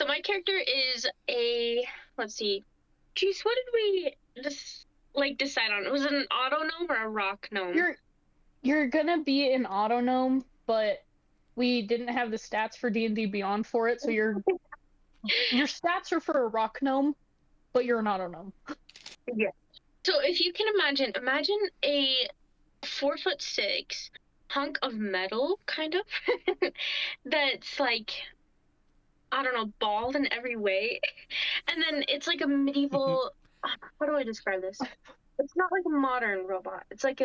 So my character is a, let's see. Geez, what did we just decide on? Was it an auto gnome or a rock gnome? You're gonna be an auto gnome, but we didn't have the stats for D&D Beyond for it, so your stats are for a rock gnome, but you're an auto gnome. Yeah. So if you can imagine a 4'6" hunk of metal, kind of, that's like, I don't know, bald in every way. And then it's like a medieval, how do I describe this? It's not like a modern robot. It's like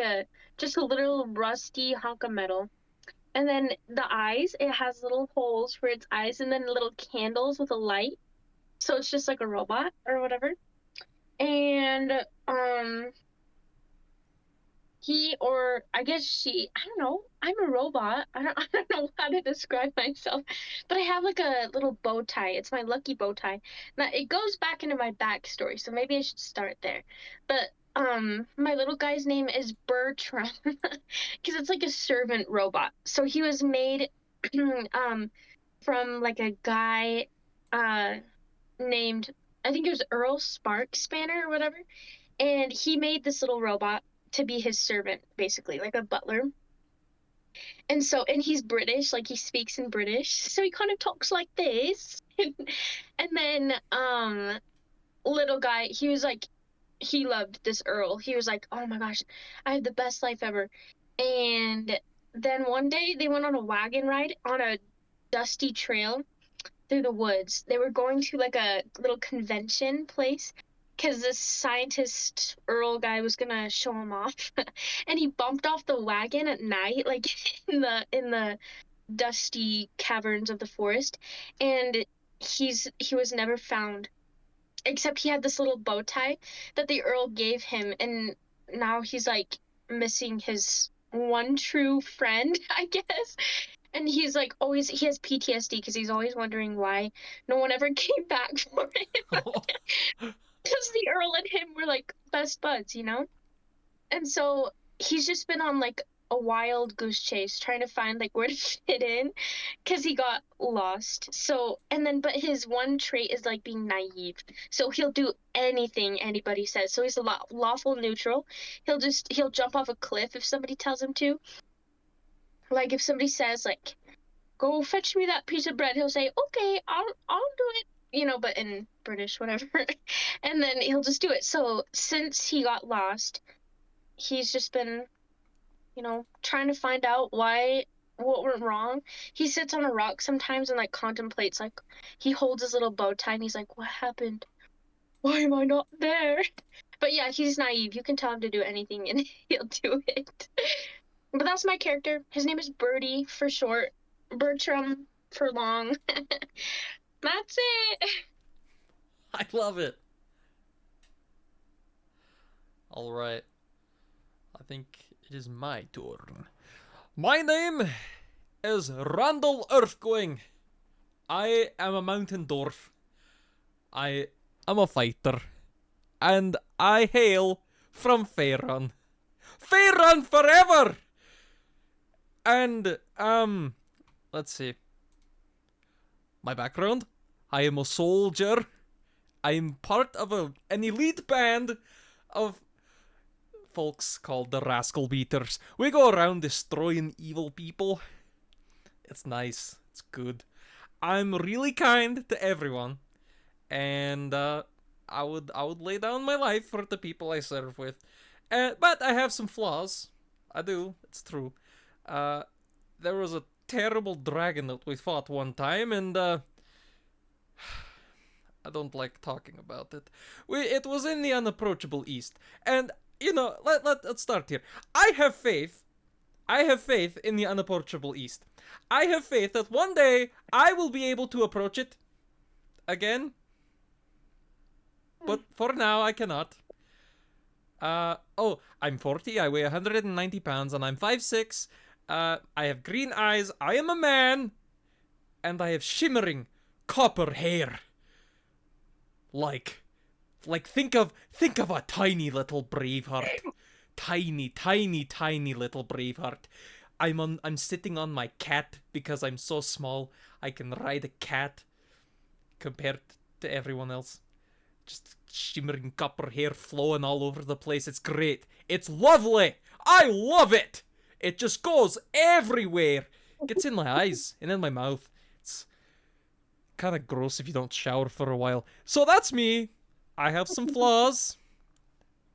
just a little rusty hunk of metal. And then the eyes, it has little holes for its eyes and then little candles with a light. So it's just like a robot or whatever. And um he, or I guess she, I don't know, I'm a robot. I don't know how to describe myself. But I have like a little bow tie. It's my lucky bow tie. Now it goes back into my backstory, so maybe I should start there. But my little guy's name is Bertram because it's like a servant robot. So he was made from like a guy uh named, I think it was Earl Sparkspanner or whatever, and he made this little robot to be his servant, basically, like a butler. And so, and he's British, like he speaks in British, so he kind of talks like this. And then, little guy, he was like, he loved this Earl. He was like, oh my gosh, I have the best life ever. And then one day they went on a wagon ride on a dusty trail through the woods. They were going to like a little convention place because this scientist Earl guy was gonna show him off, and he bumped off the wagon at night, like in the dusty caverns of the forest, and he was never found. Except he had this little bow tie that the Earl gave him, and now he's like missing his one true friend, I guess. And he's like always, he has PTSD because he's always wondering why no one ever came back for him. Because the Earl and him were like best buds, you know? And so he's just been on like a wild goose chase trying to find like where to fit in because he got lost. So, and then, but his one trait is like being naive. So he'll do anything anybody says. So he's a lawful neutral. He'll jump off a cliff if somebody tells him to. Like if somebody says like, go fetch me that piece of bread, he'll say, okay, I'll do it, you know, but in British, whatever. And then he'll just do it. So since he got lost, he's just been, you know, trying to find out what went wrong. He sits on a rock sometimes and like contemplates, like he holds his little bow tie and he's like, what happened? Why am I not there? But yeah, he's naive. You can tell him to do anything and he'll do it. But that's my character. His name is Birdie for short. Bertram for long. That's it. I love it. All right. I think it is my turn. My name is Randall Earthgoing. I am a mountain dwarf. I am a fighter. And I hail from Faerun. Faerun forever! And, let's see. My background? I am a soldier. I am part of an elite band of folks called the Rascal Beaters. We go around destroying evil people. It's nice. It's good. I'm really kind to everyone, and I would lay down my life for the people I serve with. But I have some flaws. I do. It's true. There was a terrible dragon that we fought one time, and I don't like talking about it. It was in the unapproachable East, and you know, let's start here. I have faith. I have faith in the unapproachable East. I have faith that one day I will be able to approach it again. But for now, I cannot. I'm 40, I weigh 190 pounds, and I'm 5'6". I have green eyes, I am a man, and I have shimmering copper hair. Like think of a tiny little Braveheart. Tiny little Braveheart. I'm sitting on my cat because I'm so small. I can ride a cat. compared to everyone else. Just shimmering copper hair flowing all over the place. It's great. It's lovely. I love it. It just goes everywhere. Gets in my eyes and in my mouth. It's kind of gross if you don't shower for a while. So that's me. I have some flaws,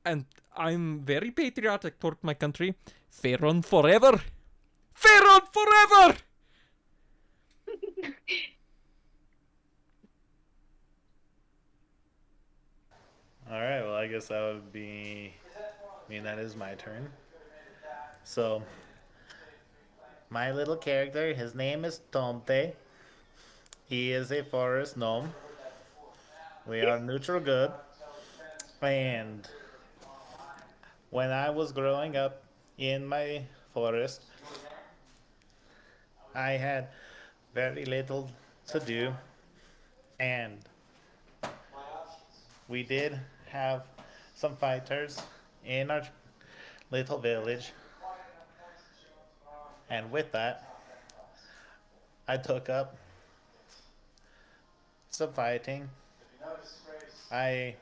and I'm very patriotic toward my country. Fair on forever. Fair on forever. All right, well, I guess that would be. I mean, that is my turn. So, my little character, his name is Tomte. He is a forest gnome. We are neutral good. And when I was growing up in my forest, I had very little to do. And we did have some fighters in our little village. And with that, I took up some fighting. I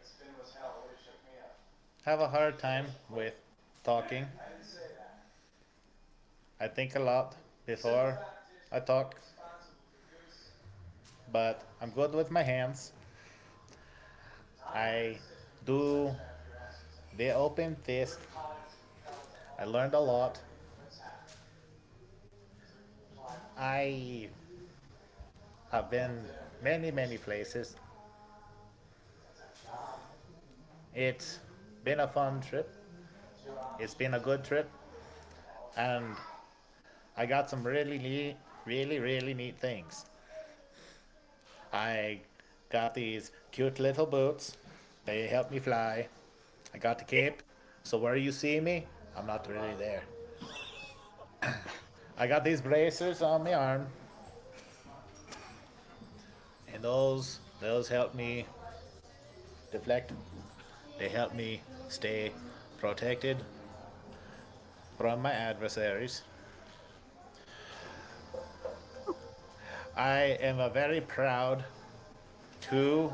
have a hard time with talking. I think a lot before I talk, but I'm good with my hands. I do the open fist. I learned a lot. I have been many, many places. It's been a fun trip. It's been a good trip, and I got some really neat things. I got these cute little boots. They help me fly. I got the cape, so where you see me, I'm not really there. I got these bracers on my arm, and those help me deflect. They help me stay protected from my adversaries. I am a very proud 2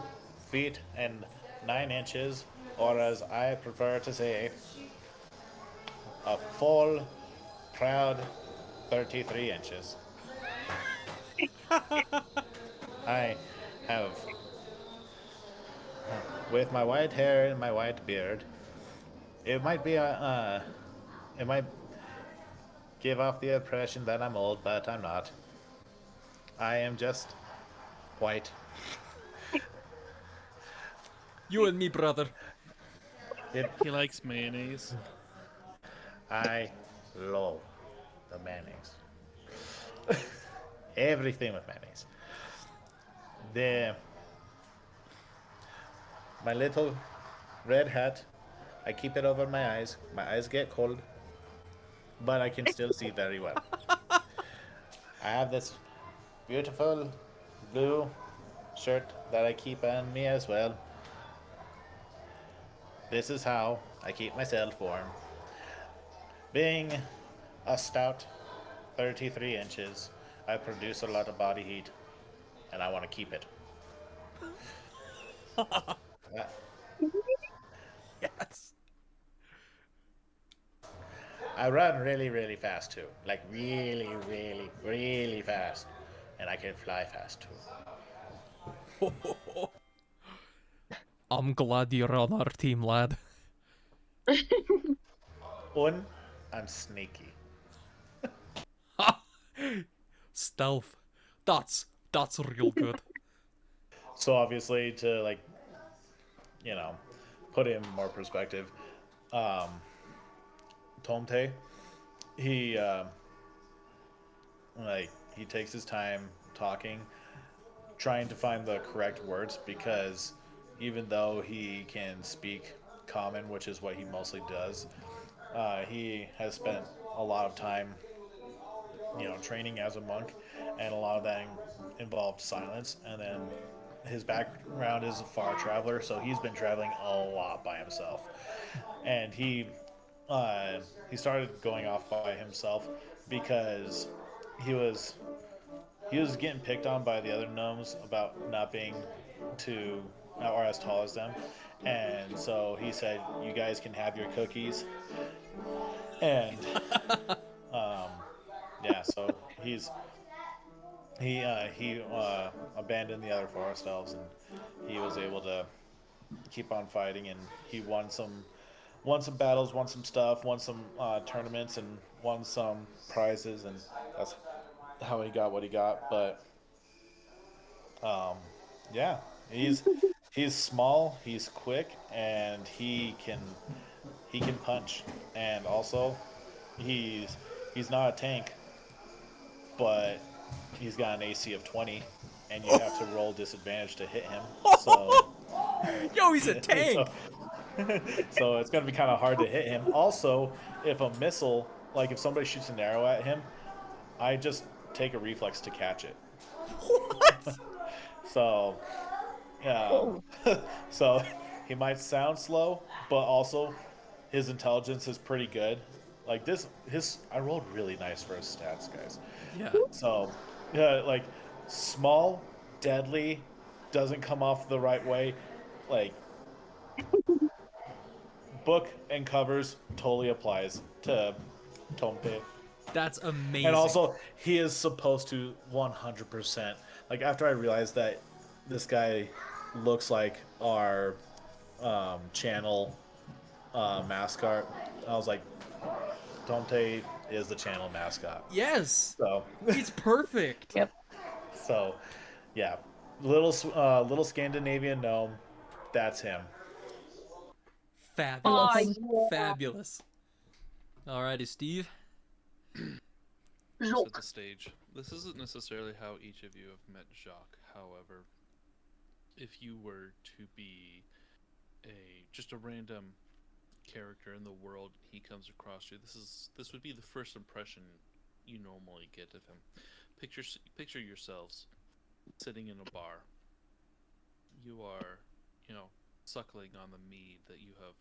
feet and 9 inches, or as I prefer to say, a full, proud 33 inches. I have, with my white hair and my white beard, it might be it might give off the impression that I'm old, but I'm not. I am just white. You and me, brother. It, He likes mayonnaise. I love the mayonnaise. Everything with mayonnaise. The my little red hat, I keep it over my eyes. My eyes get cold, but I can still see very well. I have this beautiful blue shirt that I keep on me as well. This is how I keep myself warm. Being a stout 33 inches, I produce a lot of body heat, and I want to keep it. Uh, Yes. I run really fast too. Like really fast. And I can fly fast too. I'm glad you're on our team, lad. And I'm sneaky. Stealth. That's real good. So obviously to like, put it in more perspective, Tomte, he he takes his time talking, trying to find the correct words because even though he can speak common, which is what he mostly does, he has spent a lot of time, training as a monk, and a lot of that involved silence. And then his background is a far traveler, so he's been traveling a lot by himself. And uh, he started going off by himself because he was he was getting picked on by the other gnomes about not being to or as tall as them, and so he said, "You guys can have your cookies." And yeah, so he abandoned the other forest elves, and he was able to keep on fighting, and he won some battles, won some stuff, won some tournaments, and won some prizes, and that's how he got what he got. But yeah, he's small, he's quick, and he can punch, and also he's he's not a tank, but he's got an AC of 20, and you have to roll disadvantage to hit him. So Yo, he's a so tank. so it's gonna be kind of hard to hit him. Also, if a missile, like if somebody shoots an arrow at him, I just take a reflex to catch it. What? So, Whoa. so he might sound slow, but also his intelligence is pretty good. Like his I rolled really nice for his stats, guys. Yeah. So, yeah, like small, deadly, doesn't come off the right way. Like book and covers totally applies to Tompe. That's And amazing. also, he is supposed to 100%. Like, after I realized that this guy looks like our channel mascot, I was like, Dante is the channel mascot. Yes. So, It's perfect. Yep. so yeah, little Scandinavian gnome, that's him. Oh, Fabulous. yeah. Fabulous. Alrighty, Steve. Set the stage. This isn't necessarily how each of you have met Jacques. However, if you were to be just a random character in the world, he comes across you. This would be the first impression you normally get of him. Picture yourselves sitting in a bar. You are, suckling on the mead that you have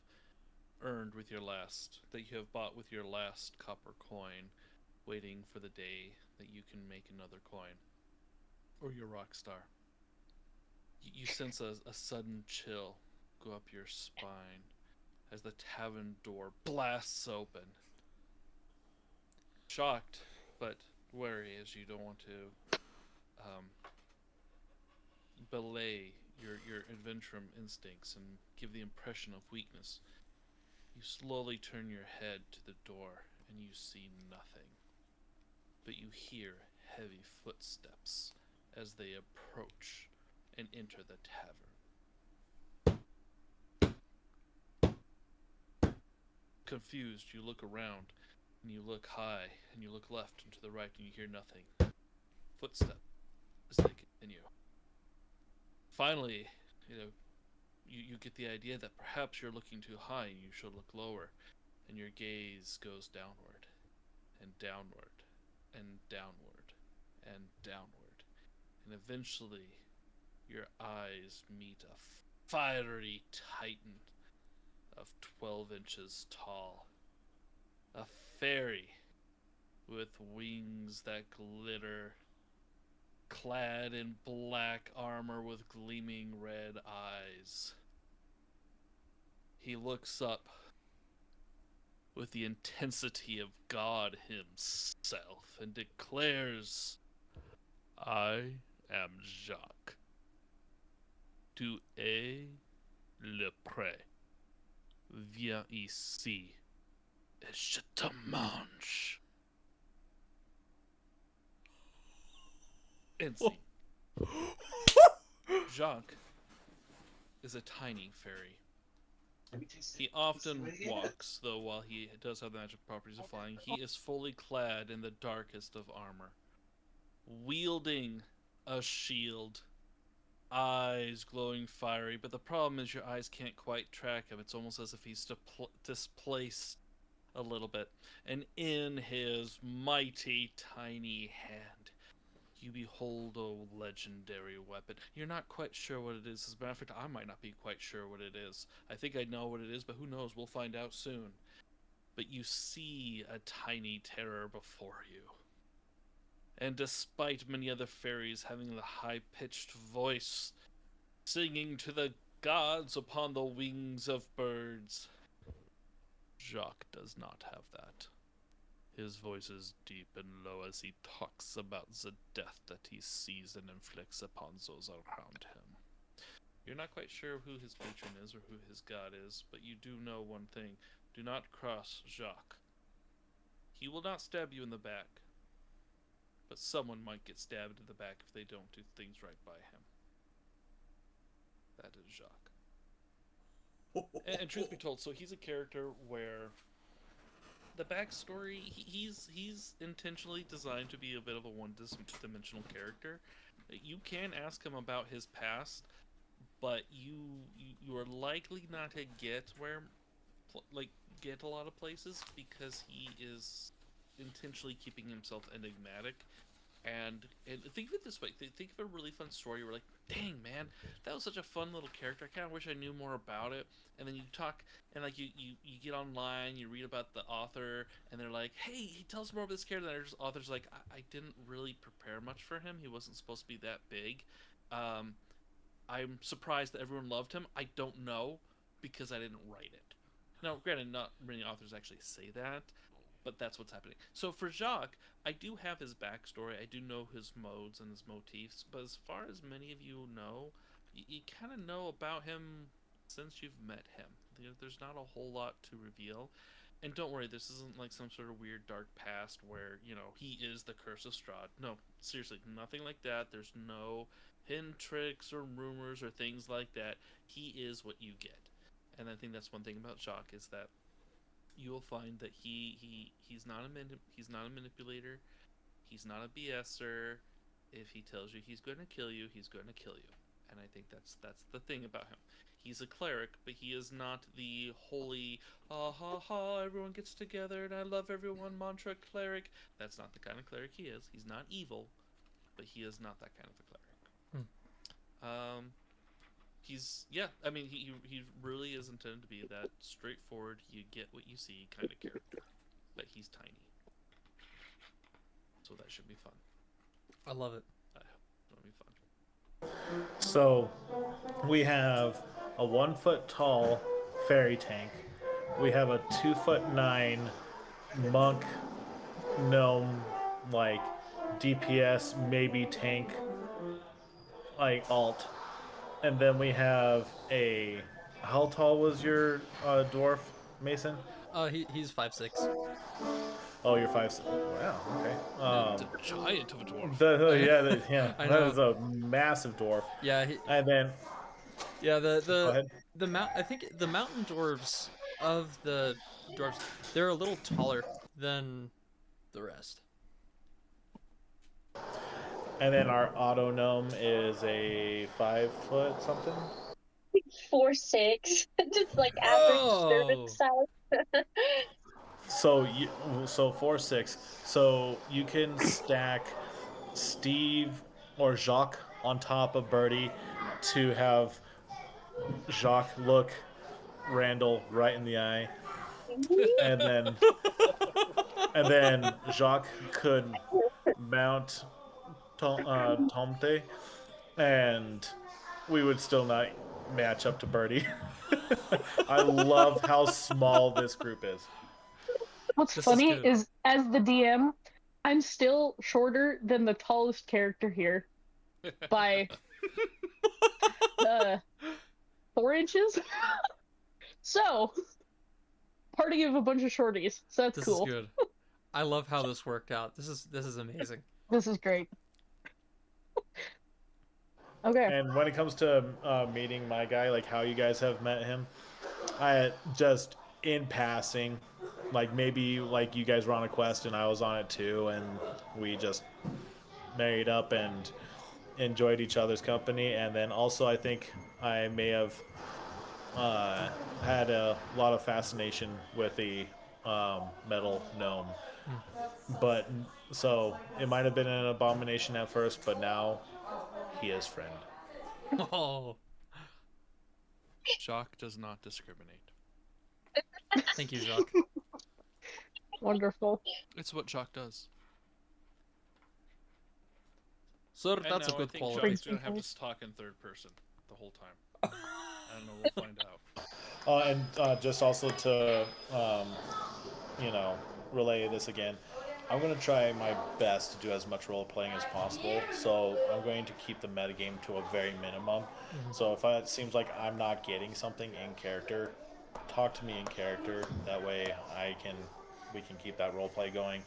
earned with your last, that you have bought with your last copper coin, waiting for the day that you can make another coin, or your rock star. You sense a sudden chill go up your spine as the tavern door blasts open. Shocked, but wary, as you don't want to belay your adventurum instincts and give the impression of weakness. You slowly turn your head to the door and you see nothing, but you hear heavy footsteps as they approach and enter the tavern. Confused, you look around and you look high and you look left and to the right and you hear nothing. Footsteps as they continue. Finally, you get the idea that perhaps you're looking too high and you should look lower, and your gaze goes downward and downward and downward and downward, and eventually your eyes meet a fiery titan of 12 inches tall, a fairy with wings that glitter, clad in black armor with gleaming red eyes. He looks up with the intensity of God himself and declares, I am Jacques. Tu es le pré. Viens ici et je te mange. End scene. Jacques is a tiny fairy. He often walks, though while he does have the magic properties of flying, he is fully clad in the darkest of armor, wielding a shield, eyes glowing fiery, but the problem is your eyes can't quite track him. It's almost as if he's displaced a little bit. And in his mighty tiny hand, you behold a legendary weapon. You're not quite sure what it is. As a matter of fact, I might not be quite sure what it is. I think I know what it is, but who knows? We'll find out soon. But you see a tiny terror before you. And despite many other fairies having the high-pitched voice singing to the gods upon the wings of birds. Jacques does not have that. His voice is deep and low as he talks about the death that he sees and inflicts upon those around him. You're not quite sure who his patron is or who his god is, but you do know one thing. Do not cross Jacques. He will not stab you in the back, but someone might get stabbed in the back if they don't do things right by him. That is Jacques. And truth be told, so he's a character where the backstory, he's intentionally designed to be a bit of a one-dimensional character. You can ask him about his past, but you are likely not to get get a lot of places because he is intentionally keeping himself enigmatic. And think of it this way: think of a really fun story. Where like, dang man, that was such a fun little character. I kind of wish I knew more about it. And then you talk, and like you get online, you read about the author, and they're like, hey, he tells more about this character. And the author's like, I didn't really prepare much for him. He wasn't supposed to be that big. I'm surprised that everyone loved him. I don't know because I didn't write it. Now, granted, not many authors actually say that, but that's what's happening. So for Jacques, I do have his backstory. I do know his modes and his motifs, but as far as many of you know, you kind of know about him since you've met him. There's not a whole lot to reveal. And don't worry, this isn't like some sort of weird dark past where, he is the curse of Strahd. No, seriously, nothing like that. There's no hidden tricks or rumors or things like that. He is what you get. And I think that's one thing about Jacques is that you will find that he's not a manipulator. He's not a BSer. If he tells you he's going to kill you, he's going to kill you. And I think that's the thing about him. He's a cleric, but he is not the holy ha ha everyone gets together and I love everyone mantra cleric. That's not the kind of cleric he is. He's not evil, but he is not that kind of a cleric. I mean he really is intended to be that straightforward, you get what you see kind of character. But he's tiny. So that should be fun. I love it. I hope it'll be fun. So we have a 1 foot tall fairy tank. We have a 2'9" monk gnome, like DPS maybe tank, like alt, and then we have a. How tall was your dwarf, Mason? He's 5'6". Oh, you're 5. Wow. Okay. The giant of a dwarf. Yeah. I That know. is a massive dwarf. Yeah, And then yeah. go ahead. I think the mountain dwarves of the dwarves, they're a little taller than the rest. And then our auto gnome is a 5 foot something. 4'6", just like average servant Oh, size. So 4'6". So you can stack Steve or Jacques on top of Birdie to have Jacques look Randall right in the eye, and then Jacques could mount Tomte, and we would still not match up to Birdie. I love how small this group is. What's This is funny good. is, as the DM, I'm still shorter than the tallest character here by 4 inches. So, party of a bunch of shorties. So that's this cool. is good. I love how this worked out. This is amazing. This is great. Okay. And when it comes to meeting my guy, like how you guys have met him, I just in passing, like maybe like you guys were on a quest and I was on it too, and we just married up and enjoyed each other's company. And then also I think I may have had a lot of fascination with the metal gnome. But so it might have been an abomination at first, but now he is friend. Oh, Jacques does not discriminate. thank you, Jacques. Wonderful. It's what Jacques does. Sir, And that's a now good I think quality. Jacques' gonna have to talk in third person the whole time. I don't know. We'll find out. And just also to, relay this again, I'm going to try my best to do as much role playing as possible. So I'm going to keep the metagame to a very minimum. So if it seems like I'm not getting something in character, talk to me in character. That way we can keep that role play going.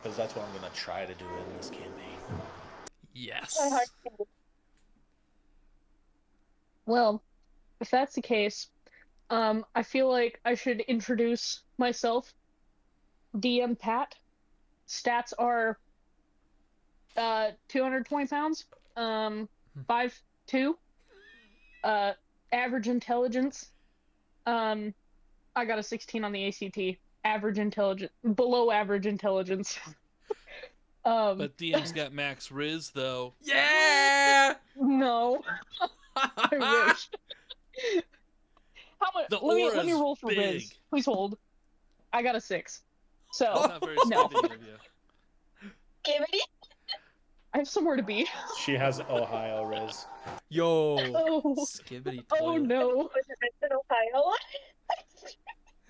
Because that's what I'm going to try to do in this campaign. Yes. Well, if that's the case, I feel like I should introduce myself. DM Pat. Stats are 220 pounds, 5'2", average intelligence. I got a 16 on the ACT. Average intelligence, below average intelligence. But DM's got max Riz though. Yeah. No, I wish. How much? The Let me aura's roll for big. Riz. Please hold. I got a 6. So That's not very no, spending of you. Give it. I have somewhere to be. She has Ohio Riz. Yo. Oh, Skibbity oh toilet. no. Was it in Ohio?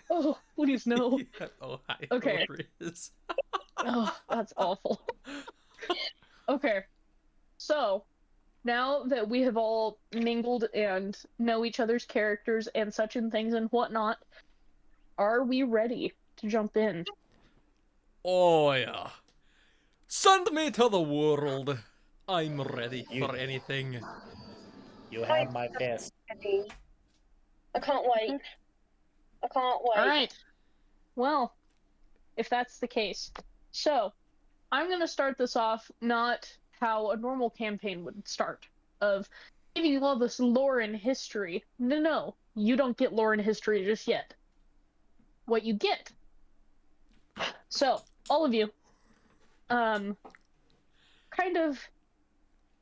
Oh, please no. Ohio Okay. Riz. Oh, that's awful. Okay, so now that we have all mingled and know each other's characters and such and things and whatnot, are we ready to jump in? Oh yeah. Send me to the world. I'm ready for anything. You have my fist. I can't wait. I can't wait. All right. Well, if that's the case, so I'm going to start this off not how a normal campaign would start, of giving you all this lore and history. No, you don't get lore and history just yet. What you get. So, all of you, kind of,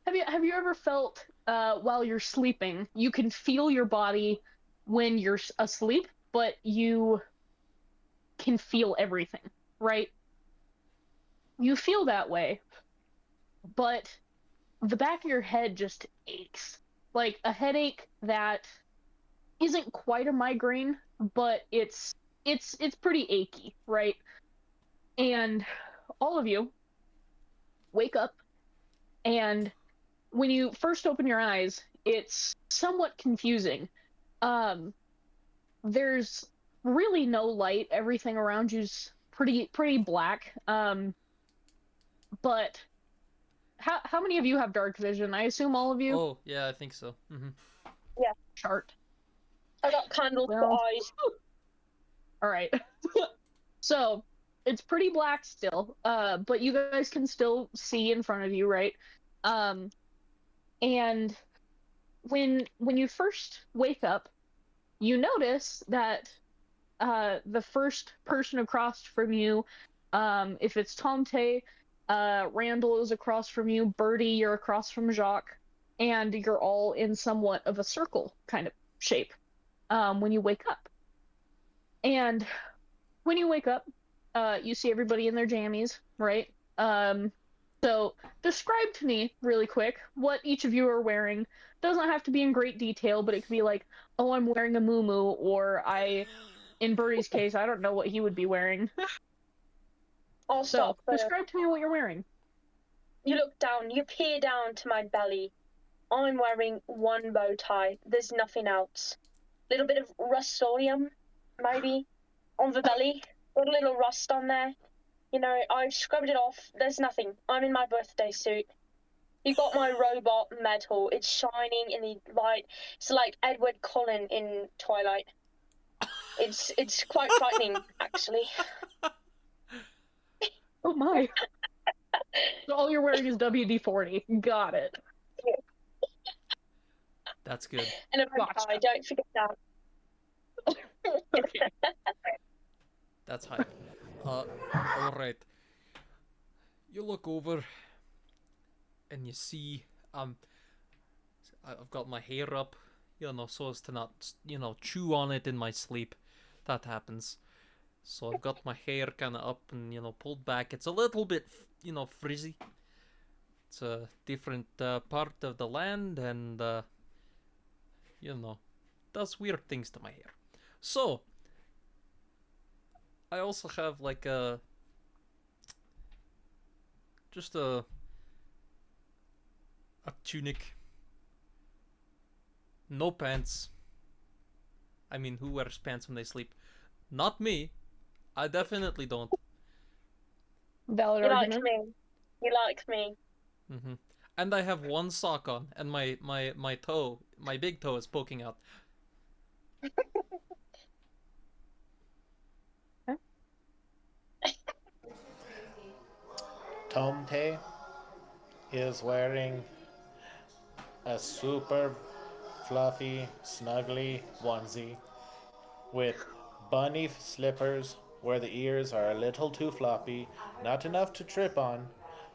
have you ever felt while you're sleeping, you can feel your body when you're asleep, but you can feel everything, right? You feel that way, but the back of your head just aches. Like a headache that isn't quite a migraine, but it's pretty achy, right? And all of you wake up, and when you first open your eyes, it's somewhat confusing. Um, there's really no light. Everything around you's pretty black. But how many of you have dark vision? I assume all of you. Oh yeah, I think so. Chart. I got candles for Well, eyes. all right. So it's pretty black still, but you guys can still see in front of you, right? And when you first wake up, you notice that the first person across from you, if it's Tomte, Randall is across from you, Birdie, you're across from Jacques, and you're all in somewhat of a circle kind of shape when you wake up. And when you wake up, you see everybody in their jammies, right? So describe to me really quick what each of you are wearing. Doesn't have to be in great detail, but it could be like, oh, I'm wearing a muumuu, or in Birdie's case, I don't know what he would be wearing. I'll So start first. describe to me what you're wearing. You look down, you peer down to my belly. I'm wearing one bow tie. There's nothing else. Little bit of Rust-Oleum, maybe, on the belly. Got a little rust on there. You know, I've scrubbed it off. There's nothing. I'm in my birthday suit. You got my robot medal. It's shining in the light. It's like Edward Cullen in Twilight. It's quite frightening, actually. Oh my. So all you're wearing is WD-40. Got it. That's good. And a bow tie, don't forget that. Okay. That's hype. All right. You look over, and you see, I've got my hair up, so as to not, chew on it in my sleep. That happens. So I've got my hair kind of up and, pulled back. It's a little bit, frizzy. It's a different part of the land, and you know, does weird things to my hair. So, I also have like just a tunic, no pants. I mean, who wears pants when they sleep? Not me. I definitely don't. Valid He likes argument. me. He likes me. Hmm. And I have one sock on, and my toe, my big toe, is poking out. Okay. Tomte is wearing a super fluffy, snuggly onesie with bunny slippers where the ears are a little too floppy, not enough to trip on,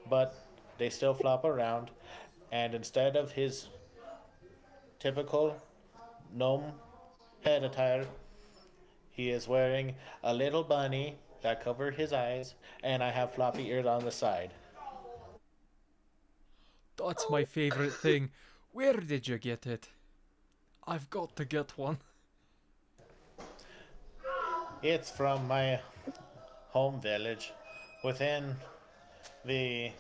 but they still flop around. And instead of his typical gnome head attire, he is wearing a little bunny that cover his eyes, and I have floppy ears on the side. That's my favorite thing. Where did you get it? I've got to get one. It's from my home village within the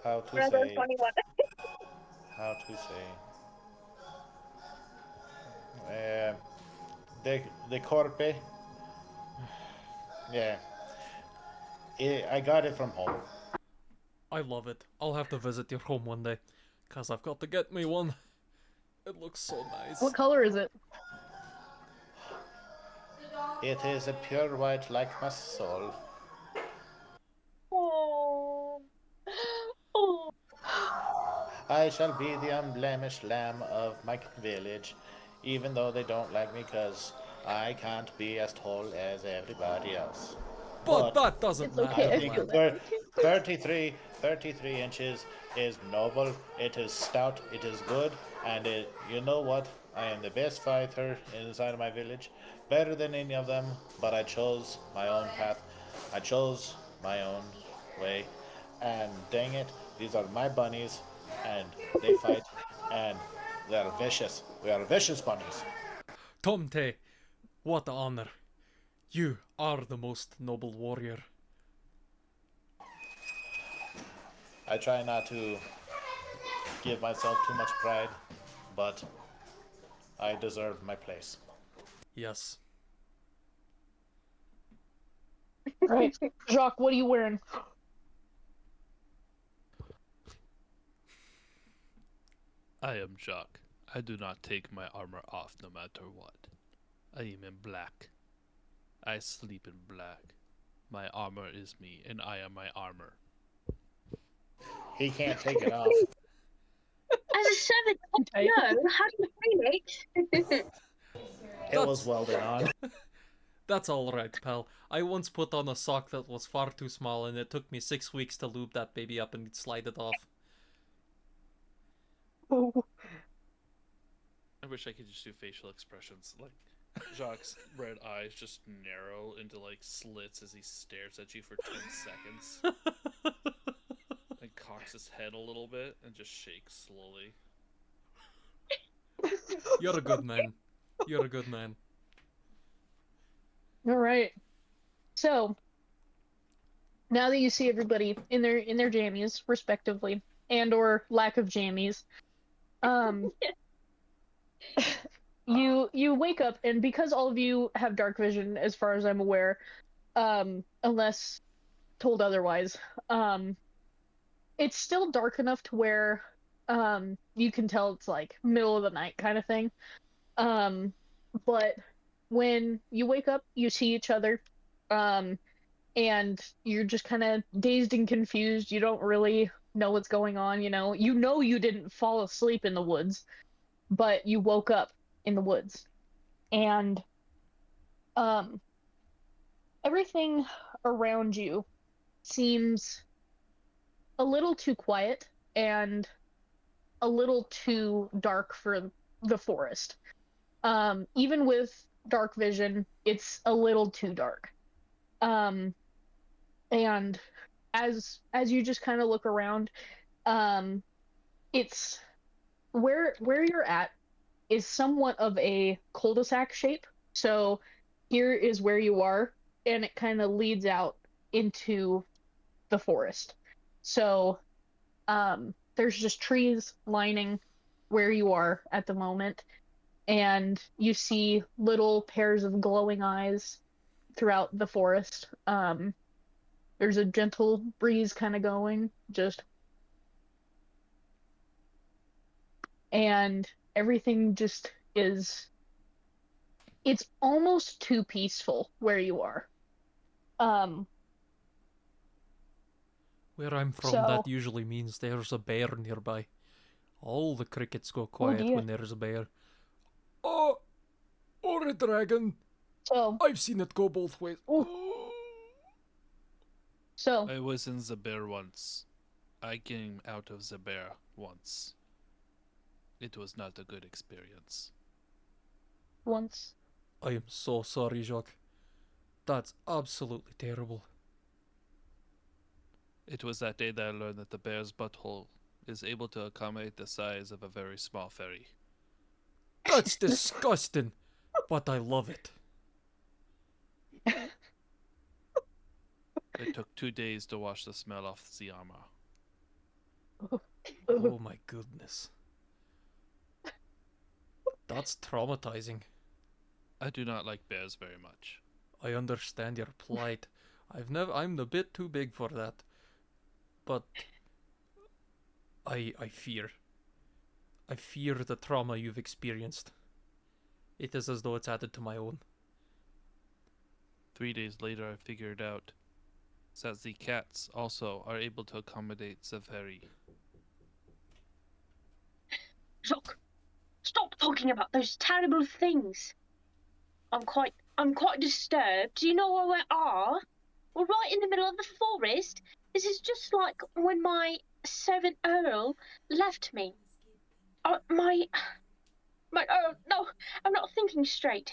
how to Brother say funny one. how to say uh, the corpe. Yeah, I got it from home. I love it. I'll have to visit your home one day, cause I've got to get me one. It looks so What nice. color is it? It is a pure white like my soul. Oh. Oh. I shall be the unblemished lamb of my village, even though they don't like me because I can't be as tall as everybody else. But But that doesn't It's I okay. matter, I think feel man. that way too. 33 inches is noble, it is stout, it is good, and you know what? I am the best fighter inside of my village, better than any of them, but I chose my own path. I chose my own way, and dang it, these are my bunnies, and they fight, and they are vicious. We are vicious bunnies. Tomte, what honor. You are the most noble warrior. I try not to give myself too much pride, but I deserve my place. Yes. All right, Jacques, what are you wearing? I am Jacques. I do not take my armor off no matter what. I am in black. I sleep in black. My armor is me, and I am my armor. He can't take it off. As a seventh, Okay. no. How do you feel it? It was That's welded on. that's all right, pal. I once put on a sock that was far too small, and it took me 6 weeks to lube that baby up and slide it off. Oh, I wish I could just do facial expressions. Like, Jacques' red eyes just narrow into, like, slits as he stares at you for 10 seconds. And cocks his head a little bit and just shakes slowly. You're a good man. You're a good man. all right. So now that you see everybody in their jammies, respectively, and or lack of jammies, um, you wake up, and because all of you have dark vision, as far as I'm aware, unless told otherwise, um, it's still dark enough to where you can tell it's like middle of the night kind of thing. Um, but when you wake up, you see each other, um, and you're just kind of dazed and confused. You don't really know what's going on. You know you didn't fall asleep in the woods, but you woke up in the woods, and um, everything around you seems a little too quiet and a little too dark for the forest. Even with dark vision, it's a little too dark. Um, and as you just kind of look around, um, it's where you're at is somewhat of a cul-de-sac shape. So here is where you are, and it kind of leads out into the forest. So there's just trees lining where you are at the moment, and you see little pairs of glowing eyes throughout the forest. There's a gentle breeze kind of going, just and everything just is it's almost too peaceful where you are. Um, Where I'm from, that so usually means there's a bear nearby. All the crickets go oh quiet dear. when there's a bear. Oh, or a dragon. So I've seen it go both ways. oh, Oh. so I was in the bear once. I came out of the bear once. It was not a good experience. once I am so sorry, Jacques. That's absolutely terrible. It was that day that I learned that the bear's butthole is able to accommodate the size of a very small ferry. That's disgusting, but I love it. It took 2 days to wash the smell off the armor. Oh my goodness. That's traumatizing. I do not like bears very much. I understand your plight. I'm a bit too big for that. But I fear. I fear the trauma you've experienced. It is as though it's added to my own. 3 days later, I figured out that the cats also are able to accommodate the ferry. Look, stop talking about those terrible things. I'm quite disturbed. Do you know where we are? We're right in the middle of the forest. This is just like when my servant Earl left me. Oh no, I'm not thinking straight.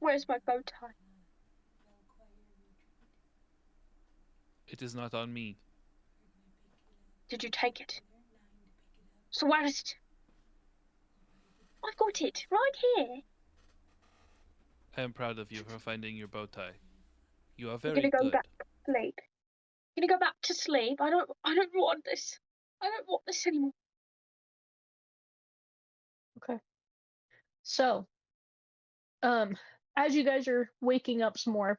Where's my bow tie? It is not on me. Did you take it? So where is it? I've got it right here. I am proud of you for finding your bow tie. You are You're very gonna go good. back to sleep. You're gonna go back to sleep. I don't want this. I don't want this anymore. okay. So as you guys are waking up some more,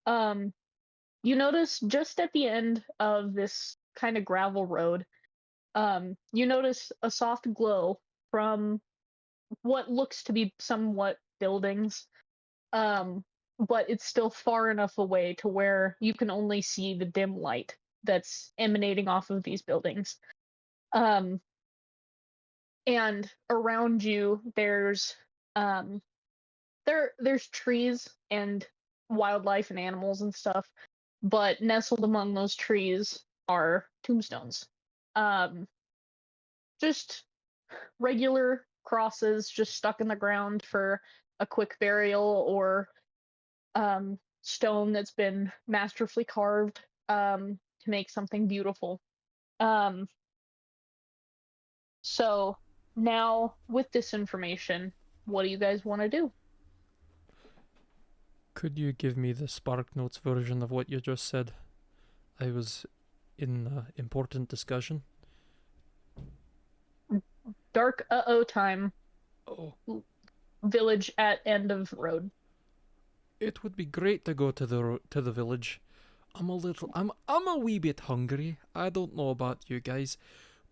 um, you notice just at the end of this kind of gravel road, you notice a soft glow from what looks to be somewhat buildings. Um, but it's still far enough away to where you can only see the dim light that's emanating off of these buildings. Um, and around you, um, there's trees and wildlife and animals and stuff, but nestled among those trees are tombstones. Um, just regular crosses just stuck in the ground for a quick burial, or stone that's been masterfully carved to make something beautiful. Um, so now, with this information, what do you guys want to do? Could you give me the Spark Notes version of what you just said? I was in important discussion. Dark time. Oh, Village at end of road. it would be great to go to the village. I'm a wee bit hungry. I don't know about you guys,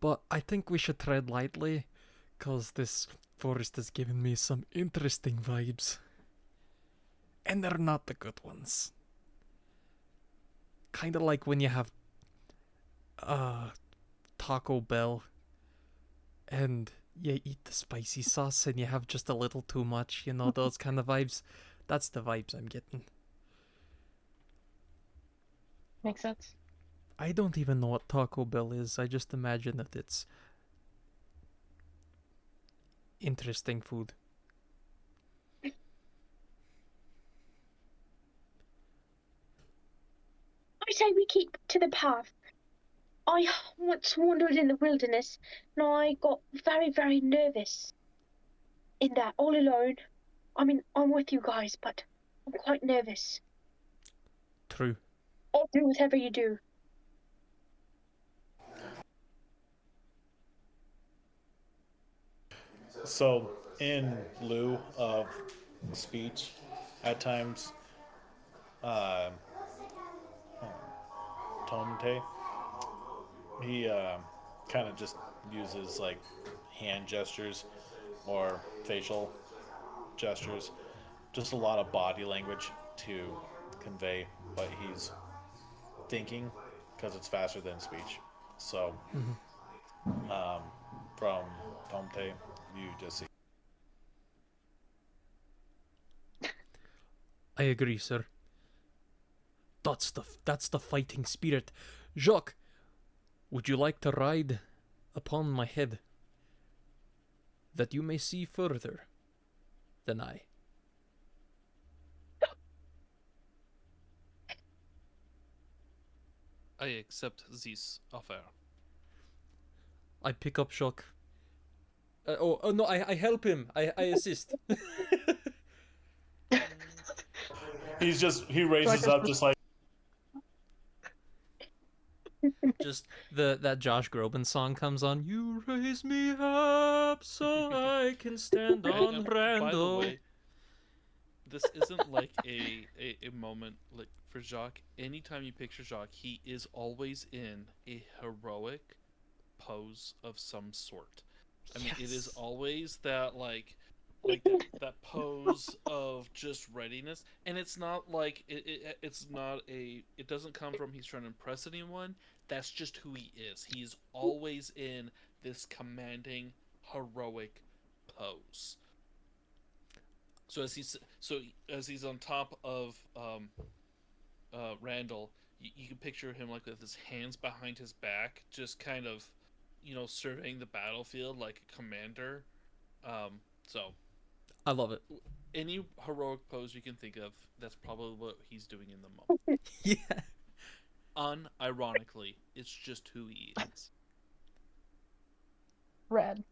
but I think we should tread lightly, cause this forest is giving me some interesting vibes. And they're not the good ones. Kinda like when you have uh Taco Bell and you eat the spicy sauce and you have just a little too much, you know, those kind of vibes. That's the vibes I'm getting. Makes sense. I don't even know what Taco Bell is. I just imagine that it's interesting food. I say we keep to the path. I once wandered in the wilderness and I got very, very nervous in there all alone. I mean, I'm with you guys, but I'm quite nervous. True. I'll do whatever you do. So, in lieu of speech, at times, uh, Tomte, he kind of just uses like hand gestures or facial gestures, just a lot of body language to convey what he's thinking because it's faster than speech. So, Mhm. from Tomte, you just see. I agree, sir. That's the fighting spirit. Jacques, would you like to ride upon my head, that you may see further than I? I accept this offer. I pick up Jacques. Oh no, I help him. I assist. He raises up just like. Just that Josh Groban song comes on. You raise me up so I can stand on By the Randall. way, this isn't like a moment like for Jacques. Anytime you picture Jacques, he is always in a heroic pose of some sort. I mean, it is Yes. always that like that pose of just readiness, and it's not like it's not a it doesn't come from he's trying to impress anyone. That's just who he is. He's always in this commanding heroic pose. So as he's on top of Randall, you can picture him like with his hands behind his back, just kind of, surveying the battlefield like a commander. So I love it. any heroic pose you can think of, that's probably what he's doing in the moment. Yeah. Unironically, it's just who he is. Red.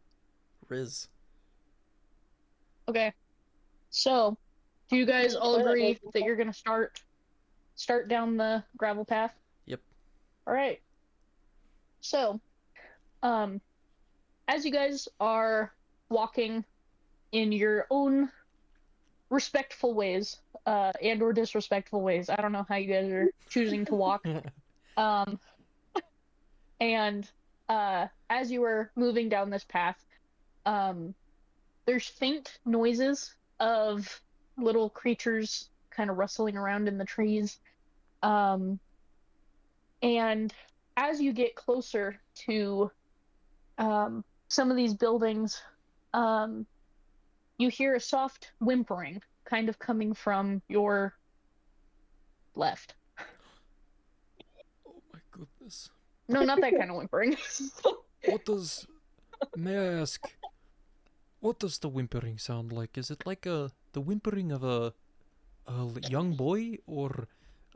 Riz. Okay. So, do you guys all agree that you're gonna start down the gravel path? Yep. All right. So, um, as you guys are walking in your own respectful ways, and or disrespectful ways, I don't know how you guys are choosing to walk. Um, and as you are moving down this path, um, there's faint noises of little creatures kind of rustling around in the trees. Um, and as you get closer to some of these buildings, um, you hear a soft whimpering kind of coming from your left. Oh my goodness. No, not that kind of whimpering. What does. May I ask. What does the whimpering sound like? Is it like the whimpering of a young boy or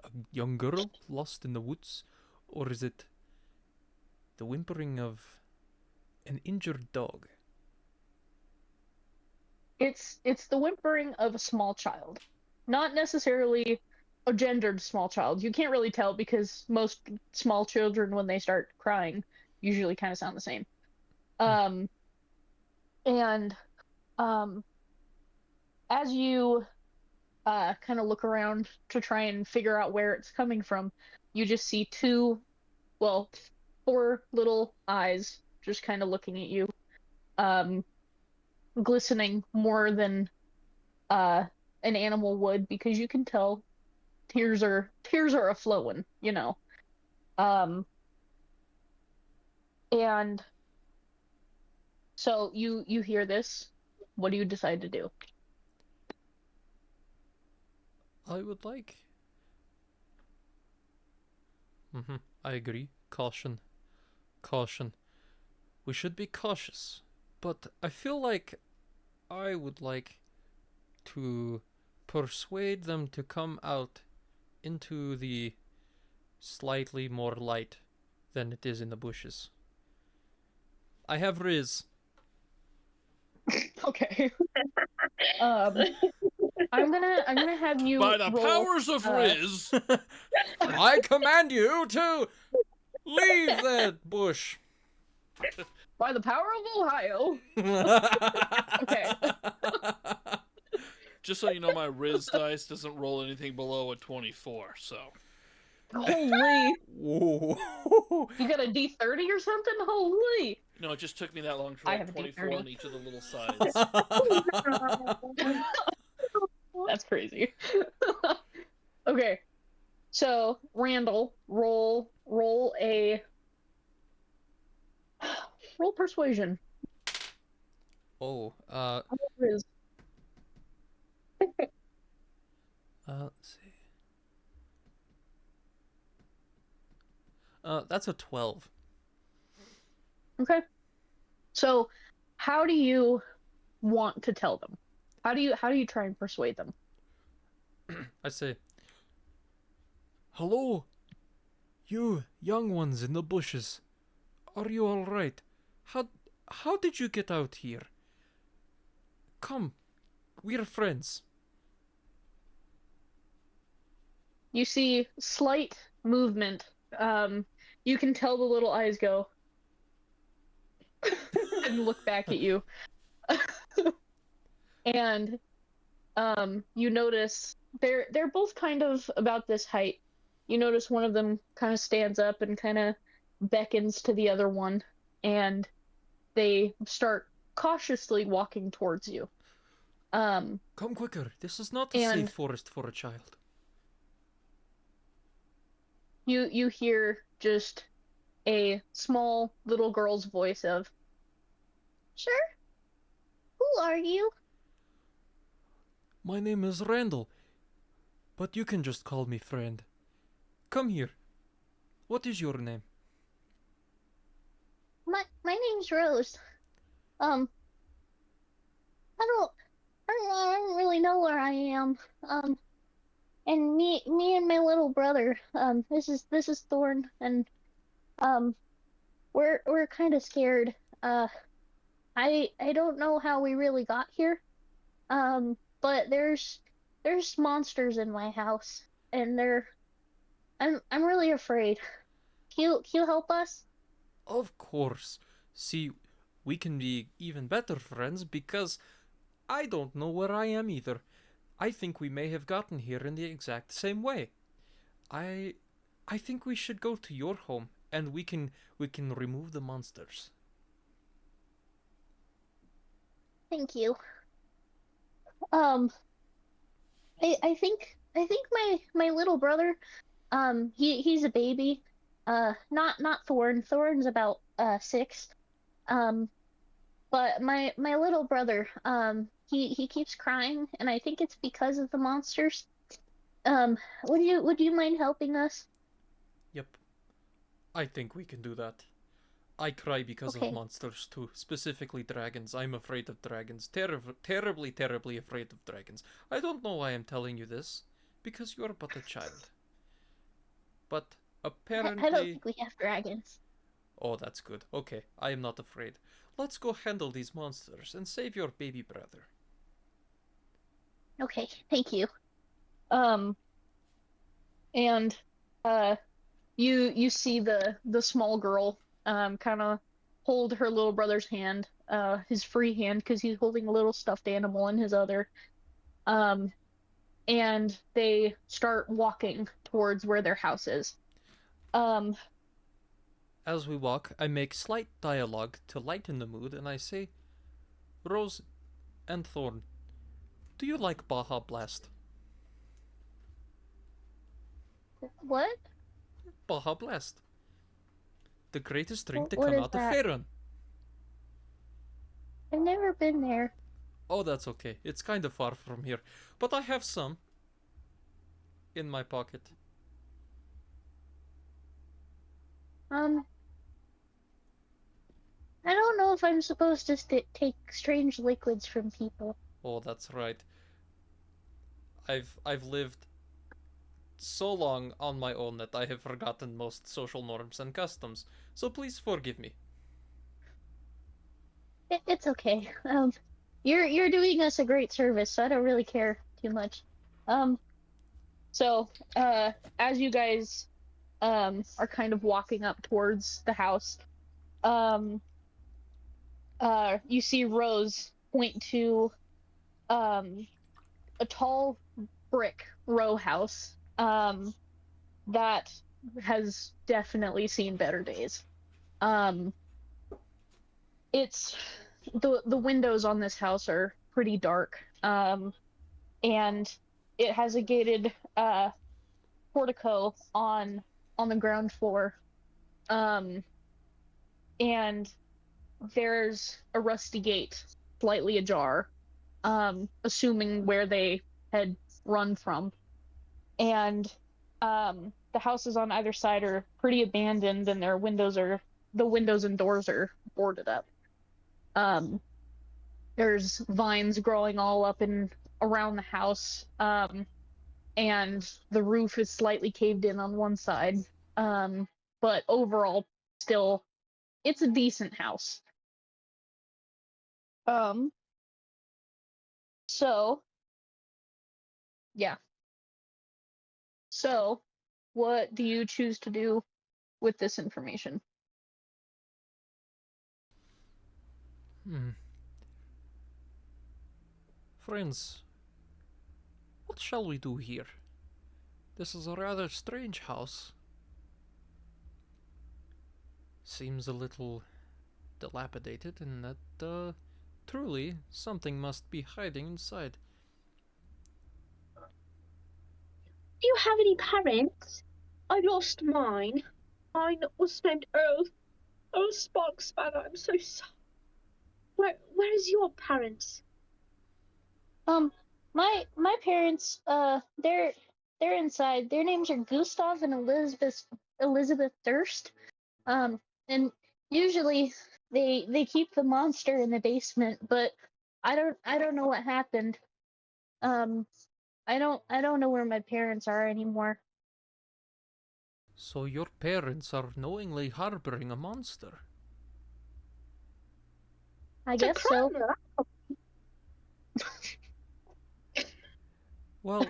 a young girl lost in the woods? Or is it the whimpering of an injured dog? It's the whimpering of a small child, not necessarily a gendered small child. You can't really tell because most small children, when they start crying, usually kind of sound the same. Um, and um, as you kind of look around to try and figure out where it's coming from, you just see two, well, four little eyes just kind of looking at you, um, glistening more than uh, an animal would, because you can tell tears are a flowing, you know. Um, and so you hear this. What do you decide to do? I would like. I agree. Caution. Caution. We should be cautious. But I feel like I would like to persuade them to come out into the slightly more light than it is in the bushes. I have Riz. Okay. Um, I'm gonna have you By the roll. powers of Riz, I command you to leave that bush. By the power of Ohio. Okay. just so you know, my Riz dice doesn't roll anything below a 24. So Holy. Whoa. You got a D30 or something? Holy. no, it just took me that long to I roll have a 24 D30. on each of the little sides. That's crazy. Okay. So, Randall, roll a roll persuasion. Oh, Riz. let's see. That's a 12. Okay. So, how do you want to tell them? How do you try and persuade them? I say, hello, you young ones in the bushes. Are you all right? How did you get out here? Come, we're friends. You see slight movement. You can tell the little eyes go and look back at you. And you notice they're both kind of about this height. You notice one of them kind of stands up and kind of beckons to the other one, and they start cautiously walking towards you. Come quicker. This is not a And safe forest for a child. you hear just a small little girl's voice of, "Sir, who are you?" My name is Randall, but you can just call me friend. Come here. What is your name? My name's Rose. Um, I don't I don't really know where I am. And me and my little brother, this is Thorn, and um, we're kind of scared. I don't know how we really got here. But there's monsters in my house, and I'm really afraid. Can you help us? Of course. See, we can be even better friends because I don't know where I am either. I think we may have gotten here in the exact same way. I I think we should go to your home and we can remove the monsters. Thank you. Um, I think my little brother, he's a baby. Not Thorn. Thorn's about 6. Um, but my little brother, he keeps crying, and I think it's because of the monsters. Would you mind helping us? Yep. I think we can do that. I cry because of Okay. monsters too, specifically dragons. I'm afraid of dragons. Terribly, terribly afraid of dragons. I don't know why I'm telling you this, because you're but a child. But I don't apparently. think we have dragons. Oh, that's good. Okay, I am not afraid. Let's go handle these monsters and save your baby brother. Okay, thank you. Um, and uh, you see the small girl kind of hold her little brother's hand, his free hand, because he's holding a little stuffed animal in his other. Um, and they start walking towards where their house is. Um, As we walk, I make slight dialogue to lighten the mood, and I say, Rose and Thorn, do you like Baja Blast? what? Baja Blast. The greatest drink to What come is out of that? Faerun. I've never been there. Oh, that's okay. It's kind of far from here. But I have some in my pocket. Um, I don't know if I'm supposed to take strange liquids from people. Oh, that's right. I've lived so long on my own that I have forgotten most social norms and customs, so please forgive me. It's okay. You're doing us a great service, so I don't really care too much. Um, So, as you guys are kind of walking up towards the house, um, you see Rose point to um a tall brick row house that has definitely seen better days. Um, it's the windows on this house are pretty dark, and it has a gated portico on the ground floor, um, and there's a rusty gate slightly ajar, assuming where they had run from. And the houses on either side are pretty abandoned, and the windows and doors are boarded up. Um, there's vines growing all up and around the house, and the roof is slightly caved in on one side. Um, but overall, still, it's a decent house. Um, so yeah. So, what do you choose to do with this information? Hmm. Friends, what shall we do here? This is a rather strange house. Seems a little dilapidated, and that, truly, something must be hiding inside. Do you have any parents? I lost mine. Mine was named Earl Sparkspanner. I'm so sorry. Where is your parents? um, my parents, they're inside. Their names are Gustav and Elizabeth Durst. Um, and usually they keep the monster in the basement, but I don't know what happened. Um, I don't know where my parents are anymore. So your parents are knowingly harboring a monster. I To guess so. Cranmer? Well,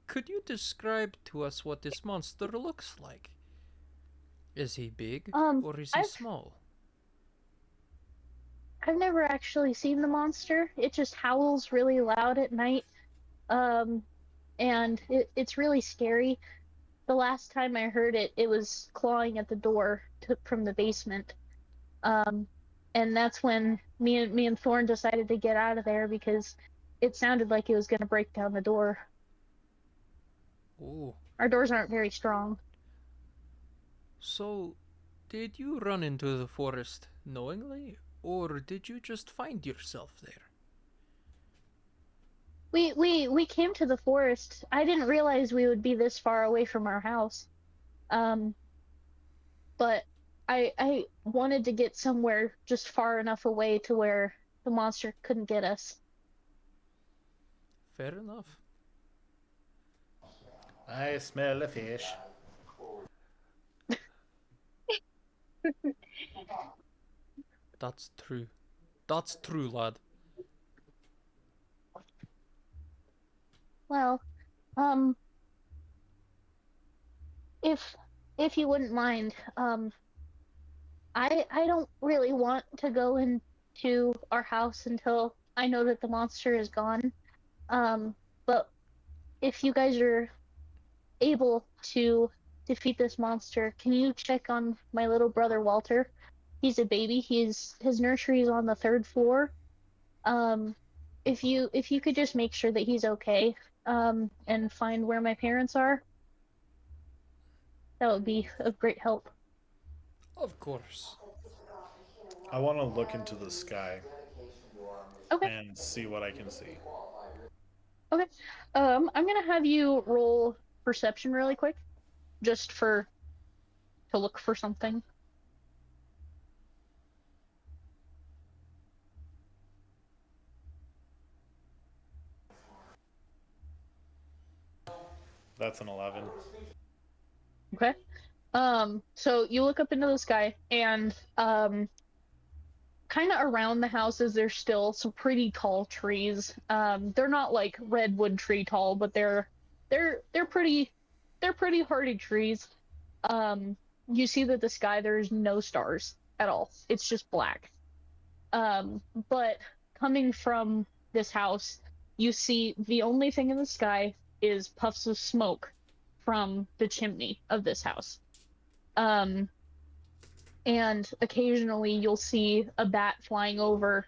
could you describe to us what this monster looks like? Is he big Um, or is he I've small? I've never actually seen the monster. It just howls really loud at night. Um, and it's really scary. The last time I heard it, it was clawing at the door from the basement. Um, and that's when me and Thorn decided to get out of there because it sounded like it was going to break down the door. Oh, Our doors aren't very strong. so did you run into the forest knowingly, or did you just find yourself there? We came to the forest. I didn't realize we would be this far away from our house. Um, but I wanted to get somewhere just far enough away to where the monster couldn't get us. Fair enough. I smell a fish. That's true. That's true, lad. Well, um, if if you wouldn't mind, I don't really want to go into our house until I know that the monster is gone. Um, but if you guys are able to defeat this monster, can you check on my little brother Walter? He's a baby. His nursery is on the third floor. Um, if you could just make sure that he's okay, and find where my parents are, that would be of great help. Of course. I want to look into the sky Okay, and see what I can see. okay. I'm gonna have you roll perception really quick, just for to look for something. That's an 11. Okay. So you look up into the sky, and kind of around the houses, there's still some pretty tall trees. They're not like redwood tree tall, but they're pretty hardy trees. Um, you see that the sky, there's no stars at all. It's just black. But coming from this house, you see the only thing in the sky is puffs of smoke from the chimney of this house. Um, and occasionally you'll see a bat flying over.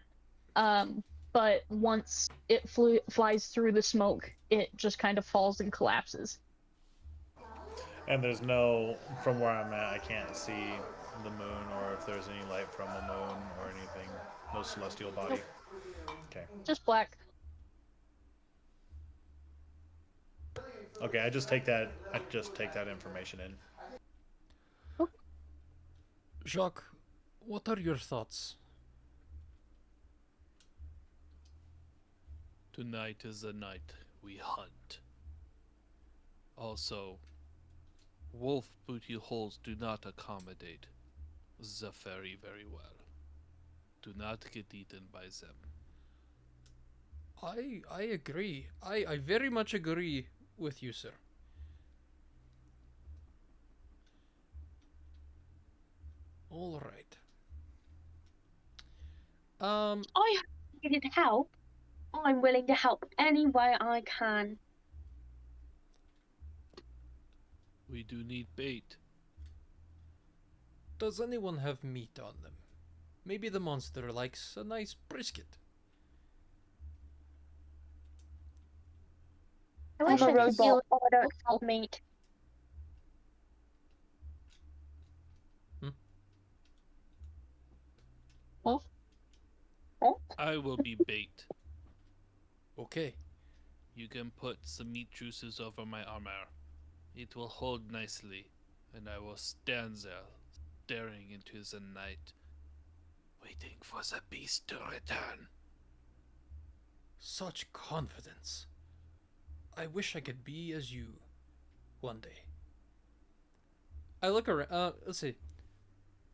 But once it flies through the smoke, it just kind of falls and collapses. And there's no, from where I'm at, I can't see the moon or if there's any light from the moon or anything. No celestial body. Nope, Okay. just black. Okay, I just take that. I just take that information in. Oh, Jacques, what are your thoughts? Tonight is the night we hunt. Also, wolf booty holes do not accommodate the fairy very well. Do not get eaten by them. I agree. I very much agree with you, sir. All right. I needed help. I'm willing to help any way I can. We do need bait. Does anyone have meat on them? Maybe the monster likes a nice brisket. I I'm wish a I could be robot. like I don't a have meat. wolf. Oh, I will be bait. Okay. You can put some meat juices over my armor. It will hold nicely, and I will stand there, staring into the night, waiting for the beast to return. Such confidence. I wish I could be as you one day. I look around. Let's see.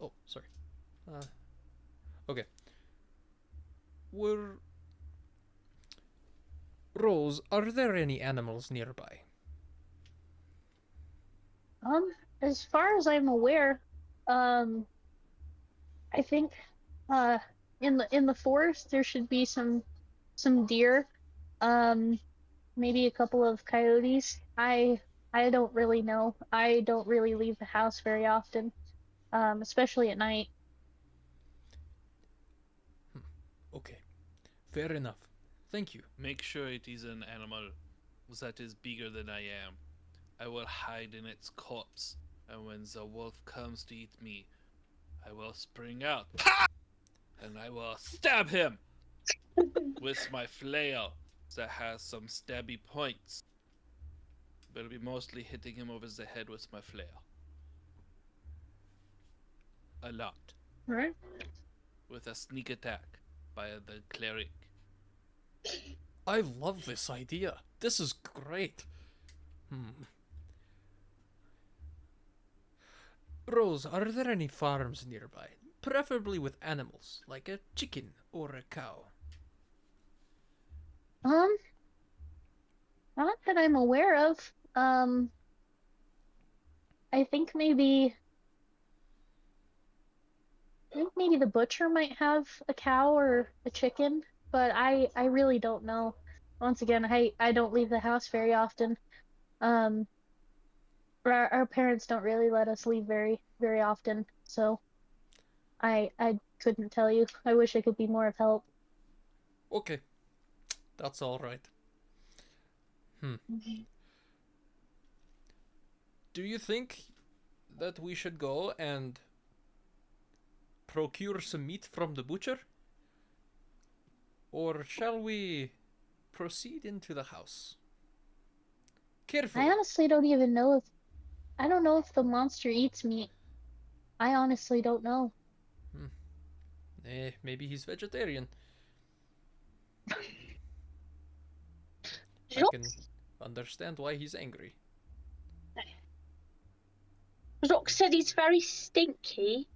Oh, sorry. Okay. Were Rose, are there any animals nearby? um as far as I'm aware, um I think uh in the forest there should be some deer, um maybe a couple of coyotes. I don't really know. I don't really leave the house very often, especially at night. Okay. Fair enough. Thank you. Make sure it is an animal that is bigger than I am. I will hide in its corpse, and when the wolf comes to eat me, I will spring out, and I will stab him with my flail that has some stabby points. But it'll be mostly hitting him over the head with my flail. A lot. Right. With a sneak attack by the cleric. I love this idea. This is great. Rose, are there any farms nearby? Preferably with animals, like a chicken or a cow. Um, Not that I'm aware of. I think maybe the butcher might have a cow or a chicken, but I really don't know. Once again, I don't leave the house very often. Um, our parents don't really let us leave very often, so I couldn't tell you. I wish I could be more of help. Okay, that's all right. Do you think that we should go and procure some meat from the butcher? Or shall we proceed into the house? I Carefully. honestly don't even know if I don't know if the monster eats meat. I honestly don't know. Maybe he's vegetarian. I sure. can understand why he's angry. Rock said he's very stinky.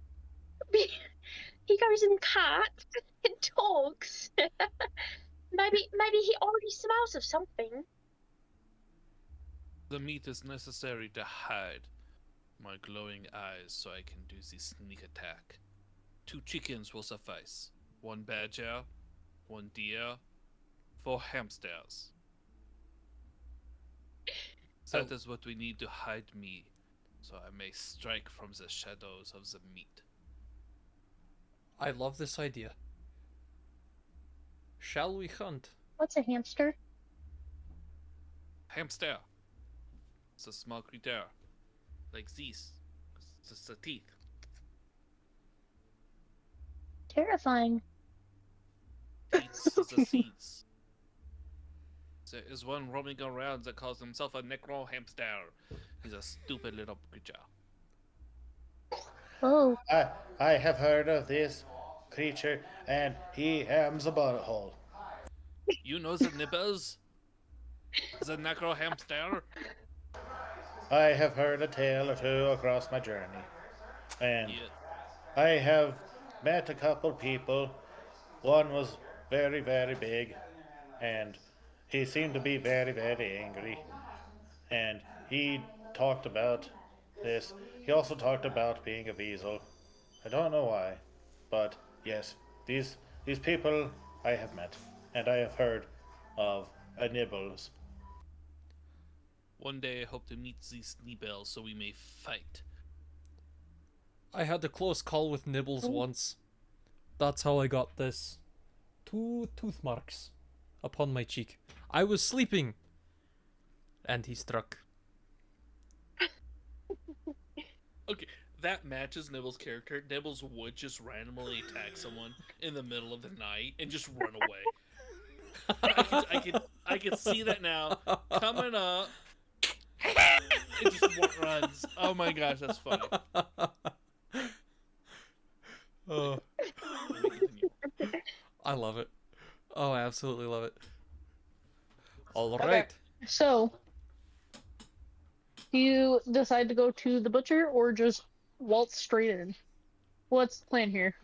He goes in cats and talks. maybe he already smells of something. The meat is necessary to hide my glowing eyes so I can do the sneak attack. 2 chickens will suffice. 1 badger, 1 deer, 4 hamsters. That is what we need to hide me, so I may strike from the shadows of the meat. I love this idea. Shall we hunt? What's a hamster? Hamster. It's a small creature, like this. It's the teeth. Terrifying. Eats the seeds. There is one roaming around that calls himself a necro hamster. He's a stupid little creature. Oh, I have heard of this creature, and he hams a butthole. You know the nippers? The necro hamster? I have heard a tale or two across my journey, and Yeah. I have met a couple people. One was very, very big, and he seemed to be very, very angry. And he talked about this. He also talked about being a weasel. I don't know why, but yes, these people I have met, and I have heard of a nibbles. One day I hope to meet these Sneebels so we may fight. I had a close call with Nibbles oh, once. That's how I got this. 2 tooth marks upon my cheek. I was sleeping, and he struck. Okay, that matches Nibble's character. Nibbles would just randomly attack someone in the middle of the night and just run away. I could see that now coming up. It just runs. Oh my gosh, that's funny. Oh, Let me continue. I love it. Oh, I absolutely love it. All Okay. right. So, do you decide to go to the butcher or just waltz straight in? What's the plan here?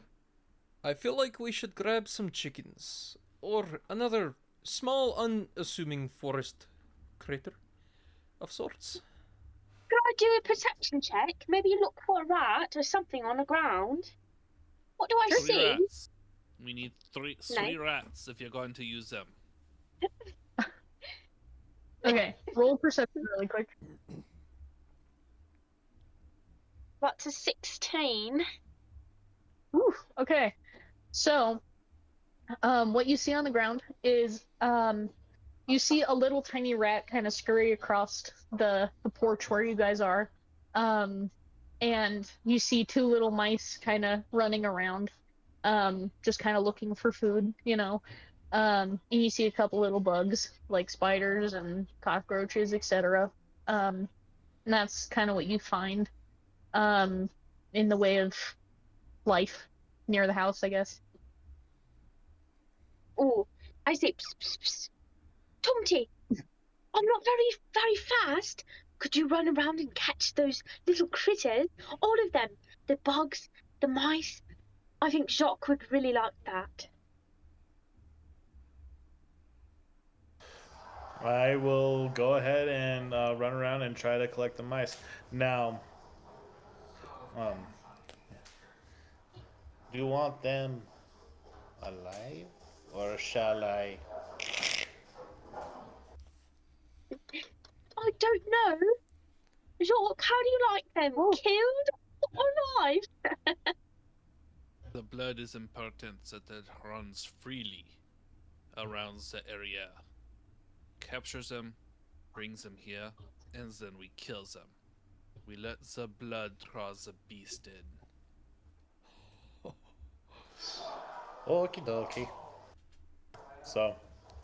I feel like we should grab some chickens. Or another small, unassuming forest critter of sorts. Could I do a perception check? Maybe look for a rat or something on the ground. What do I 3 see? rats. We need three No. rats if you're going to use them. Okay, roll perception really quick. That's a 16. Whew, okay, so what you see on the ground is you see a little tiny rat kind of scurry across the porch where you guys are, and you see 2 little mice kind of running around, just kind of looking for food, you know. And you see a couple little bugs like spiders and cockroaches, etc. And that's kind of what you find in the way of life near the house, I guess. Oh, I say, psst, psst, psst. Tomty, I'm not very fast. Could you run around and catch those little critters? All of them. The bugs, the mice. I think Jacques would really like that. I will go ahead and run around and try to collect the mice. Now, um, do you want them alive, or shall I? I don't know. Jacques, how do you like them? Oh. Killed or alive? The blood is important that it runs freely around the area. Captures them, brings them here, and then we kill them. We let the blood draw the beast in. Okie dokie. So,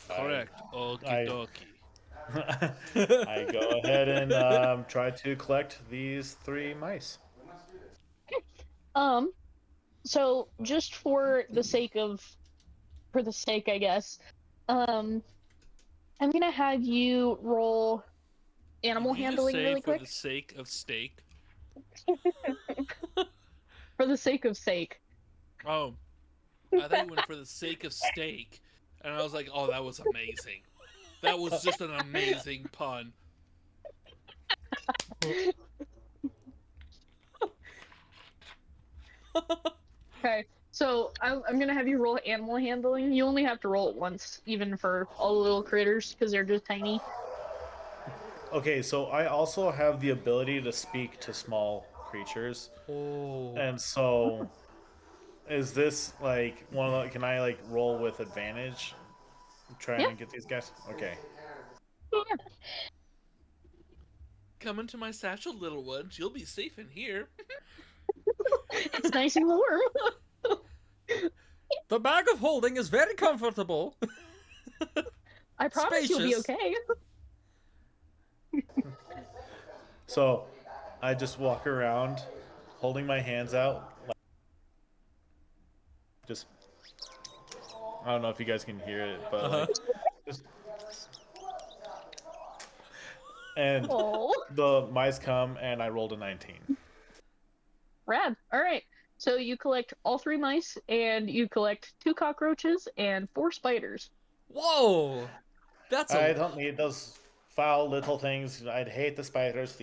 Correct. Okie I- dokie. I go ahead and try to collect these 3 mice. So just for the sake, I guess, I'm gonna have you roll animal Did you just handling say really for quick. the sake of steak? For the sake of sake. Oh, I thought you went for the sake of steak, and I was like, oh, that was amazing. That was just an amazing pun. Okay, so I'm gonna have you roll animal handling. You only have to roll it once, even for all the little critters, because they're just tiny. Okay, so I also have the ability to speak to small creatures, Oh. and so is this like one of the? Can I like roll with advantage, trying Yeah. to get these guys? Okay. Yeah. Come into my satchel, little ones. You'll be safe in here. It's nice and warm. The bag of holding is very comfortable. I promise you'll be Spacious. okay. So I just walk around, holding my hands out, like, just. I don't know if you guys can hear it, but Uh-huh. like, just, and Oh, the mice come, and I rolled a 19. rad. All right. So you collect all 3 mice, and you collect 2 cockroaches and 4 spiders. Whoa. That's I a. don't need those foul little things. I'd hate the spiders.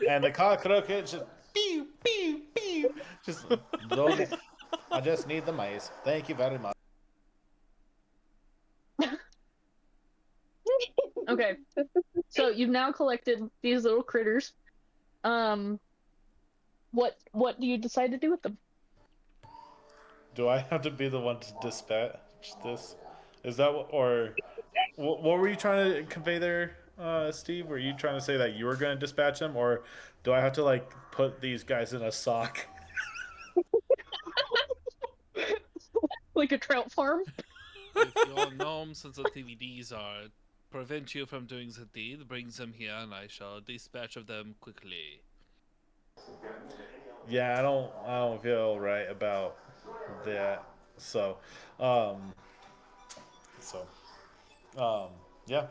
And the cockroaches just pew pew pew. Just don't. I just need the mice. Thank you very much. Okay. So you've now collected these little critters. Um, what do you decide to do with them? Do I have to be the one to dispatch this? Is that or what were you trying to convey there, Steve? Were you trying to say that you were going to dispatch them, or do I have to like put these guys in a sock? Like a trout farm? If your gnomes sensitivities are prevent you from doing the deed, bring them here, and I shall dispatch of them quickly. Yeah, I don't feel right about that. So, um, so, um, yeah,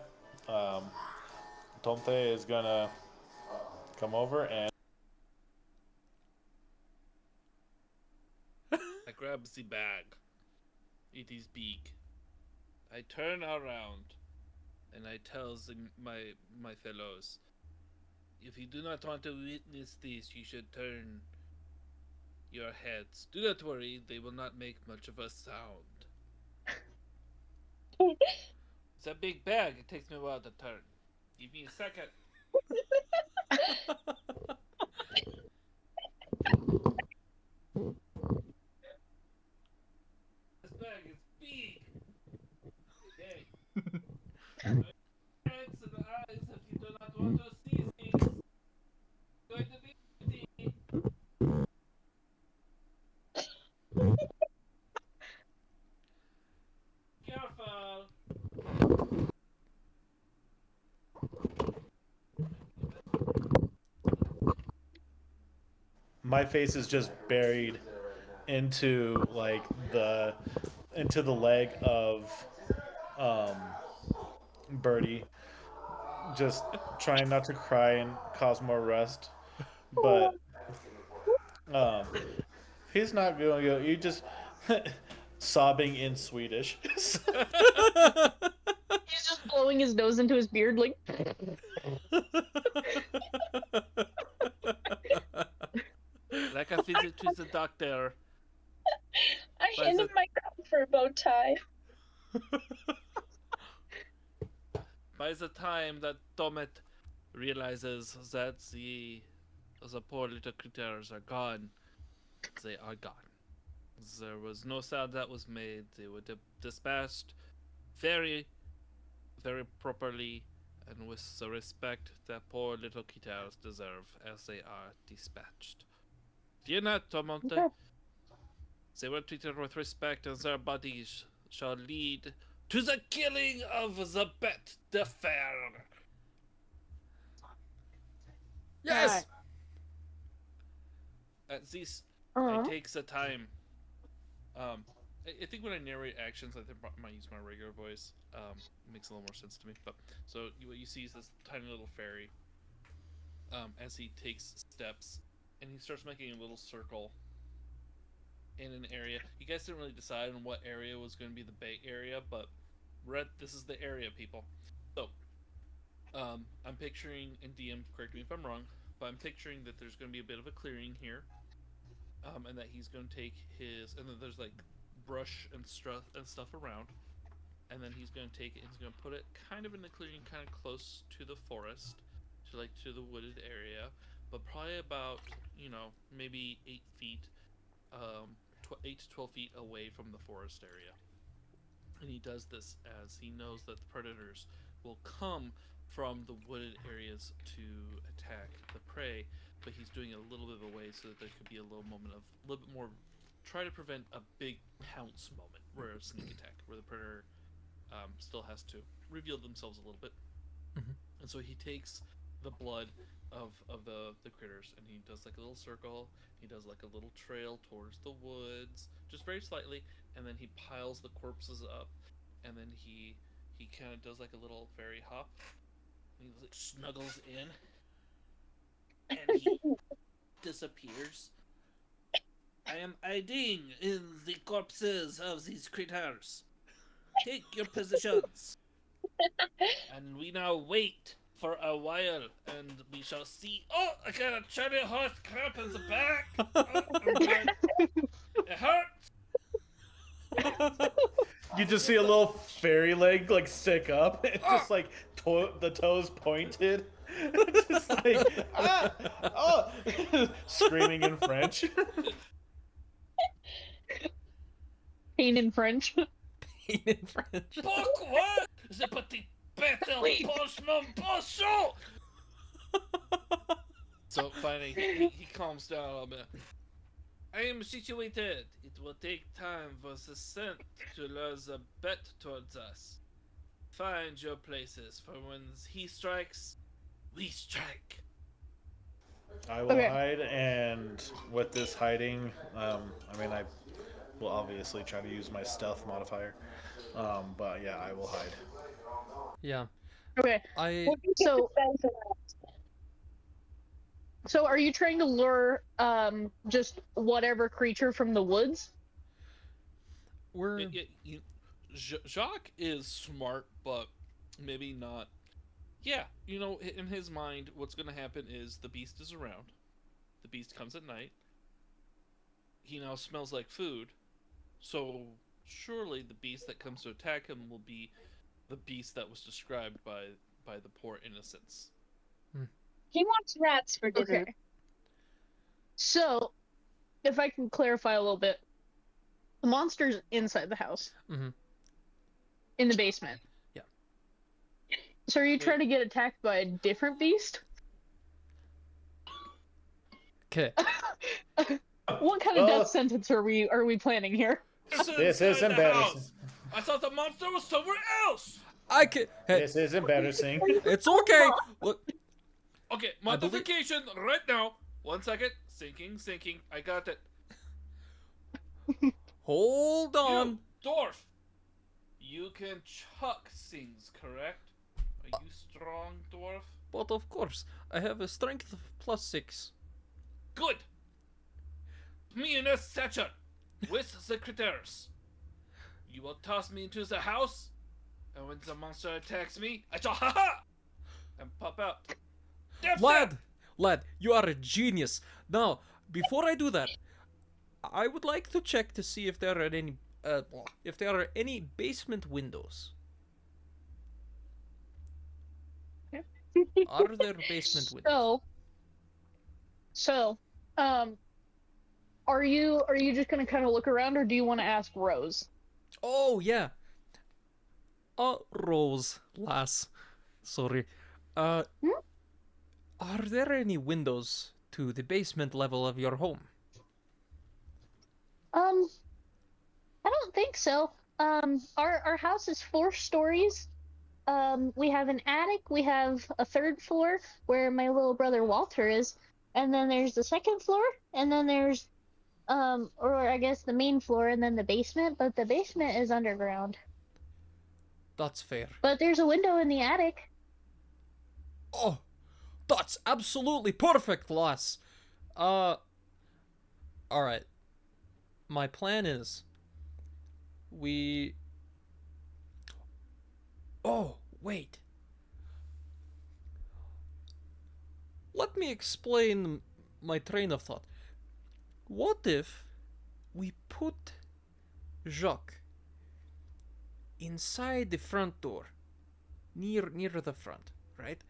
um, Tonte is gonna come over and I grab the bag. It is big. I turn around, and I tell my fellows, if you do not want to witness this, you should turn your heads. Do not worry, they will not make much of a sound. It's a big bag. It takes me a while to turn. Give me a second. This bag is big. Okay. Heads and eyes if you do not want to see things. It's going to be easy. Careful. my face is just buried into like the into the leg of um, Birdie, just trying not to cry and cause more rust, but um, he's not going to go. You just sobbing in Swedish. He's just blowing his nose into his beard, like. Like a visit to the doctor. I Why is handed it- my comfort bow tie. By the time that Tomet realizes that the poor little critters are gone, they are gone. There was no sound that was made. They were dispatched very, very properly and with the respect that poor little critters deserve as they are dispatched. Fear not, Tomonte. Okay. They were treated with respect, and their bodies shall lead to the killing of the Bête de Fer. Yes! At this, Uh-huh. I take the time. I think when I narrate actions, I think I might use my regular voice. It makes a little more sense to me. But so what you see is this tiny little fairy. as he takes steps, and he starts making a little circle in an area. You guys didn't really decide on what area was going to be the Bay Area, but this is the area, people. So, I'm picturing, and DM, correct me if I'm wrong, but I'm picturing that there's going to be a bit of a clearing here, and that he's going to take and then there's like brush and stuff around, and then he's going to take it and he's going to put it kind of in the clearing, kind of close to the forest, to the wooded area, but probably about maybe 8 feet, 8 to 12 feet away from the forest area. And he does this as he knows that the predators will come from the wooded areas to attack the prey, but he's doing it a little bit of a way so that there could be a little moment of a little bit more, try to prevent a big pounce moment where a sneak attack, where the predator still has to reveal themselves a little bit. Mhm. And so he takes the blood of the critters and he does like a little circle. He does like a little trail towards the woods, just very slightly, and then he piles the corpses up, and then he kind of does like a little fairy hop. And he like snuggles in, and he disappears. I am hiding in the corpses of these critters. Take your positions. And we now wait for a while, and we shall see. Oh, I got a cherry horse crap in the back. Oh, I'm dead. It hurts. You just see a little fairy leg like stick up, and just like the toes pointed, just like oh, screaming in French. Pain in French. Pain in French. Pourquoi? The petit bête poche mon pochon. So finally, he calms down a little bit. I am situated. It will take time for the scent to lure the bet towards us. Find your places, for when he strikes, we strike. I will Okay. hide, and with this hiding, I mean, I will obviously try to use my stealth modifier, but yeah, I will hide. Yeah. Okay. I So are you trying to lure just whatever creature from the woods? we're Jacques is smart, but maybe not. Yeah, in his mind, what's going to happen is the beast is around. The beast comes at night. He now smells like food. So surely the beast that comes to attack him will be the beast that was described by the poor innocents. He wants rats for dinner. Okay. So, if I can clarify a little bit, the monster's inside the house. Mhm. In the basement. Yeah. So are you trying to get attacked by a different beast? okay. What kind of death sentence are we planning here? This is embarrassing. House. I thought the monster was somewhere else. I can. Hey, This is embarrassing. it's okay. Look, Okay, modification right now. 1 second. Sinking. I got it. hold on. You, dwarf. You can chuck things, correct? Are you strong, dwarf? But of course, I have a strength of +6. Good. Me in a stature with the critters. You will toss me into the house, and when the monster attacks me, I shall ha and pop out. Lad, you are a genius. Now, before I do that, I would like to check to see if there are any basement windows. Are there basement windows? So, are you just gonna kind of look around, or do you want to ask Rose? Oh yeah. Rose, lass. Sorry. Are there any windows to the basement level of your home? I don't think so. Our house is 4 stories. We have an attic. We have a 3rd floor where my little brother Walter is, and then there's the 2nd floor, and then there's or I guess the main floor, and then the basement. But the basement is underground. That's fair. But there's a window in the attic. Oh, That's absolutely perfect, lass. All right. My plan is we. Oh, wait. Let me explain my train of thought. What if we put Jacques inside the front door, near the front, right?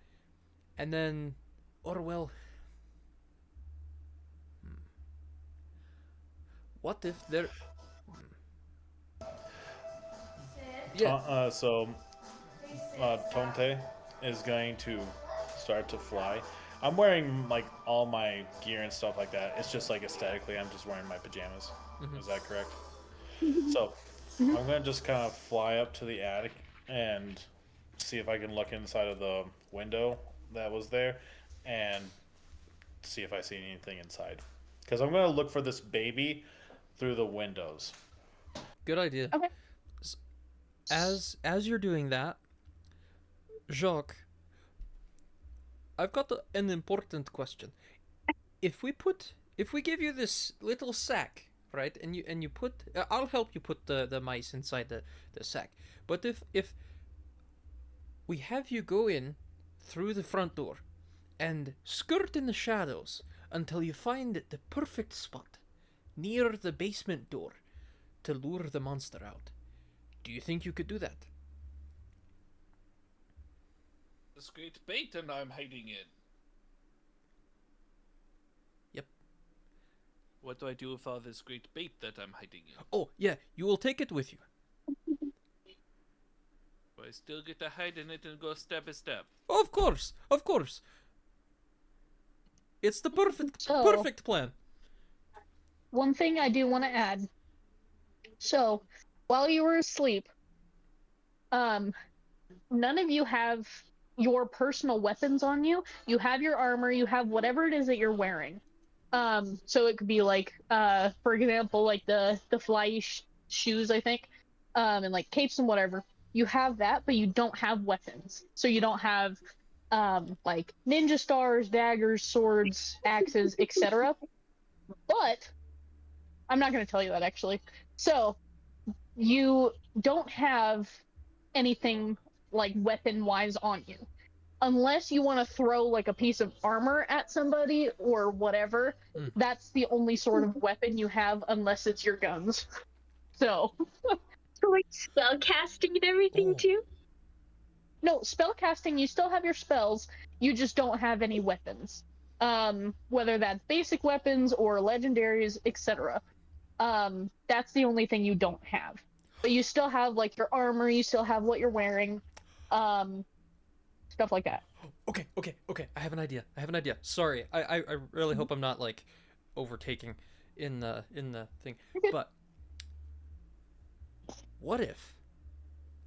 And then, or well, what if there? Yeah. Tonte is going to start to fly. I'm wearing like all my gear and stuff like that. It's just like aesthetically, I'm just wearing my pajamas. Is that correct? So I'm gonna just kind of fly up to the attic and see if I can look inside of the window that was there and see if I see anything inside. Because I'm gonna look for this baby through the windows. Good idea. Okay. As you're doing that, Jacques, I've got an important question. If we give you this little sack, right, and you put, I'll help you put the mice inside the sack. But if we have you go in through the front door and skirt in the shadows until you find the perfect spot near the basement door to lure the monster out. Do you think you could do that? This great bait and I'm hiding in. Yep. What do I do with all this great bait that I'm hiding in? Oh, yeah, you will take it with you. Do I still get to hide in it and go step by step? Of course, of course. It's the So, perfect plan. one thing I do want to add. So, while you were asleep, um, none of you have your personal weapons on you. You have your armor, you have whatever it is that you're wearing. So it could be like, for example, like the fly shoes, I think, and like capes and whatever. You have that, but you don't have weapons. So you don't have, like ninja stars, daggers, swords, axes, etc. But I'm not going to tell you that actually. So you don't have anything like weapon wise on you unless you want to throw like a piece of armor at somebody or whatever. That's the only sort of weapon you have unless it's your guns. So So like spell casting and everything Oh. too. no, spell casting, you still have your spells, you just don't have any weapons, whether that's basic weapons or legendaries, etc. That's the only thing you don't have, but you still have like your armor, you still have what you're wearing, um stuff like that. Okay. I have an idea. Sorry, I really hope I'm not like overtaking in the thing. But what if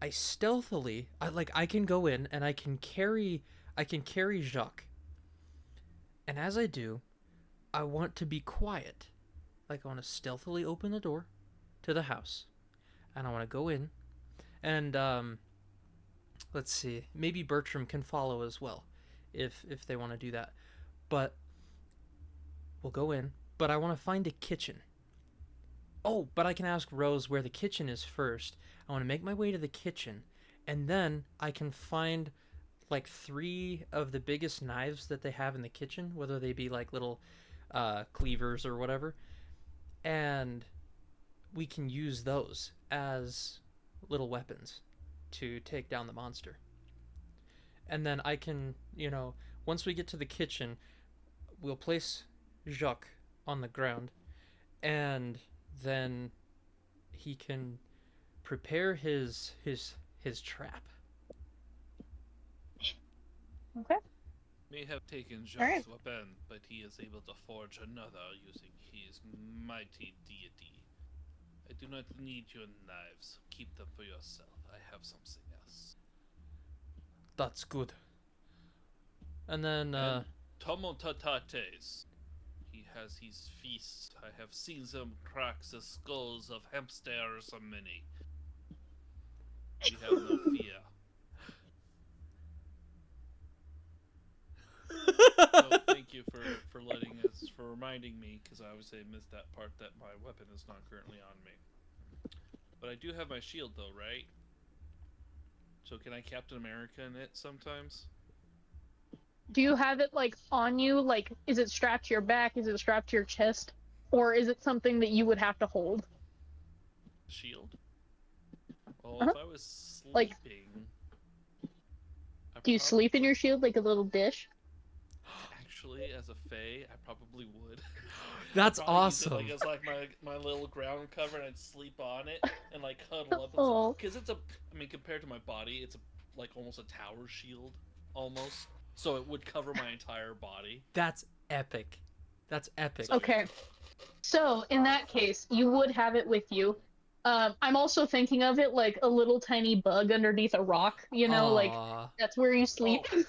I stealthily, I can go in and I can carry Jacques, and as I do, I want to be quiet. Like I want to stealthily open the door to the house, and I want to go in, and let's see, maybe Bertram can follow as well, if they want to do that. But we'll go in, but I want to find a kitchen. Oh, but I can ask Rose where the kitchen is first. I want to make my way to the kitchen, and then I can find like 3 of the biggest knives that they have in the kitchen, whether they be like little cleavers or whatever, and we can use those as little weapons to take down the monster. And then I can, once we get to the kitchen, we'll place Jacques on the ground, and then he can prepare his trap. Okay. May have taken All right. Jacques' weapon, but he is able to forge another using his mighty deity. I do not need your knives. Keep them for yourself. I have something else. That's good. And then And Tomotatates. He has his feasts. I have seen them crack the skulls of hamsters a many. We have no fear. So thank you for letting us for reminding me because I obviously missed that part that my weapon is not currently on me. But I do have my shield though, right? So can I Captain America in it sometimes? Do you have it like on you? Like, is it strapped to your back? Is it strapped to your chest? Or is it something that you would have to hold? Shield? Well, Uh-huh. if I was Like, sleeping, I do you sleep in probably your shield like a little dish? actually, as a fae, I probably would. I'd That's probably use it awesome. like as like my little ground cover, and I'd sleep on it and like cuddle up and Oh, because it's a. I mean, compared to my body, it's a like almost a tower shield, almost. So it would cover my entire body. That's epic. That's epic. So okay. So in that case, you would have it with you. I'm also thinking of it like a little tiny bug underneath a rock. Like Aw. that's where you sleep. oh,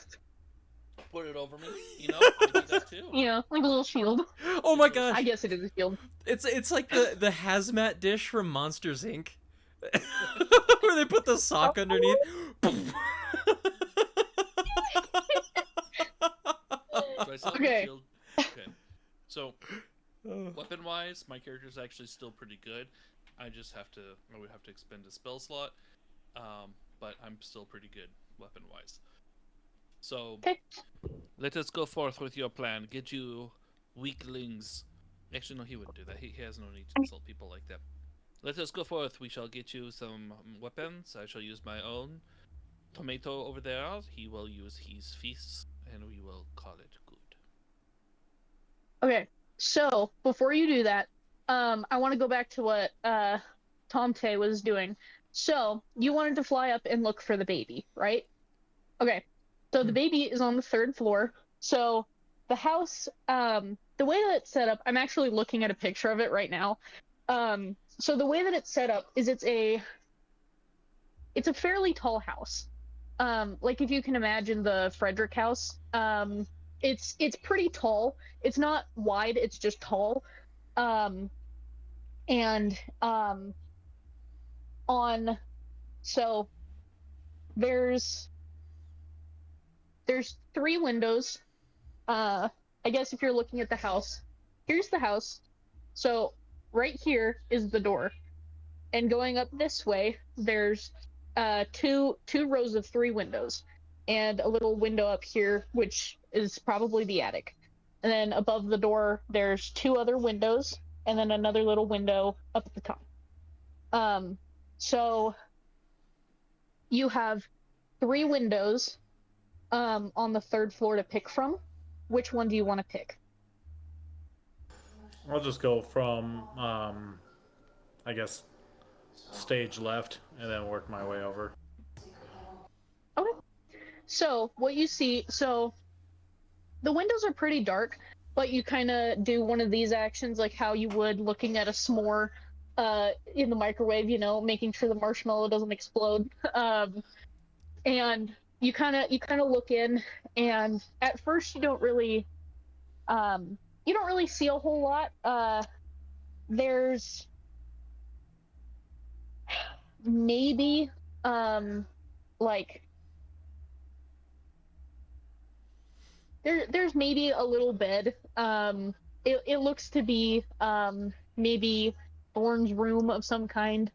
put it over me. You know, I do that too. Like a little shield. Oh my Because I gosh. guess it is a shield. It's like the hazmat dish from Monsters Inc. Where they put the sock underneath. so I still have my Okay. shield. Okay. So weapon wise, my character is actually still pretty good. I just have to. I would have to expend a spell slot. But I'm still pretty good weapon wise. So Okay. let us go forth with your plan. Get you weaklings. Actually, no, he wouldn't do that. He has no need to insult people like that. Let us go forth. We shall get you some weapons. I shall use my own. Tomato over there, he will use his fists, and we will call it good. Okay. So before you do that, I want to go back to what Tom Tay was doing. So you wanted to fly up and look for the baby, right? Okay. So the baby is on the third floor. So the house, the way that it's set up, I'm actually looking at a picture of it right now. So the way that it's set up is it's a fairly tall house. Like if you can imagine the Frederick house, it's pretty tall. It's not wide, it's just tall. Um, and on so there's there's three windows. I guess if you're looking at the house, here's the house. So right here is the door, and going up this way, there's two rows of three windows, and a little window up here, which is probably the attic. And then above the door, there's two other windows, and then another little window up at the top. So you have three windows on the third floor to pick from. Which one do you want to pick? I'll just go from, I guess, stage left and then work my way over. Okay. So what you see, so the windows are pretty dark, but you kind of do one of these actions like how you would looking at a s'more in the microwave, making sure the marshmallow doesn't explode. And you kind of look in, and at first you don't really see a whole lot. There's maybe like there's maybe a little bed. It looks to be maybe Thorn's room of some kind.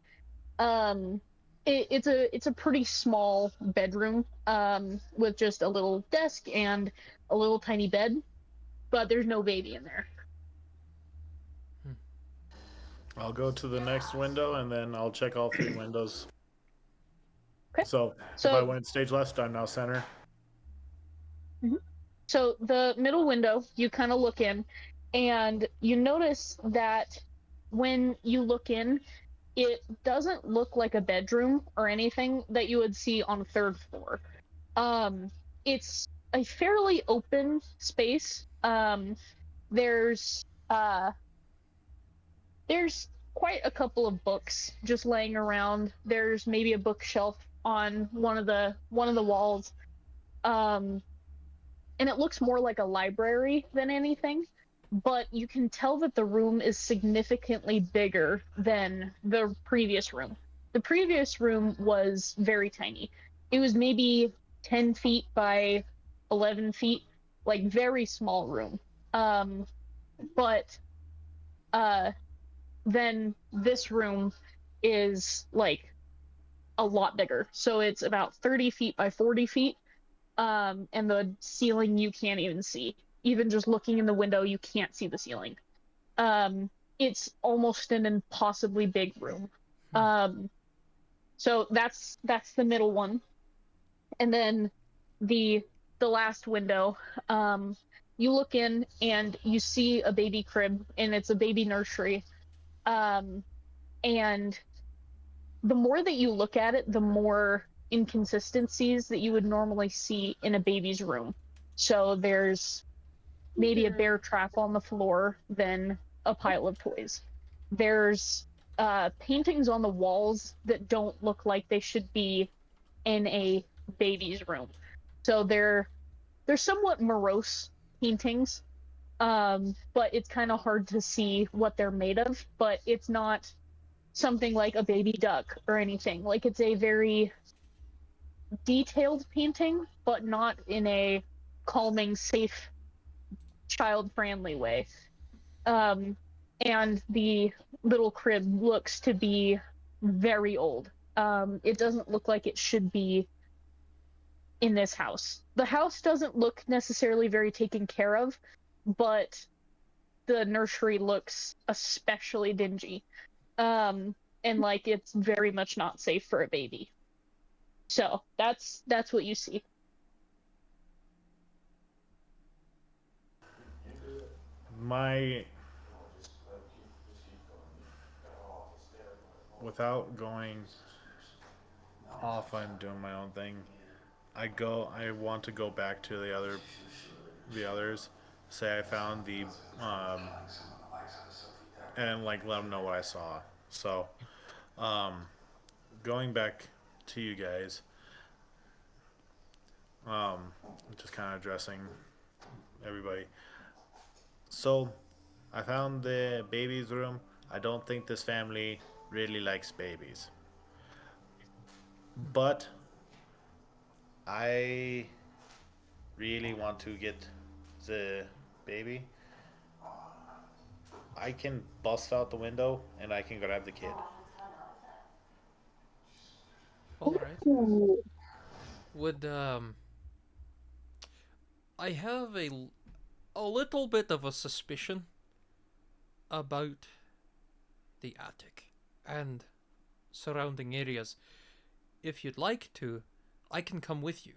Um, it's a pretty small bedroom with just a little desk and a little tiny bed, but there's no baby in there. I'll go to the next window and then I'll check all three windows. Okay. So if I So went stage left, I'm now center. mhm. So the middle window, you kind of look in, and you notice that when you look in, it doesn't look like a bedroom or anything that you would see on the third floor. Um, it's a fairly open space. There's uh, there's quite a couple of books just laying around. There's maybe a bookshelf on one of the walls. Um, and it looks more like a library than anything, but you can tell that the room is significantly bigger than the previous room. The previous room was very tiny. It was maybe 10 feet by 11 feet. like very small room. But uh, then this room is like a lot bigger. So it's about 30 feet by 40 feet. And the ceiling you can't even see. Even just looking in the window, you can't see the ceiling. Um, it's almost an impossibly big room. Um, so that's the middle one, and then the the last window. Um, you look in and you see a baby crib, and it's a baby nursery. Um, and the more that you look at it, the more inconsistencies that you would normally see in a baby's room. So there's maybe a bear trap on the floor than a pile of toys. There's paintings on the walls that don't look like they should be in a baby's room. So they're somewhat morose paintings, but it's kind of hard to see what they're made of. But it's not something like a baby duck or anything. Like it's a very detailed painting, but not in a calming, safe, child-friendly way. Um, and the little crib looks to be very old. It doesn't look like it should be in this house. The house doesn't look necessarily very taken care of, but the nursery looks especially dingy. And like it's very much not safe for a baby. So that's what you see. My without going off and doing my own thing, I want to go back to the others, say I found the um and like let them know what I saw. So, um going back to you guys, um just kind of addressing everybody. So, I found the baby's room. I don't think this family really likes babies. But I really want to get the baby. I can bust out the window and I can grab the kid. All right. Ooh. Would I have a little bit of a suspicion about the attic and surrounding areas. If you'd like to, I can come with you.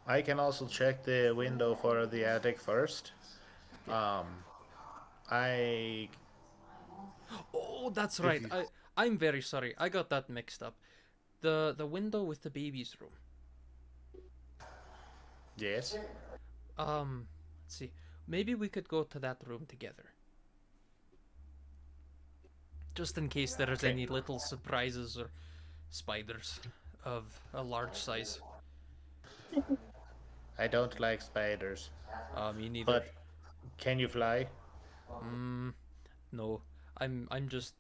I can also check the window for the attic first. Um, I Oh, that's if right. you I'm very sorry. I got that mixed up. The window with the baby's room. yes. Let's see. Maybe we could go to that room together. Just in case there's Okay. any little surprises or spiders of a large size. I don't like spiders, Me neither. but can you fly? Mm, no. I'm just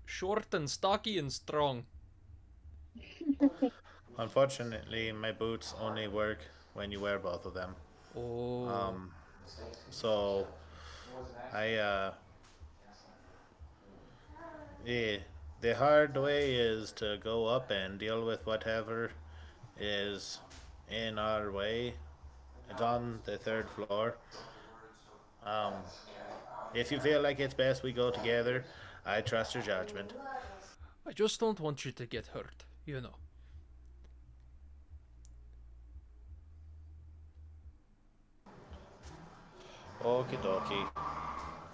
short and stocky and strong. Unfortunately, my boots only work when you wear both of them. Oh, Um, so I yeah, the hard way is to go up and deal with whatever is in our way. It's on the third floor. Um, if you feel like it's best we go together, I trust your judgment. I just don't want you to get hurt, you know. Okie dokie.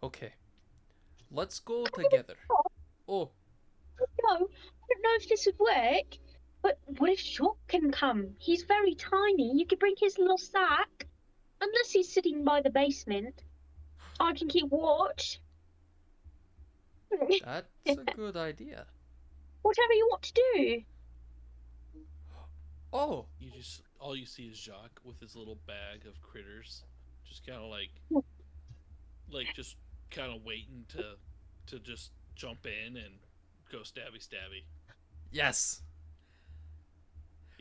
Okay, let's go together. Oh, No, I don't know if this would work, but what if Shock can come? He's very tiny. You could bring his little sack. Unless he's sitting by the basement, I can keep watch. that's a good idea. Whatever you want to do. Oh, You just all you see is Jacques with his little bag of critters, just kind of just kind of waiting to just jump in and go stabby stabby. yes.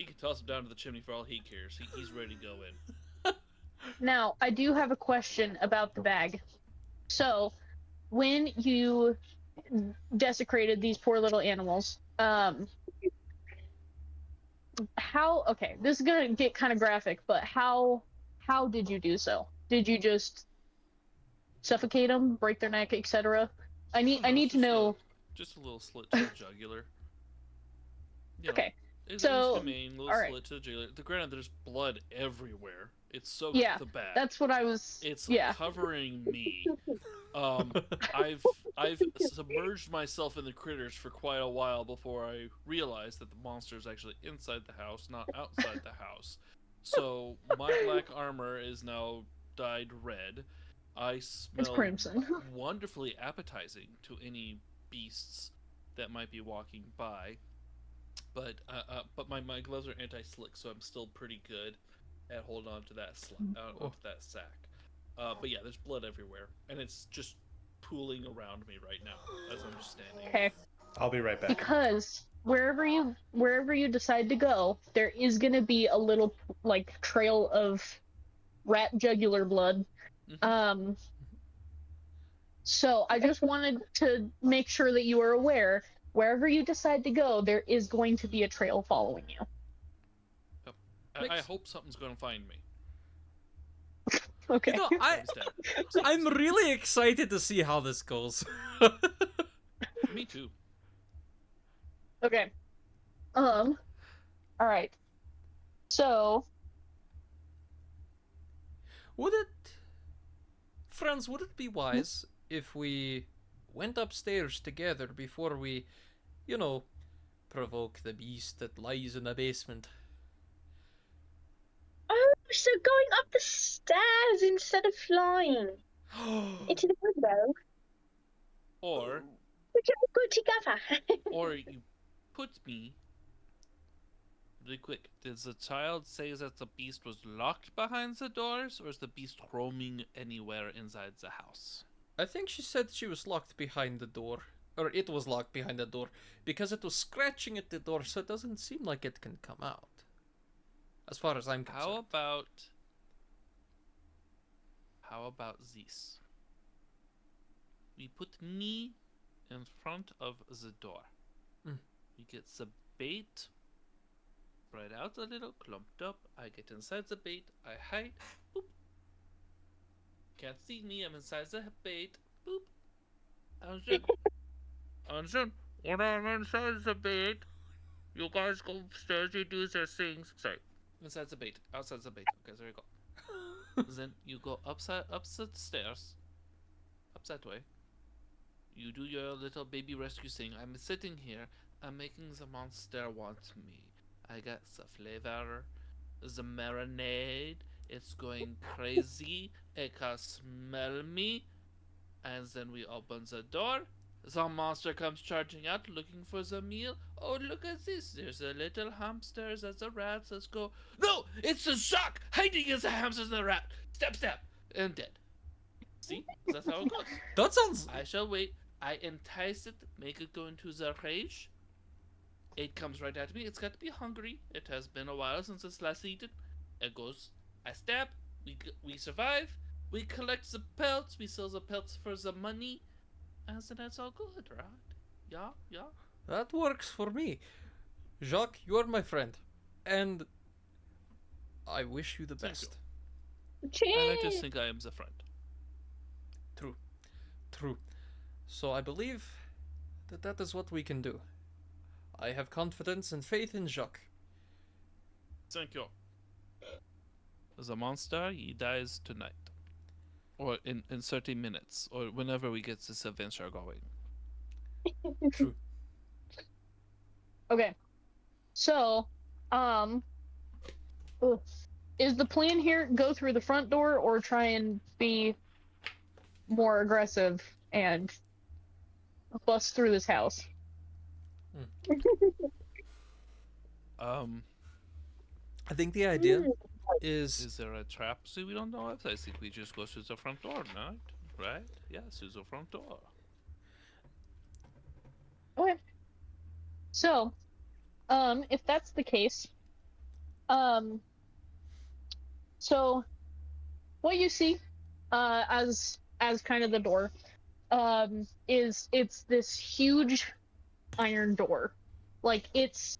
He can toss him down to the chimney for all he cares. He's ready to go in. Now, I do have a question about the bag. So, when you desecrated these poor little animals, how? Okay, this is gonna get kind of graphic, but how did you do so? Did you just suffocate them, break their neck, etc.? Oh I no, it's need to know. just a little slit to the jugular. You know, Okay, it was so humane. Little all right, slit to the jugular. Granted, there's blood everywhere. It soaked yeah, the bag. that's what I was. It's Yeah, covering me. Um, I've submerged myself in the critters for quite a while before I realized that the monster is actually inside the house, not outside the house. So my black armor is now dyed red. I it's smell crimson. wonderfully appetizing to any beasts that might be walking by. But my gloves are anti-slick, so I'm still pretty good at holding on to Oh. onto that sack. But yeah, there's blood everywhere, and it's just pooling around me right now as I'm just standing here. Okay, I'll be right back. because wherever you decide to go, there is gonna be a little like trail of rat jugular blood. Mhm. So I just wanted to make sure that you are aware. Wherever you decide to go, there is going to be a trail following you. Yep. I Makes- hope something's gonna find me. Okay. I Stab. I'm really excited to see how this goes. Me too. Okay. All right. So, Would it, friends? Would it be wise if we went upstairs together before we, you know, provoke the beast that lies in the basement? Oh, so going up the stairs instead of flying into the window. Or We can all go together. or you put me. Really quick, did the child say that the beast was locked behind the doors, or is the beast roaming anywhere inside the house? I think she said she was locked behind the door. Or it was locked behind the door. Because it was scratching at the door, so it doesn't seem like it can come out. As far as I'm concerned. How about this? We put me in front of the door. Mm. We get the bait spread out a little, clumped up. I get inside the bait. I hide. Boop. Can't see me. I'm inside the bait. Boop. Anjun, when I'm inside the bait, you guys go upstairs. You do your things. Sorry. Inside the bait. Outside the bait. Okay, there you go. Then you go up the stairs. Up that way. You do your little baby rescue thing. I'm sitting here. I'm making the monster want me. I got the flavor, the marinade. It's going crazy. It can smell me. And then we open the door. The monster comes charging out looking for the meal. Oh, look at this. There's a little hamster. There's a rat. Let's go. No, it's a shark hiding as a hamster and a rat. Step, step. And dead. See? That's how it goes. That sounds. I shall wait. I entice it, make it go into the rage. It comes right at me. It's got to be hungry. It has been a while since it's last eaten. It goes. I stab. We survive. We collect the pelts. We sell the pelts for the money. And then that's all good, right? Yeah, yeah. That works for me. Jacques, you are my friend. And I wish you the Thank best. And I Cheers. just think I am the friend. True. True. So I believe that that is what we can do. I have confidence and faith in Jacques. Thank you. The monster, he dies tonight. Or in 30 minutes. Or whenever we get this adventure going. True. okay. So, ugh. Is the plan here go through the front door or try and be more aggressive and bust through this house? Um, I think the idea is Is there a trap so we don't know it? I think we just go through the front door, right? Right? Yeah, through the front door. Okay. So, if that's the case, Um, so what you see, as kind of the door, is it's this huge iron door. Like it's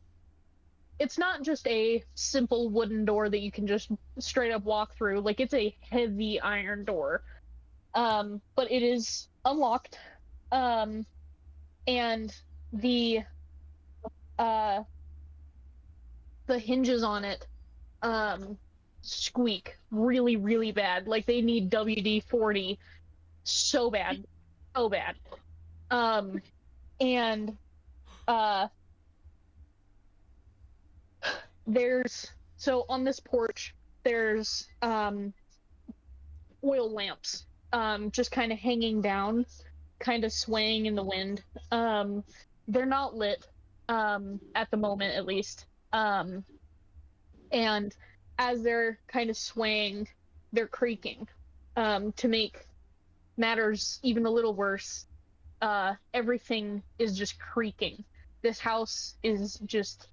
not just a simple wooden door that you can just straight up walk through. Like it's a heavy iron door. But it is unlocked. Um, and the uh the hinges on it squeak really, really bad. Like they need WD-40 so bad. So bad. Um, and uh there's so on this porch there's oil lamps just kind of hanging down, kind of swaying in the wind. They're not lit at the moment, at least. And as they're kind of swaying, they're creaking. To make matters even a little worse, everything is just creaking. This house is just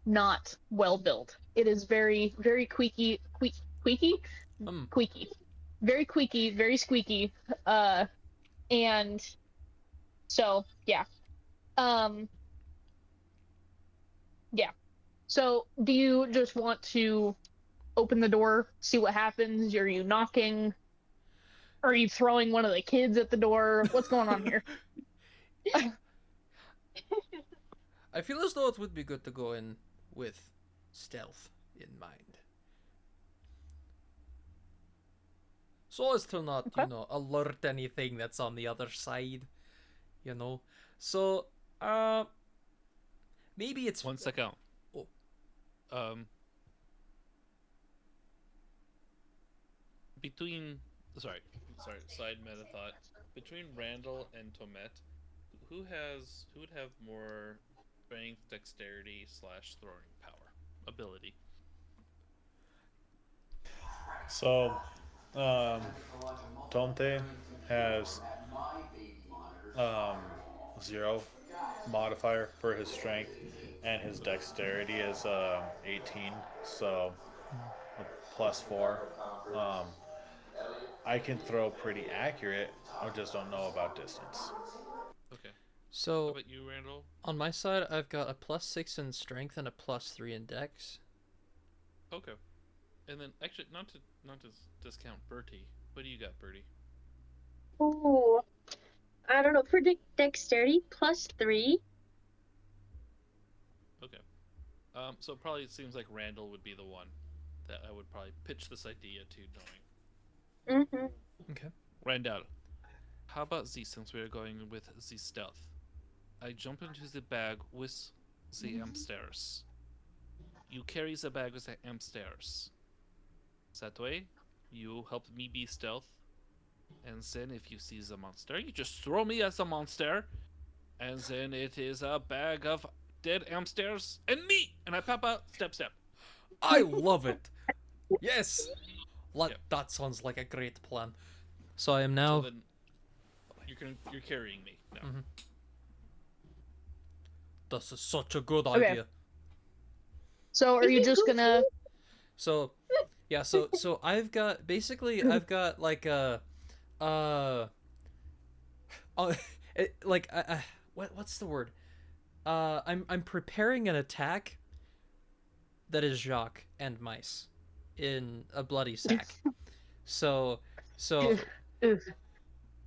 not well built. It is very, very squeaky, Hmm. squeaky, very squeaky, very squeaky. Uh, and so yeah, um, yeah. So do you just want to open the door, see what happens? Are you knocking? Are you throwing one of the kids at the door? What's going on here? I feel as though it would be good to go in with stealth in mind. So as to not, Okay. alert anything that's on the other side, you know? So, uh, maybe it's. 1 second. Oh. Um, between sorry, side meta thought. Between Randall and Tomet, who would have more strength, dexterity slash throwing power ability? So, um, Dante has um, 0 modifier for his strength, and his dexterity is 18, so a +4. Um, I can throw pretty accurate. I just don't know about distance. Okay. How So, about you, Randall? on my side, I've got a +6 in strength and a +3 in dex. Okay. And then actually, not to discount Bertie. What do you got, Bertie? Ooh, I don't know. For dexterity, +3. Okay. So probably it seems like Randall would be the one that I would probably pitch this idea to, knowing. Mm-hmm. Okay. Randall, how about Z, since we're going with the stealth? I jump into the bag with the stairs. You carry the bag with the stairs. That way, you help me be stealth. And then if you see the monster, you just throw me as a monster. And then it is a bag of dead stairs and me. And I pop out, step, step. I love it! Yes! Yep. That sounds like a great plan. So I am So now. then you're carrying me now. Mhm. This is such a good Okay. idea. So are you just gonna? So, yeah, so I've got I've got like a uh, uh like what's the word? I'm preparing an attack that is Jacques and mice in a bloody sack. So so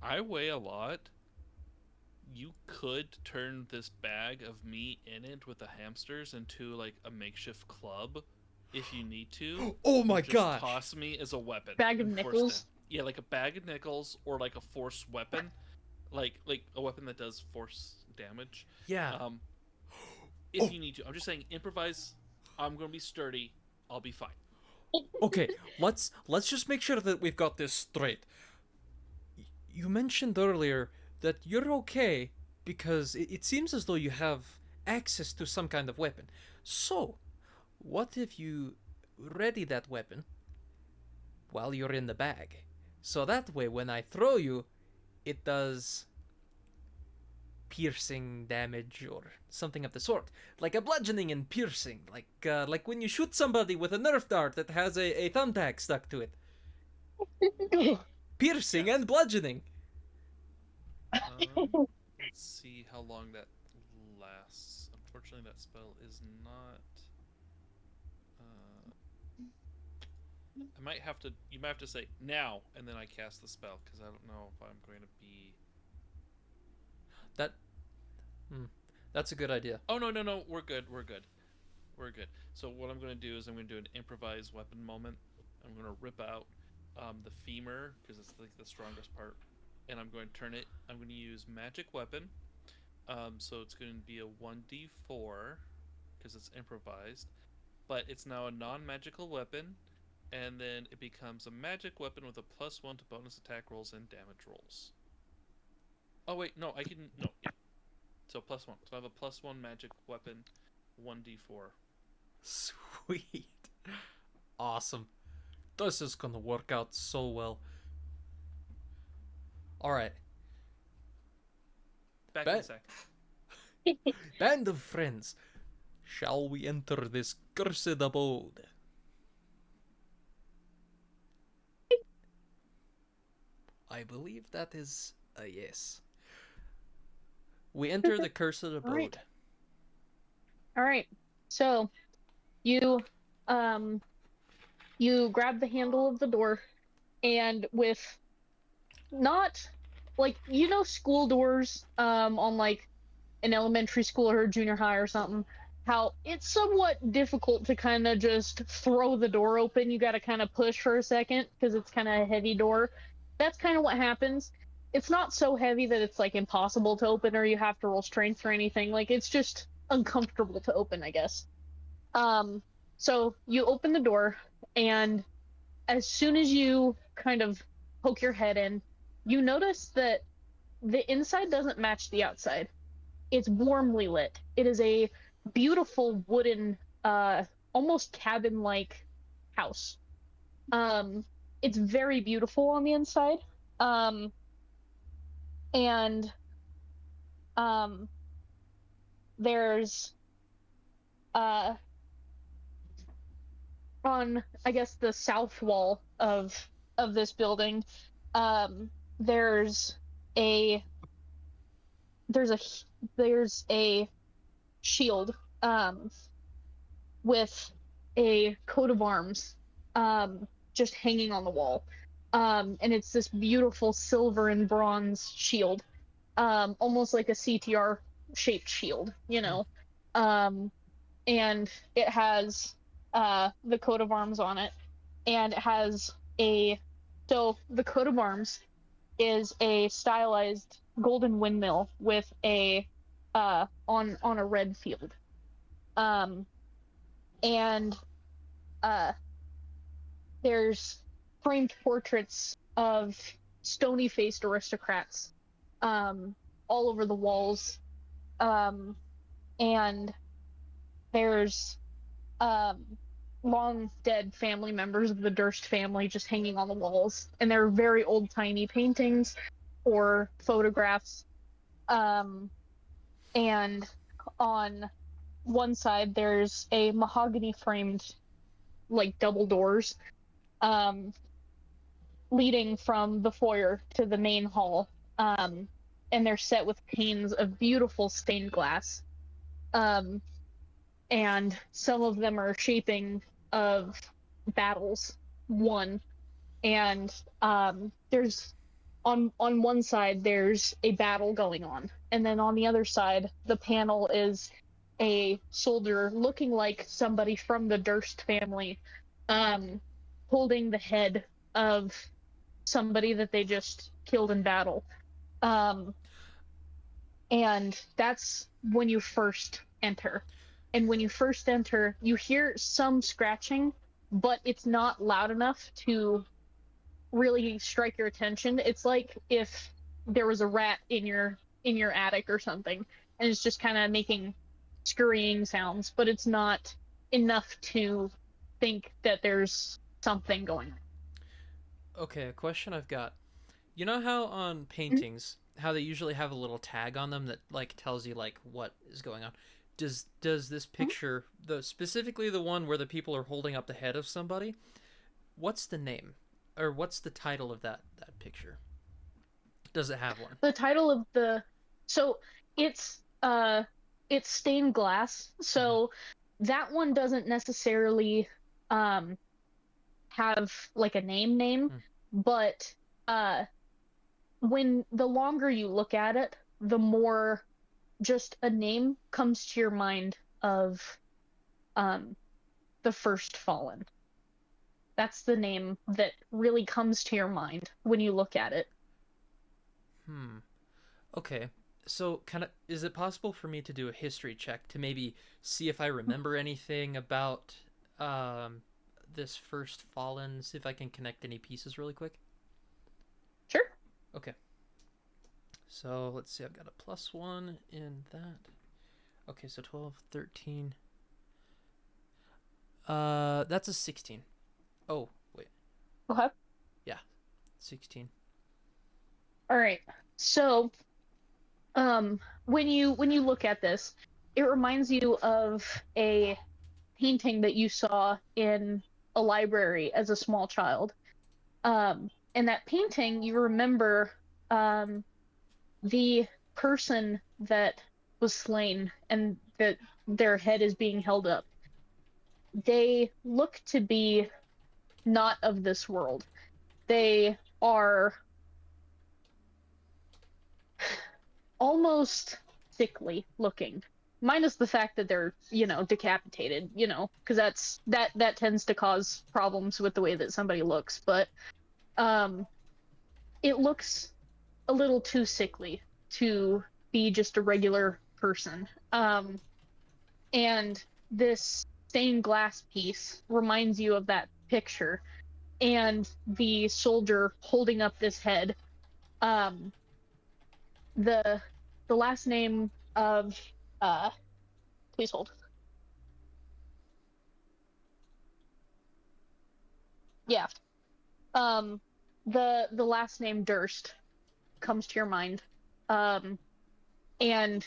I weigh a lot. You could turn this bag of meat in it with the hamsters into like a makeshift club if you need to. Oh my Just gosh. toss me as a weapon. Bag of and force nickels? them. Yeah, like a bag of nickels or like a force weapon. Like a weapon that does force damage. Yeah. If Oh. you need to. I'm just saying improvise. I'm gonna be sturdy. I'll be fine. Okay, let's just make sure that we've got this straight. You mentioned earlier that you're okay because it seems as though you have access to some kind of weapon. So, what if you ready that weapon while you're in the bag? So that way, when I throw you, it does piercing damage or something of the sort, like a bludgeoning and piercing, like when you shoot somebody with a Nerf dart that has a thumbtack stuck to it. Piercing Yes. and bludgeoning. Let's see how long that lasts. Unfortunately, that spell is not. Uh, I might have to. You might have to say now, and then I cast the spell because I don't know if I'm going to be. That that's a good idea. Oh no! We're good. We're good. We're good. So what I'm going to do is I'm going to do an improvised weapon moment. I'm going to rip out the femur because it's like the strongest part, and I'm going to turn it. I'm going to use magic weapon. So it's going to be a 1d4 because it's improvised, but it's now a non-magical weapon, and then it becomes a magic weapon with a +1 to bonus attack rolls and damage rolls. Oh wait, no, I can no, yeah. So +1. So I have a +1 magic weapon, 1d4. Sweet. Awesome. This is gonna work out so well. Alright. Back in a sec. Band of friends, shall we enter this cursed abode? I believe that is a yes. We enter the cursed abode. All right. So you you grab the handle of the door, and with not like school doors on like an elementary school or a junior high or something, how it's somewhat difficult to kind of just throw the door open. You got to kind of push for a second because it's kind of a heavy door. That's kind of what happens. It's not so heavy that it's like impossible to open or you have to roll strength or anything. Like it's just uncomfortable to open, I guess. So you open the door, and as soon as you kind of poke your head in, you notice that the inside doesn't match the outside. It's warmly lit. It is a beautiful wooden, almost cabin-like house. Um, it's very beautiful on the inside. Um, and there's uh on, I guess, the south wall of this building, um, there's a there's a there's a shield with a coat of arms just hanging on the wall. And it's this beautiful silver and bronze shield, almost like a CTR shaped shield, you know. Um, and it has the coat of arms on it, and it has a so the coat of arms is a stylized golden windmill with a on a red field. Um, and there's framed portraits of stony faced aristocrats um, all over the walls. Um, and there's um, long dead family members of the Durst family just hanging on the walls. And they're very old timey paintings or photographs. And on one side, there's a mahogany framed, like, double doors um, leading from the foyer to the main hall. And they're set with panes of beautiful stained glass. And some of them are shaping of battles won. And there's on one side there's a battle going on, and then on the other side the panel is a soldier looking like somebody from the Durst family, holding the head of somebody that they just killed in battle. Um, and that's when you first enter. And when you first enter, you hear some scratching, but it's not loud enough to really strike your attention. It's like if there was a rat in your attic or something, and it's just kind of making scurrying sounds, but it's not enough to think that there's something going on. Okay, a question I've got. You know how on paintings, how they usually have a little tag on them that like tells you like what is going on. Does this picture, the specifically the one where the people are holding up the head of somebody, what's the name or what's the title of that picture? Does it have one? The title of the so it's uh it's stained glass. So that one doesn't necessarily um have like a name, but uh when the longer you look at it, the more just a name comes to your mind of um the first fallen. That's the name that really comes to your mind when you look at it. Hmm. Okay. So, kind of, is it possible for me to do a history check to maybe see if I remember anything about um, this first fallen? See if I can connect any pieces really quick. Sure. Okay. So, let's see. I've got a +1 in that. Okay, so 12, 13. That's a 16. Oh, wait. Okay. Yeah, 16. All right. So, when you look at this, it reminds you of a painting that you saw in a library as a small child. In that painting, you remember um, the person that was slain and that their head is being held up. They look to be not of this world. They are almost sickly looking, minus the fact that they're decapitated, because that tends to cause problems with the way that somebody looks. But um it looks a little too sickly to be just a regular person. And this stained glass piece reminds you of that picture and the soldier holding up this head. um the the last name of uh please hold. Yeah. Um, the last name Durst comes to your mind. Um, and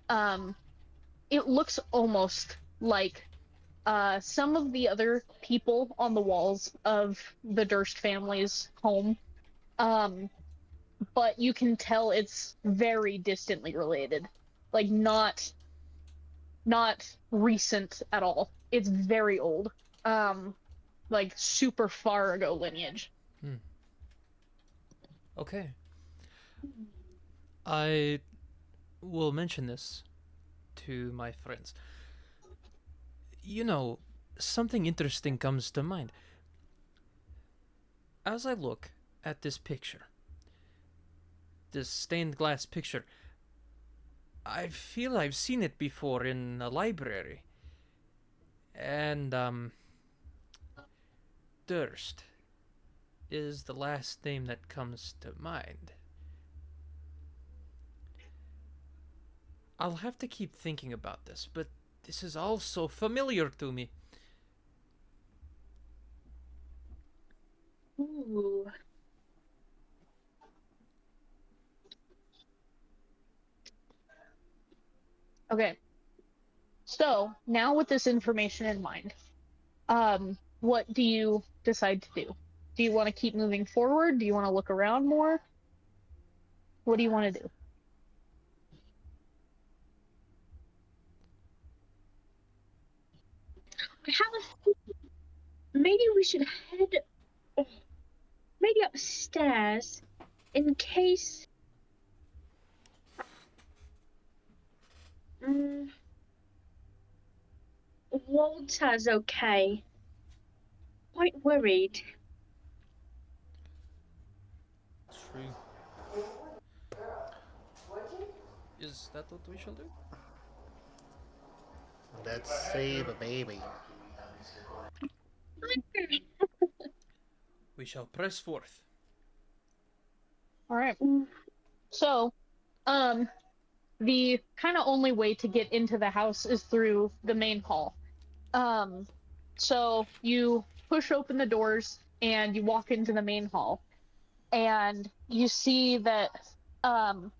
um, it looks almost like some of the other people on the walls of the Durst family's home. Um, but you can tell it's very distantly related, like not recent at all. It's very old. Um, like super far ago lineage. Hmm. Okay. I will mention this to my friends. You know, something interesting comes to mind. As I look at this picture, this stained glass picture, I feel I've seen it before in a library. And, Durst is the last name that comes to mind. I'll have to keep thinking about this, but this is all so familiar to me. Ooh. Okay. So now with this information in mind, what do you decide to do? Do you want to keep moving forward? Do you want to look around more? What do you want to do? I have maybe we should head maybe upstairs in case mm, Walter's okay. Quite worried. True. Is that what we shall do? Let's save a baby. We shall press forth. All right. Mm, So, um, the kind of only way to get into the house is through the main hall. Um, so you push open the doors and you walk into the main hall. and you see that um,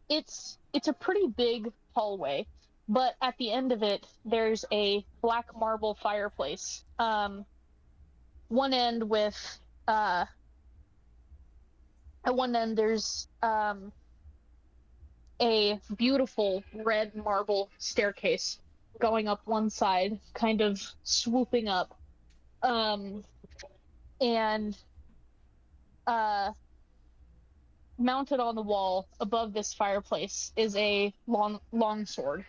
it's a pretty big hallway, but at the end of it, there's a black marble fireplace. One end with at one end there's a beautiful red marble staircase going up one side, kind of swooping up. Um, and uh, mounted on the wall above this fireplace is a long sword.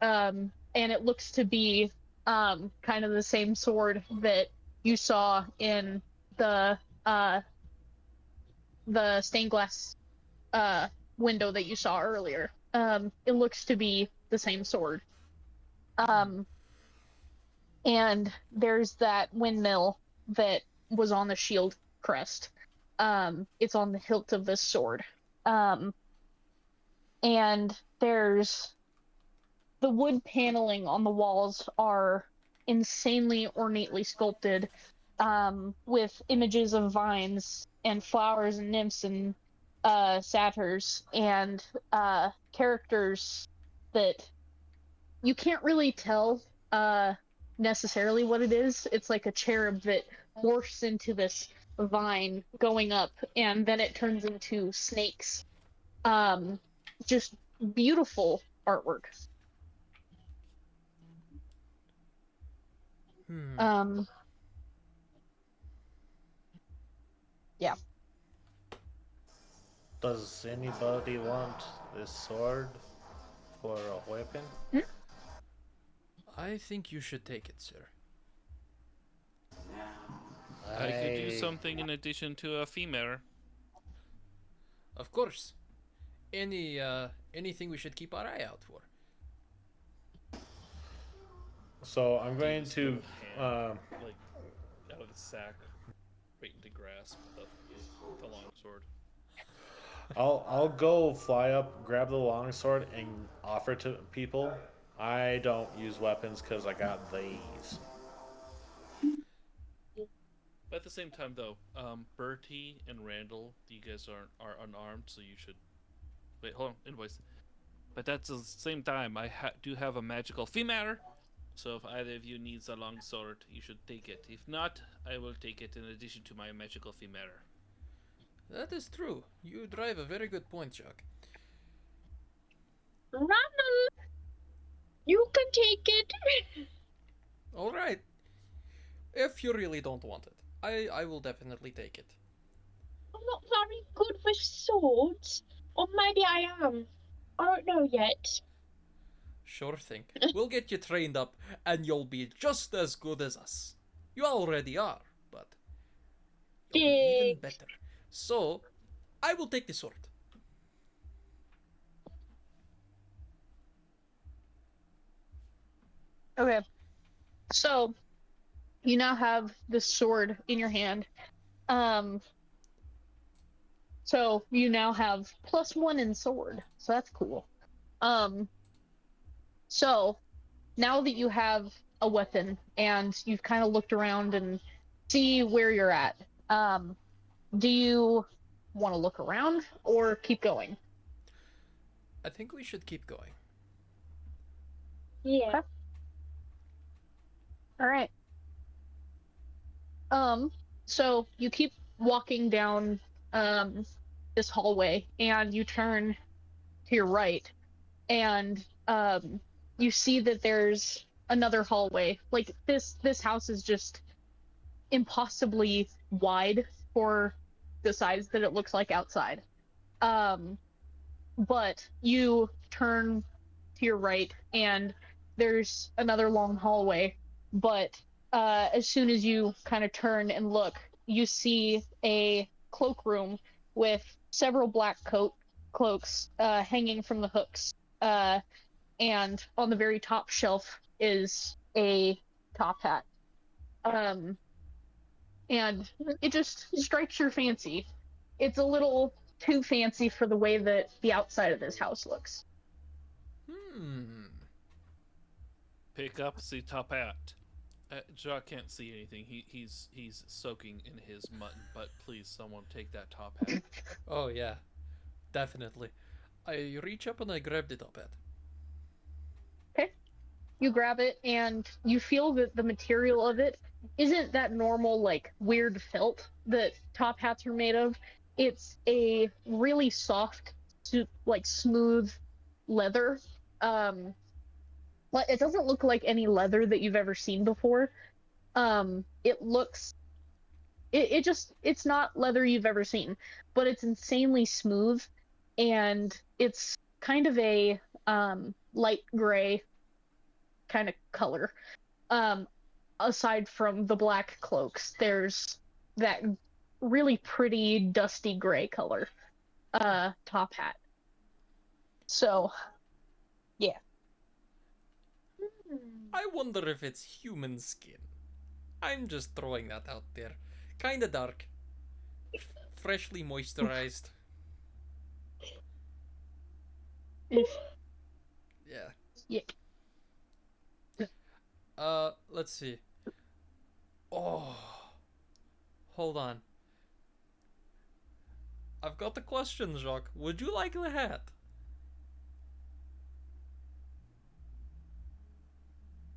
And it looks to be kind of the same sword that you saw in the uh, the stained glass uh, window that you saw earlier. It looks to be the same sword. Um, and there's that windmill that was on the shield crest. It's on the hilt of this sword. Um, and there's the wood paneling on the walls are insanely ornately sculpted, with images of vines and flowers and nymphs and satyrs and characters that you can't really tell uh, necessarily what it is. It's like a cherub that morphs into this vine going up, and then it turns into snakes. Um, just beautiful artwork. Hmm. Um, yeah. Does anybody want this sword for a weapon? I think you should take it, sir. I could use I something in addition to a female. Of course. Anything we should keep our eye out for. So I'm going Dean's to. hand, like, out of the sack, waiting to grasp the long sword. I'll go fly up, grab the longsword, and offer it to people. I don't use weapons because I got these. But at the same time, though, Bertie and Randall, you guys are unarmed, so you should wait. Hold on, invoice. But at the same time, I do have a magical female. So if either of you needs a long sword, you should take it. If not, I will take it in addition to my magical female. That is true. You drive a very good point, Chuck. Ronald, you can take it. All right. If you really don't want it, I will definitely take it. I'm not very good with swords. Or maybe I am. I don't know yet. Sure thing. We'll get you trained up, and you'll be just as good as us. You already are, but you'll be even Big. better. So, I will take the sword. Okay. So you now have this sword in your hand. Um, so you now have +1 in sword. So that's cool. Um, so now that you have a weapon and you've kind of looked around and see where you're at, do you want to look around or keep going? I think we should keep going. Yeah. Okay. All right. Um, so you keep walking down um this hallway and you turn to your right and you see that there's another hallway. Like this house is just impossibly wide for the size that it looks like outside. Um, but you turn to your right and there's another long hallway, but as soon as you kind of turn and look, you see a cloakroom with several black cloaks hanging from the hooks, uh, and on the very top shelf is a top hat. Um, and it just strikes your fancy. It's a little too fancy for the way that the outside of this house looks. Hmm. Pick up the top hat. Jacques can't see anything. He's soaking in his mutton. But please, someone take that top hat. Oh yeah, definitely. I reach up and I grab the top hat. Okay. You grab it and you feel that the material of it isn't that normal, like weird felt that top hats are made of. It's a really soft, like smooth leather. But it doesn't look like any leather that you've ever seen before. It looks it's not leather you've ever seen, but it's insanely smooth, and it's kind of a light gray kind of color. Um, Aside from the black cloaks, there's that really pretty dusty gray color top hat. So yeah. I wonder if it's human skin. I'm just throwing that out there. Kinda dark. Freshly moisturized. If Yeah. yeah. Let's see. Oh, hold on. I've got the question, Jacques. Would you like the hat?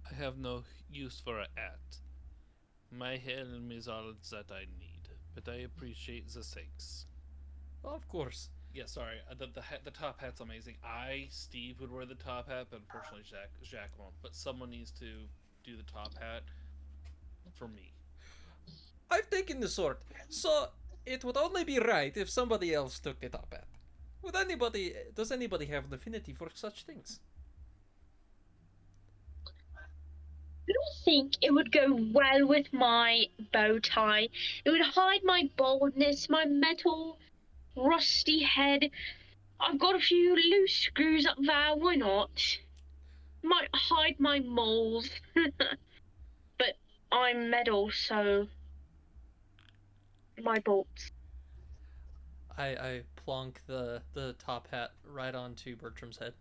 I have no use for a hat. My helm is all that I need, but I appreciate the thanks. Of course. Yeah, sorry. The top hat's amazing. Steve, would wear the top hat, but unfortunately, Jacques won't. But someone needs to do the top hat for me. I've taken the sword, so it would only be right if somebody else took the top hat. Does anybody have an affinity for such things? I don't think it would go well with my bow tie. It would hide my baldness, my metal, rusty head. I've got a few loose screws up there. Why not? Might hide my moles. But I'm metal, so my bolts. I plonk the top hat right onto Bertram's head.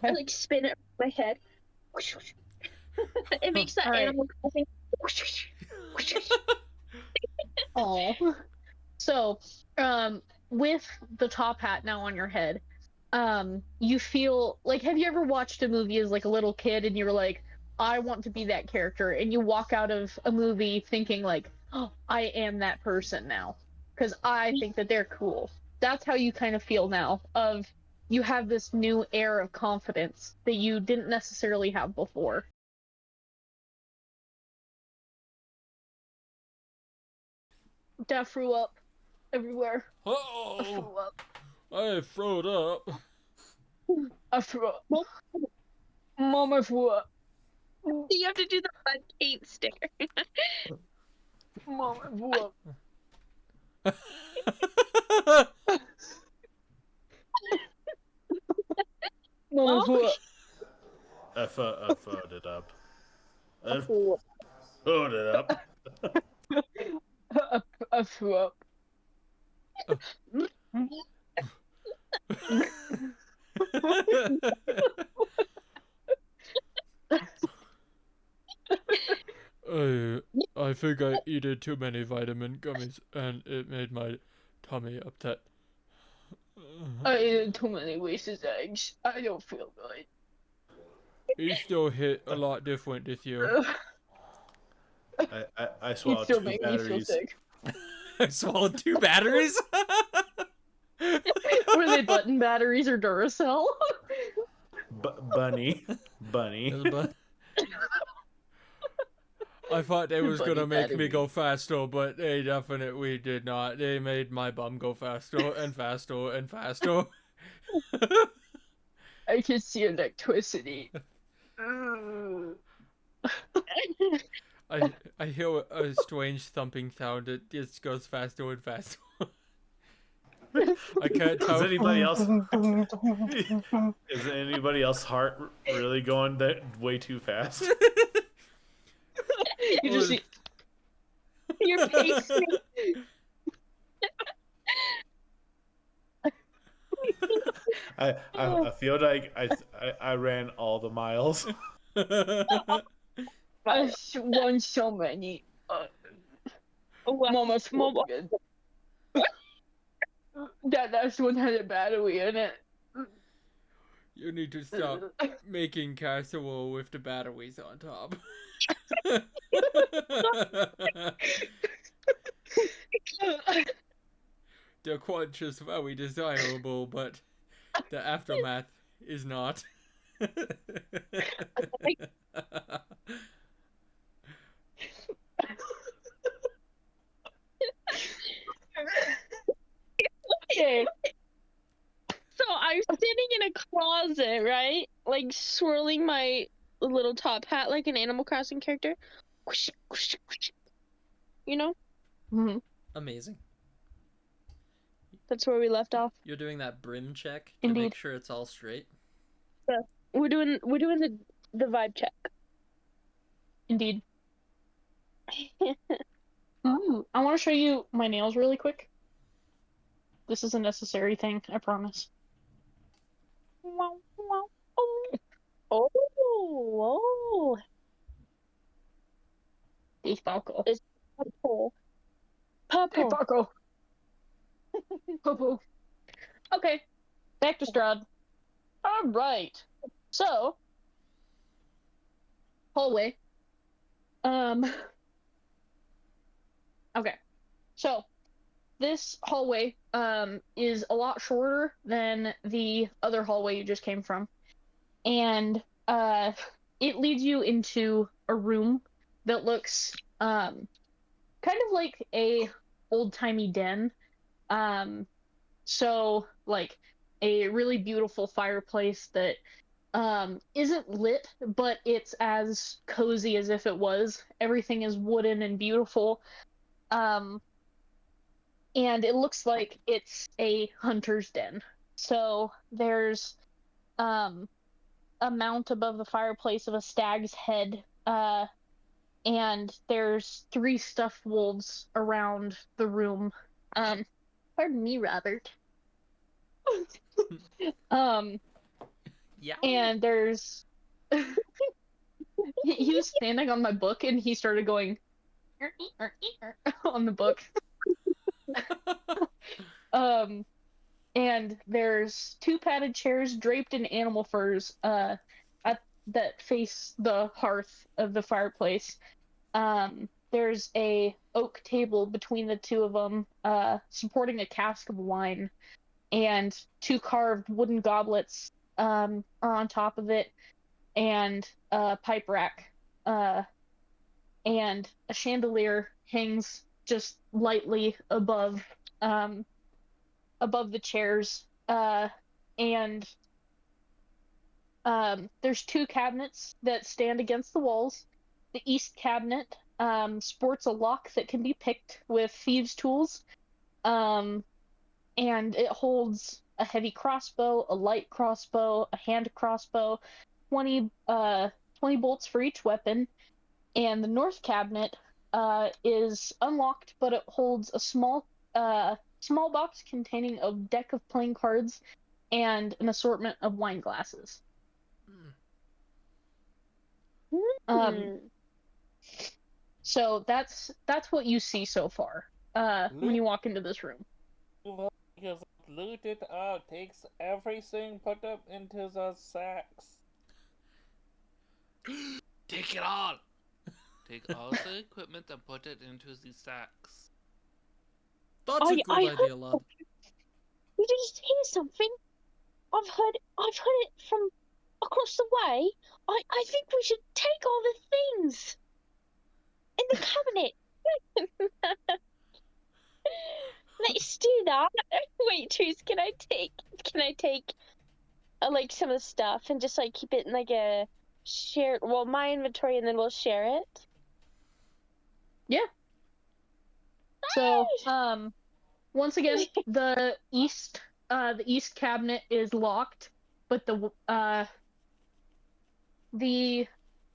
I like spin it around my head. It makes that All right. animal crossing. Oh. So, with the top hat now on your head, you feel like, have you ever watched a movie as like a little kid and you were like, I want to be that character, and you walk out of a movie thinking like, oh, I am that person now because I think that they're cool. That's how you kind of feel now. Of you have this new air of confidence that you didn't necessarily have before. That threw up everywhere. I Oh, threw up. I throwed up. I threw up. Mama threw up. You have to do the bud paint sticker. Mama threw up. Mama threw up. I followed it up. I Threw up. followed it up. I threw up. I think I eated too many vitamin gummies and it made my tummy upset. I ate too many wasted eggs. I don't feel good. You still hit a lot different this year. I You swallowed still two make me feel batteries. sick. I swallowed 2 batteries. Were they button batteries or Duracell? Bunny. I thought they was Bunny gonna make me battery. go faster, but they definitely did not. They made my bum go faster and faster and faster. I can see electricity. I hear a strange thumping sound. It just goes faster and faster. I can't tell. Is anybody else heart really going that way too fast? You just see Your pacemaker. I feel like I ran all the miles. I won so many. What? Mama's Mom, spoken. That last one had a battery in it. You need to stop making casserole with the batteries on top. The crunch is very desirable, but the aftermath is not. Okay. So I'm sitting in a closet, right? Like swirling my little top hat like an Animal Crossing character. You know? Mhm. Amazing. That's where we left off. You're doing that brim check to Indeed. make sure it's all straight. So we're doing the vibe check. Indeed. Ooh, I want to show you my nails really quick. This is a necessary thing, I promise. Wow, wow. Oh, oh, Hey, Paco. it's purple. Hey, Purple. Paco. Poo-poo. Okay, back to Strahd. All right. So, hallway. Okay. So, this hallway is a lot shorter than the other hallway you just came from, and it leads you into a room that looks kind of like a old-timey den. So like a really beautiful fireplace that isn't lit, but it's as cozy as if it was. Everything is wooden and beautiful. Um, and it looks like it's a hunter's den. So there's um, a mount above the fireplace of a stag's head, and there's 3 stuffed wolves around the room. Um, Pardon me, Robert. um, Yeah. and there's he was standing on my book and he started going on the book. Um, and there's 2 padded chairs draped in animal furs that face the hearth of the fireplace. There's a oak table between the 2 of them, supporting a cask of wine, and 2 carved wooden goblets are on top of it, and a pipe rack, and a chandelier hangs just lightly um, above the chairs, and there's 2 cabinets that stand against the walls. The east cabinet sports a lock that can be picked with thieves' tools, um, and it holds a heavy crossbow, a light crossbow, a hand crossbow, 20 20 bolts for each weapon. And the north cabinet is unlocked, but it holds a small box containing a deck of playing cards and an assortment of wine glasses. Um, Hmm. so that's what you see so far when you walk into this room. Because loot it out, takes everything, put them into the sacks. Take it all! Take all the equipment and put it into the sacks. That's a good I idea, heard. lad. Did you just hear something? I've heard it from across the way. I think we should take all the things in the cabinet. Let's do that. Wait, Trees, can I take like some of the stuff and just like keep it in like a share my inventory and then we'll share it. Yeah. So once again, the east cabinet is locked, but the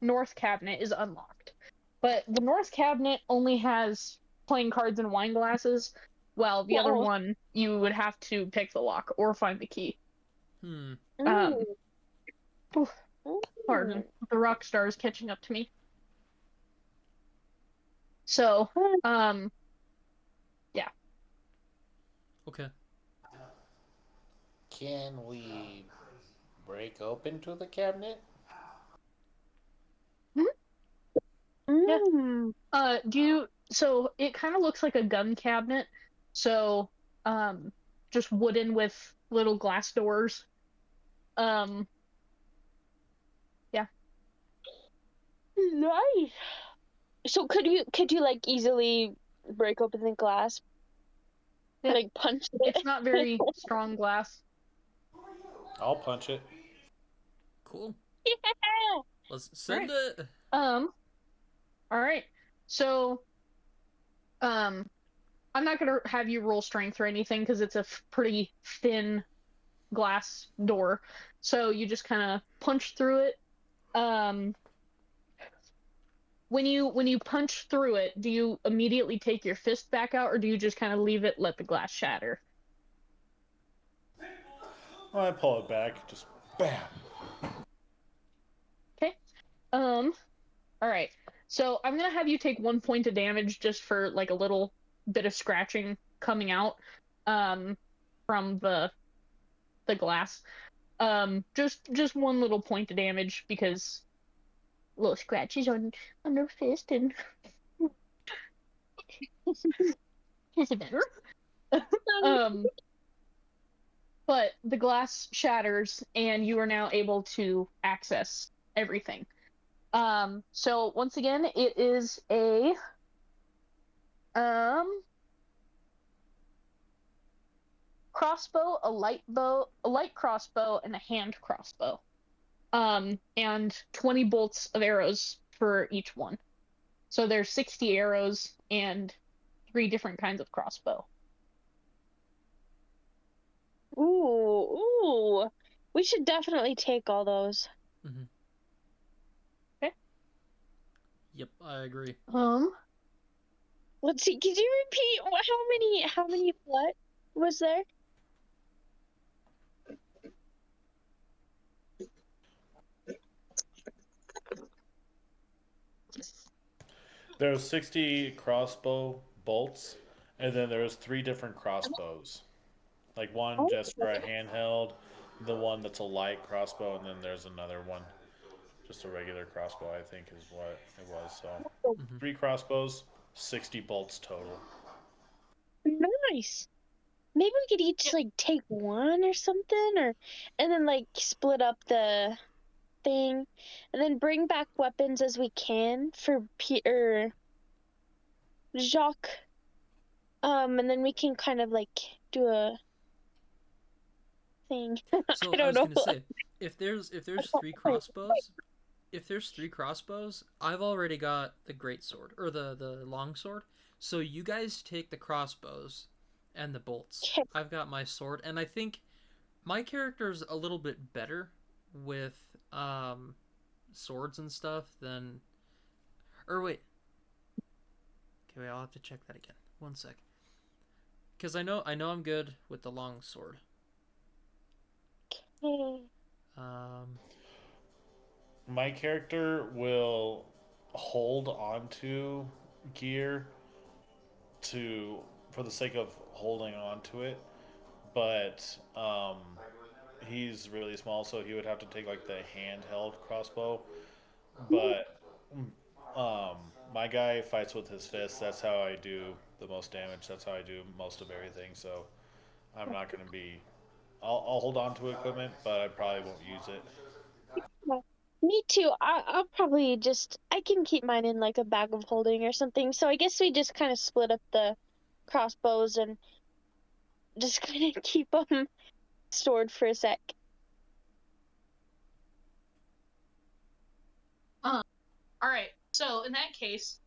north cabinet is unlocked. But the north cabinet only has playing cards and wine glasses, while the other Oh. one you would have to pick the lock or find the key. Hmm. Um, oof, Mm. pardon, the rock star is catching up to me. So, Okay. Can we break open to the cabinet? yeah. Mm. So it kind of looks like a gun cabinet. So, just wooden with little glass doors. Um, yeah. Nice. So could you like easily break open the glass, Yeah. like punch It's it? not very strong glass. I'll punch it. Cool. Yeah. Let's All send right. it. All right. So, um, I'm not gonna have you roll strength or anything because it's a pretty thin glass door. So you just kind of punch through it. Um, when you punch through it, do you immediately take your fist back out, or do you just kind of leave it, let the glass shatter? I pull it back, just bam. Okay. Um. All right. So I'm gonna have you take 1 point of damage just for like a little bit of scratching coming out, um, from the glass. Just one little point of damage because little scratches on her fist and is it better? um, but the glass shatters and you are now able to access everything. So once again, it is a um crossbow, a light crossbow, and a hand crossbow. And 20 bolts of arrows for each one. So there's 60 arrows and 3 different kinds of crossbow. Ooh. We should definitely take all those. Mm-hmm. Okay. Yep, I agree. Let's see. Could you repeat how many what was there? There's 60 crossbow bolts, and then there's 3 different crossbows. Like one Oh, just for a handheld, the one that's a light crossbow, and then there's another one, just a regular crossbow, I think is what it was. So Mm-hmm. 3 crossbows, 60 bolts total. nice. Maybe we could each like take one or something, or and then like split up the thing, and then bring back weapons as we can for Peter Jacques. And then we can kind of like do a thing. I So I don't was know. gonna say, if there's three crossbows, if there's 3 crossbows, I've already got the great sword or the long sword. So you guys take the crossbows and the bolts. Okay. I've got my sword, and I think my character's a little bit better with swords and stuff than. Or wait. Okay, wait, I'll have to check that again. One sec. Because I know I'm good with the long sword. Um, My character will hold onto gear to for the sake of holding on to it, but he's really small, so he would have to take like the handheld crossbow. But um, my guy fights with his fists. That's how I do the most damage. That's how I do most of everything. So I'm not going to be. I'll hold on to equipment, but I probably won't use it. Well, me too. I'll probably I can keep mine in like a bag of holding or something. So I guess we just kind of split up the crossbows and just kind of keep them stored for a sec. All right. So in that case,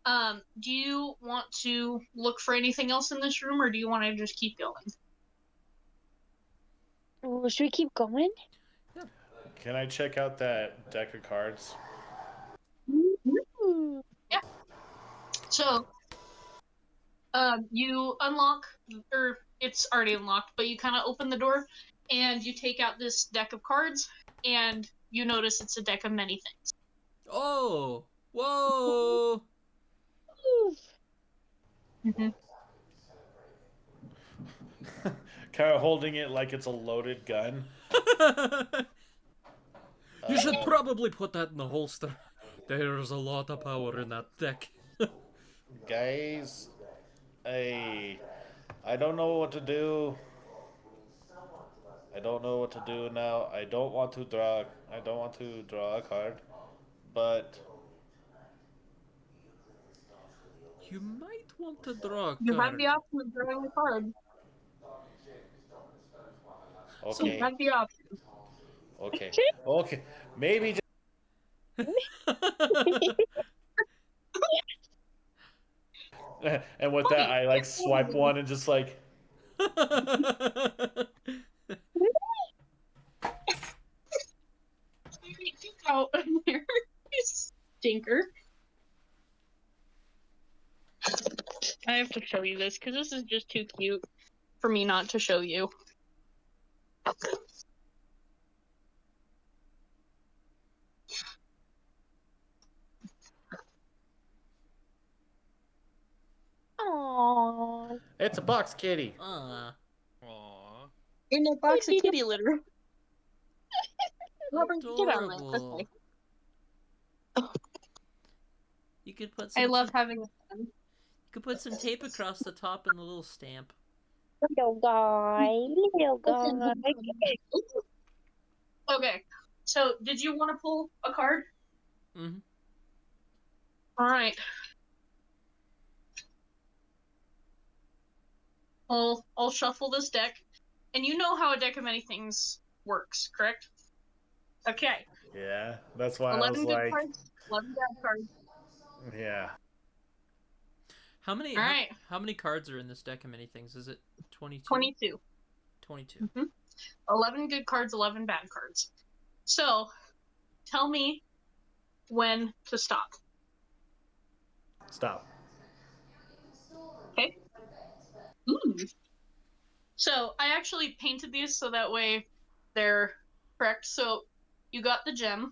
do you want to look for anything else in this room, or do you want to just keep going? Ooh, should we keep going? Can I check out that deck of cards? Ooh. Yeah. So, you unlock, or it's already unlocked, but you kind of open the door, and you take out this deck of cards, and you notice it's a deck of many things. oh, whoa! Mm-hmm. Kind of holding it like it's a loaded gun. You should probably put that in the holster. There's a lot of power in that deck. Guys, I don't know what to do. I don't know what to do now. I don't want to draw. I don't want to draw a card, but You might want to draw a You have card. the option of drawing a card. You okay, have the option. okay, okay. Maybe. And with that, I like swipe one and just like. Get out of here, you stinker. I have to show you this because this is just too cute for me not to show you. Aww. It's a box kitty. Aw. Aww. In a box of kitty litter. Robert, get out of there. Adorable. Okay. You could put I some. love having a pen. You could put some tape across the top and a little stamp. Little guy, little guy. Okay, so did you want to pull a card? Mm-hmm. All right. I'll shuffle this deck, and you know how a deck of many things works, correct? Okay. Yeah, that's why I 11 was good like, cards, 11 bad cards. yeah. How many? All right. How many cards are in this deck of many things? Is it 22? 22. 22. 11 good cards, 11 bad cards. So, tell me when to stop. Stop. Okay. So, I actually painted these so that way they're correct. So, you got the gem,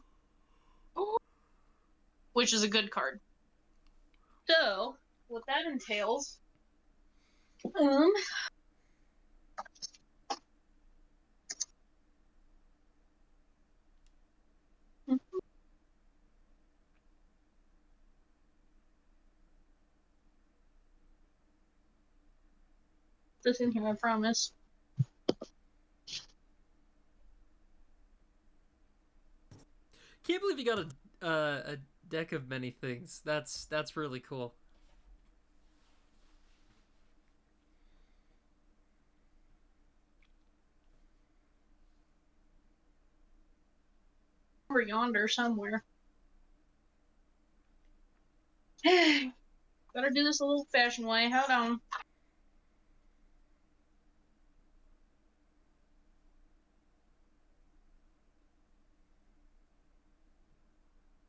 which is a good card. So, what that entails, this in here, I promise. Can't believe you got a deck of many things. That's really cool. Over yonder somewhere. Gotta do this a little fashioned way. Hold on.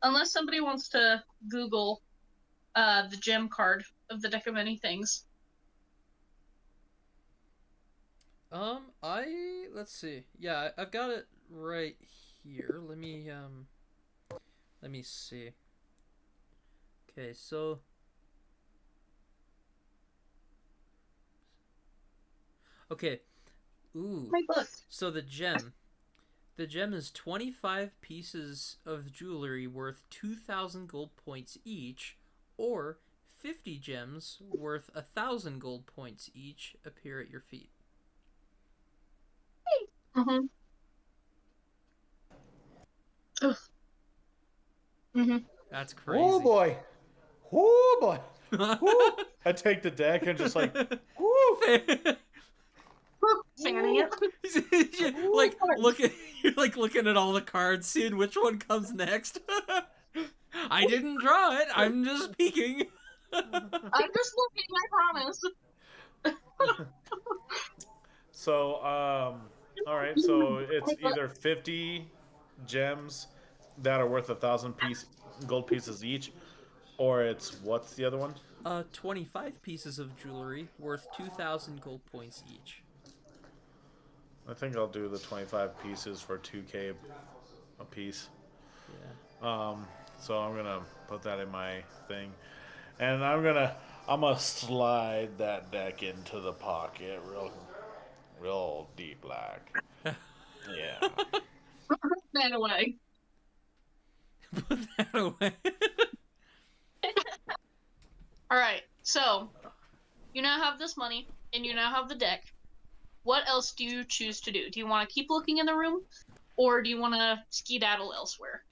Unless somebody wants to Google the gem card of the deck of many things. Let's see. Yeah, I've got it right here. Let me see. Okay, so okay. Ooh. My book. So the gem is 25 pieces of jewelry worth 2,000 gold points each, or 50 gems worth 1,000 gold points each appear at your feet. Mm-hmm. Mm-hmm. That's crazy. Oh boy. Oh boy. Woo. I take the deck and just like, woo. Fanning it. Like you're like looking at all the cards, seeing which one comes next. I didn't draw it. I'm just peeking. I'm just looking, I promise. So, all right. So it's either 50 gems that are worth 1,000 gold pieces each, or it's what's the other one? 25 pieces of jewelry worth 2,000 gold points each. I think I'll do the 25 pieces for 2K a piece. Yeah. So I'm gonna put that in my thing. And I'm gonna slide that deck into the pocket real deep like. Yeah. That away. Put that away. All right. So you now have this money, and you now have the deck. What else do you choose to do? Do you want to keep looking in the room, or do you want to skedaddle elsewhere?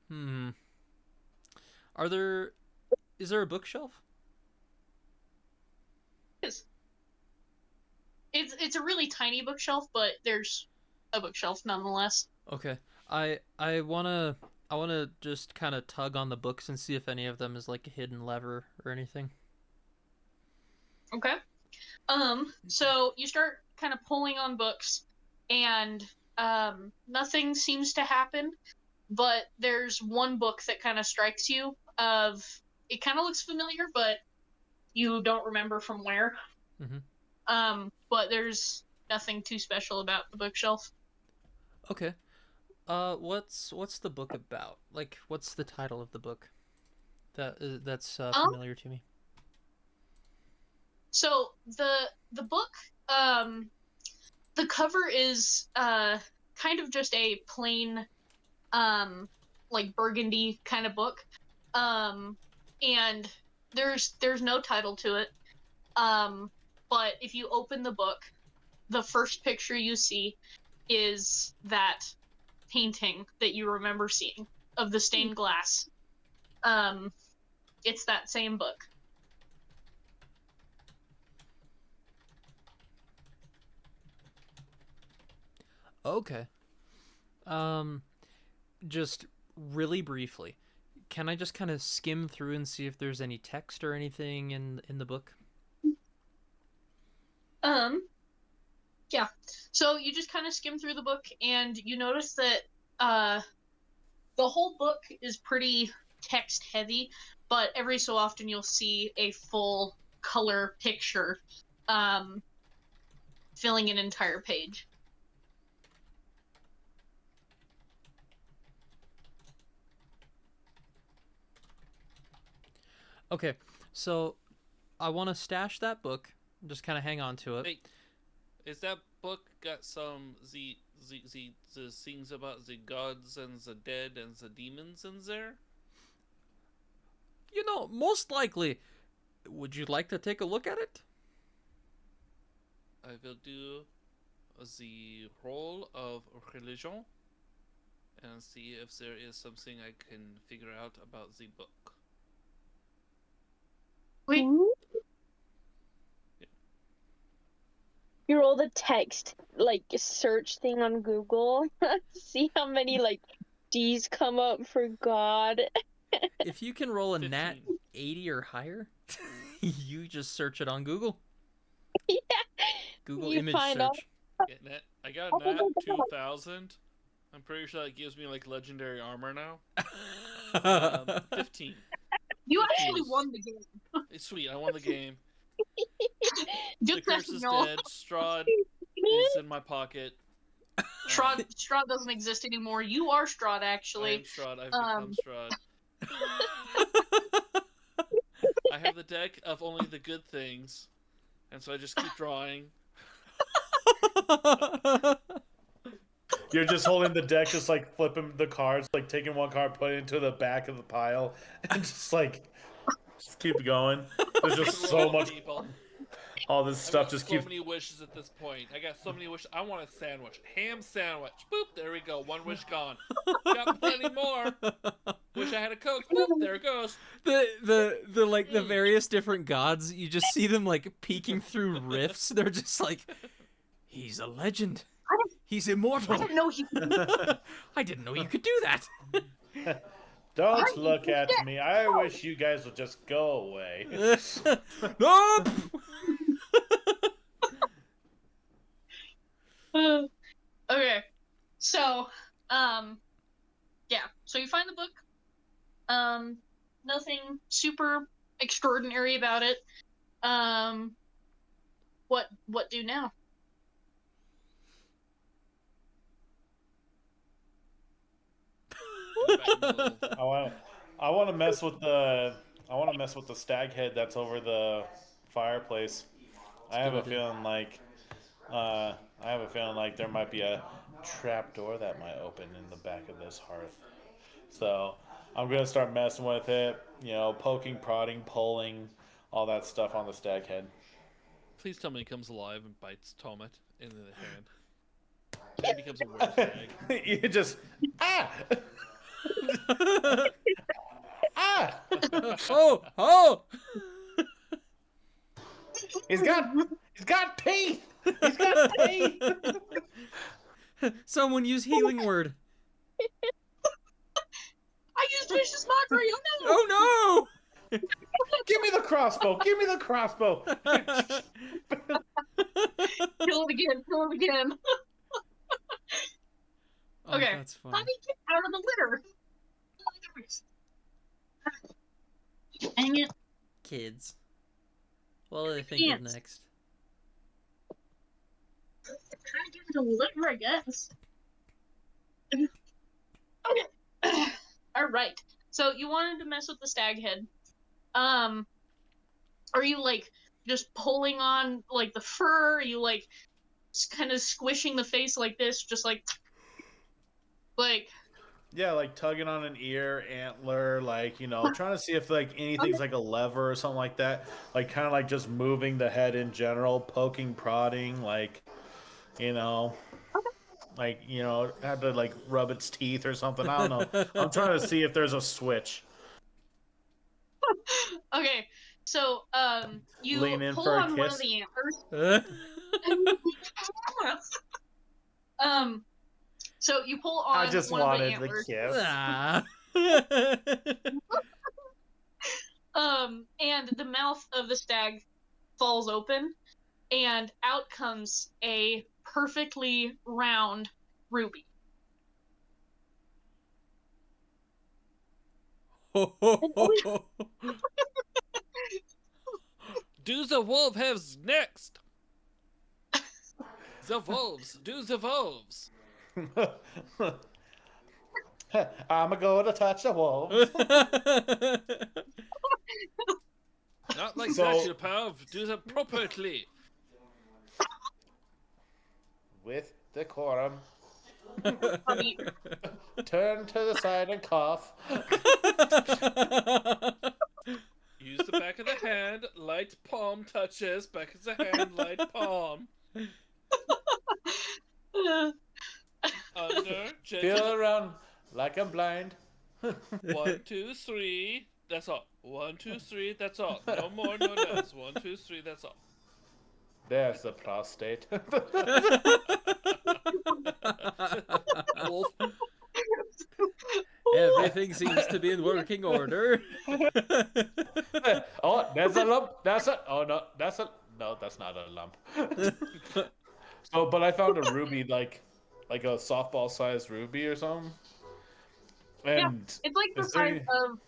Hmm. Is there a bookshelf? It's a really tiny bookshelf, but there's a bookshelf nonetheless. Okay. I wanna just kind of tug on the books and see if any of them is like a hidden lever or anything. Okay. So you start kind of pulling on books, and nothing seems to happen, but there's one book that kind of strikes you of it kind of looks familiar, but you don't remember from where. Mm-hmm. But there's nothing too special about the bookshelf. Okay. What's the book about? Like, what's the title of the book? That's Um, familiar to me. so the book, the cover is kind of just a plain like burgundy kind of book. Um, and there's no title to it. But if you open the book, the first picture you see is that painting that you remember seeing of the stained glass. Um, it's that same book. Okay. Um, just really briefly, can I just kind of skim through and see if there's any text or anything in the book? Um, yeah. So you just kind of skim through the book, and you notice that uh, the whole book is pretty text heavy, but every so often you'll see a full color picture um, filling an entire page. Okay, so I want to stash that book, just kind of hang on to it. Hey, is that book got some the things about the gods and the dead and the demons in there? You know, most likely. Would you like to take a look at it? I will do the roll of religion and see if there is something I can figure out about the book. Wait, You roll the text like search thing on Google. See how many like D's come up for God. If you can roll a 15. nat 80 or higher, you just search it on Google. Yeah. Google You image find out. search. I got a nat 2000. I'm pretty sure that gives me like legendary armor now. 15. you 15 actually is- won the game. It's sweet. I won the game. Just The curse saying, is y'all. dead. Strahd is in my pocket. Strahd doesn't exist anymore. You are Strahd, I am actually. Strahd. I've Um, become Strahd. I have the deck of only the good things, and so I just keep drawing. You're just holding the deck, just like flipping the cards, like taking one card, putting it into the back of the pile, and just keep going. There's just Screw so all much. people. All this I've stuff got just so keeps. many wishes at this point. I got so many wishes. I want a sandwich. Ham sandwich. Boop. There we go. One wish gone. Got plenty more. Wish I had a Coke. Boop. There it goes. The like the various different gods, you just see them like peeking through rifts. They're just like, he's a legend. He's I immortal. didn't know he could do I didn't know you could do that. Don't look at me. I wish you guys would just go away. Nope. Okay, so, yeah. So you find the book. Nothing super extraordinary about it. What do now? back in the middle. I want to mess with the stag head that's over the fireplace. I have a idea. feeling like I have a feeling like there might be a trap door that might open in the back of this hearth. So I'm gonna start messing with it. You know, poking, prodding, pulling, all that stuff on the stag head. Please tell me he comes alive and bites Tomet in the hand. And he becomes a were-stag. You just ah ah. Oh! He's got teeth. He's got teeth. Someone use healing word. I used vicious mockery. Oh no! Oh Give me the crossbow. Give me the crossbow. Kill it again. Kill it again. Oh, Okay. that's funny. Honey, get out of the litter. Dang it. Kids. What do they think of Can't. next? Try to give it a litter, I guess. Okay. All right. So you wanted to mess with the stag head. Are you like just pulling on like the fur? Are you like kind of squishing the face like this, just like Yeah, like tugging on an ear, antler, like, you know, trying to see if like anything's like a lever or something like that. Like kind of like just moving the head in general, poking, prodding, like, you know, had to like rub its teeth or something. I don't know. I'm trying to see if there's a switch. okay. So you Lean in pull for a on one of kiss. the antlers. So you pull on I just one of the wanted the antlers. kiss. Ah. And the mouth of the stag falls open, and out comes a perfectly round ruby. Do the wolf have next? The wolves. Do the wolves. I'm going to touch the wolves. Not like So- that, you pal. Do that properly. With decorum. Honey, Turn to the side and cough. Use the back of the hand. Light palm touches. Back of the hand. Light palm. Under. Feel Gentle. around like I'm blind. 1, 2, 3. That's all. 1, 2, 3. That's all. No more, no less. 1, 2, 3. That's all. There's the prostate. Wolf. Everything seems to be in working order. Oh, there's a lump. Oh no, that's not a lump. So, but I found a ruby, like a softball-sized ruby or something. And it's like the is there size of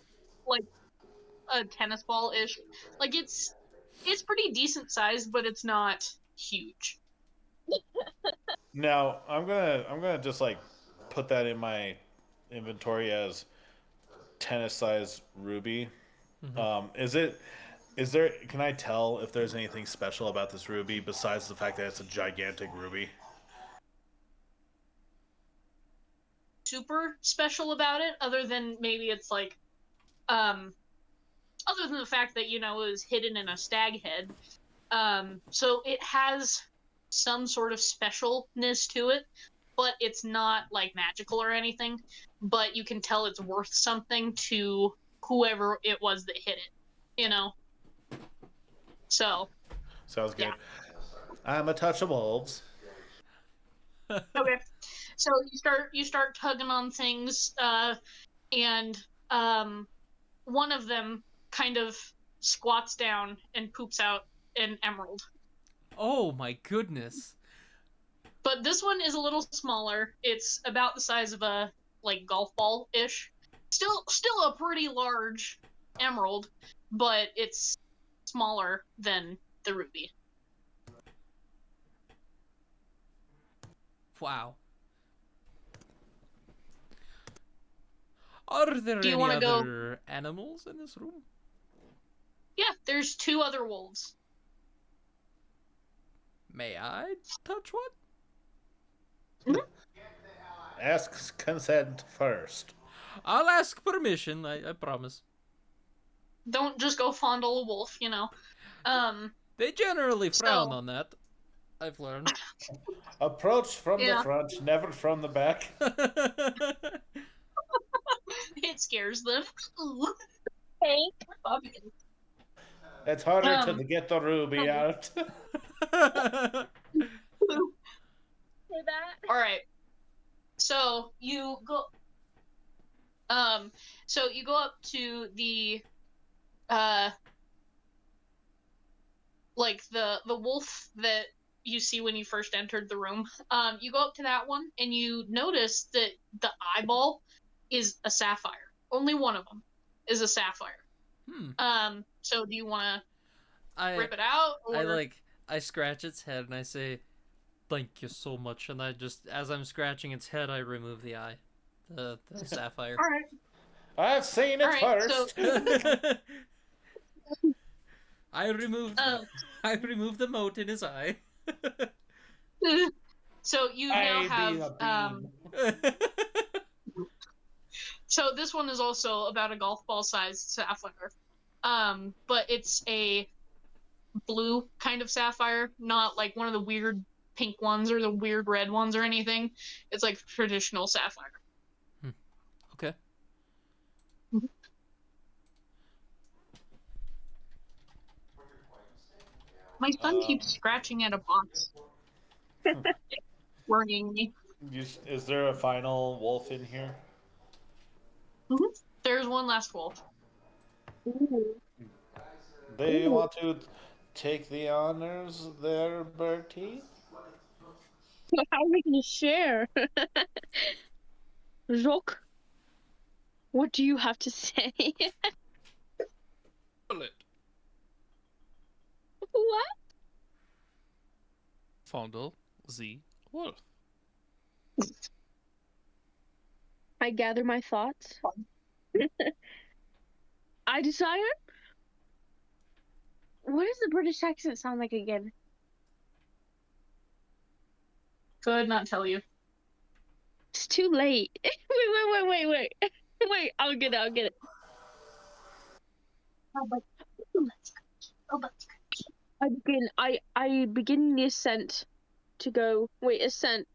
like a tennis ball ish. Like it's pretty decent size, but it's not huge. now I'm gonna just like put that in my inventory as tennis-sized ruby. Can I tell if there's anything special about this ruby besides the fact that it's a gigantic ruby? Super special about it, other than maybe it's like other than the fact that it was hidden in a stag head. So it has some sort of specialness to it, but it's not like magical or anything. But you can tell it's worth something to whoever it was that hit it. So Sounds good. Yeah. I'm a touch of wolves. okay. So you start tugging on things, and one of them kind of squats down and poops out an emerald. Oh my goodness. But this one is a little smaller. It's about the size of a golf ball ish. Still a pretty large emerald, but it's smaller than the ruby. Wow. Are there Do you any wanna go- other animals in this room? Yeah, there's 2 other wolves. May I touch one? Ask consent first. I'll ask permission, I promise. Don't just go fondle a wolf, you know. They generally frown So- on that. I've learned. Approach from the Yeah. front, never from the back. It scares them. Hey. It's harder Um, to get the ruby out. Say that. All right. So you go. So you go up to the, like the wolf that you see when you first entered the room. You go up to that one and you notice that the eyeball is a sapphire. Only one of them is a sapphire. So do you want to rip it out, or I scratch its head and I say, "Thank you so much." And I just, as I'm scratching its head, I remove the eye, the sapphire. all right? I've seen it All right, so- first. I removed the mote in his eye. So you now have so this one is also about a golf ball sized sapphire. But it's a blue kind of sapphire, not like one of the weird pink ones or the weird red ones or anything. It's like traditional sapphire. Okay. My son keeps scratching at a box. Worrying me. Is there a final wolf in here? There's one last wolf. Do you want to take the honors there, Bertie? How are we gonna share? Rock, what do you have to say? Bullet. What? Fondle the wolf. I gather my thoughts. I desire. What does the British accent sound like again? Could not tell you. It's too late. Wait. Wait, I'll get it. I begin the ascent to go. Wait, ascent.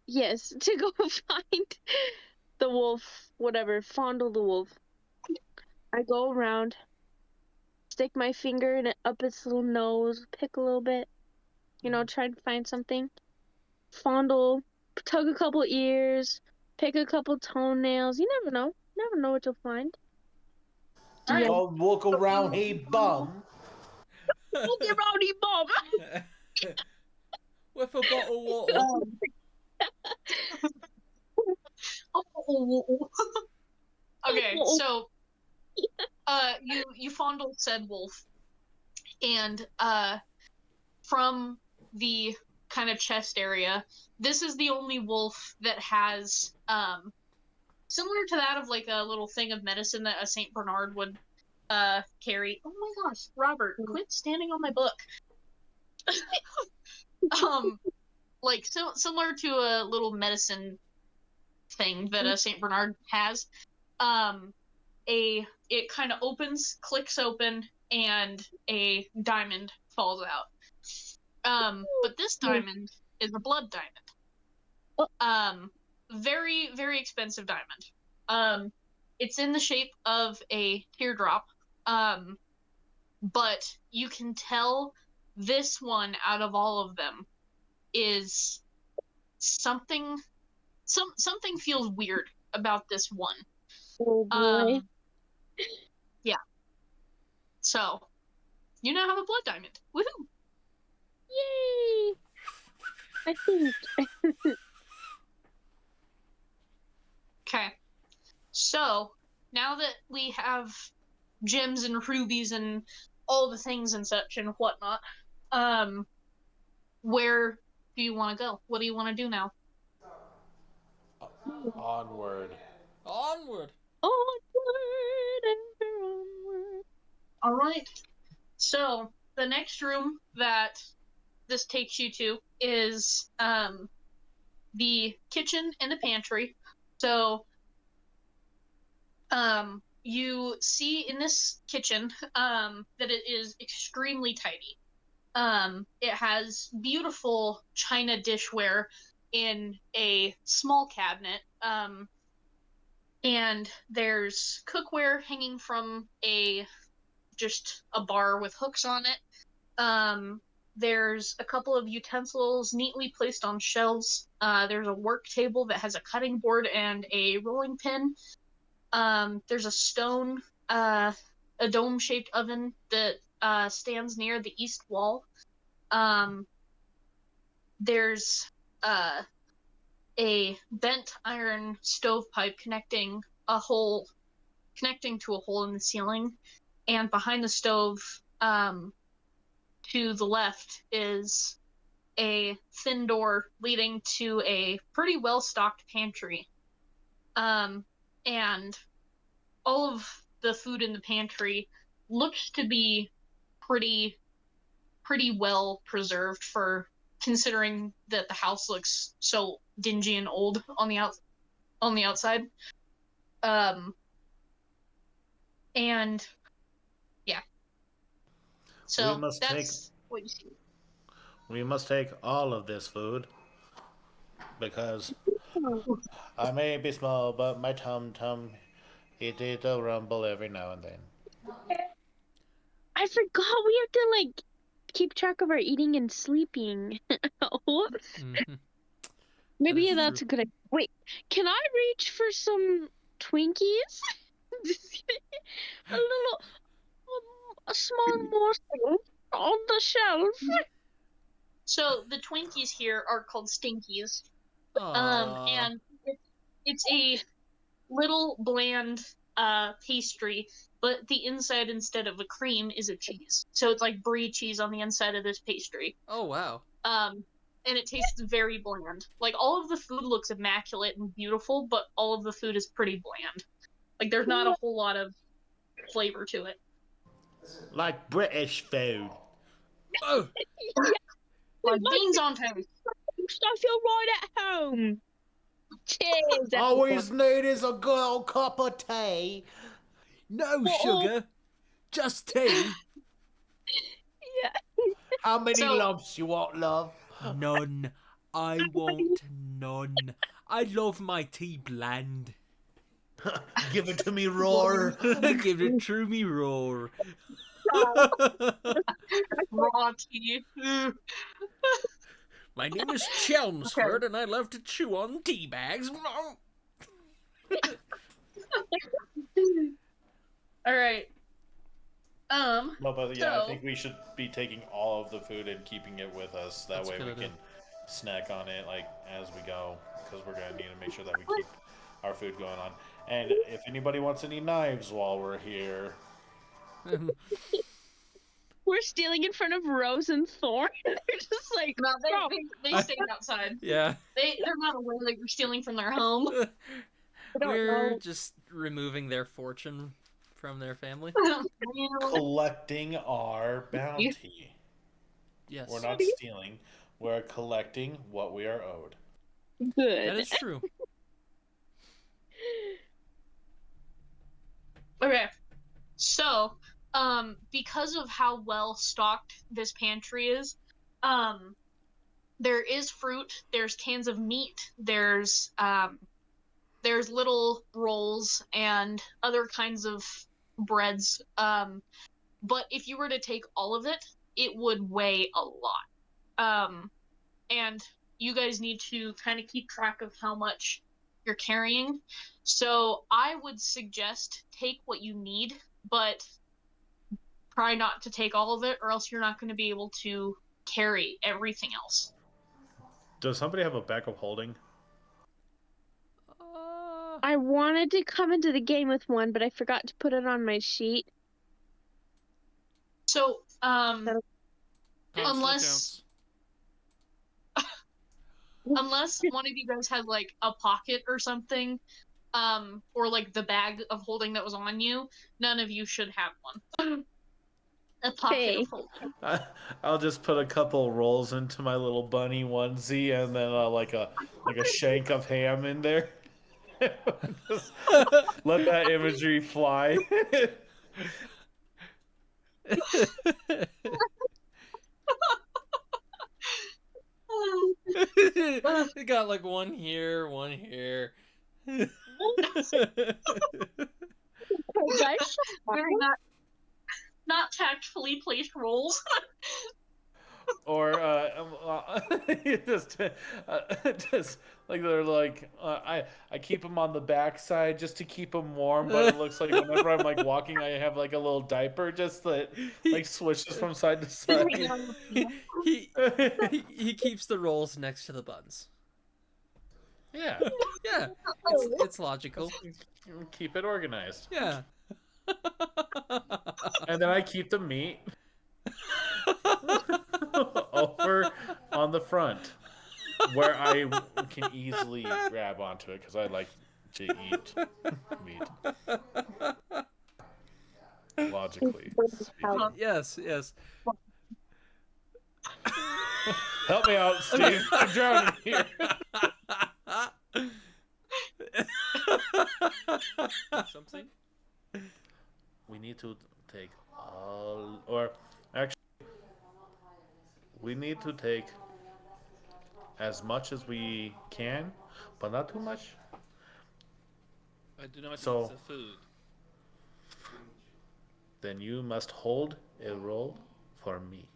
Yes, to go find the wolf, whatever, fondle the wolf. I go around, stick my finger in up its little nose, pick a little bit, try to find something. Fondle, tug a couple ears, pick a couple toenails. You never know. Never know what you'll find. Alright. Don't walk around, hey bum. Look around, you bum. With a bottle of water. Okay, so you fondle said wolf, and from the kind of chest area, this is the only wolf that has similar to that of like a little thing of medicine that a Saint Bernard would carry. Oh my gosh, Robert, quit standing on my book. Like similar to a little medicine thing that a Saint Bernard has. It kind of clicks open, and a diamond falls out. But this diamond is a blood diamond. Very, very expensive diamond. It's in the shape of a teardrop. But you can tell this one out of all of them is something feels weird about this one. Oh boy. Yeah. So, you now have a blood diamond. Woohoo! Yay! I think. Okay. So, now that we have gems and rubies and all the things and such and whatnot, where do you want to go? What do you want to do now? Onward. Onward. Onward, ever onward. All right. So the next room that this takes you to is the kitchen and the pantry. So you see in this kitchen that it is extremely tidy. It has beautiful china dishware in a small cabinet. And there's cookware hanging from just a bar with hooks on it. There's a couple of utensils neatly placed on shelves. There's a work table that has a cutting board and a rolling pin. There's a stone, a dome-shaped oven that stands near the east wall. There's a bent iron stovepipe connecting to a hole in the ceiling, and behind the stove, to the left is a thin door leading to a pretty well-stocked pantry. And all of the food in the pantry looks to be pretty well preserved for considering that the house looks so dingy and old on the outside. And yeah. So that's what you see. We must take all of this food because I may be small, but my tum tum it did a rumble every now and then. I forgot we have to like keep track of our eating and sleeping. Whoops. Mm-hmm. Maybe is that's true. a good idea. Wait, can I reach for some Twinkies? A little, a small morsel on the shelf. So the Twinkies here are called Stinkies. Aww. And it's a little bland pastry, but the inside instead of a cream is a cheese. So it's like brie cheese on the inside of this pastry. Oh wow. And it tastes very bland. Like all of the food looks immaculate and beautiful, but all of the food is pretty bland. Like there's not a whole lot of flavor to it. Like British food. Oh. Like beans on toast. I feel right at home. Cheers, All we everyone. need is a good old cup of tea. No sugar, just tea. Yeah. How many So- lumps you want, love? None. I want none. I love my tea bland. Give it to me, roar. Give it to me roar. Raw tea. My name is Chelmsford, and I love to chew on tea bags. All right. No, but yeah, So- I think we should be taking all of the food and keeping it with us. That That's a way good we idea. can snack on it like as we go, because we're gonna need to make sure that we keep our food going on. And if anybody wants any knives while we're here, We're stealing in front of Rose and Thorn. They're just like, No, "Bro." they stayed outside. Yeah. They're not aware that you're stealing from their home. I don't We're know. just removing their fortune from their family. collecting our bounty. Yes. We're not stealing. We're collecting what we are owed. Good. That is true. Okay. So, because of how well stocked this pantry is, there is fruit, there's cans of meat, there's little rolls and other kinds of breads. But if you were to take all of it, it would weigh a lot. And you guys need to kind of keep track of how much you're carrying. So I would suggest take what you need, but try not to take all of it, or else you're not going to be able to carry everything else. Does somebody have a backup holding? I wanted to come into the game with one, but I forgot to put it on my sheet. So, Counts still unless counts. unless one of you guys has like a pocket or something, or like the bag of holding that was on you, none of you should have one. A pocket of holding. I'll just put a couple rolls into my little bunny onesie, and then like a shank of ham in there. Just let that imagery fly. You got like one here, one here. Guys, Very not tactfully placed rolls. Or just just like they're like I keep them on the backside just to keep them warm, but it looks like whenever I'm like walking, I have like a little diaper just that like switches from side to side. He keeps the rolls next to the buns. Yeah, Yeah, it's logical. keep it organized. Yeah. And then I keep the meat over on the front where I can easily grab onto it because I like to eat meat. Logically speaking. Yes, yes. Help me out, Steve. I'm drowning here. Something? We need to take all, or actually, we need to take as much as we can, but not too much. I do not So- eat the food. Then you must hold a roll for me.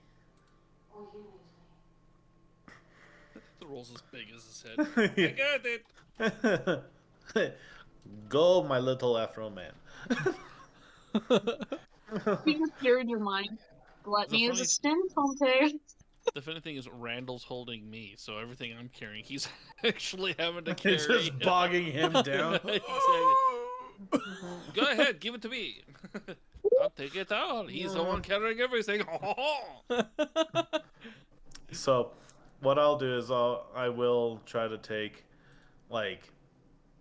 The roll's as big as his head. I got it! Go, my little Afro man. You just hear in your mind. Let The me use funny- a stem filter. The funny thing is, Randall's holding me, so everything I'm carrying, he's actually having to carry. It's just bogging him down. Exactly. Go ahead, give it to me. I'll take it out. He's the one carrying everything. So, what I'll do is I will try to take, like,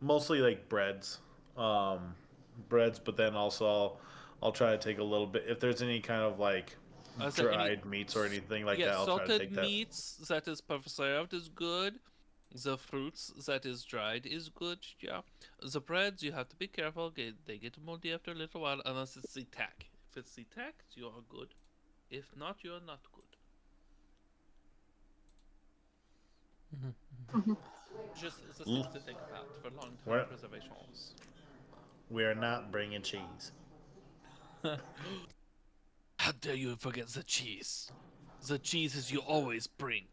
mostly like breads, but then also I'll try to take a little bit if there's any kind of like Is there any- dried meats or anything like Yeah, that. I'll try to salted take that. meats that is preserved is good. The fruits that is dried is good. Yeah. The breads you have to be careful. They get moldy after a little while unless it's the tack. If it's the tack, you are good. If not, you are not good. Just the things to think about for long-term What? preservations. We're not bringing cheese. How dare you forget the cheese? The cheeses you always bring.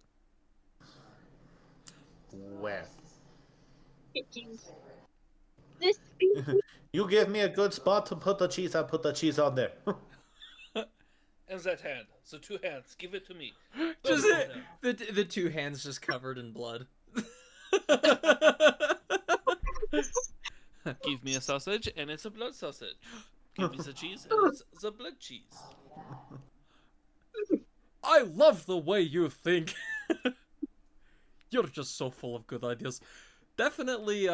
Where? this You give me a good spot to put the cheese. I'll put the cheese on there. And that hand, the two hands, give it to me. Just Both of them. the two hands just covered in blood. Give me a sausage, and it's a blood sausage. Give me the cheese, and it's the blood cheese. I love the way you think. You're just so full of good ideas. Definitely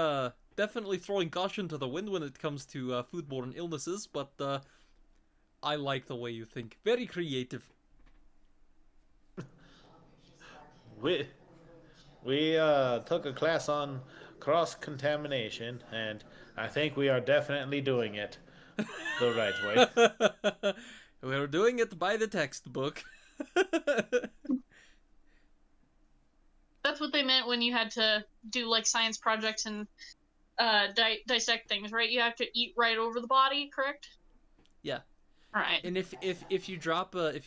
throwing caution to the wind when it comes to foodborne illnesses, but I like the way you think. Very creative. We took a class on cross contamination, and I think we are definitely doing it the right way. We're doing it by the textbook. That's what they meant when you had to do like science projects and dissect things, right? You have to eat right over the body, correct? Yeah. All right. And if you drop like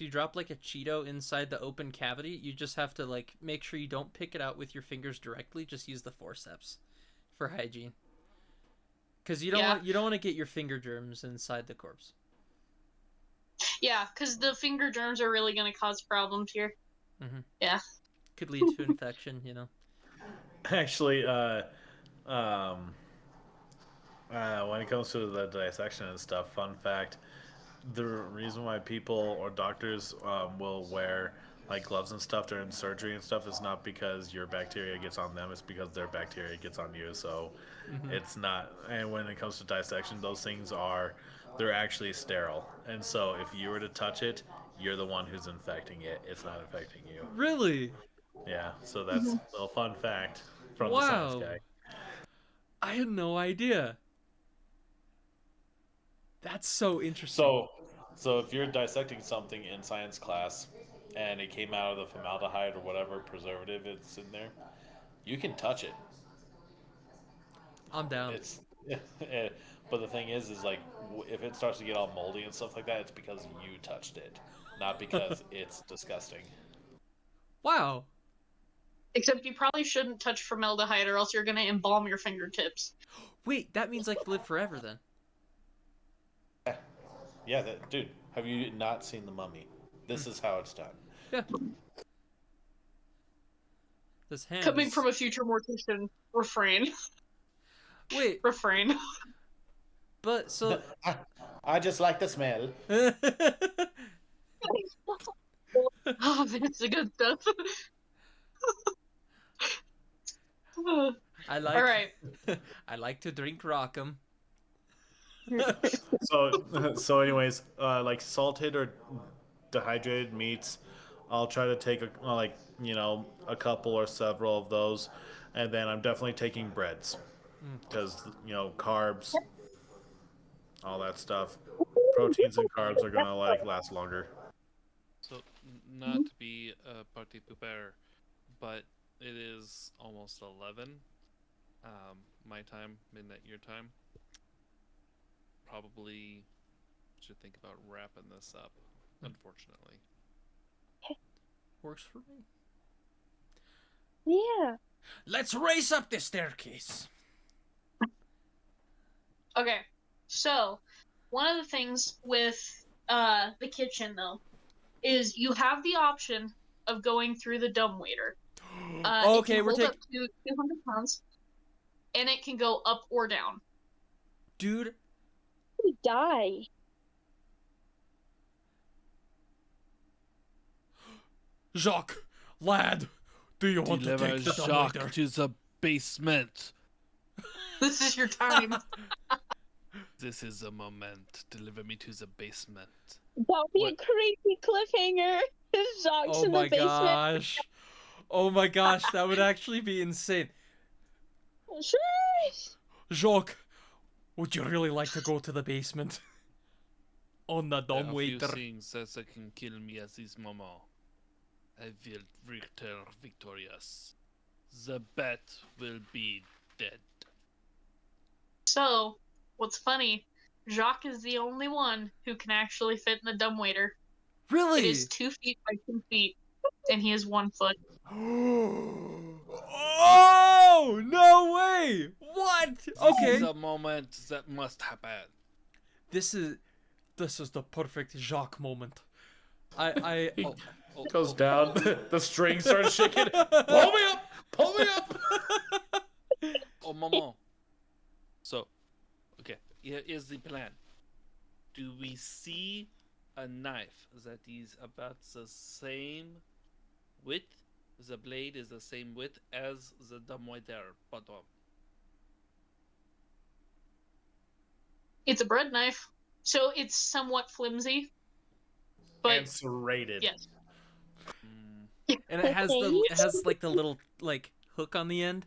a Cheeto inside the open cavity, you just have to like make sure you don't pick it out with your fingers directly. Just use the forceps for hygiene. Because you don't want to get your finger germs inside the corpse. Yeah, because the finger germs are really going to cause problems here. Mm-hmm. Yeah. Could lead to infection, you know. Actually, when it comes to the dissection and stuff, fun fact: the reason why people or doctors will wear like gloves and stuff during surgery and stuff is not because your bacteria gets on them, it's because their bacteria gets on you. So Mm-hmm. it's not. And when it comes to dissection, those things are, they're actually sterile. And so if you were to touch it, you're the one who's infecting it. It's not infecting you. Really? Yeah, so that's a little fun fact from the science Wow. guy. I had no idea. That's so interesting. So, so if you're dissecting something in science class and it came out of the formaldehyde or whatever preservative it's in there, you can touch it. I'm down. It's, but the thing is like if it starts to get all moldy and stuff like that, it's because you touched it, not because it's disgusting. Wow. Except you probably shouldn't touch formaldehyde, or else you're gonna embalm your fingertips. Wait, that means I could live forever then. Yeah, dude, have you not seen The Mummy? This is how it's done. Yeah. This hand Coming is... from a future mortician, refrain. Wait, Refrain. but so... I just like the smell. Oh, that's the good stuff. I like... All right. I like to drink Rockham. So anyways, like salted or dehydrated meats, I'll try to take a couple or several of those, and then I'm definitely taking breads because carbs, all that stuff, proteins and carbs are gonna like last longer. So, not to be a party pooper, but it is almost 11. My time, midnight your time. Probably should think about wrapping this up, unfortunately. Works for me. Yeah. Let's race up the staircase. Okay. So, one of the things with the kitchen though is you have the option of going through the dumbwaiter. It Okay, can we're hold up taking... to 200 pounds, and it can go up or down. Dude, We die. Jacques, lad, do you want to Deliver take the Jacques dumbwaiter? to the basement. This is your time. This is a moment. Deliver me to the basement. That would be What? a crazy cliffhanger. Jacques Oh in the my basement. gosh. Oh my gosh, that would actually be insane. Sure. Jacques, would you really like to go to the basement? On the There are few dumbwaiter. things that can kill me at this moment. I will return victorious. The bat will be dead. So, what's funny, Jacques is the only one who can actually fit in the dumbwaiter. Really? It is 2 feet by 2 feet, and he is 1 foot. Oh, no way! What? This Okay. is a moment that must happen. This is the perfect Jacques moment. I He oh, goes down, the string starts shaking. Pull me up! Pull me up! Oh, Momo. So, okay, here is the plan. Do we see a knife that is about the same width? The blade is the same width as the dumbwaiter bottom. It's a bread knife, so it's somewhat flimsy. But And serrated. yes. and it has like the little like hook on the end.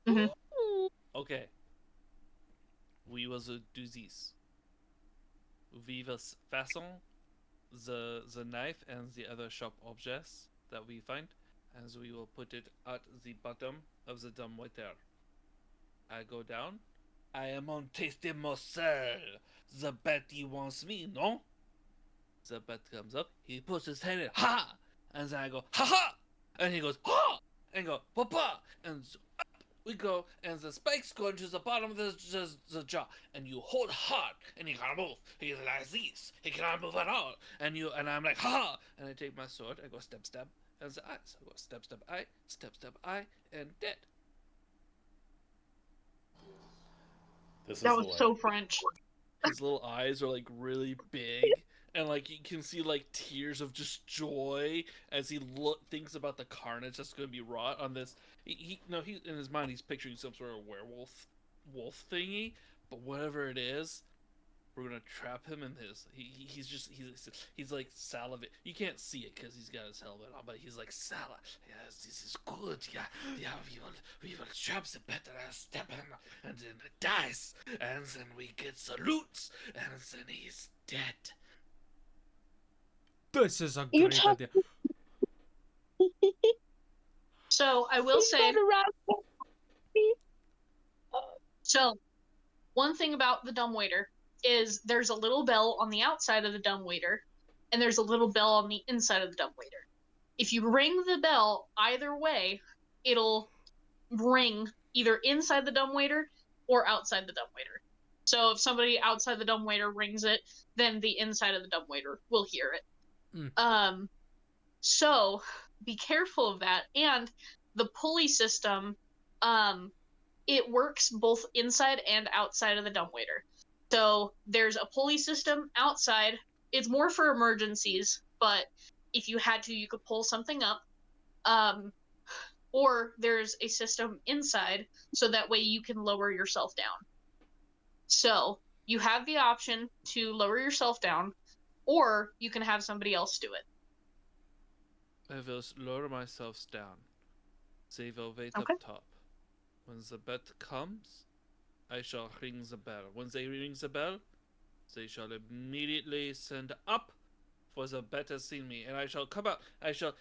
Mm-hmm. Okay. We will do this. We will fasten the knife and the other sharp objects that we find, and we will put it at the bottom of the dumbwaiter. I go down. I am on tasty muscle. The Betty wants me, no? The bat comes up. He puts his hand in, ha! And then I go, ha ha! And he goes, ha! And go, papa! And up we go, and the spikes go into the bottom of the jaw. And you hold hard, and he can't move. He's like this. He cannot move at all. And I'm like, ha ha! And I take my sword. I go, step, step. And the eyes. I go, step, step, eye. Step, step, eye. And dead. This is That the was way. so French. His little eyes are like really big, and like you can see like tears of just joy as he thinks about the carnage that's going to be wrought on this. He in his mind he's picturing some sort of werewolf wolf thingy, but whatever it is, we're gonna trap him in his. He's like salivate. You can't see it because he's got his helmet on, but he's like salad. Yes, this is good. Yeah, yeah. We will trap the better step him, and then it dies, and then we get salutes, and then he's dead. This is a You great talk. idea. So I will He's say, going around. so one thing about the dumbwaiter is there's a little bell on the outside of the dumbwaiter, and there's a little bell on the inside of the dumbwaiter. If you ring the bell either way, it'll ring either inside the dumbwaiter or outside the dumbwaiter. So if somebody outside the dumbwaiter rings it, then the inside of the dumbwaiter will hear it. So be careful of that. And the pulley system, it works both inside and outside of the dumbwaiter. So there's a pulley system outside. It's more for emergencies, but if you had to, you could pull something up. Or there's a system inside, so that way you can lower yourself down. So you have the option to lower yourself down, or you can have somebody else do it. I will lower myself down. They will wait Okay. up top. When the bet comes, I shall ring the bell. When they ring the bell, they shall immediately send up for the bet to see me, and I shall come out. I shall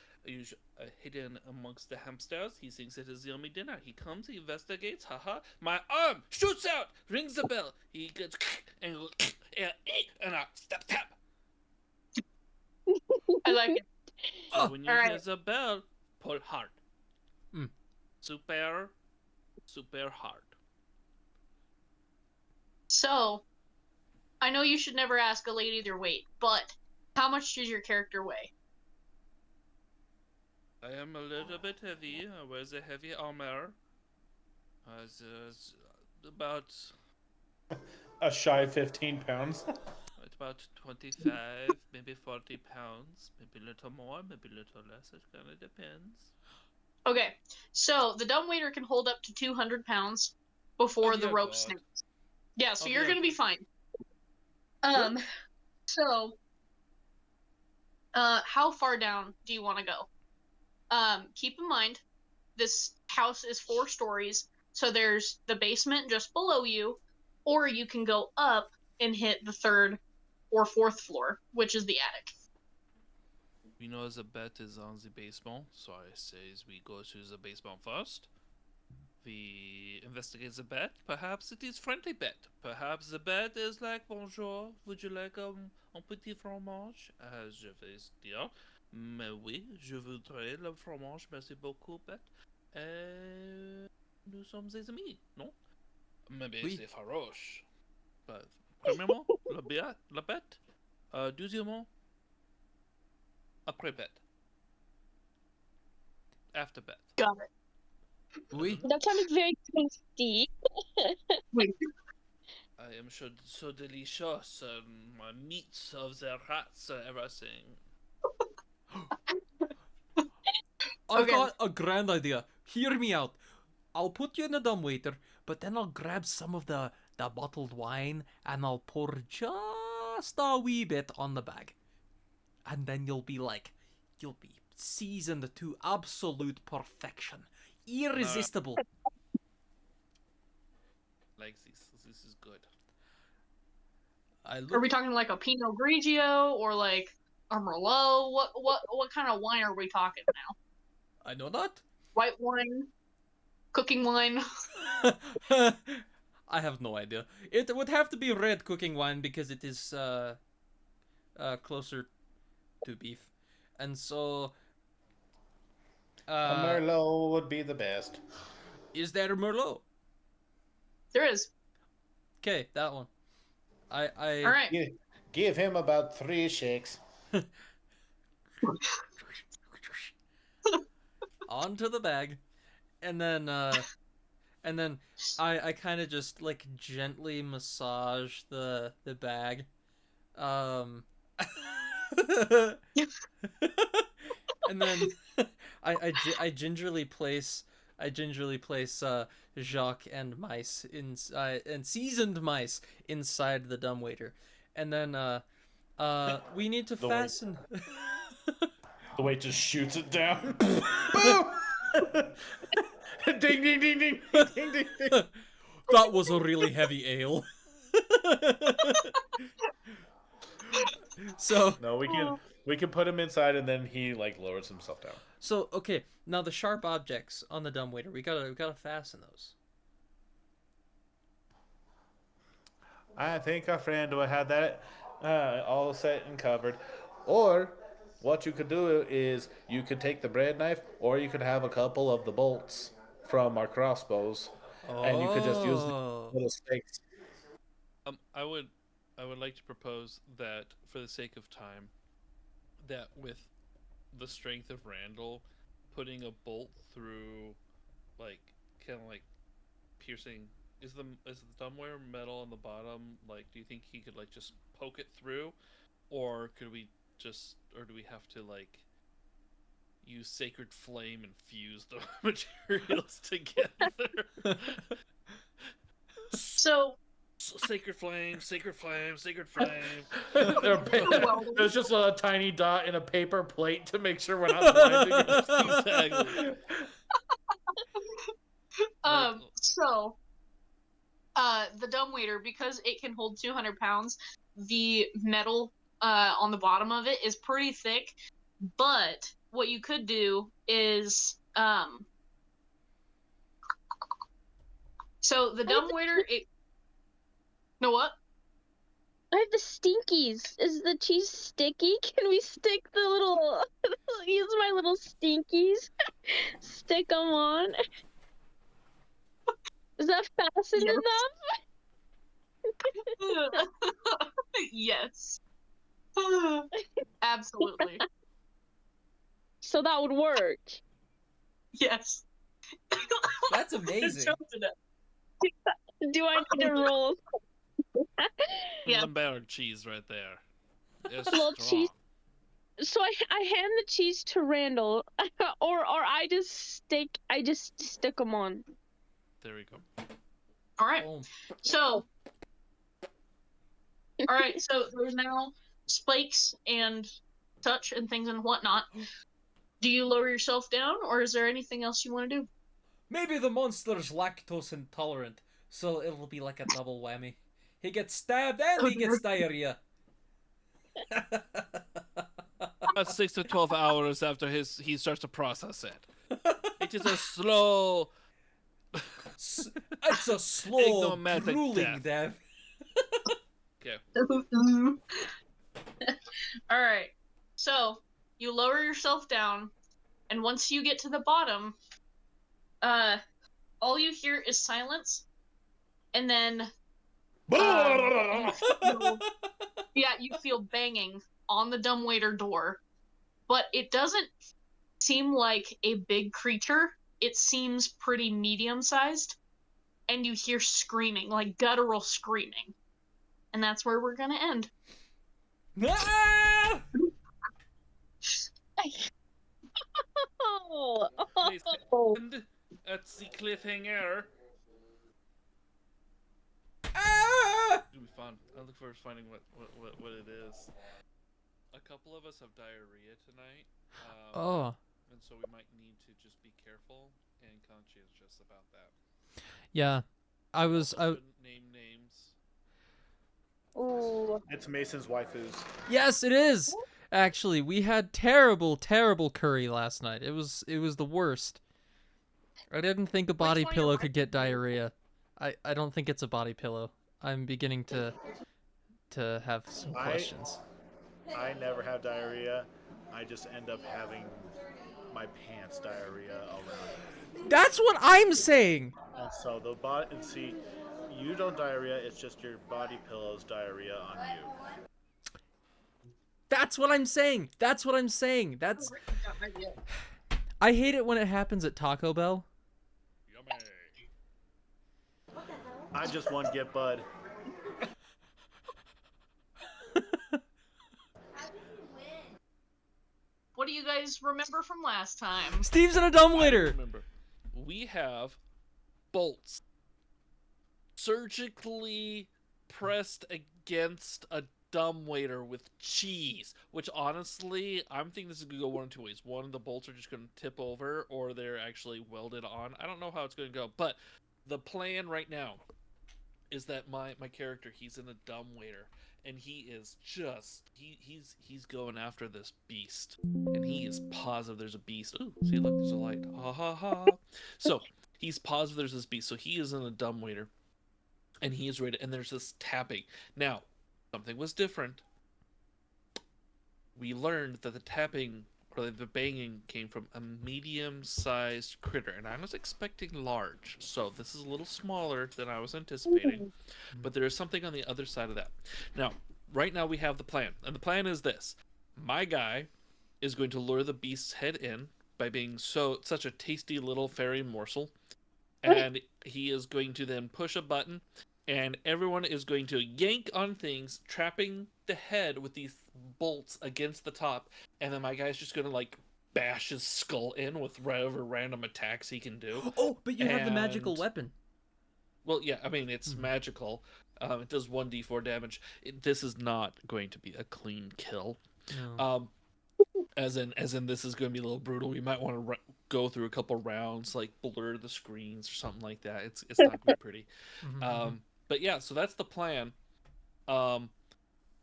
hidden amongst the hamsters. He thinks it is the only dinner. He comes, he investigates. Haha! My arm shoots out, rings the bell. He gets and goes and I step tap. I like it. So when you All hear right. the bell, pull hard. Mm. Super hard. So I know you should never ask a lady their weight, but how much does your character weigh? I am a little bit heavy. I wear the heavy armor. About A shy 15 pounds. about 25, maybe 40 pounds, maybe a little more, maybe a little less. It kind of depends. Okay, so the dumbwaiter can hold up to 200 pounds before Oh, the dear rope God. snaps. Yeah, so Oh, you're dear gonna be God. fine. So, how far down do you want to go? Keep in mind, this house is 4 stories, so there's the basement just below you, or you can go up and hit the 3rd or 4th floor, which is the attic. We know the bed is on the basement, so I say we go to the basement first. We investigate the bed. Perhaps it is friendly bed. Perhaps the bed is like, bonjour, would you like un petit fromage? Je vais dire, mais oui, je voudrais le fromage, merci beaucoup, bête. Nous sommes des amis, non? Maybe Oui. c'est farouche. But, premièrement, la bête. Deuxièmement, après bed. After bed. Got it. Oui. That sounded very tasty. Wait. I am so delicious. My meats of the rats, everything. I've Okay. got a grand idea. Hear me out. I'll put you in a dumbwaiter, but then I'll grab some of the bottled wine and I'll pour just a wee bit on the bag. And then you'll be seasoned to absolute perfection. Irresistible. Like this. This is good. I Are we look. talking like a Pinot Grigio or like a Merlot? What kind of wine are we talking now? I know that. White wine, cooking wine. I have no idea. It would have to be red cooking wine because it is closer to beef, and so A Merlot would be the best. is there Merlot? There is. Okay, that one. All right. Give him about 3 shakes. Onto the bag, and then I kind of just like gently massage the bag, And then I gingerly place Jacques and mice and seasoned mice inside the dumbwaiter, and then we need to The weight. fasten. The weight just shoots it down. Boom! Ding, ding, ding, ding, ding, ding, ding. That was a really heavy ale. So No, we can put him inside, and then he like lowers himself down. so okay, now the sharp objects on the dumbwaiter, we gotta fasten those. I think our friend will have that all set and covered. Or what you could do is you could take the bread knife, or you could have a couple of the bolts from our crossbows, and you could just use Oh. little stakes. I would like to propose that for the sake of time, that with the strength of Randall, putting a bolt through, like, kind of like piercing. Is the dumbware metal on the bottom? Like, do you think he could like just poke it through, or could we just, or do we have to like use sacred flame and fuse the materials together? So Sacred flame, sacred flame, sacred flame. There's just a tiny dot in a paper plate to make sure we're not blinding. Exactly. So the dumbwaiter, because it can hold 200 pounds, the metal on the bottom of it is pretty thick. But what you could do is so the dumbwaiter, it. Know what? I have the stinkies. Is the cheese sticky? Can we stick the little use my little stinkies? Stick them on. Is that fastened Yes. enough? Yes. Absolutely. So that would work. Yes. That's amazing. Do I need to roll? Yeah. Limburger cheese right there. It's Little strong. cheese. So I hand the cheese to Randall, or I just stick them on. There we go. All right. Boom. So. All right. So there's now spikes and such and things and whatnot. Do you lower yourself down, or is there anything else you want to do? Maybe the monster's lactose intolerant, so it'll be like a double whammy. He gets stabbed and he gets diarrhea. About 6 to 12 hours after he starts to process it. It is a slow. It's a slow, Ignomatic grueling death. death. Okay. All right. So you lower yourself down, and once you get to the bottom, all you hear is silence, and then you feel banging on the dumbwaiter door, but it doesn't seem like a big creature. It seems pretty medium-sized, and you hear screaming, like guttural screaming, and that's where we're gonna end. Ah! Oh. Please end at the cliffhanger. Ah! It'll be fun. I look forward to finding what it is. A couple of us have diarrhea tonight. Oh. And so we might need to just be careful and conscientious about that. Yeah. I Shouldn't name names. Ooh. It's Mason's waifus. Yes, it is. Actually, we had terrible curry last night. It was the worst. I didn't think a body one of your pillow could get diarrhea. I don't think it's a body pillow. I'm beginning to have some questions. I never have diarrhea. I just end up having my pants diarrhea around. That's what I'm saying. And so the body, see, you don't diarrhea. It's just your body pillow's diarrhea on you. That's what I'm saying. That's what I'm saying. That's. I hate it when it happens at Taco Bell. Yummy. I just want get bud. you guys remember from last time? Steve's in a I dumbwaiter. remember. We have bolts surgically pressed against a dumbwaiter with cheese, which honestly, I'm thinking this is going to go one of two ways. One, the bolts are just going to tip over, or they're actually welded on. I don't know how it's going to go, but the plan right now is that my character, he's in a dumbwaiter, and he is just he's going after this beast, and he is positive there's a beast. Oh, see, look, there's a light. Ha ha ha. So he's positive there's this beast. So he is in a dumbwaiter, and he is ready. And there's this tapping. Now, something was different. We learned that the tapping or the banging came from a medium-sized critter, and I was expecting large. So this is a little smaller than I was anticipating, but there is something on the other side of that. Now, right now we have the plan, and the plan is this: my guy is going to lure the beast's head in by being such a tasty little fairy morsel, and he is going to then push a button, and everyone is going to yank on things, trapping the head with these bolts against the top, and then my guy's just gonna like bash his skull in with whatever random attacks he can do. Oh, but you have the magical And weapon. well, yeah, I mean it's magical. It does 1d4 damage. This is not going to be a clean kill. No. As in this is going to be a little brutal. We might want to go through a couple rounds, like blur the screens or something like that. It's not going to be pretty. But yeah, so that's the plan.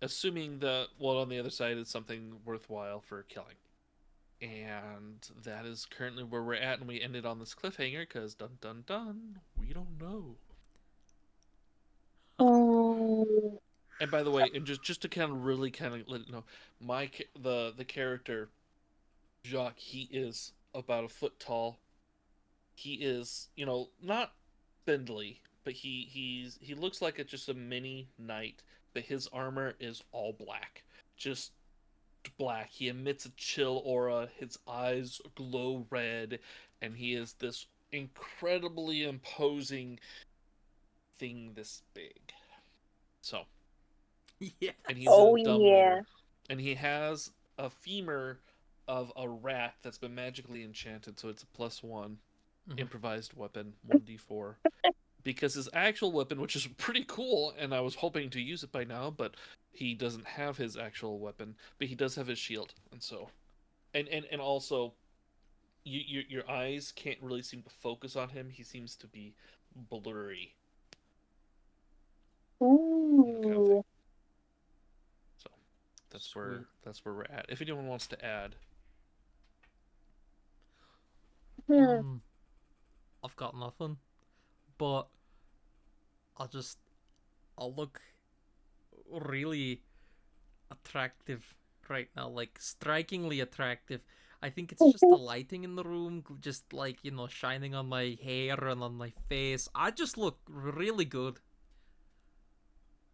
Assuming the one on the other side is something worthwhile for killing. And that is currently where we're at, and we ended on this cliffhanger because dun dun dun, we don't know. Oh. And by the way, and just to kind of really kind of let it know, the character Jacques, he is about a foot tall. He is, not spindly, but he looks like just a mini knight. But his armor is all black, just black. He emits a chill aura. His eyes glow red, and he is this incredibly imposing thing this big. So, Yeah. and he's Oh, a yeah. dumbwaiter, and he has a femur of a rat that's been magically enchanted, so it's a +1 improvised weapon, 1d4. Because his actual weapon, which is pretty cool, and I was hoping to use it by now, but he doesn't have his actual weapon, but he does have his shield, and so, and also, your eyes can't really seem to focus on him. He seems to be blurry, kind of thing. Ooh. So that's where we're at. If anyone wants to add, Hmm. I've got nothing, but I'll look really attractive right now, like strikingly attractive. I think it's just the lighting in the room, just like, shining on my hair and on my face. I just look really good.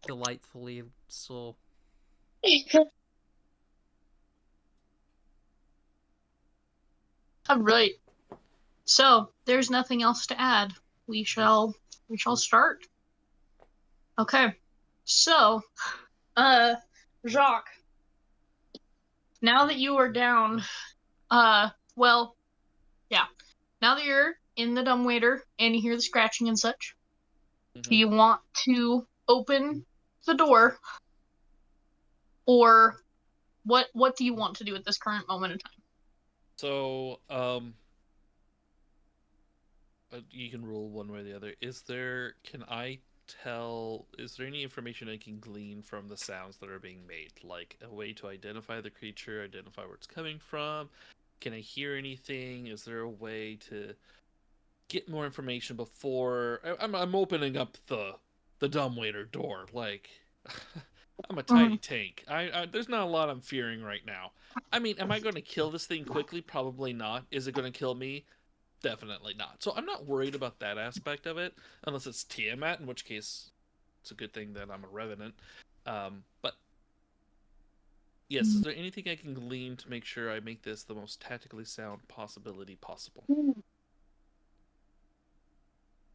Delightfully so. All right. So there's nothing else to add. We shall start. Okay. So, Jacques, now that you are down, well, yeah. Now that you're in the dumbwaiter and you hear the scratching and such, do you want to open the door, or what do you want to do at this current moment in time? So, you can rule one way or the other. Is there any information I can glean from the sounds that are being made? Like a way to identify the creature, identify where it's coming from? Can I hear anything? Is there a way to get more information before I'm opening up the dumbwaiter door? Like, I'm a tiny tank. There's not a lot I'm fearing right now. I mean, am I going to kill this thing quickly? Probably not. Is it going to kill me? Definitely not. So I'm not worried about that aspect of it, unless it's Tiamat, in which case it's a good thing that I'm a revenant. But yes, is there anything I can glean to make sure I make this the most tactically sound possibility possible?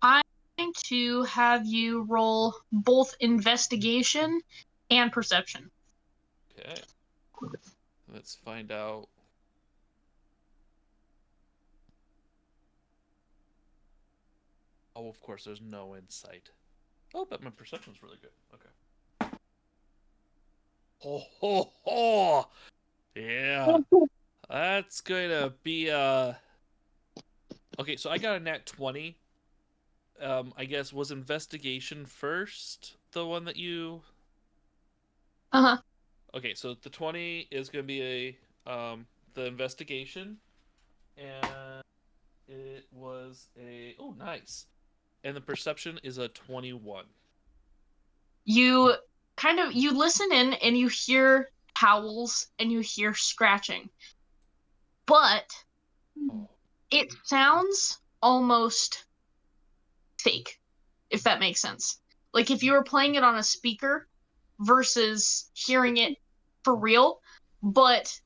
I'm going to have you roll both investigation and perception. Okay. Let's find out Oh, of course, there's no insight. Oh, but my perception's really good. Okay. Ho ho ho! Yeah, that's gonna be Okay, so I got a nat 20. I guess was investigation first the one that you? Uh-huh. Okay, so the 20 is gonna be the investigation, and it was a nice, and the perception is a 21. You you listen in and you hear howls and you hear scratching. But Oh, it sounds almost fake, if that makes sense. Like if you were playing it on a speaker versus hearing it for real, but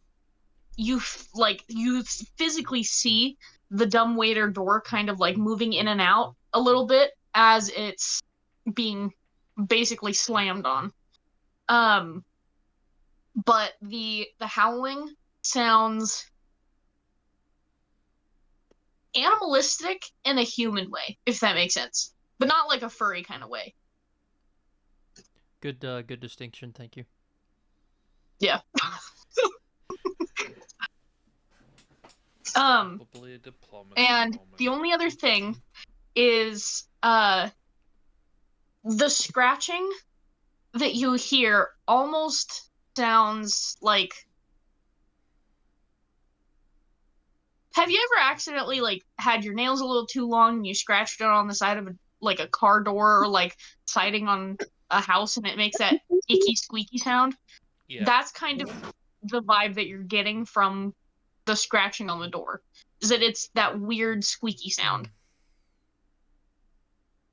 you physically see the dumbwaiter door kind of like moving in and out a little bit as it's being basically slammed on. Um, but the howling sounds animalistic in a human way, if that makes sense, but not like a furry kind of way. Good distinction. Thank you. Yeah. um, probably a diplomacy and moment. the only other thing is the scratching that you hear almost sounds like, have you ever accidentally like had your nails a little too long and you scratched it on the side of a car door or like siding on a house and it makes that icky squeaky sound? Yeah. That's kind of the vibe that you're getting from the scratching on the door. Is that it's that weird squeaky sound.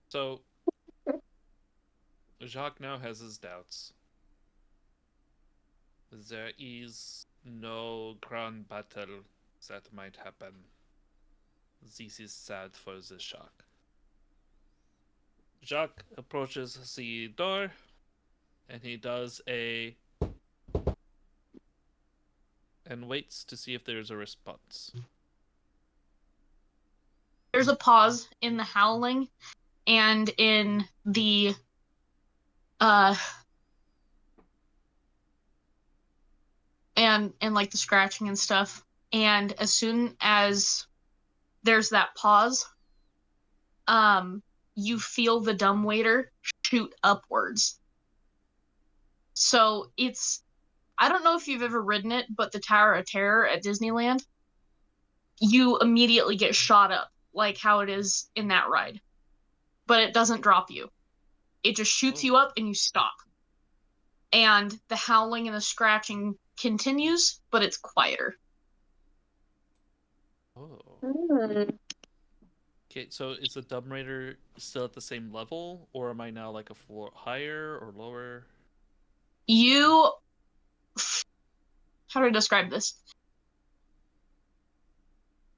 So Jacques now has his doubts. There is no grand battle that might happen. This is sad for the Jacques. Jacques approaches the door and he does a and waits to see if there's a response. There's a pause in the howling and in the uh and like the scratching and stuff. And as soon as there's that pause, um you feel the dumbwaiter shoot upwards. So it's, I don't know if you've ever ridden it, but the Tower of Terror at Disneyland, you immediately get shot up like how it is in that ride. But it doesn't drop you. It just shoots Oh. you up and you stop. And the howling and the scratching continues, but it's quieter. Oh. Mm. Okay, so is the Dumb Raider still at the same level, or am I now like a floor higher or lower? You, how do I describe this?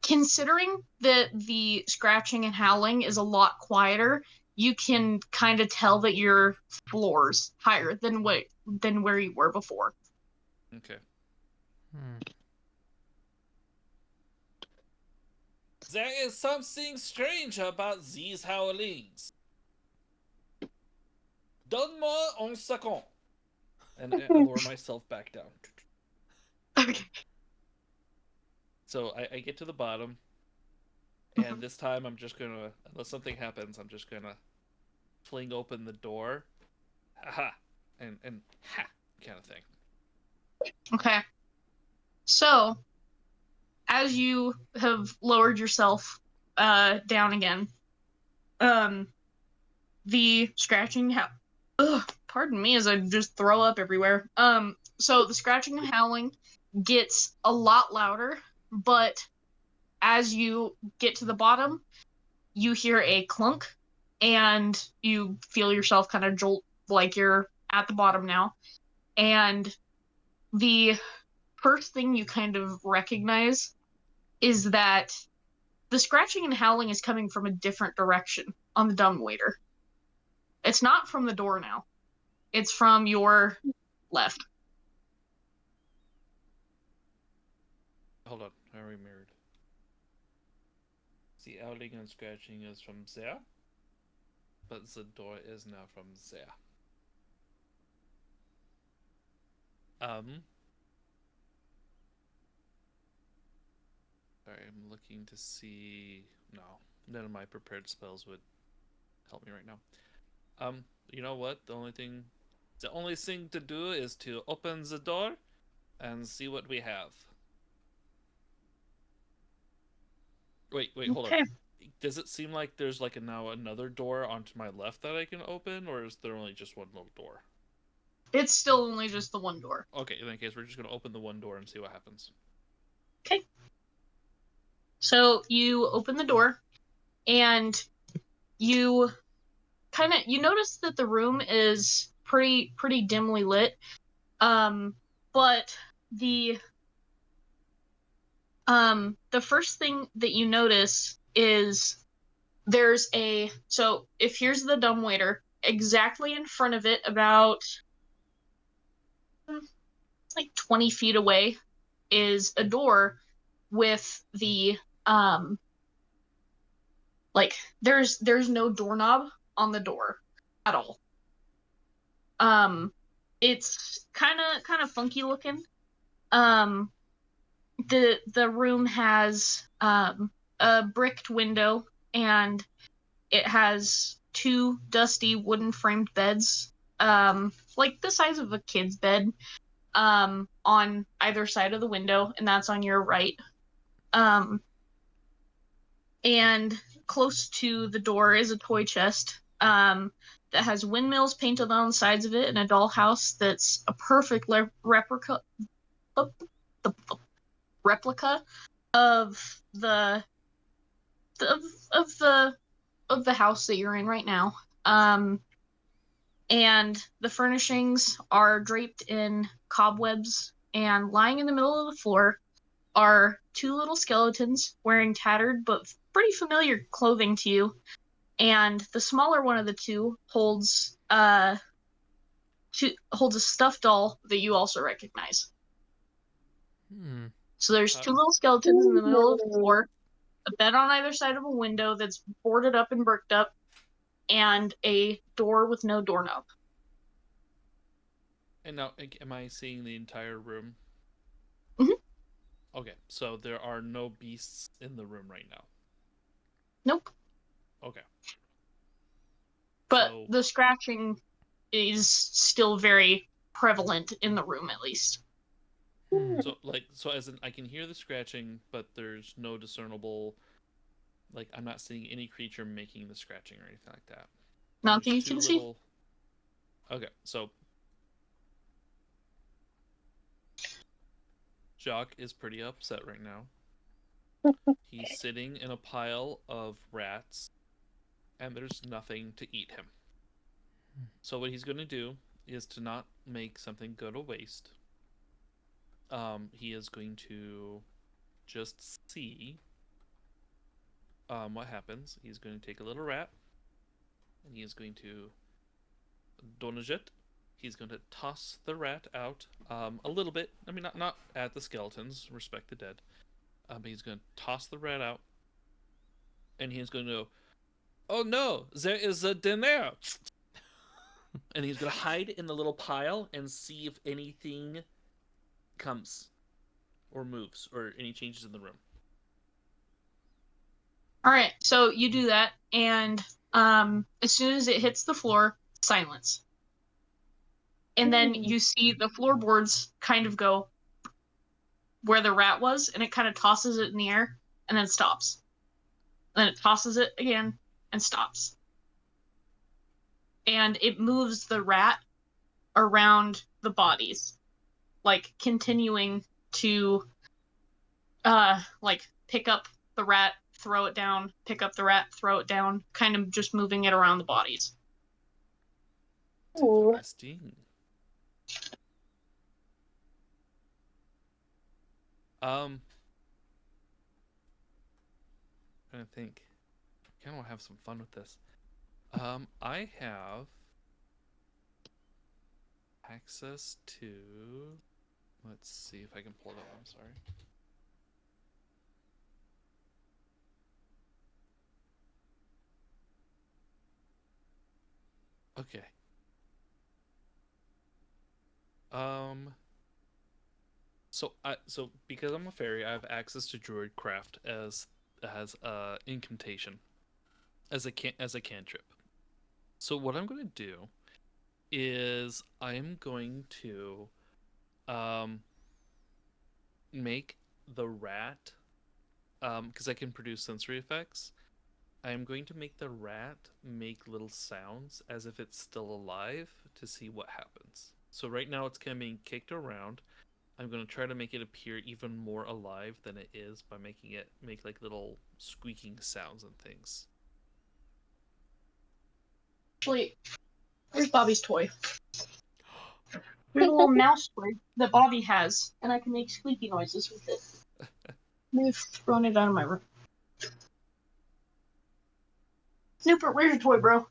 Considering that the scratching and howling is a lot quieter, you can kind of tell that your floors higher than where you were before. Okay. Hmm. There is something strange about these howlings. Donne-moi un second. And I lower myself back down. Okay. So I get to the bottom, and this time I'm just gonna, unless something happens, I'm just gonna fling open the door. Ha and ha kind of thing. Okay. So, as you have lowered yourself down again, um the scratching pardon me as I just throw up everywhere. So the scratching and howling gets a lot louder, but as you get to the bottom, you hear a clunk and you feel yourself kind of jolt like you're at the bottom now. And the first thing you kind of recognize is that the scratching and howling is coming from a different direction on the dumbwaiter. It's not from the door now. It's from your left. Hold on, I mirrored. The howling and scratching is from there. but the door is now from there. Sorry, I'm looking to see. No, none of my prepared spells would help me right now. You know what? The only thing to do is to open the door and see what we have. Wait, hold on. Okay. Does it seem like there's like now another door onto my left that I can open, or is there only just one little door? It's still only just the one door. Okay, in that case, we're just gonna open the one door and see what happens. Okay. So you open the door, and you you notice that the room is pretty dimly lit. But the first thing that you notice is so if here's the dumbwaiter, exactly in front of it, about like 20 feet away, is a door with the like there's no doorknob on the door at all. It's kind of funky looking. Um, the room has a bricked window, and it has two dusty wooden framed beds, like the size of a kid's bed, on either side of the window, and that's on your right. And close to the door is a toy chest, that has windmills painted on the sides of it, and a dollhouse that's a perfect replica of of, of the of the house that you're in right now. And the furnishings are draped in cobwebs, and lying in the middle of the floor are two little skeletons wearing tattered but pretty familiar clothing to you. And the smaller one of the two holds a stuffed doll that you also recognize. So there's two little skeletons in the middle of the floor, a bed on either side of a window that's boarded up and bricked up, and a door with no doorknob. And now, am I seeing the entire room? Mm-hmm. Okay, so there are no beasts in the room right now. Nope. Okay. But So, the scratching is still very prevalent in the room, at least. so as in, I can hear the scratching, but there's no discernible. Like, I'm not seeing any creature making the scratching or anything like that. Not that There's you two can little. See. Okay, so Jock is pretty upset right now. He's sitting in a pile of rats, and there's nothing to eat him. So what he's going to do is to not make something go to waste. He is going to just see what happens. He's going to take a little rat, and he is going to donage it. He's going to toss the rat out a little bit. I mean, not at the skeletons. Respect the dead. But he's going to toss the rat out, and he's going to, oh no, there is a dinner. And he's going to hide in the little pile and see if anything comes or moves or any changes in the room. All right, so you do that, and as soon as it hits the floor, silence. And then you see the floorboards kind of go where the rat was, and it kind of tosses it in the air, and then stops. And then it tosses it again and stops. And it moves the rat around the bodies, like continuing to like pick up the rat, throw it down, pick up the rat, throw it down, kind of just moving it around the bodies. Interesting. Trying to think. I kind of want to have some fun with this. I have access to. Let's see if I can pull it up. I'm sorry. Okay. Um. So because I'm a fairy, I have access to Druidcraft as incantation as a cantrip. So what I'm going to do is I'm going to um make the rat because I can produce sensory effects. I am going to make the rat make little sounds as if it's still alive to see what happens. So right now it's kind of being kicked around. I'm going to try to make it appear even more alive than it is by making it make like little squeaking sounds and things. Actually, here's Bobby's toy. There's a little mouse toy that Bobby has, and I can make squeaky noises with it. They've thrown it out of my room. Snooper, where's your toy, bro?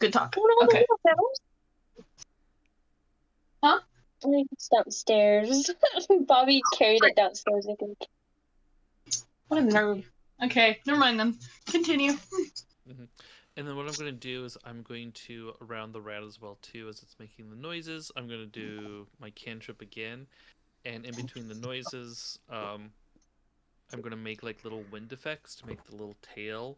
Good talk. Okay. Huh? I think it's downstairs. Bobby carried it downstairs, I think. What a nerd. Okay, never mind then. Continue. Mm-hmm. And then what I'm going to do is I'm going to around the rat as well too as it's making the noises. I'm going to do my cantrip again, and in between the noises, I'm going to make like little wind effects to make the little tail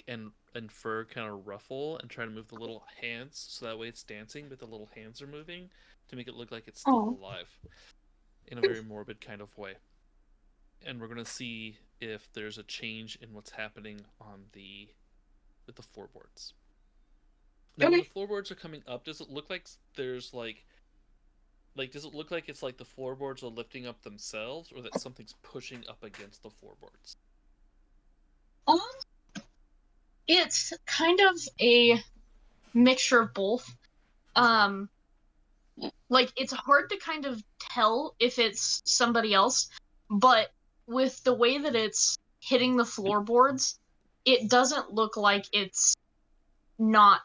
and fur kind of ruffle and try to move the little hands so that way it's dancing but the little hands are moving to make it look like it's still Oh. alive in a very morbid kind of way. And we're going to see if there's a change in what's happening on the with the floorboards. Now when the floorboards are coming up, does it look like there's like does it look like it's like the floorboards are lifting up themselves or that something's pushing up against the floorboards? It's kind of a mixture of both. Like it's hard to kind of tell if it's somebody else, but with the way that it's hitting the floorboards, it doesn't look like it's not,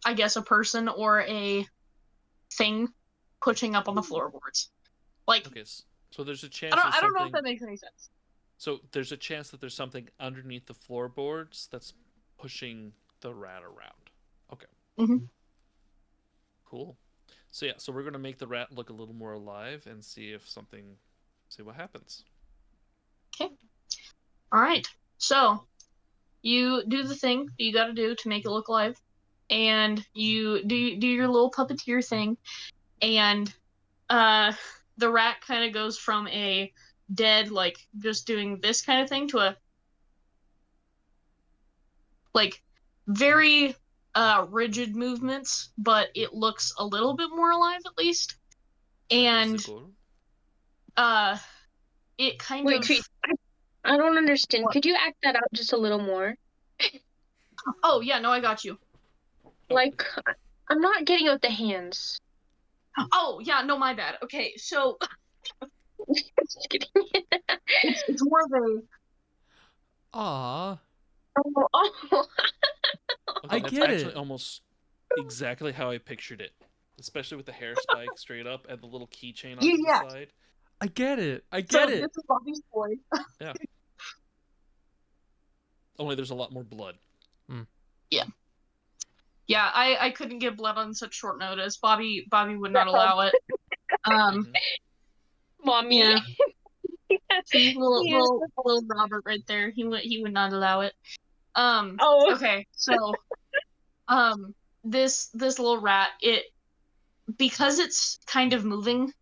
I guess, a person or a thing pushing up on the floorboards. Like, Okay, so there's a chance I don't know if something that makes any sense. So there's a chance that there's something underneath the floorboards that's pushing the rat around. Okay. Mm-hmm. Cool. So yeah, so we're gonna make the rat look a little more alive and see what happens. Okay. All right. So you do the thing that you got to do to make it look alive, and you do your little puppeteer thing, and the rat kind of goes from a dead, like just doing this kind of thing to a like very rigid movements, but it looks a little bit more alive at least. And uh it kind Wait, of Tree, I don't understand. Could you act that out just a little more? Oh yeah, no, I got you. Like, I'm not getting it with the hands. Oh yeah, no, my bad. Okay, so Just kidding. it's more of a Ah, Oh, oh. Okay, I that's get actually it. almost exactly how I pictured it. Especially with the hair spike straight up and the little keychain onto the yeah. side. I get it. I So get it. this is Bobby's boy. Yeah. Only there's a lot more blood. Yeah. Yeah, I couldn't get blood on such short notice. Bobby would not allow it. Mhm. Mommy. Yeah. See, Yes. little Robert right there. He would not allow it. Oh. Okay, so this little rat, it because it's kind of moving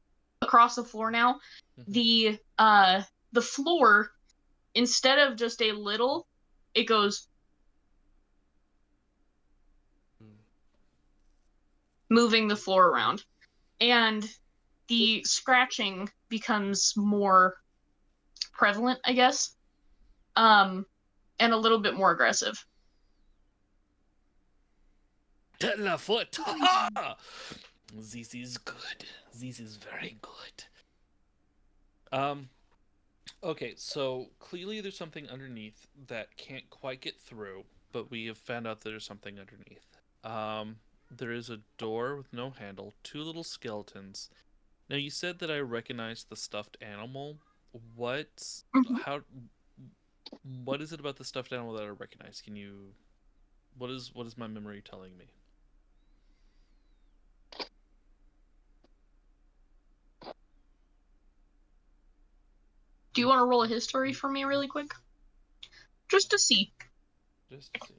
across the floor now, Mhm. the floor, instead of just a little, it goes moving the floor around. And the scratching becomes more prevalent, I guess. And a little bit more aggressive. Telefoot! Ha! This is good. This is very good. Okay, so clearly there's something underneath that can't quite get through, but we have found out there's something underneath. There is a door with no handle, two little skeletons. Now you said that I recognized the stuffed animal. What? Mhm. How? What is it about the stuffed animal that I recognize? Can you? What is my memory telling me? Do you want to roll a history for me really quick? Just to see. Just to see.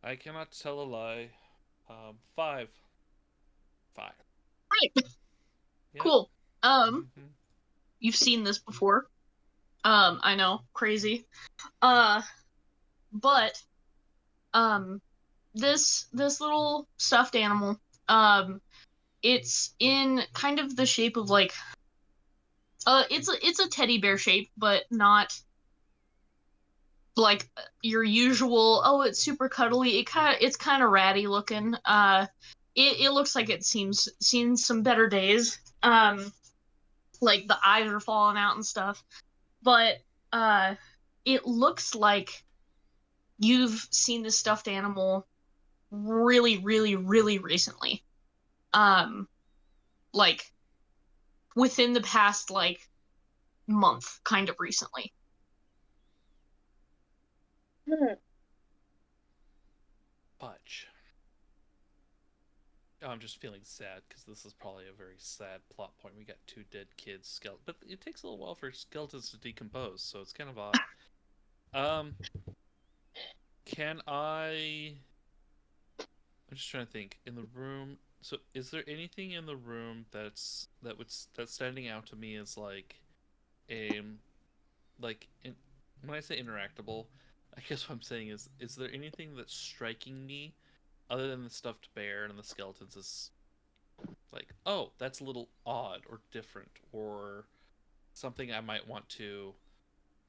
I cannot tell a lie. 5. 5. Right. Yeah. Cool. Mm-hmm. You've seen this before. I know, crazy. But this little stuffed animal, it's in kind of the shape of like, it's a teddy bear shape, but not like your usual. Oh, it's super cuddly. It's kind of ratty looking. It looks like it's seen some better days. Like the eyes are falling out and stuff. But it looks like you've seen this stuffed animal really, really, really recently. Um, like within the past like month, kind of recently. Hmm. Fudge. Oh, I'm just feeling sad because this is probably a very sad plot point. We got 2 dead kids, but it takes a little while for skeletons to decompose, so it's kind of odd. Um, can I? I'm just trying to think. In the room, so is there anything in the room that's standing out to me as a when I say interactable, I guess what I'm saying is there anything that's striking me other than the stuffed bear and the skeletons is like, oh, that's a little odd or different or something I might want to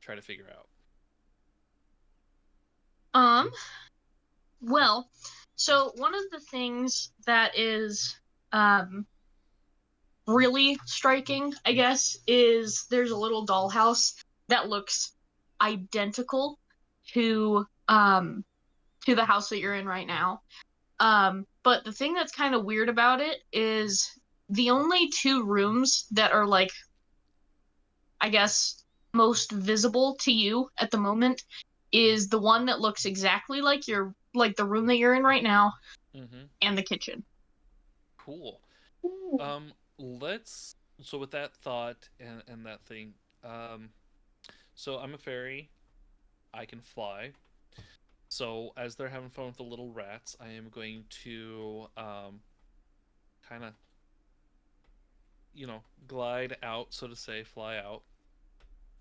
try to figure out. Um, well, so one of the things that is really striking, I guess, is there's a little dollhouse that looks identical to the house that you're in right now. But the thing that's kind of weird about it is the only 2 rooms that are like, I guess, most visible to you at the moment is the one that looks exactly like the room that you're in right now Mm-hmm. and the kitchen. Cool. Hmm. Let's. So with that thought and that thing, so I'm a fairy. I can fly. So as they're having fun with the little rats, I am going to kind of glide out, so to say, fly out,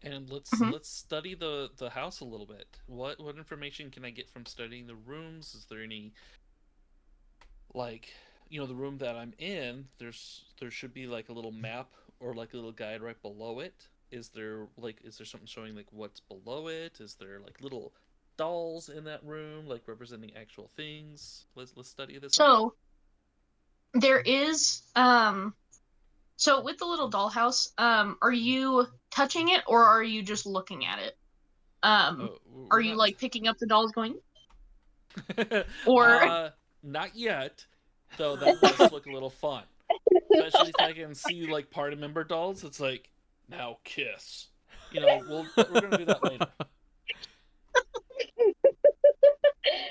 and Mhm. let's study the house a little bit. What information can I get from studying the rooms? Is there any like the room that I'm in? There should be like a little map or like a little guide right below it. Is there something showing like what's below it? Is there like little dolls in that room like representing actual things? Let's study this out. So there is so with the little dollhouse, are you touching it or are you just looking at it? Oh, Are we're you not. like picking up the dolls going or uh, Not yet. Though that does look a little fun, especially if I can see like party member dolls. It's like now kiss. We're gonna do that later.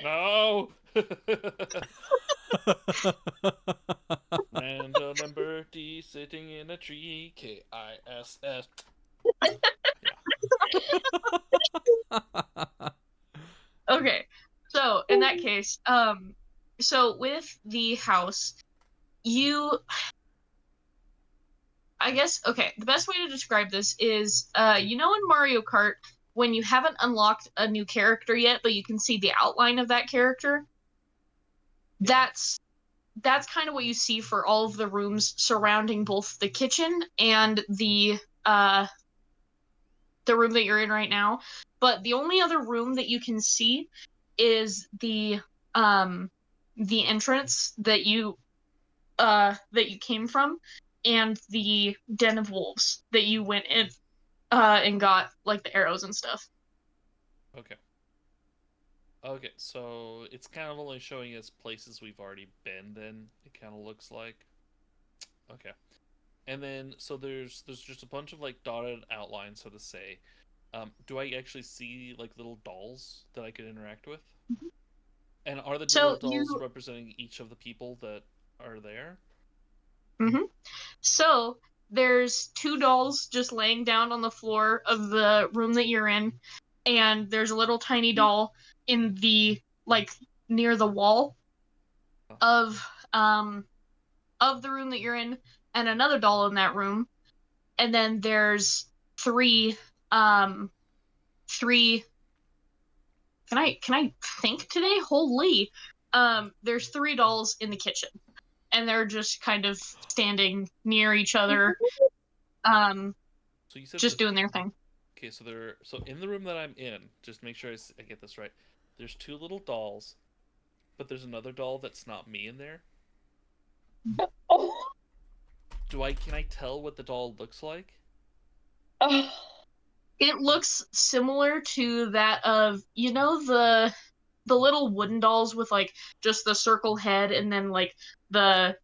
No. Random and Bertie sitting in a tree. KISS. Yeah. okay. So in that case, so with the house, you I guess okay, the best way to describe this is in Mario Kart when you haven't unlocked a new character yet, but you can see the outline of that character, Yeah. that's kind of what you see for all of the rooms surrounding both the kitchen and uh the room that you're in right now. But the only other room that you can see is the entrance that you came from and the den of wolves that you went in and got like the arrows and stuff. Okay. Okay, so it's kind of only showing us places we've already been. Then it kind of looks like. Okay, and then so there's just a bunch of like dotted outlines, so to say. Do I actually see like little dolls that I could interact with? And are the little So dolls you representing each of the people that are there? hmm So there's two dolls just laying down on the floor of the room that you're in, and there's a little tiny doll in the like near the wall Oh, of um of the room that you're in, and another doll in that room, and then there's three um three can I think today? Holy. There's three dolls in the kitchen, and they're just kind of standing near each other, um so you said just the doing their thing. okay. So in the room that I'm in, just make sure I get this right. There's two little dolls, but there's another doll that's not me in there. Oh. Can I tell what the doll looks like? Oh. It looks similar to that of, the little wooden dolls with like just the circle head and then like the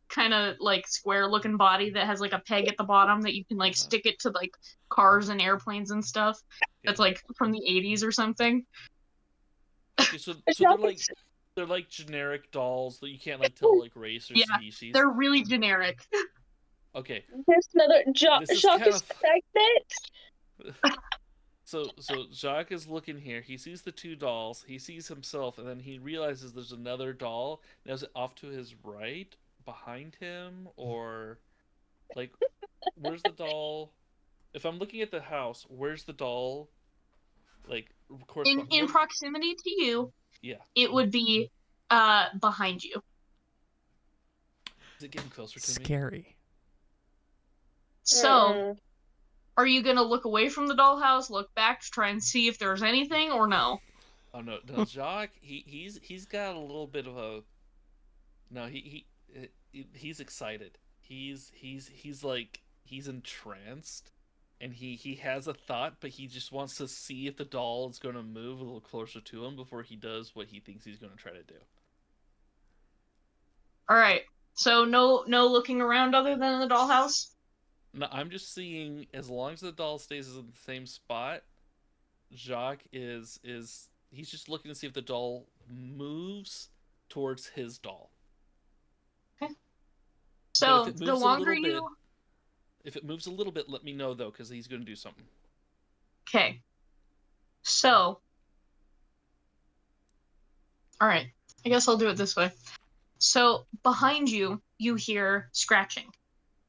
kind of like square looking body that has like a peg at the bottom that you can Uh like huh. stick it to like cars and airplanes and stuff. Yeah. That's like from the 80s or something. Okay. So It's so not like they're like generic dolls that you can't like tell like race or Yeah, species. they're really generic. Okay. there's another This is Jacques kind is of pregnant. so Jacques is looking here. He sees the two dolls. He sees himself, and then he realizes there's another doll. Now is it off to his right, behind him, or like where's the doll? If I'm looking at the house, where's the doll? Like In correspond? in proximity to you, Yeah. it would be behind you. Is it getting closer to me? Scary. So, Mm-mm. are you gonna look away from the dollhouse, look back to try and see if there's anything, or no? Oh no, no, Jacques. He's got a little bit of a no. He's excited. He's like he's entranced, and he has a thought, but he just wants to see if the doll is going to move a little closer to him before he does what he thinks he's going to try to do. All right. So no looking around other than the dollhouse. No, I'm just seeing as long as the doll stays in the same spot, Jacques is he's just looking to see if the doll moves towards his doll. Okay. But if So it the moves a longer little you bit, if it moves a little bit, let me know though, because he's going to do something. Okay. So, all right. I guess I'll do it this way. So behind you, you hear scratching.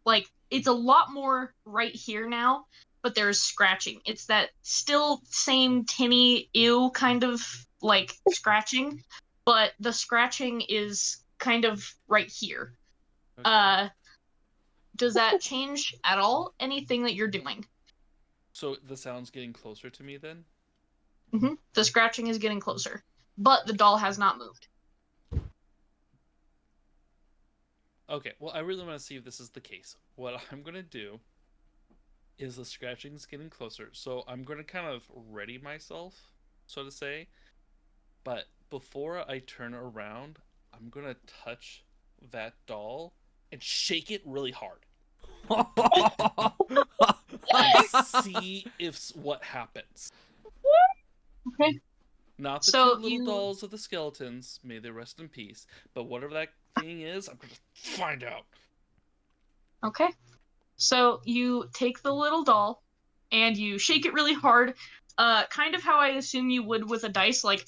Like it's a lot more right here now, but there's scratching. It's that still same tinny ew kind of like scratching, but the scratching is kind of right here. Okay. Uh, does that change at all anything that you're doing? So the sound's getting closer to me then? The scratching is getting closer, but the Okay. doll has not moved. Okay, well, I really want to see if this is the case. What I'm going to do is the scratching's getting closer, so I'm going to kind of ready myself, so to say. But before I turn around, I'm going to touch that doll and shake it really hard and see if what happens. Okay. Not the two So little you dolls of the skeletons, may they rest in peace, but whatever that thing is, I'm going to find out. okay. So you take the little doll and you shake it really hard, kind of how I assume you would with a dice, like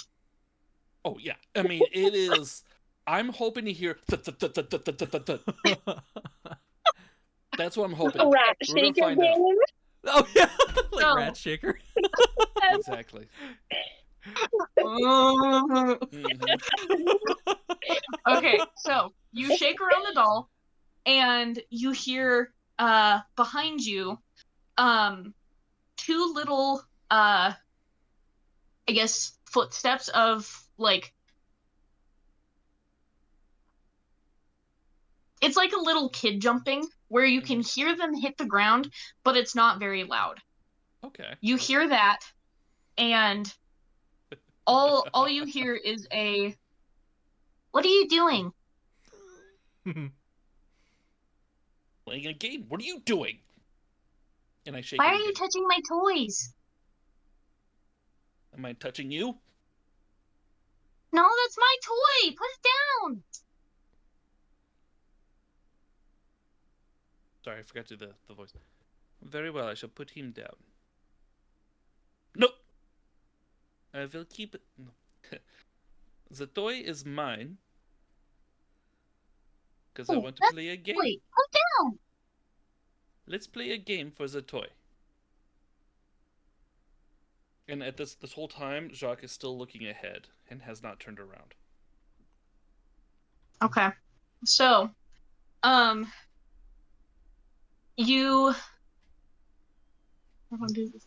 Oh yeah, I mean it is. I'm hoping to hear. That's what I'm A hoping. rat We're gonna shaker find out. game. Oh yeah, like so. Rat Shaker. Exactly. Hmm. Okay, so you shake around the doll and you hear behind you um two little I guess footsteps of like it's like a little kid jumping where you can Hmm. hear them hit the ground, but it's not very loud. Okay. You hear that, and all you hear is a, "What are you doing?" Playing a game. What are you doing? And I shake "Why it are again. you touching my toys?" Am I touching you? "No, that's my toy. Put it down." Sorry, I forgot to do the voice. Very well, I shall put him down. Nope. I will keep it. No. The toy is mine because I Oh, want to that's play a game. Wait, put down. Let's play a game for the toy. And at this whole time, Jacques is still looking ahead and has not turned around. Okay. So, you. I'm gonna do this.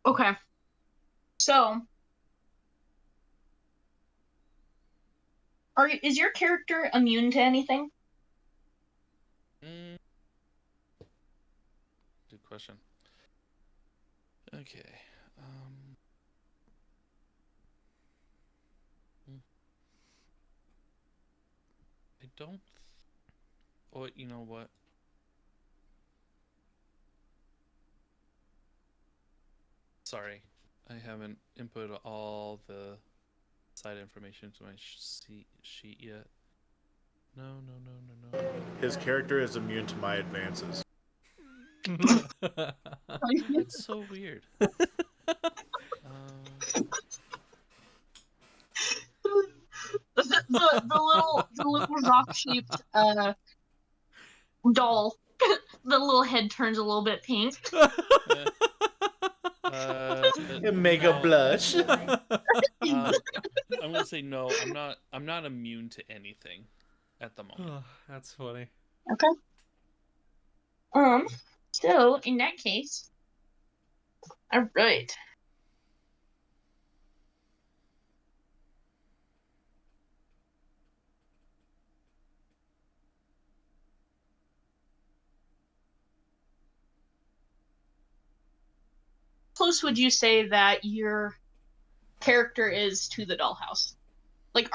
Okay. So, is your character immune to anything? Good question. Okay. I don't. Oh, you know what? Sorry, I haven't input all the side information to my sheet yet. No, no, no, no, no. His character is immune to my advances. That's so weird. The little rock shaped doll. The little head turns a little bit pink. Make a No. blush. I'm gonna say no. I'm not immune to anything at the moment. That's funny. Okay. So in that case, all right. Close would you say that your character is to the dollhouse? Like,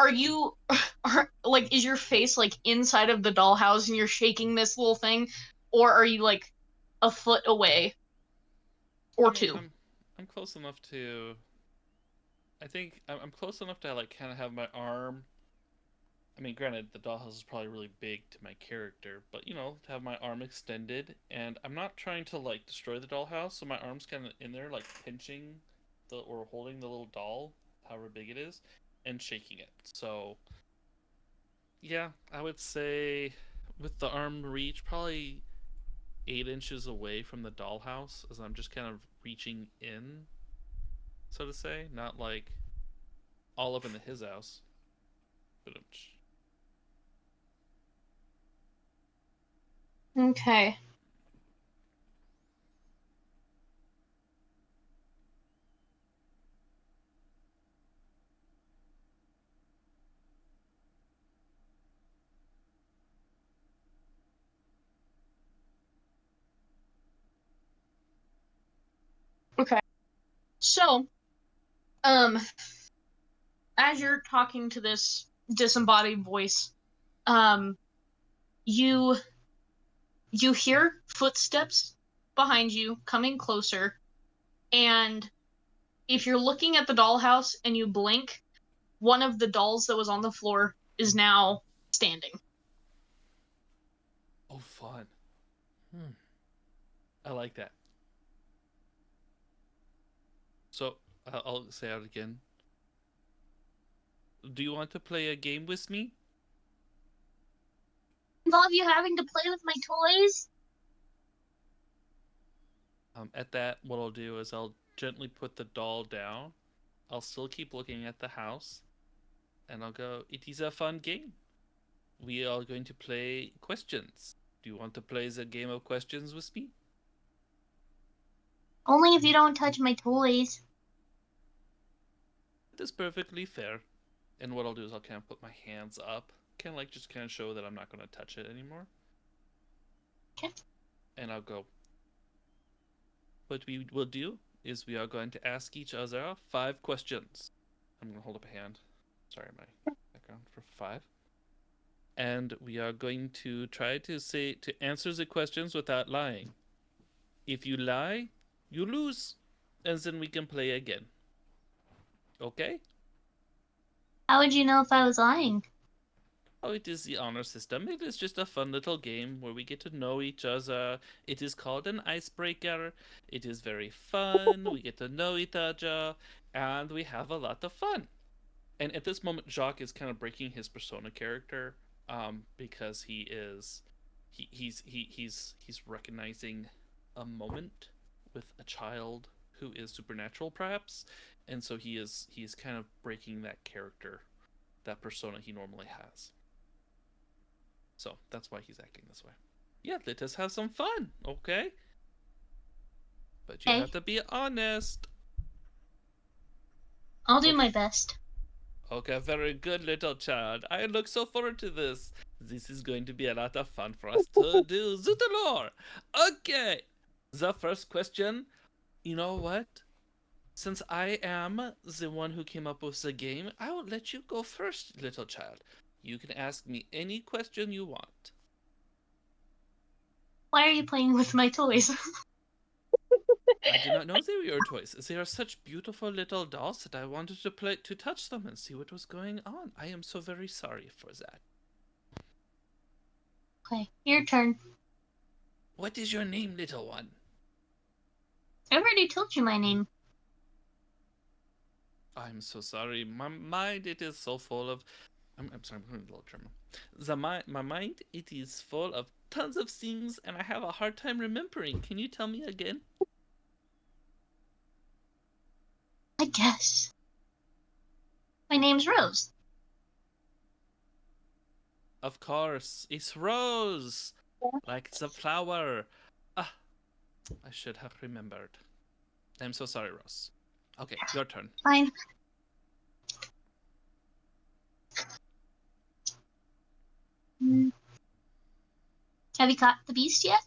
like, is your face like inside of the dollhouse and you're shaking this little thing, or are you like a foot away or I mean, two? I'm close enough to. I think I'm close enough to like kind of have my arm. I mean, granted, the dollhouse is probably really big to my character, but you know, to have my arm extended, and I'm not trying to like destroy the dollhouse, so my arm's kind of in there, like pinching the or holding the little doll, however big it is, and shaking it. So, yeah, I would say with the arm reach, probably 8 inches away from the dollhouse, as I'm just kind of reaching in, so to say, not like all up into his house. But Okay. Okay. So, um, as you're talking to this disembodied voice, um, you you hear footsteps behind you coming closer, and if you're looking at the dollhouse and you blink, one of the dolls that was on the floor is now standing. oh, fun! I like that. So I'll say out again. Do you want to play a game with me? Involve you having to play with my toys? At that, what I'll do is I'll gently put the doll down. I'll still keep looking at the house, and I'll go, "It is a fun game. We are going to play questions. Do you want to play the game of questions with me?" Only if you don't touch my toys. That is perfectly fair. And what I'll do is I'll kind of put my hands up, kind of like just kind of show that I'm not going to touch it anymore. Okay. And I'll go. What we will do is we are going to ask each other 5 questions. I'm going to hold up a hand. Sorry, my background for 5. And we are going to try to answer the questions without lying. If you lie, you lose, and then we can play again. Okay? How would you know if I was lying? Oh, it is the honor system. It is just a fun little game where we get to know each other. It is called an icebreaker. It is very fun. We get to know each other, and we have a lot of fun. And at this moment, Jacques is kind of breaking his persona character, because he's recognizing a moment with a child who is supernatural, perhaps, and so he is kind of breaking that character, that persona he normally has. So that's why he's acting this way. Yeah, let us have some fun, okay? But you Okay. have to be honest. I'll do Okay. my best. Okay, very good, little child. I look so forward to this. This is going to be a lot of fun for us to do. Zutalor! Okay! The first question, you know what? Since I am the one who came up with the game, I will let you go first, little child. You can ask me any question you want. Why are you playing with my toys? I did not know they were your toys. They are such beautiful little dolls that I wanted to touch them and see what was going on. I am so very sorry for that. Okay, your turn. What is your name, little one? I already told you my name. I'm so sorry. My mind, it is so full of. I'm sorry, I'm going a little German. My mind, it is full of tons of things, and I have a hard time remembering. Can you tell me again? I guess. My name's Rose. Of course, it's Rose, like the flower. Ah, I should have remembered. I'm so sorry, Rose. Okay, your turn. Fine. Have you caught the beast yet?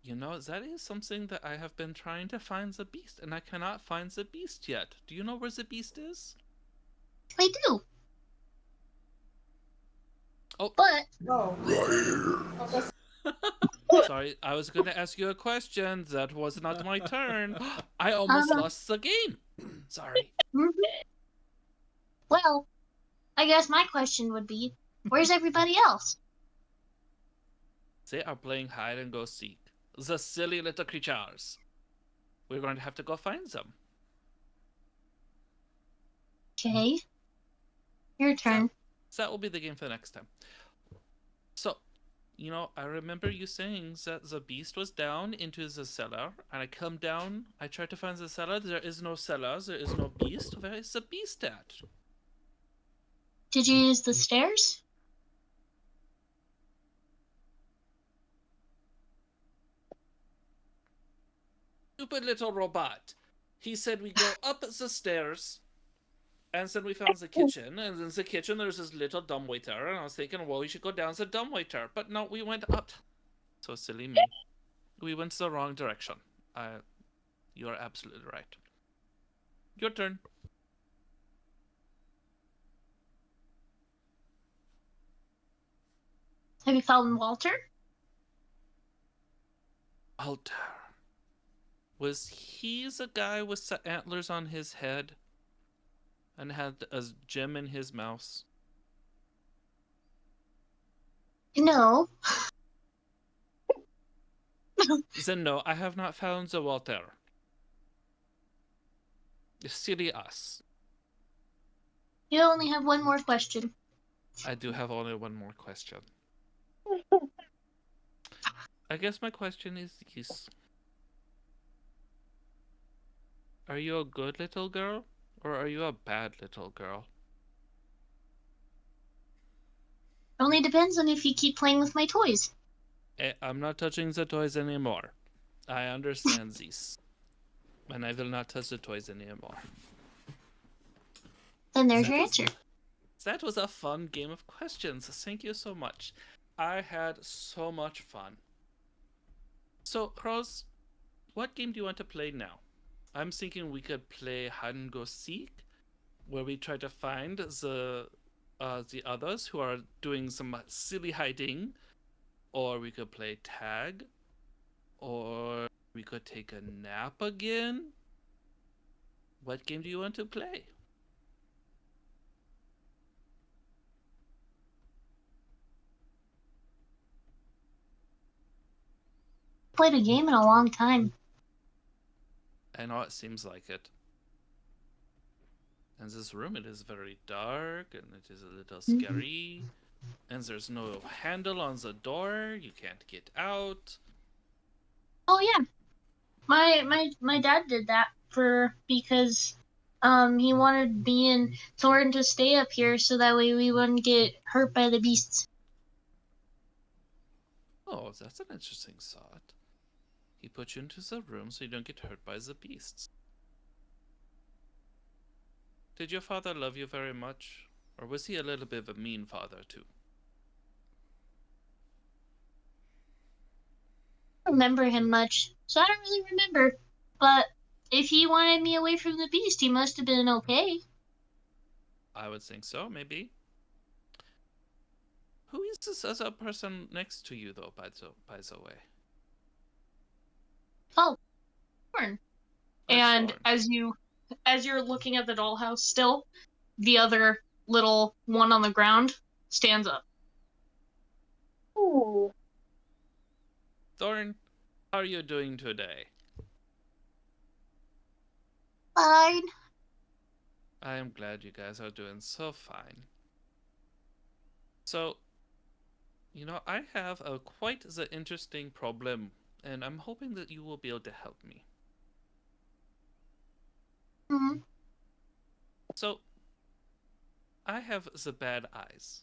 You know, that is something that I have been trying to find the beast, and I cannot find the beast yet. Do you know where the beast is? I do. Oh. But Sorry, I was going to ask you a question. That was not my turn. I almost lost the game. Sorry. Well, I guess my question would be, where's everybody else? They are playing hide and go seek. The silly little creatures. We're going to have to go find them. Okay. Your turn. So that will be the game for the next time. So, you know, I remember you saying that the beast was down into the cellar, and I come down, I try to find the cellar, there is no cellar, there is no beast. Where is the beast at? Did you use the stairs? Stupid little robot. He said we go up the stairs, and then we found the kitchen, and in the kitchen there's this little dumbwaiter, and I was thinking, well, we should go down the dumbwaiter. But no, we went up. So silly me. We went the wrong direction. You are absolutely right. Your turn. Have you found Walter? Walter. Was he the guy with the antlers on his head and had a gem in his mouth? No. Then no, I have not found the Walter. Silly us. You only have one more question. I do have only one more question. I guess my question is this. Are you a good little girl, or are you a bad little girl? Only depends on if you keep playing with my toys. I'm not touching the toys anymore. I understand this. And I will not touch the toys anymore. Then there's That your was- answer. That was a fun game of questions. Thank you so much. I had so much fun. So, Rose, what game do you want to play now? I'm thinking we could play hide and go seek, where we try to find the others who are doing some silly hiding, or we could play tag, or we could take a nap again. What game do you want to play? Played a game in a long time. I know it seems like it. And this room, it is very dark, and it is a little scary. And there's no handle on the door. You can't get out. Oh yeah, my dad did that because he wanted me and Thorin to stay up here so that way we wouldn't get hurt by the beasts. Oh, that's an interesting thought. He put you into the room so you don't get hurt by the beasts. Did your father love you very much? Or was he a little bit of a mean father, too? I don't remember him much, so I don't really remember. But if he wanted me away from the beast, he must have been okay. I would think so, maybe. Who is this other person next to you, though, by the way? Oh, Thorin. And Thorn. as you're looking at the dollhouse still, the other little one on the ground stands up. Ooh. Thorn, how are you doing today? Fine. I am glad you guys are doing so fine. So, I have a quite the interesting problem, and I'm hoping that you will be able to help me. Mm-hmm. So, I have the bad eyes.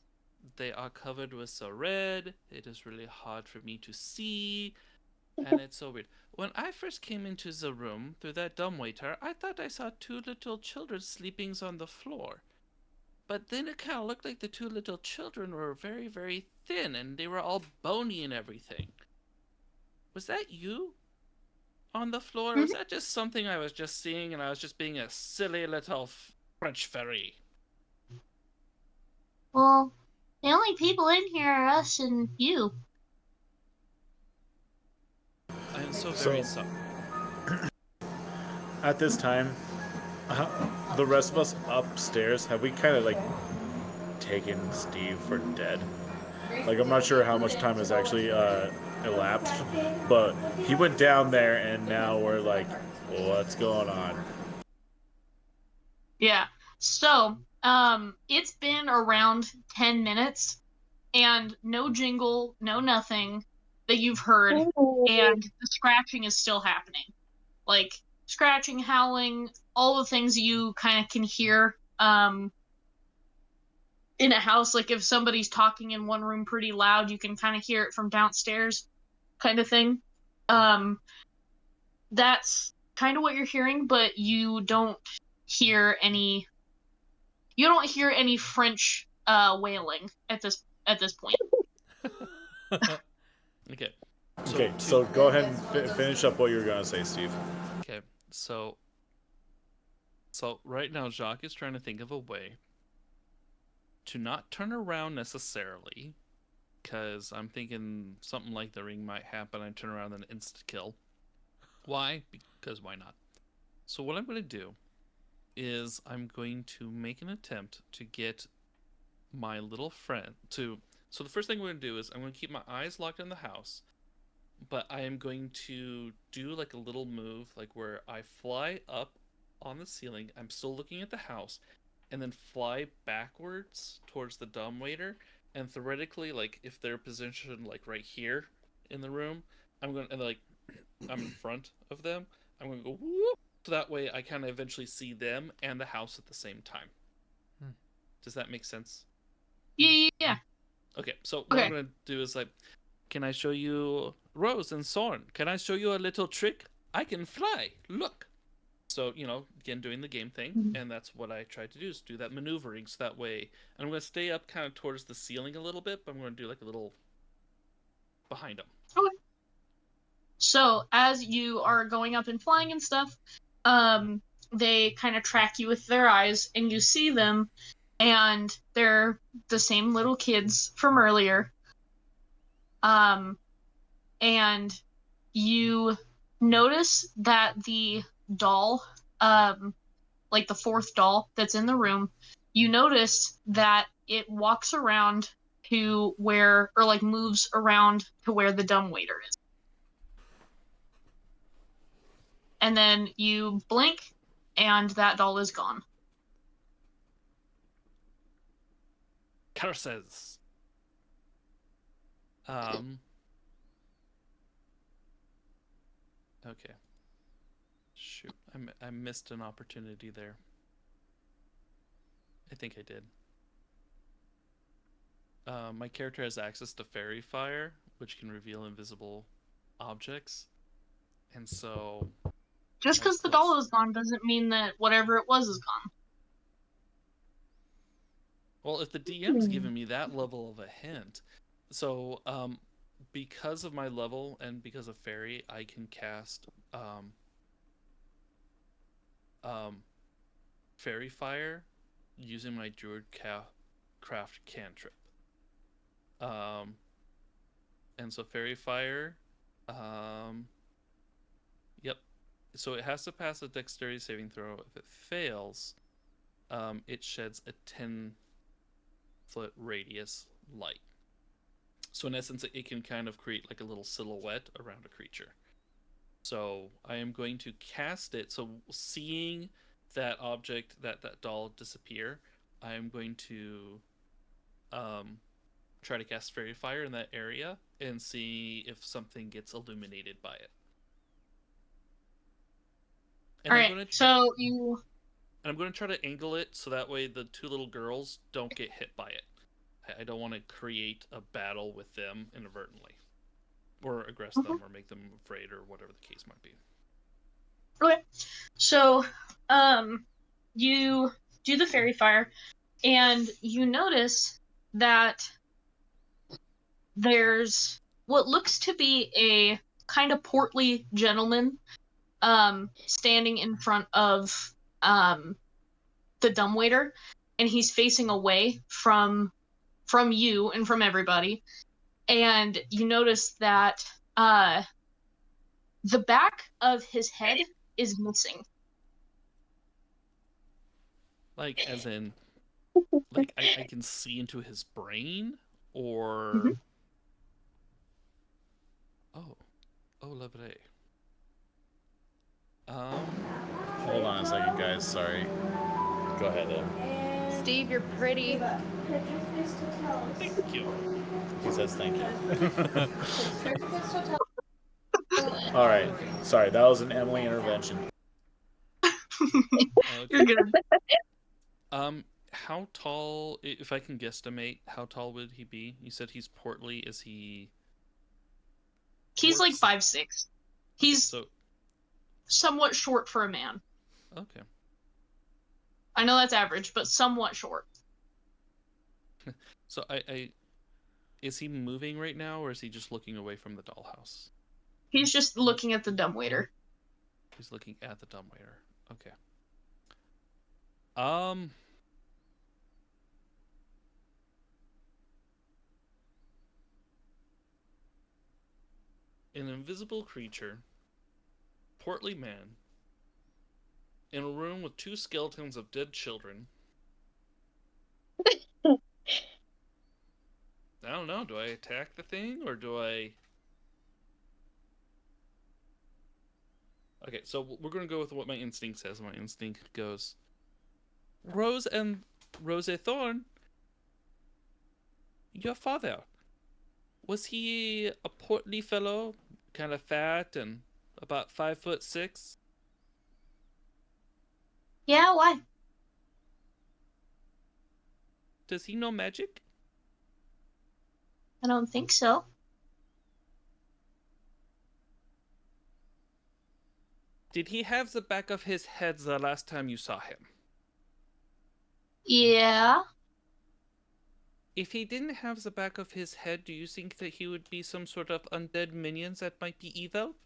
They are covered with the red. It is really hard for me to see, and it's so weird. When I first came into the room through that dumbwaiter, I thought I saw two little children sleeping on the floor. But then it kind of looked like the two little children were very, very thin, and they were all bony and everything. Was that you on the floor? Or was that just something I was just seeing and I was just being a silly little French fairy? Well, the only people in here are us and you. I am so very sorry. At this time, the rest of us upstairs, have we kind of like taken Steve for dead? Like, I'm not sure how much time has actually elapsed, but he went down there and now we're like, what's going on? Yeah. So, it's been around 10 minutes and no jingle, no nothing that you've heard, and the scratching is still happening. Like scratching, howling, all the things you kind of can hear in a house. Like if somebody's talking in one room pretty loud, you can kind of hear it from downstairs, kind of thing. That's kind of what you're hearing, but you don't hear any French wailing at this point. Okay. So go ahead and finish up what you were going to say, Steve. Okay, so right now Jacques is trying to think of a way to not turn around necessarily, because I'm thinking something like the ring might happen. I turn around and insta kill. Why? Because why not? So what I'm going to do is I'm going to make an attempt to get my little friend to. So the first thing I'm going to do is I'm going to keep my eyes locked in the house, but I am going to do like a little move, like where I fly up on the ceiling. I'm still looking at the house, and then fly backwards towards the dumbwaiter. And theoretically, like if they're positioned like right here in the room, I'm in front of them. I'm gonna go whoop, so that way I kind of eventually see them and the house at the same time. Does that make sense? Yeah. Okay, so what I'm gonna do is like, can I show you Rose and Thorn? Can I show you a little trick? I can fly. Look. So, again, doing the game thing, Mhm. and that's what I tried to do, is do that maneuvering, so that way, and I'm going to stay up kind of towards the ceiling a little bit, but I'm going to do like a little behind them. Okay. So as you are going up and flying and stuff, they kind of track you with their eyes, and you see them, and they're the same little kids from earlier. And you notice that the doll, like the fourth doll that's in the room, you notice that it walks around to where, or like moves around to where the dumbwaiter is. And then you blink, and that doll is gone. Curses. Okay. Shoot, I missed an opportunity there. I think I did. My character has access to fairy fire, which can reveal invisible objects, and so Just I was because the doll close. is gone doesn't mean that whatever it was is gone. Well, if the DM's given me that level of a hint, so because of my level and because of fairy, I can cast fairy fire using my druid craft cantrip. And so fairy fire, yep. So it has to pass a dexterity saving throw. If it fails, it sheds a 10-foot radius light. So in essence, it can kind of create like a little silhouette around a creature. So I am going to cast it. So seeing that object, that doll disappear, I am going to try to cast fairy fire in that area and see if something gets illuminated by it. And All right, so you. I'm going to try to angle it so that way the two little girls don't get hit by it. I don't want to create a battle with them inadvertently, or aggress them, or make them afraid, or whatever the case might be. Okay, so you do the fairy fire, and you notice that there's what looks to be a kind of portly gentleman standing in front of the dumbwaiter, and he's facing away from you and from everybody. And you notice that the back of his head is missing. Like, as in, like I can see into his brain, or Mhm. oh, lovely. Hold on a second, guys. Sorry. Go ahead, Em. Steve, you're pretty. Thank you. He says thank you. All right. Sorry, that was an Emily intervention. You're good. How tall, if I can guesstimate, how tall would he be? You said he's portly. Is he? He's like 5'6". He's so somewhat short for a man. okay. I know that's average, but somewhat short. So is he moving right now, or is he just looking away from the dollhouse? He's just looking at the dumbwaiter. He's looking at the dumbwaiter. Okay. An invisible creature, portly man, in a room with two skeletons of dead children. I don't know. Do I attack the thing, or do I? Okay, so we're going to go with what my instinct says. My instinct goes, Rose and Rose Thorn, your father, was he a portly fellow, kind of fat and about 5'6"? Yeah, why? Does he know magic? I don't think so. Did he have the back of his head the last time you saw him? Yeah. If he didn't have the back of his head, do you think that he would be some sort of undead minion that might be evil?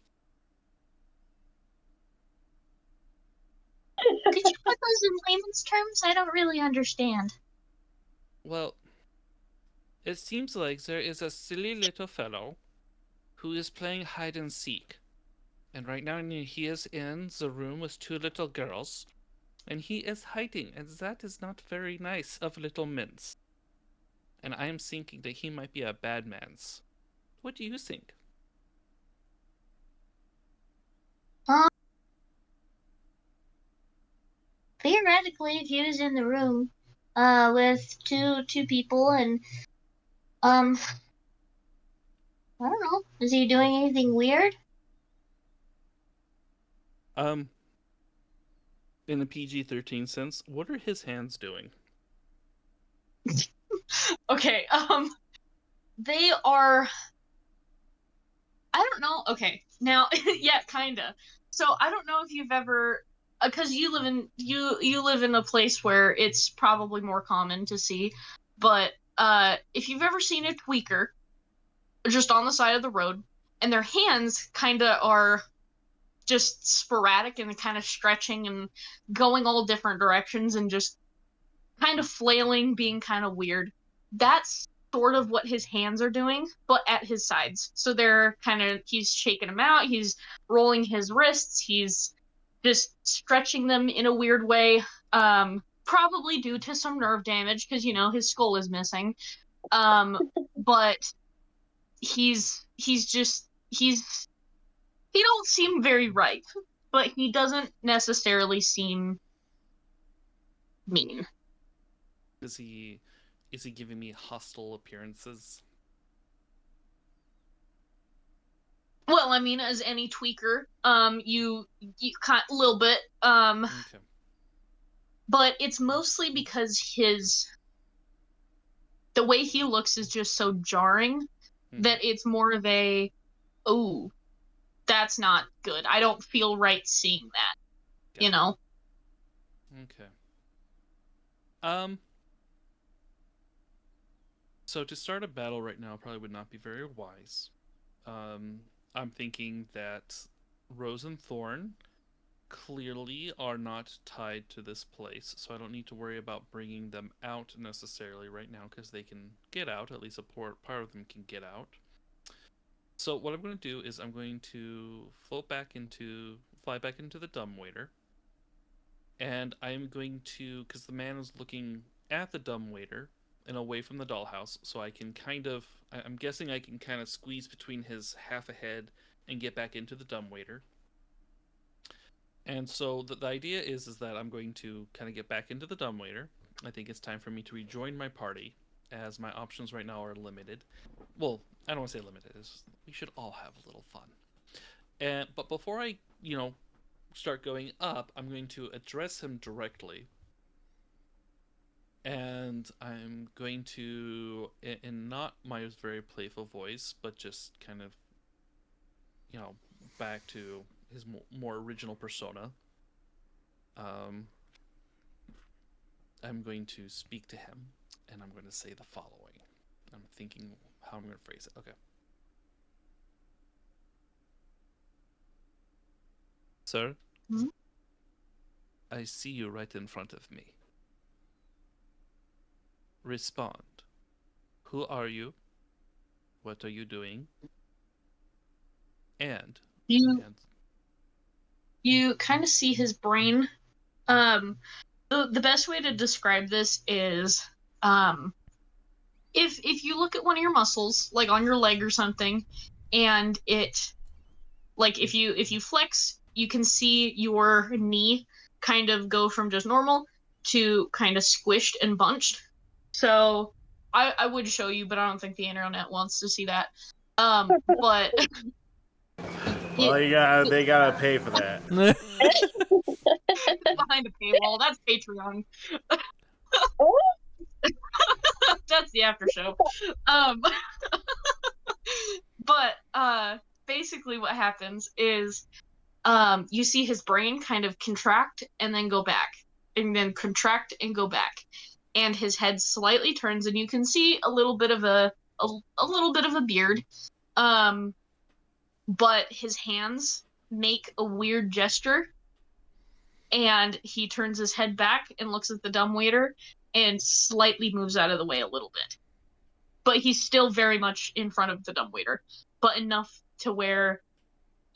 Could you put those in layman's terms? I don't really understand. Well, it seems like there is a silly little fellow who is playing hide and seek. And right now he is in the room with two little girls, and he is hiding, and that is not very nice of little mints. And I am thinking that he might be a bad man's. What do you think? Theoretically, if he was in the room with two people and I don't know, is he doing anything weird? In the PG-13 sense, what are his hands doing? Okay, they are. I don't know. Okay, now, yeah, kinda. So I don't know if you've ever, because you live in a place where it's probably more common to see, but if you've ever seen a tweaker just on the side of the road, and their hands kinda are just sporadic and kind of stretching and going all different directions and just kind of flailing, being kind of weird. That's sort of what his hands are doing, but at his sides. So they're kind of, he's shaking them out, he's rolling his wrists, he's just stretching them in a weird way, probably due to some nerve damage because, his skull is missing. But he don't seem very right, but he doesn't necessarily seem mean. Is he giving me hostile appearances? Well, I mean, as any tweaker, you kind a little bit, Okay. but it's mostly because the way he looks is just so jarring that it's more of a, oh, that's not good. I don't feel right seeing that, Got you know? Okay. So to start a battle right now probably would not be very wise. I'm thinking that Rose and Thorn clearly are not tied to this place, so I don't need to worry about bringing them out necessarily right now because they can get out. At least a part of them can get out. So what I'm going to do is I'm going to fly back into the dumbwaiter, and I'm going to, because the man is looking at the dumbwaiter and away from the dollhouse, so I can I'm guessing I can kind of squeeze between his half a head and get back into the dumbwaiter. And so the idea is that I'm going to kind of get back into the dumbwaiter. I think it's time for me to rejoin my party, as my options right now are limited. Well, I don't want to say limited. We should all have a little fun. But before I, start going up, I'm going to address him directly. And I'm going to, in not my very playful voice, but just kind of, back to his more original persona. I'm going to speak to him, and I'm going to say the following. I'm thinking how I'm going to phrase it. Okay. Sir, I see you right in front of me. Respond. Who are you? What are you doing? And You kind of see his brain. The best way to describe this is, if you look at one of your muscles, like on your leg or something, and if you flex, you can see your knee kind of go from just normal to kind of squished and bunched. So I would show you, but I don't think the internet wants to see that. But Well, they gotta pay for that. behind a paywall, that's Patreon. That's the after show. But basically what happens is you see his brain kind of contract and then go back, and then contract and go back, and his head slightly turns, and you can see a little bit of a little bit of a beard. Um, but his hands make a weird gesture, and he turns his head back and looks at the dumbwaiter and slightly moves out of the way a little bit. But he's still very much in front of the dumbwaiter, but enough to where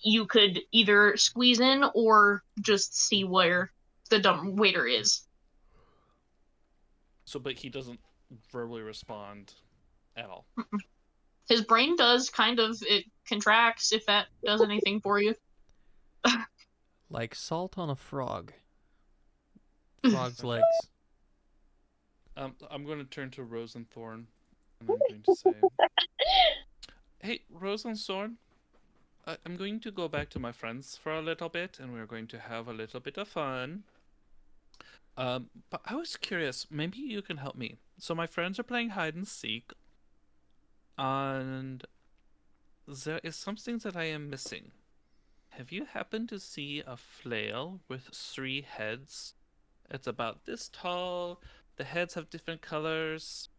you could either squeeze in or just see where the dumbwaiter is. So, but he doesn't verbally respond at all. His brain does kind of, it contracts, if that does anything for you. Like salt on a frog. Frog's legs. I'm going to turn to Rosenthorn, and I'm going to say, "Hey, Rosenthorn, I'm going to go back to my friends for a little bit, and we're going to have a little bit of fun. But I was curious, maybe you can help me. So my friends are playing hide and seek, and there is something that I am missing. Have you happened to see a flail with 3 heads? It's about this tall. The heads have different colors.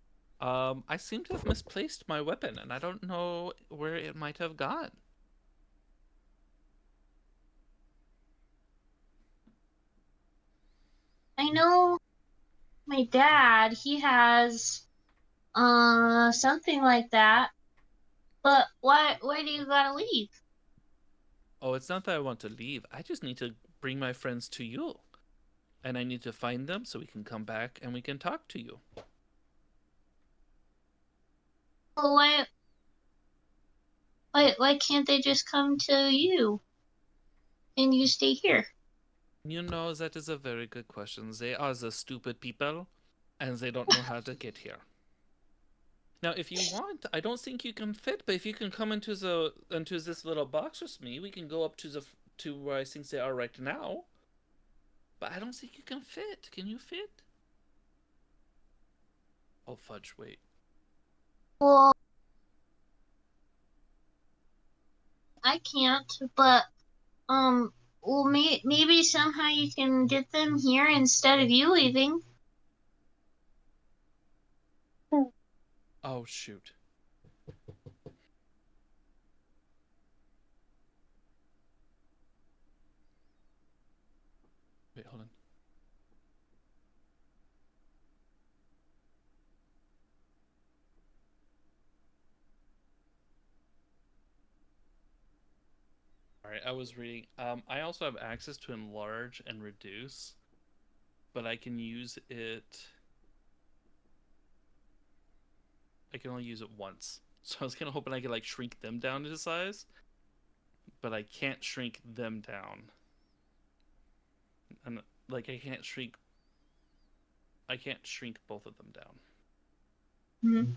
I seem to have misplaced my weapon, and I don't know where it might have gone." I know my dad, he has something like that. But why do you gotta leave? Oh, it's not that I want to leave. I just need to bring my friends to you. And I need to find them so we can come back and we can talk to you. Well, why can't they just come to you and you stay here? You know, that is a very good question. They are the stupid people, and they don't know how to get here. Now, if you want, I don't think you can fit, but if you can come into this little box with me, we can go up to where I think they are right now. But I don't think you can fit. Can you fit? Oh, fudge, wait. Well, I can't, but well, maybe somehow you can get them here instead of you leaving. Oh, shoot. Wait, hold on. Alright, I was reading. I also have access to enlarge and reduce, but I can use it. I can only use it once. So I was kind of hoping I could like shrink them down to size, but I can't shrink them down. And like I can't shrink both of them down. Mm-hmm.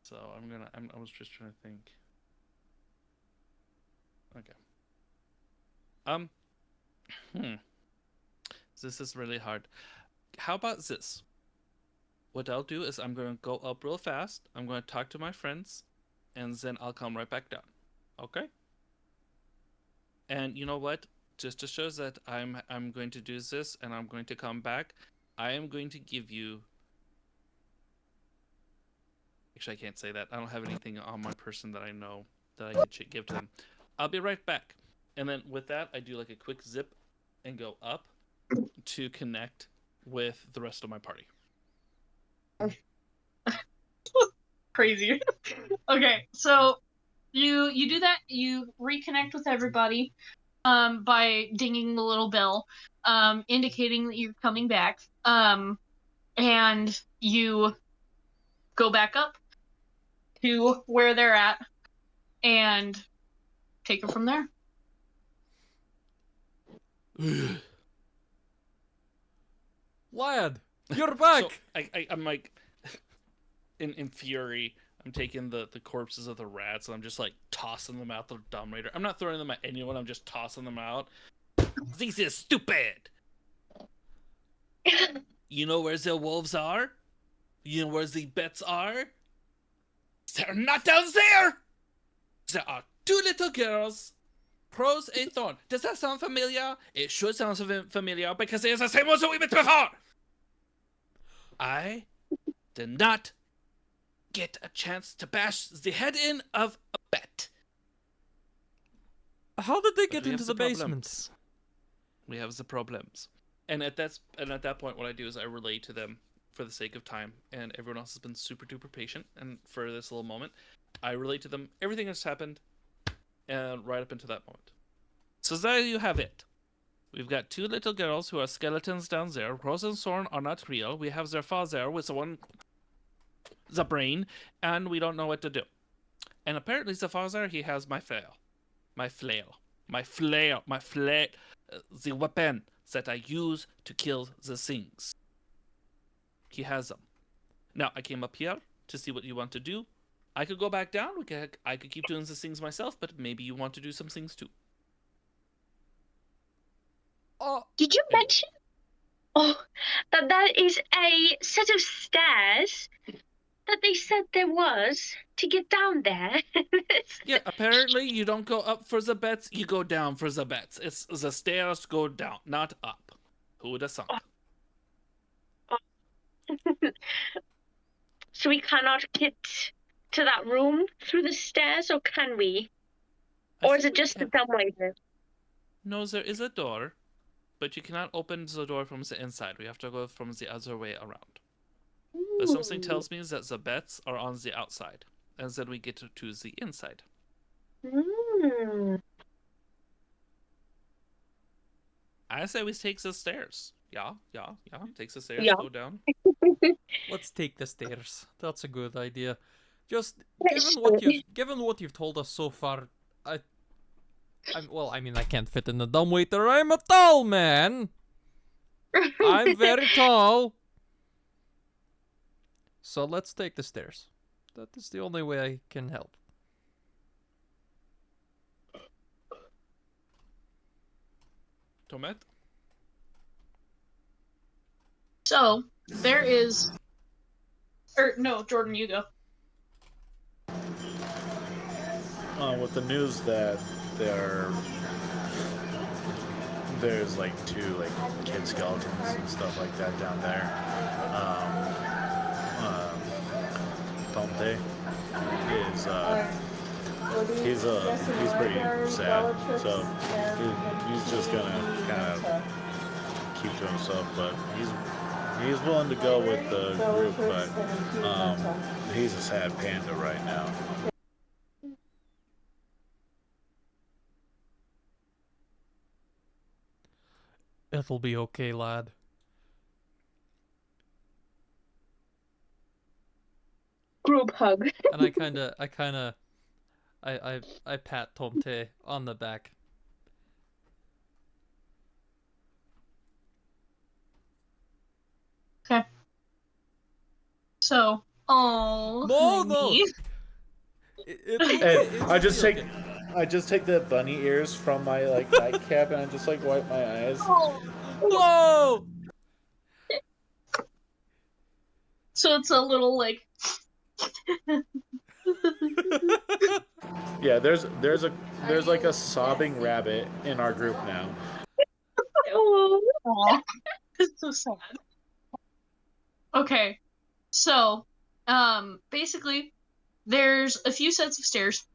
So I was just trying to think. Okay. This is really hard. How about this? What I'll do is I'm going to go up real fast. I'm going to talk to my friends, and then I'll come right back down. Okay? And you know what? Just to show that I'm going to do this and I'm going to come back, I am going to give you. Actually, I can't say that. I don't have anything on my person that I know that I could give to them. I'll be right back. And then with that, I do like a quick zip and go up to connect with the rest of my party. Crazy. Okay, so you do that. You reconnect with everybody by dinging the little bell, indicating that you're coming back. And you go back up to where they're at and take it from there. Lad, you're back! So I'm like, in fury, I'm taking the corpses of the rats and I'm just like tossing them out the dumbwaiter. I'm not throwing them at anyone, I'm just tossing them out. This is stupid! You know where the wolves are? You know where the bets are? They're not down there! There are 2 little girls Pros a thorn. Does that sound familiar? It should sound familiar because it is the same ones that we met before. I did not get a chance to bash the head in of a bat. How did they But get we have into the problems. basements? We have the problems. And at that point, what I do is I relay to them for the sake of time, and everyone else has been super duper patient. And for this little moment, I relate to them everything that's happened, and right up until that moment. So there you have it. We've got 2 little girls who are skeletons down there. Rose and Sorn are not real. We have their father with the brain, and we don't know what to do. And apparently the father, he has my flail. The weapon that I use to kill the things. He has them. Now, I came up here to see what you want to do. I could go back down. I could keep doing the things myself, but maybe you want to do some things too. Did you mention that is a set of stairs that they said there was to get down there? Yeah, apparently you don't go up for the bets, you go down for the bets. It's the stairs go down, not up. Who would have thunk? So we cannot get to that room through the stairs, or can we? Or is it just a dumbwaiter? No, there is a door, but you cannot open the door from the inside. We have to go from the other way around. But something tells me that the bets are on the outside, and then we get to the inside. I say we take the stairs. Yeah. Take the stairs, go down. Let's take the stairs. That's a good idea. Just Let's given what you've told us so far, I can't fit in the dumbwaiter. I'm a tall man. I'm very tall. So let's take the stairs. That is the only way I can help. Tomet? So, there is... no, Jordan, you go. With the news that there's like 2 like kid skeletons and stuff like that down there. Tomte is he's pretty sad, so he's just gonna kind of keep to himself, but he's willing to go with the group, but he's a sad panda right now. It'll be okay, lad. Group hug. And I pat Tomte on the back. Okay. So, No. I just take the bunny ears from my like nightcap and I just like wipe my eyes. No. So it's a little like. Yeah, there's like a sobbing rabbit in our group now. Oh, it's so sad. Okay, so basically, there's a few sets of stairs,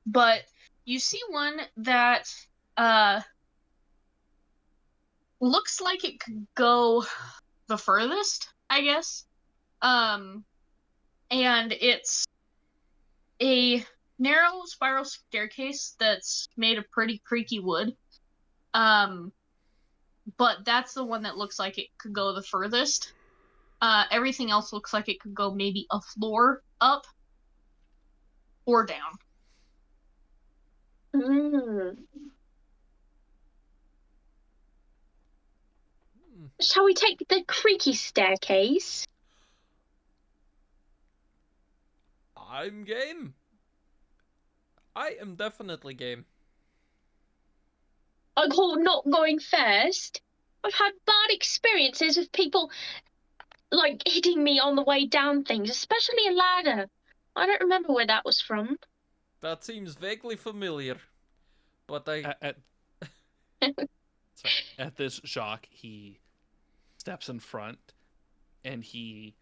but you see one that looks like it could go the furthest, I guess. And it's a narrow spiral staircase that's made of pretty creaky wood. But that's the one that looks like it could go the furthest. Everything else looks like it could go maybe a floor up or down. Shall we take the creaky staircase? I'm game. I am definitely game. I call not going first. I've had bad experiences with people, like, hitting me on the way down things, especially a ladder. I don't remember where that was from. That seems vaguely familiar. But I. Sorry. At this, Jacques, he steps in front and he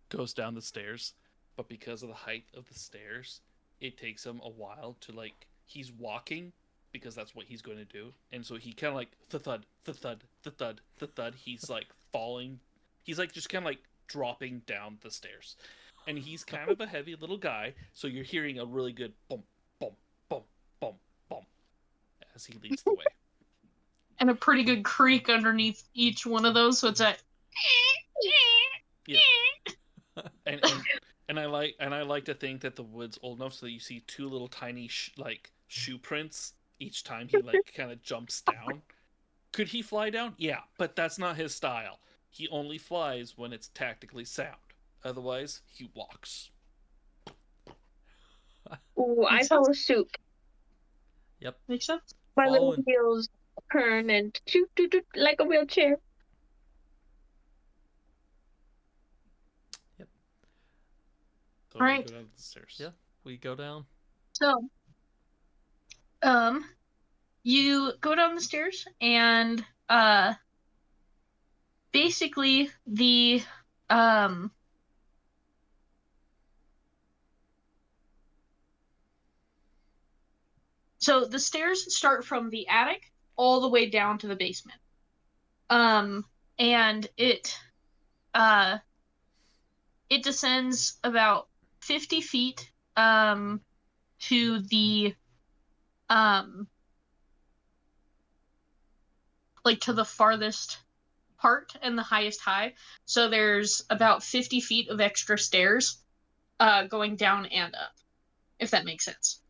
goes down the stairs. But because of the height of the stairs, it takes him a while to he's walking because that's what he's going to do. And so he kind of the thud, the thud, the thud, the thud. He's falling. He's just kind of dropping down the stairs. And he's kind of a heavy little guy, so you're hearing a really good bump, bump, bump, bump, bump as he leads the way. And a pretty good creak underneath each one of those, so it's a yeah. And I like to think that the wood's old enough so that you see two little tiny shoe prints each time he kind of jumps down. Could he fly down? Yeah, but that's not his style. He only flies when it's tactically sound. Otherwise, he walks. Ooh, I Makes follow suit. Yep. Makes sense. My little Following. wheels turn and shoot like a wheelchair. Yep. So Right. we go down the stairs. Yeah, we go down. So, you go down the stairs and basically the so the stairs start from the attic all the way down to the basement. And it descends about 50 feet to the to the farthest part and the highest high. So there's about 50 feet of extra stairs going down and up, if that makes sense.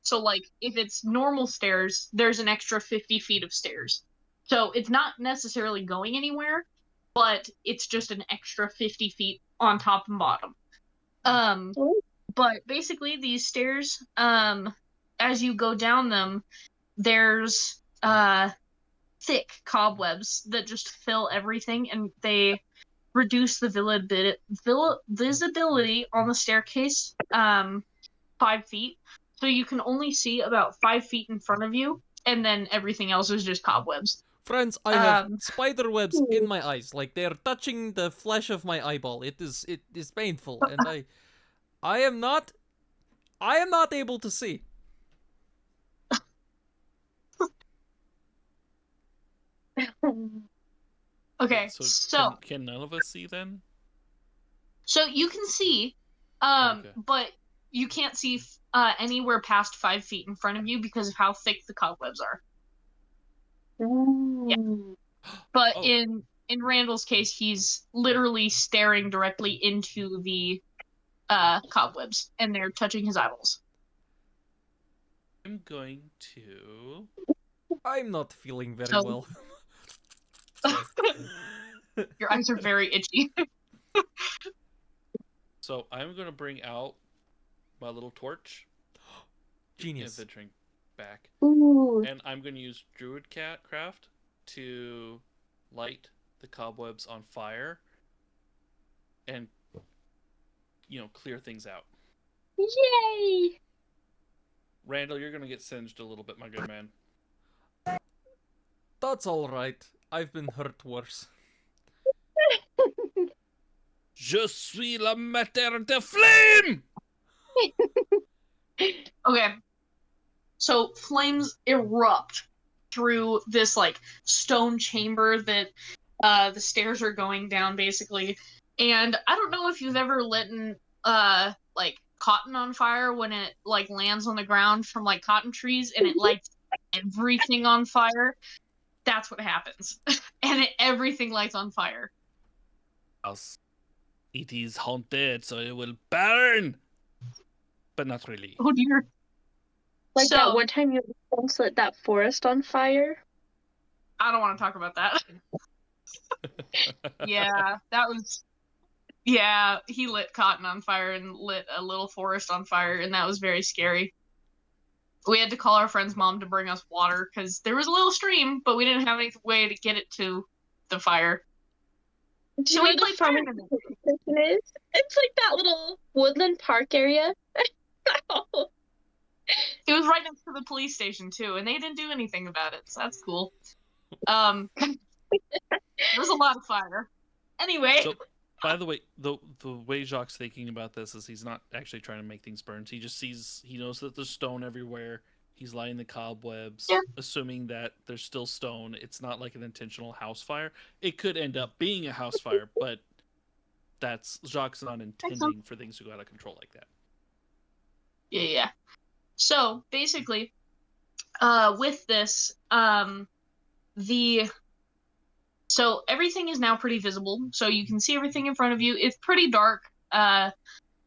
So if it's normal stairs, there's an extra 50 feet of stairs. So it's not necessarily going anywhere, but it's just an extra 50 feet on top and bottom. But basically these stairs, as you go down them, there's thick cobwebs that just fill everything, and they reduce the visibility on the staircase 5 feet. So you can only see about 5 feet in front of you, and then everything else is just cobwebs. Friends, I have spider webs in my eyes, they're touching the flesh of my eyeball. It is painful, and I am not able to see. Okay, so can none of us see then? So you can see, Okay. but you can't see anywhere past 5 feet in front of you because of how thick the cobwebs are. Yeah. But in Randall's case, he's literally staring directly into the cobwebs, and they're touching his eyeballs. I'm going to... I'm not feeling very well. Your eyes are very itchy. So I'm going to bring out my little torch. Genius. Venturing back. Ooh. And I'm going to use Druid Craft to light the cobwebs on fire and, clear things out. Yay! Randall, you're going to get singed a little bit, my good man. That's alright. I've been hurt worse. Je suis la mater de flame! Okay. So flames erupt through this stone chamber that the stairs are going down, basically. And I don't know if you've ever lit cotton on fire when it lands on the ground from cotton trees and it lights everything on fire. That's what happens. And everything lights on fire. It is haunted, so it will burn! But not really. Oh dear. That one time you almost lit that forest on fire. I don't want to talk about that. Yeah, that was... Yeah, he lit cotton on fire and lit a little forest on fire, and that was very scary. We had to call our friend's mom to bring us water, because there was a little stream, but we didn't have any way to get it to the fire. So we played fire. It's that little woodland park area. It was right next to the police station too, and they didn't do anything about it, so that's cool. There's a lot of fire. Anyway. So, by the way, the way Jacques thinking about this is he's not actually trying to make things burn. He just he knows that there's stone everywhere. He's lighting the cobwebs, Yeah. assuming that there's still stone. It's not like an intentional house fire. It could end up being a house fire, but that's Jacques not intending for things to go out of control like that. Yeah. So basically, with this, so everything is now pretty visible. So you can see everything in front of you. It's pretty dark,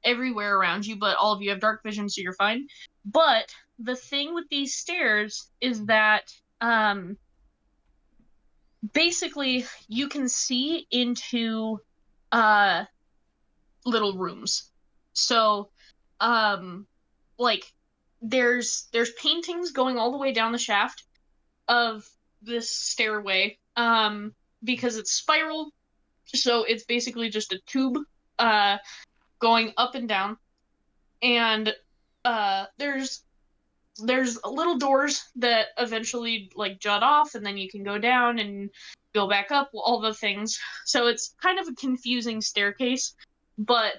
everywhere around you, but all of you have dark vision, so you're fine. But the thing with these stairs is that, basically you can see into, little rooms. So, like there's paintings going all the way down the shaft of this stairway, because it's spiral, so it's basically just a tube going up and down, and there's little doors that eventually like jut off, and then you can go down and go back up, all the things. So it's kind of a confusing staircase, but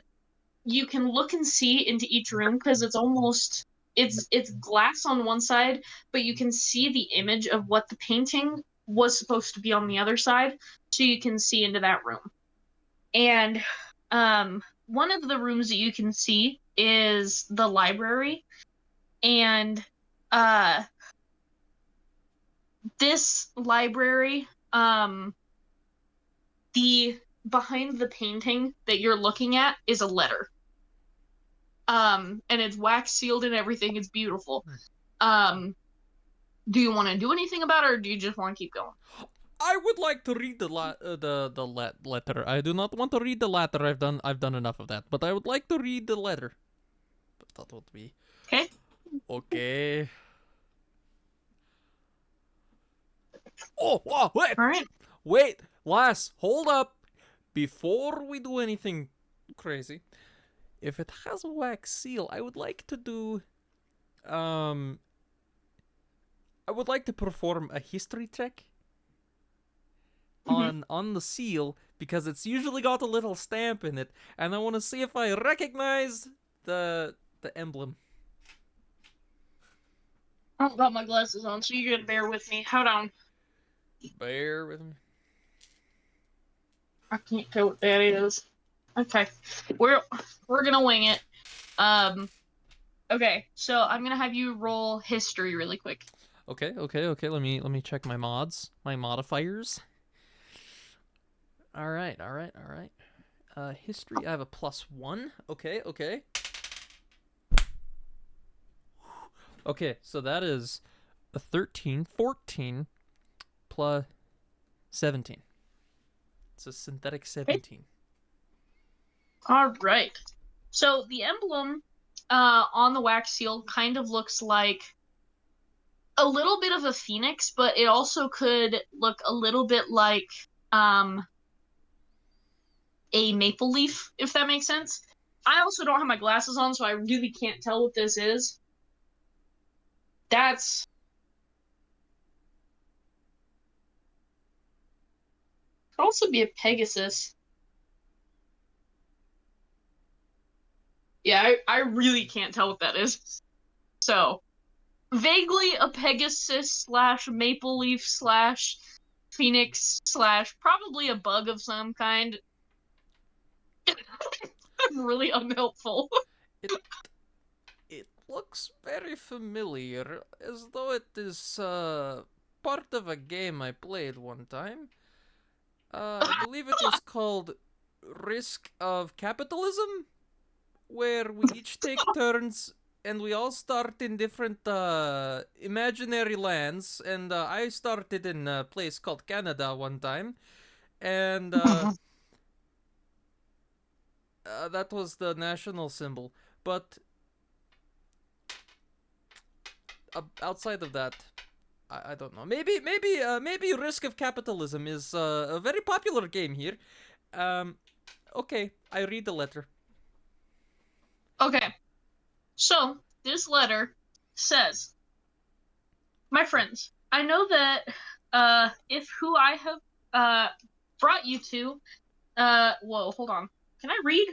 you can look and see into each room because it's glass on one side, but you can see the image of what the painting was supposed to be on the other side, so you can see into that room. And one of the rooms that you can see is the library, and this library, the behind the painting that you're looking at is a letter. And it's wax sealed and everything. It's beautiful. Do you want to do anything about it, or do you just want to keep going? I would like to read the letter. I do not want to read the letter. I've done enough of that. But I would like to read the letter. But that would be okay. Okay. Oh, wow, wait. All right. Wait, Lass, hold up. Before we do anything crazy, if it has a wax seal, I would like to do, I would like to perform a history check on the seal, because it's usually got a little stamp in it, and I want to see if I recognize the emblem. I don't got my glasses on, so you're gonna bear with me. Hold on. Bear with me. I can't tell what that is. Okay, we're gonna wing it. Okay, so I'm gonna have you roll history really quick. Okay. Let me check my mods, my modifiers. All right. History, I have a +1. Okay. Okay, so that is a 13, 14 plus 17. It's a synthetic 17. All right. So the emblem on the wax seal kind of looks like a little bit of a phoenix, but it also could look a little bit like a maple leaf, if that makes sense. I also don't have my glasses on, so I really can't tell what this is. That's... could also be a Pegasus. Yeah, I really can't tell what that is. So, vaguely a Pegasus slash maple leaf slash phoenix slash probably a bug of some kind. I'm really unhelpful. It looks very familiar, as though it is part of a game I played one time. I believe it was called Risk of Capitalism, where we each take turns and we all start in different imaginary lands. And I started in a place called Canada one time, and that was the national symbol. But outside of that, I don't know. Maybe Risk of Capitalism is a very popular game here. Okay, I read the letter. Okay. So, this letter says, "My friends, I know that if who I have brought you to whoa, hold on. Can I read?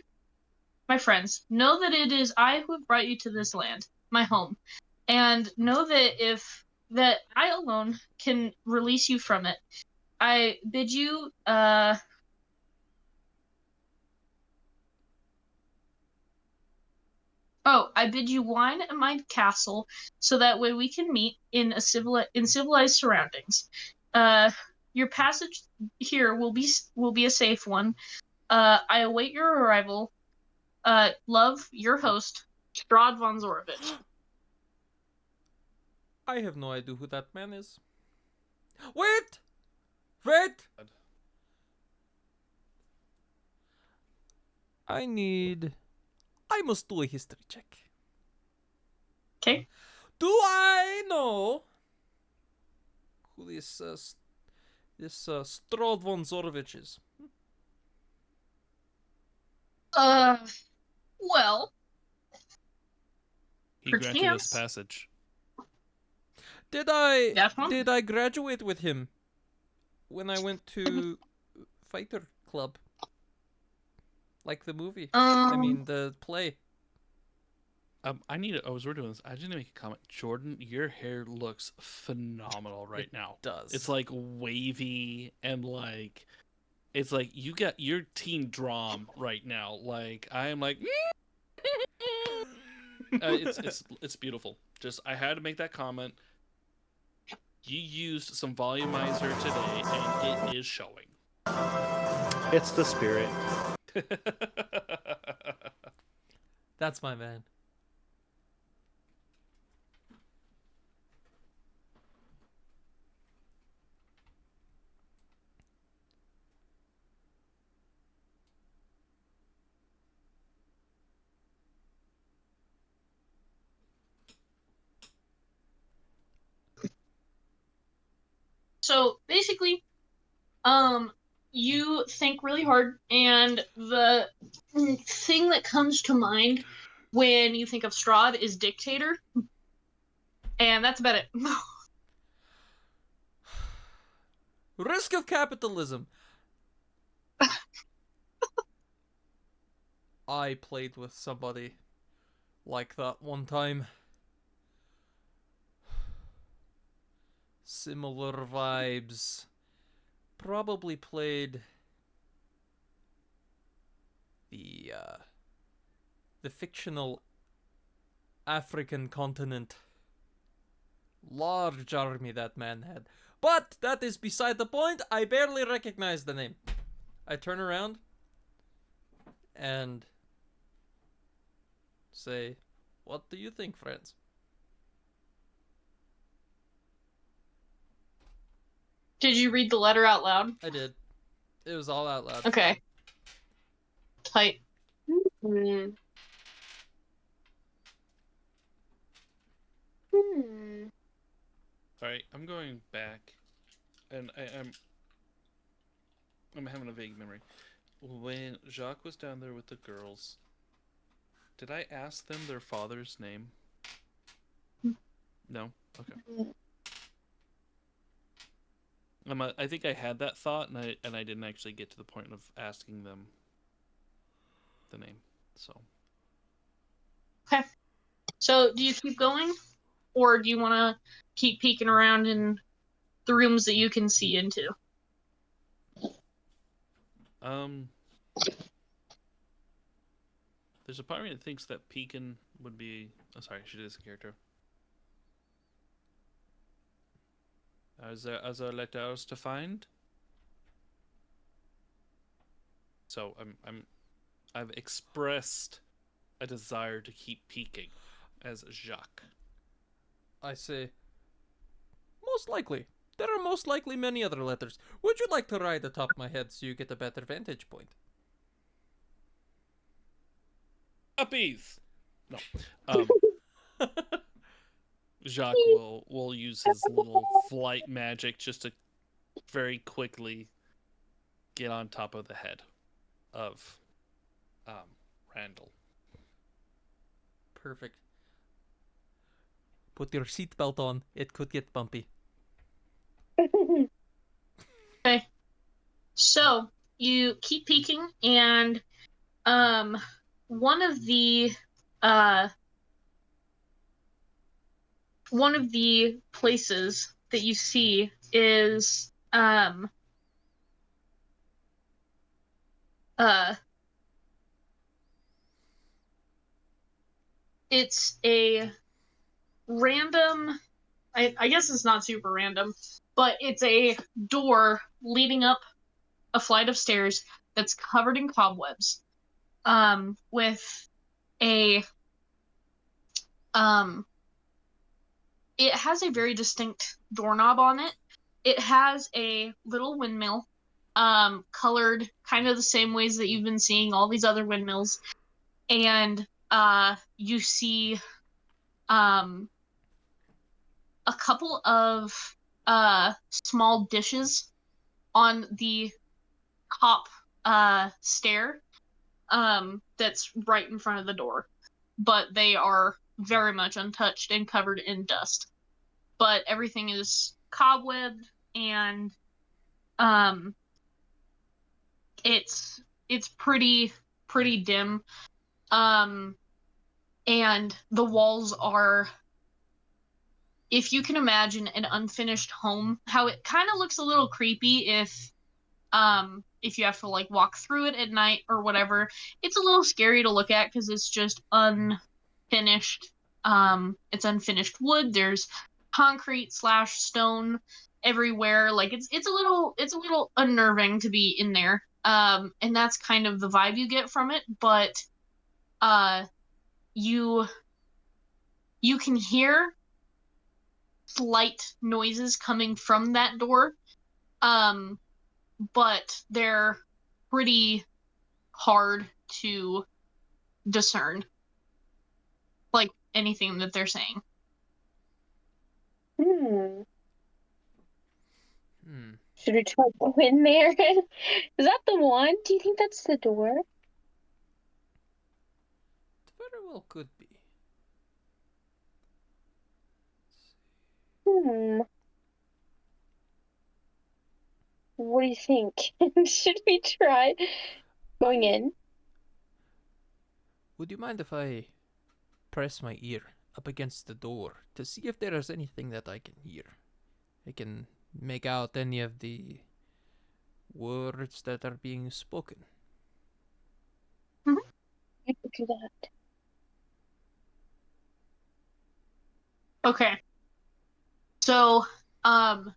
My friends, know that it is I who have brought you to this land, my home, and know that I alone can release you from it. I bid you I bid you wine at my castle, so that way we can meet in civilized surroundings. Your passage here will be a safe one. I await your arrival. Love, your host, Strahd von Zorovich." I have no idea who that man is. Wait! Wait! I must do a history check. Okay. Do I know who this Strahd von Zorovich is? Well, He granted us perchance. passage. Did I Definitely. did I graduate with him when I went to Fighter Club? Like the movie. I mean the play. I was we're doing this. I just need to make a comment. Jordan, your hair looks phenomenal right now. Does. It's like wavy and like it's like you got your teen drum right now. Like I am like it's beautiful. Just I had to make that comment. You used some volumizer today and it is showing. It's the spirit. That's my man. So basically, you think really hard, and the thing that comes to mind when you think of Strahd is dictator, and that's about it. Risk of capitalism. I played with somebody like that one time. Similar vibes. Probably played the fictional African continent. Large army that man had. But that is beside the point. I barely recognize the name. I turn around and say, "What do you think, friends?" Did you read the letter out loud? I did. It was all out loud. Okay. Tight. Hmm. Alright, I'm going back and I'm having a vague memory. When Jacques was down there with the girls, did I ask them their father's name? No? Okay. I think I had that thought, and I didn't actually get to the point of asking them the name. So. Okay. So, do you keep going, or do you want to keep peeking around in the rooms that you can see into? There's a part of me that thinks that Pekin would be. Oh, sorry, she is a character. Are there other letters to find? So I've expressed a desire to keep peeking as Jacques. I say, most likely. There are most likely many other letters. Would you like to ride atop my head so you get a better vantage point? Puppies! No. Jacques will use his little flight magic just to very quickly get on top of the head of Randall. Perfect. Put your seatbelt on. It could get bumpy. Okay. So you keep peeking, and one of the uh one of the places that you see is uh it's a random, I guess it's not super random, but it's a door leading up a flight of stairs that's covered in cobwebs, with a um it has a very distinct doorknob on it. It has a little windmill, colored kind of the same ways that you've been seeing all these other windmills, and you see um a couple of small dishes on the top stair, that's right in front of the door, but they are very much untouched and covered in dust. But everything is cobwebbed, and um it's pretty dim. Um and the walls are, if you can imagine an unfinished home, how it kind of looks a little creepy if you have to like walk through it at night or whatever. It's a little scary to look at because it's just unfinished. It's unfinished wood. There's concrete slash stone everywhere. Like it's a little unnerving to be in there. And that's kind of the vibe you get from it. But uh, you you can hear slight noises coming from that door. Um, but they're pretty hard to discern, like anything that they're saying. Hmm. Hmm. Should we try to go in there? Is that the one? Do you think that's the door? It very well could be. Hmm. What do you think? Should we try going in? Would you mind if I press my ear up against the door to see if there is anything that I can hear? I can make out any of the words that are being spoken. Mm-hmm. You could do that. Okay. So, um,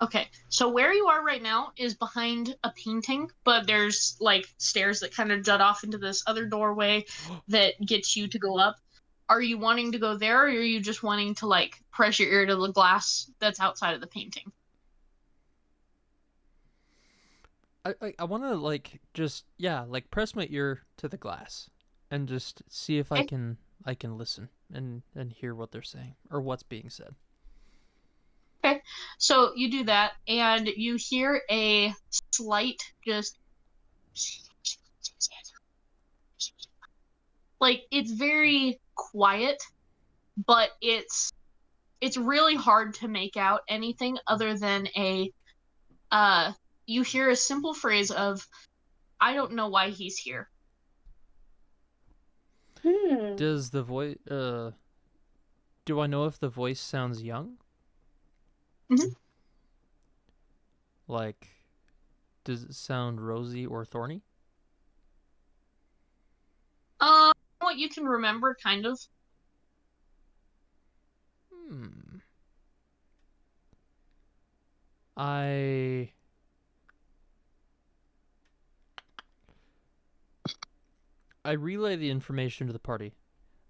okay. So where you are right now is behind a painting, but there's like stairs that kind of jut off into this other doorway that gets you to go up. Are you wanting to go there, or are you just wanting to like press your ear to the glass that's outside of the painting? I want to like just like press my ear to the glass and just see if Okay. I can listen and hear what they're saying or what's being said. Okay. So you do that, and you hear a slight just like it's very quiet, but it's really hard to make out anything other than a you hear a simple phrase of, I don't know why he's here. Hmm. Does the voice do I know if the voice sounds young? Mhm. Like does it sound rosy or thorny? What you can remember, kind of. Hmm. I I relay the information to the party.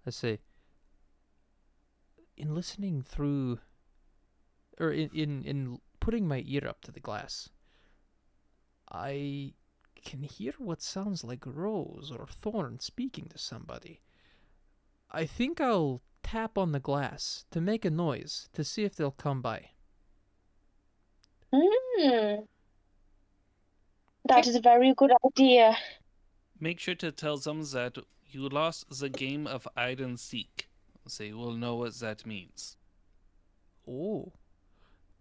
I say, in listening through, or in putting my ear up to the glass, I can hear what sounds like Rose or Thorn speaking to somebody. I think I'll tap on the glass to make a noise to see if they'll come by. Hmm. That is a very good idea. Make sure to tell them that you lost the game of hide and seek. They will know what that means. Oh,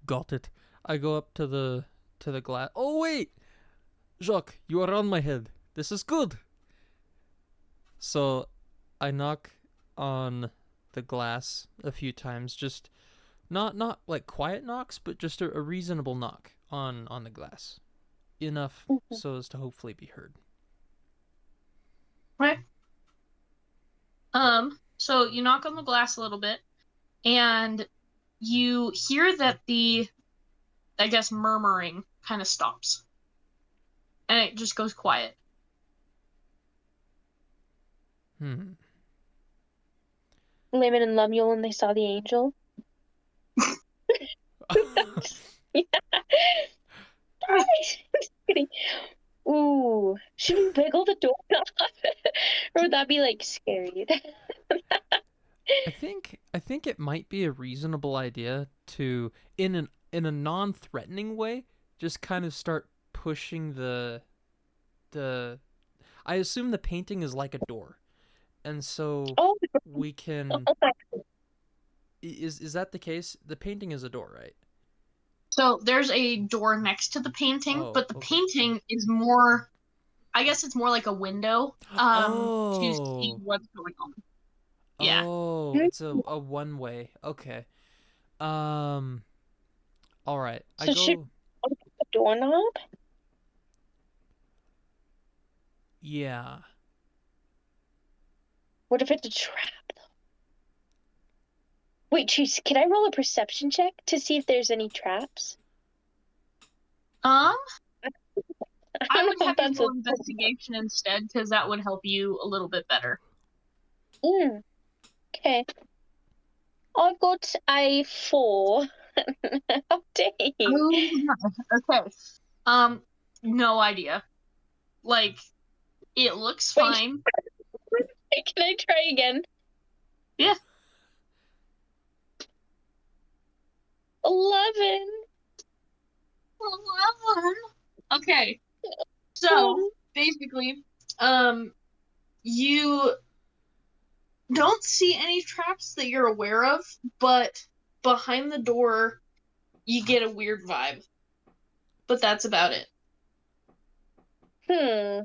got it. I go up to the glass. Oh wait, Jacques, you are on my head. This is good. So, I knock on the glass a few times, just not like quiet knocks, but just a reasonable knock on the glass, enough so as to hopefully be heard. Right. So you knock on the glass a little bit, and you hear that the, I guess, murmuring kind of stops. And it just goes quiet. Hmm. Layman and Lemuel and they saw the angel. Yeah. Just kidding. Ooh, should we wiggle the door off? Or would that be like scary? I think it might be a reasonable idea to, in a non-threatening way, just kind of start pushing the I assume the painting is like a door. And so Oh, we can is that the case? The painting is a door, right? So there's a door next to the painting, Oh, but the okay. painting is more, I guess it's more like a window, to see Oh. what's going on. Yeah. Oh, it's a one way. Okay. Um all right. I so should go we open the doorknob? yeah. What if it's a trap? Wait, Chase, can I roll a perception check to see if there's any traps? Um, I I don't would know have if you that's roll a. investigation instead, because that would help you a little bit better. Okay. I've got a 4. Oh, dang. Oh, okay. No idea. Like, it looks Wait, fine. can I try again? Yeah. 11. 11. Okay. So, basically, you don't see any traps that you're aware of, but behind the door, you get a weird vibe. But that's about it. Hmm.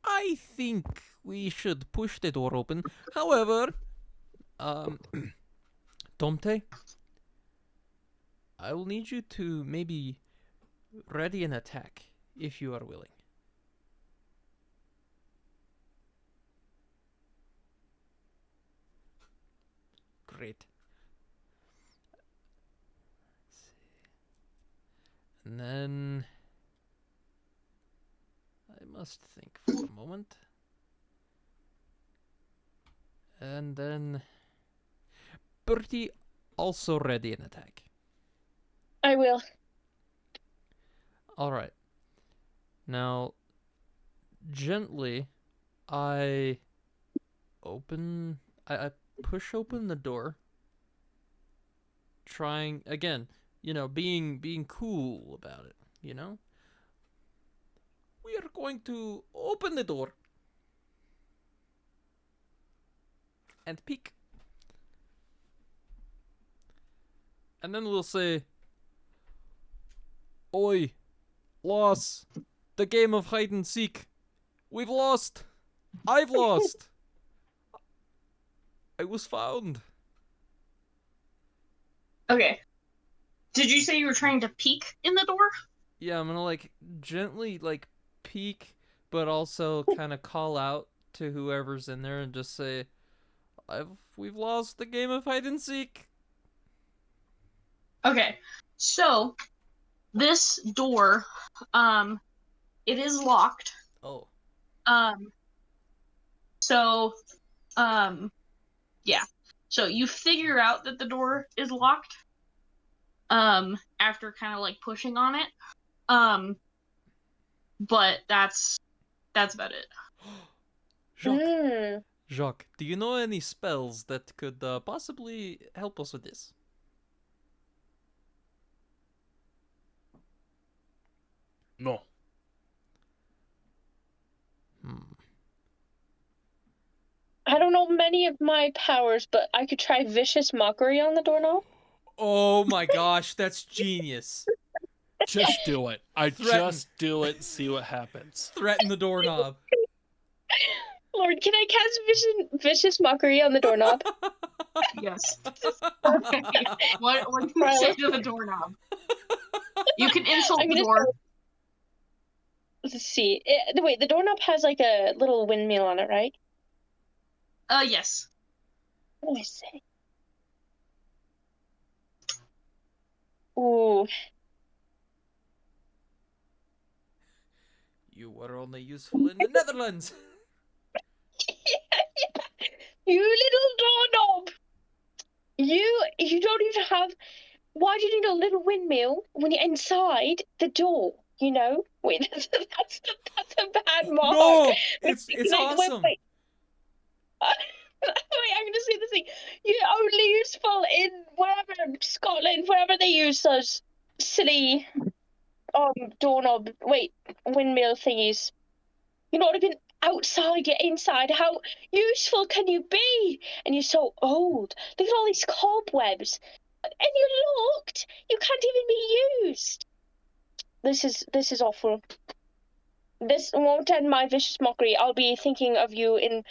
I think we should push the door open. However, um Tomte, I will need you to maybe ready an attack if you are willing. Great. And then I must think for a moment. And then Bertie, also ready an attack. I will. All right. Now, gently, I I push open the door, trying again, being cool about it. We are going to open the door and peek, and then we'll say, "Oi, loss! The game of hide and seek. We've lost. I've lost. I was found." Okay. Did you say you were trying to peek in the door? Yeah, I'm gonna gently peek, but also kind of call out to whoever's in there and just say, we've lost the game of hide and seek." Okay. So, this door, it is locked. Oh. Um, so, um, yeah. So you figure out that the door is locked, after kind of like pushing on it. Um, but that's about it. Jacques, Hmm. Jacques, do you know any spells that could possibly help us with this? No. Hmm. I don't know many of my powers, but I could try vicious mockery on the doorknob. Oh my gosh, that's genius. Just do it. I Threaten. just do it. See what happens. Threaten the doorknob. Lord, can I cast vicious mockery on the doorknob? Yes. Okay. What can you say to the doorknob? You can insult I'm the gonna door. Let's see. Wait, the doorknob has like a little windmill on it, right? Yes. What do I say? Ooh. You were only useful in the Netherlands. You little doorknob! You don't even have. Why do you need a little windmill when you're inside the door? You know? Wait, that's a bad mark. No, Wait, it's wait, awesome. wait. Wait, I'm gonna say this thing. You're only useful in wherever Scotland, wherever they use those silly doorknob windmill thingies. You're not even outside, you're inside. How useful can you be? And you're so old. Look at all these cobwebs. And you're locked. You can't even be used. This is awful. This won't end my vicious mockery. I'll be thinking of you in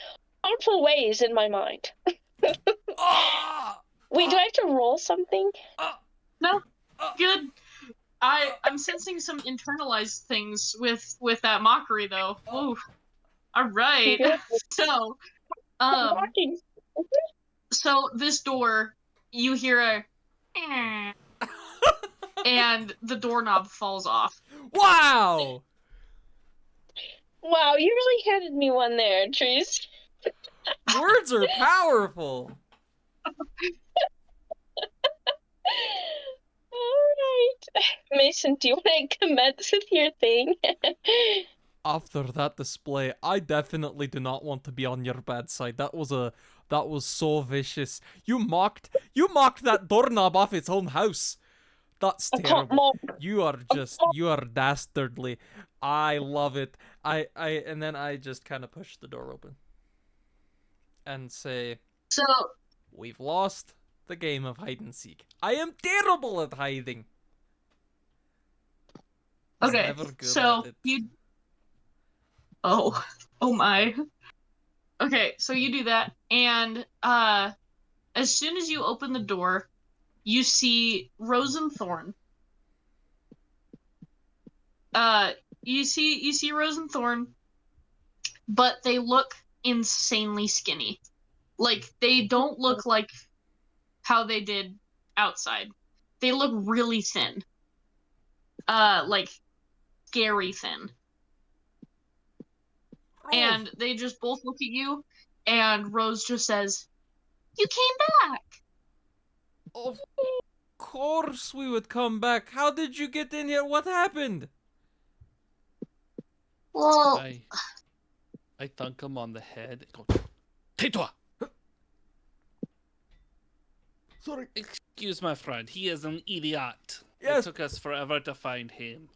harmful ways in my mind. Ah! Wait, do I have to roll something? No. Good. I'm sensing some internalized things with that mockery though. Ooh. All right. So, Mocking. so this door, you hear a and the doorknob falls off. Wow! Wow, you really handed me one there, Trees. Words are powerful. Alright. Mason, do you want to commence with your thing? After that display, I definitely do not want to be on your bad side. That was so vicious. You mocked that doorknob off its own house. That's I can't terrible. mock. You are dastardly. I love it. And then I just kind of push the door open and say, So, we've lost the game of hide and seek. I am terrible at hiding. Was okay. never good So at it. you Oh my. Okay, so you do that, and as soon as you open the door, you see Rose and Thorn. You see Rose and Thorn, but they look insanely skinny. Like they don't look like how they did outside. They look really thin. Like scary thin. And they just both look at you, and Rose just says, "You came back." Of course we would come back. How did you get in here? What happened? Well, I thunk him on the head and go, Tais-toi! Sorry. Excuse my friend, he is an idiot. Yes. It took us forever to find him.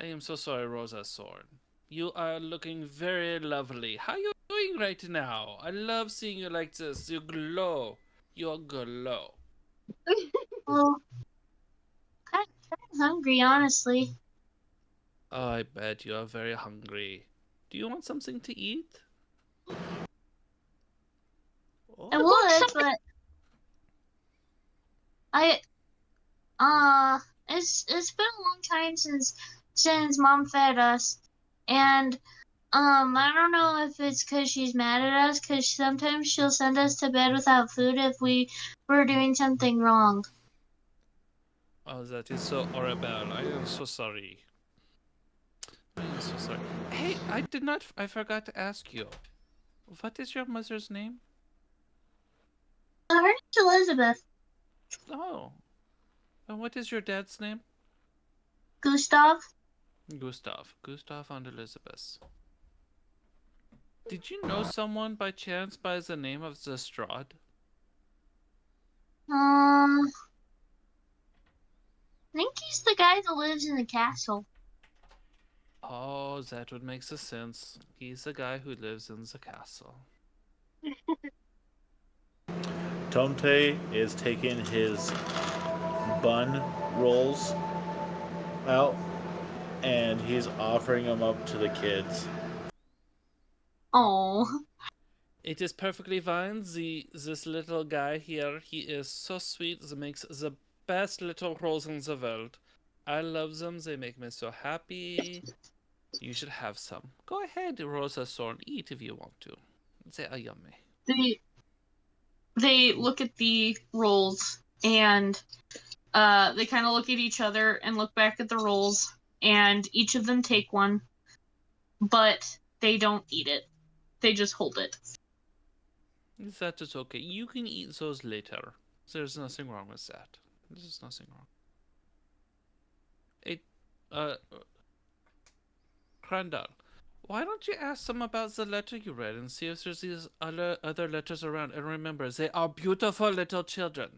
I am so sorry, Rosa Sorn. You are looking very lovely. How are you doing right now? I love seeing you like this. You glow. You glow. well, kind of hungry, honestly. Oh, I bet you are very hungry. Do you want something to eat? I Oh, would, but I it's been a long time since Mom fed us, and I don't know if it's because she's mad at us, because sometimes she'll send us to bed without food if we were doing something wrong. oh, that is so horrible. I am so sorry. I am so sorry. Hey, I forgot to ask you. What is your mother's name? Her name's Elizabeth. Oh. And what is your dad's name? Gustav. Gustav. Gustav and Elizabeth. Did you know someone by chance by the name of the Strahd? I think he's the guy that lives in the castle. Oh, that would make sense. He's the guy who lives in the castle. Tonte is taking his bun rolls out and he's offering them up to the kids. Oh, It is perfectly fine. This little guy here, he is so sweet. He makes the best little rolls in the world. I love them. They make me so happy. You should have some. Go ahead, Rosa Thorn. Eat if you want to. They are yummy. They look at the rolls and they kind of look at each other and look back at the rolls, and each of them take one, but they don't eat it. They just hold it. That is okay. You can eat those later. There's nothing wrong with that. There's nothing wrong. It, Crandall, why don't you ask them about the letter you read and see if there's these other letters around? And remember, they are beautiful little children.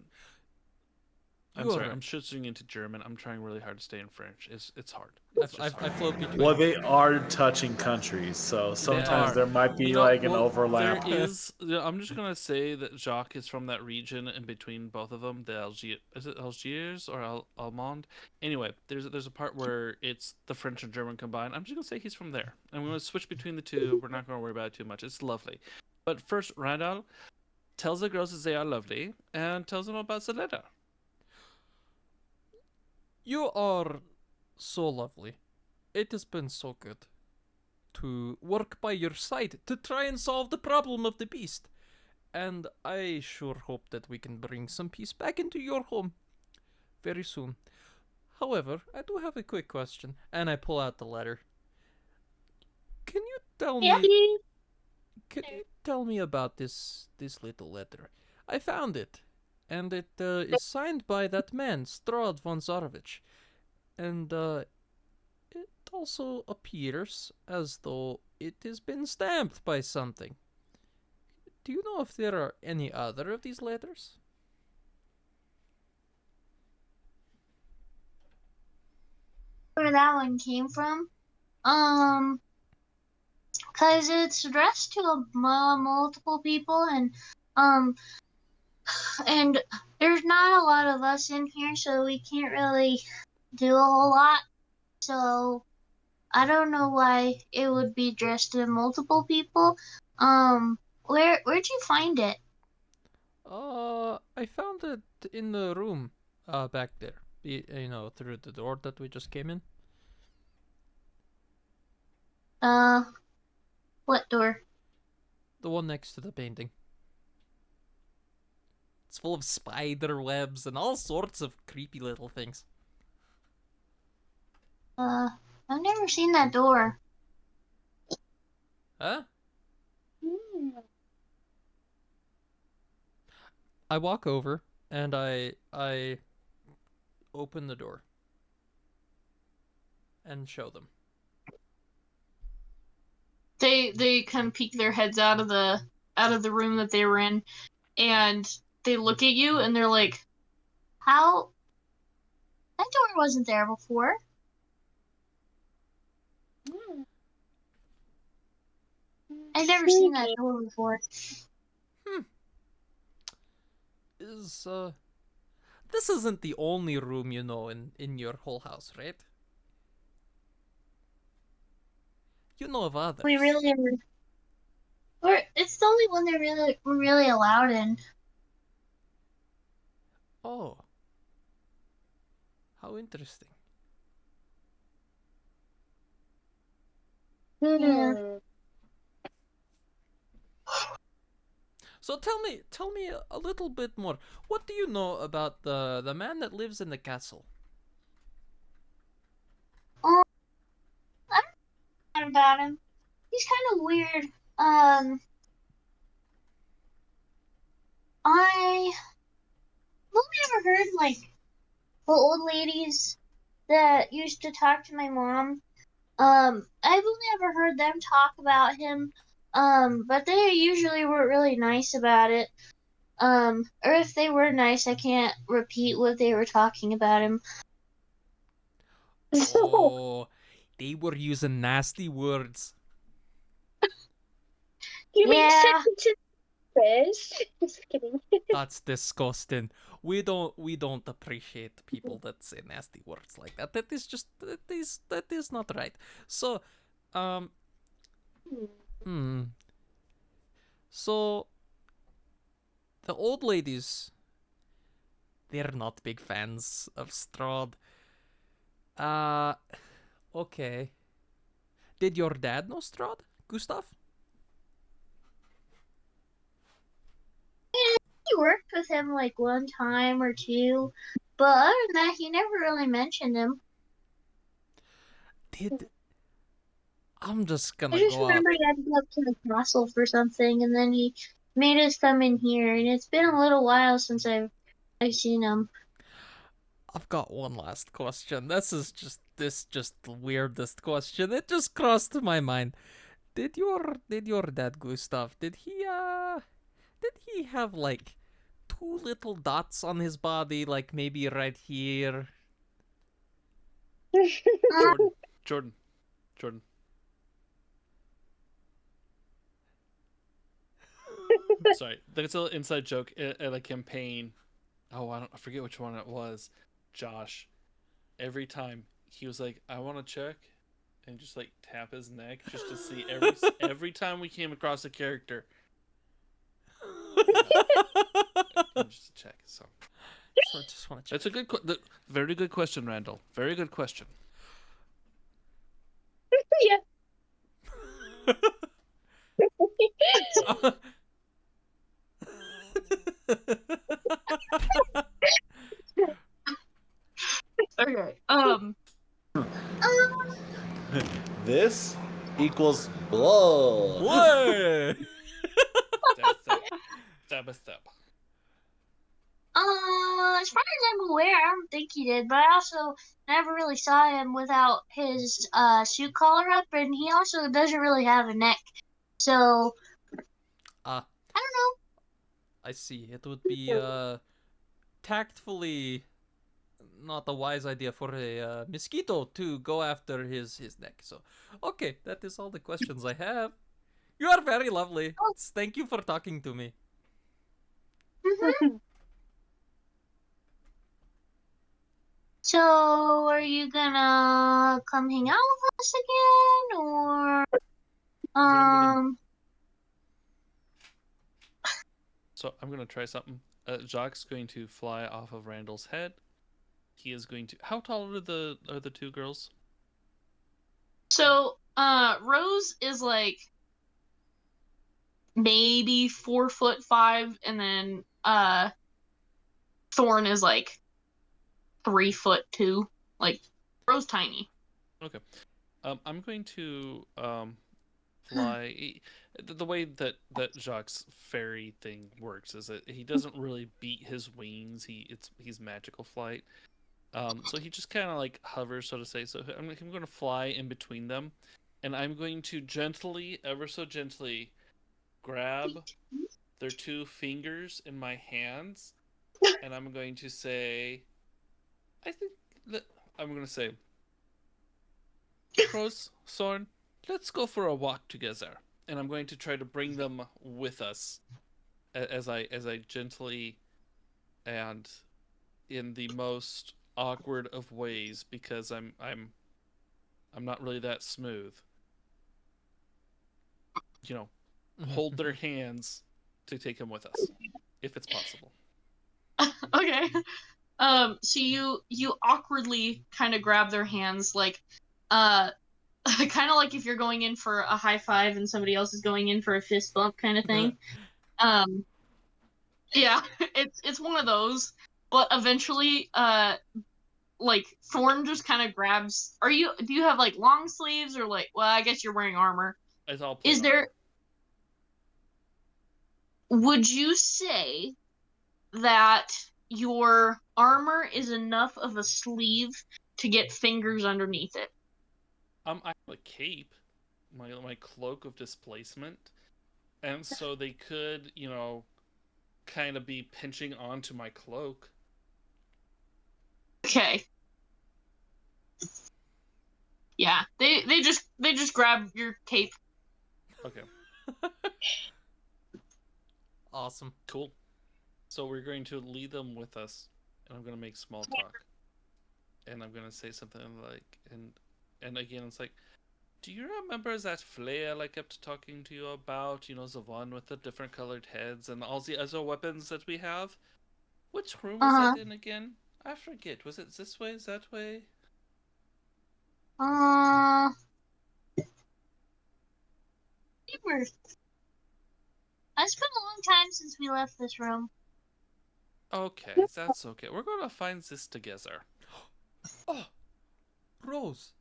I'm You sorry, are. I'm switching into German. I'm trying really hard to stay in French. It's hard. I float between. Well, they are touching countries, so sometimes are. there might be You know, like an well, overlap. there is. I'm just gonna say that Jacques is from that region in between both of them. Is it Algiers or Almond? Anyway, there's a part where it's the French and German combined. I'm just gonna say he's from there. I'm gonna switch between the two. We're not gonna worry about it too much. It's lovely. But first, Randall tells the girls that they are lovely and tells them about the letter. You are so lovely. It has been so good to work by your side to try and solve the problem of the beast. And I sure hope that we can bring some peace back into your home very soon. However, I do have a quick question, and I pull out the letter. Can you tell yeah. me Can you tell me about this little letter? I found it, and it is signed by that man, Strahd von Zarovich, and it also appears as though it has been stamped by something. Do you know if there are any other of these letters? Where that one came from? Cause it's addressed to multiple people, um, and there's not a lot of us in here, so we can't really do a whole lot. So I don't know why it would be addressed to multiple people. Where'd you find it? I found it in the room, back there. Through the door that we just came in. Uh, what door? The one next to the painting. It's full of spider webs and all sorts of creepy little things. I've never seen that door. Huh? I walk over and I open the door and show them. They kind of peek their heads out of the room that they were in, and they look at you and they're like, How? That door wasn't there before. I've never seen that door before. Is this isn't the only room you know in your whole house, right? You know of others. We really it's the only one that we're really allowed in. Oh. How interesting. Yeah. So tell me a little bit more. What do you know about the man that lives in the castle? I don't know about him. He's kind of weird. I've only ever heard like the old ladies that used to talk to my mom. I've only ever heard them talk about him. But they usually weren't really nice about it. Or if they were nice, I can't repeat what they were talking about him. Oh, they were using nasty words. You mean Yeah. sentences? Fish? Just kidding. That's disgusting. We don't appreciate people that say nasty words like that. That is not right. So, um, hmm. So the old ladies, they're not big fans of Strahd. Uh, okay. Did your dad know Strahd, Gustav? He worked with him like one time or two, but other than that, he never really mentioned him. Did I'm just I gonna just go remember out. he had to go up to the castle for something, and then he made us come in here, and it's been a little while since I've seen him. I've got one last question. This just the weirdest question. It just crossed my mind. Did your dad Gustav did he have like two little dots on his body, like maybe right here? Jordan, Jordan, Jordan. Sorry, that's a little inside joke at a campaign. Oh, I forget which one it was. Josh, every time he was like, "I want to check," and just like tap his neck just to see every time we came across a character, just to check. So I just want to that's a check. very good question, Randall. Very good question. Yeah. Okay. This equals blood. Way! Step by step. As far as I'm aware, I don't think he did, but I also never really saw him without his suit collar up, and he also doesn't really have a neck. So Ah, I don't I see. It would be tactfully not a wise idea for a mosquito to go after his neck. So, okay, that is all the questions I have. You are very lovely. know. Thank you for talking to me. So are you gonna come hang out with us again, or What I'm gonna um? So I'm gonna try something. Jacques going to fly off of Randall's head. He is going to. How tall are the two girls? So, Rose is like maybe 4'5", and then Thorn is like 3'2". Like Rose tiny. Okay. I'm going to fly. The way that Jacques' fairy thing works is that he doesn't really beat his wings. He's magical flight. So he just kind of like hovers, so to say. So I'm going to fly in between them, and I'm going to gently, ever so gently, grab their two fingers in my hands, and I'm going to say, I think that I'm going to say, Rose, Sorn, let's go for a walk together. And I'm going to try to bring them with us as I gently and in the most awkward of ways, because I'm not really that smooth. You know, hold their hands to take him with us, if it's possible. Okay. So you awkwardly kind of grab their hands, like, uh, kind of like if you're going in for a high five and somebody else is going in for a fist bump, kind of thing. Um, yeah, it's one of those. But eventually, like Thorn just kind of grabs. Do you have like long sleeves or like? Well, I guess you're wearing armor. It's all plate Is armor. there? Would you say that your armor is enough of a sleeve to get fingers underneath it? I have a cape, my cloak of displacement, and so they could, kind of be pinching onto my cloak. Okay. Yeah, they just grab your cape. Okay. Awesome. Cool. So we're going to lead them with us, and I'm going to make small talk. And I'm going to say something like, and again, it's like, do you remember that flail I kept talking to you about? You know, the one with the different colored heads and all the other weapons that we have? Which room was Uh that in again? I forget. Was it this way, that way? huh. It's been a long time since we left this room. Okay, that's okay. We're going to find this together. Oh, Rose.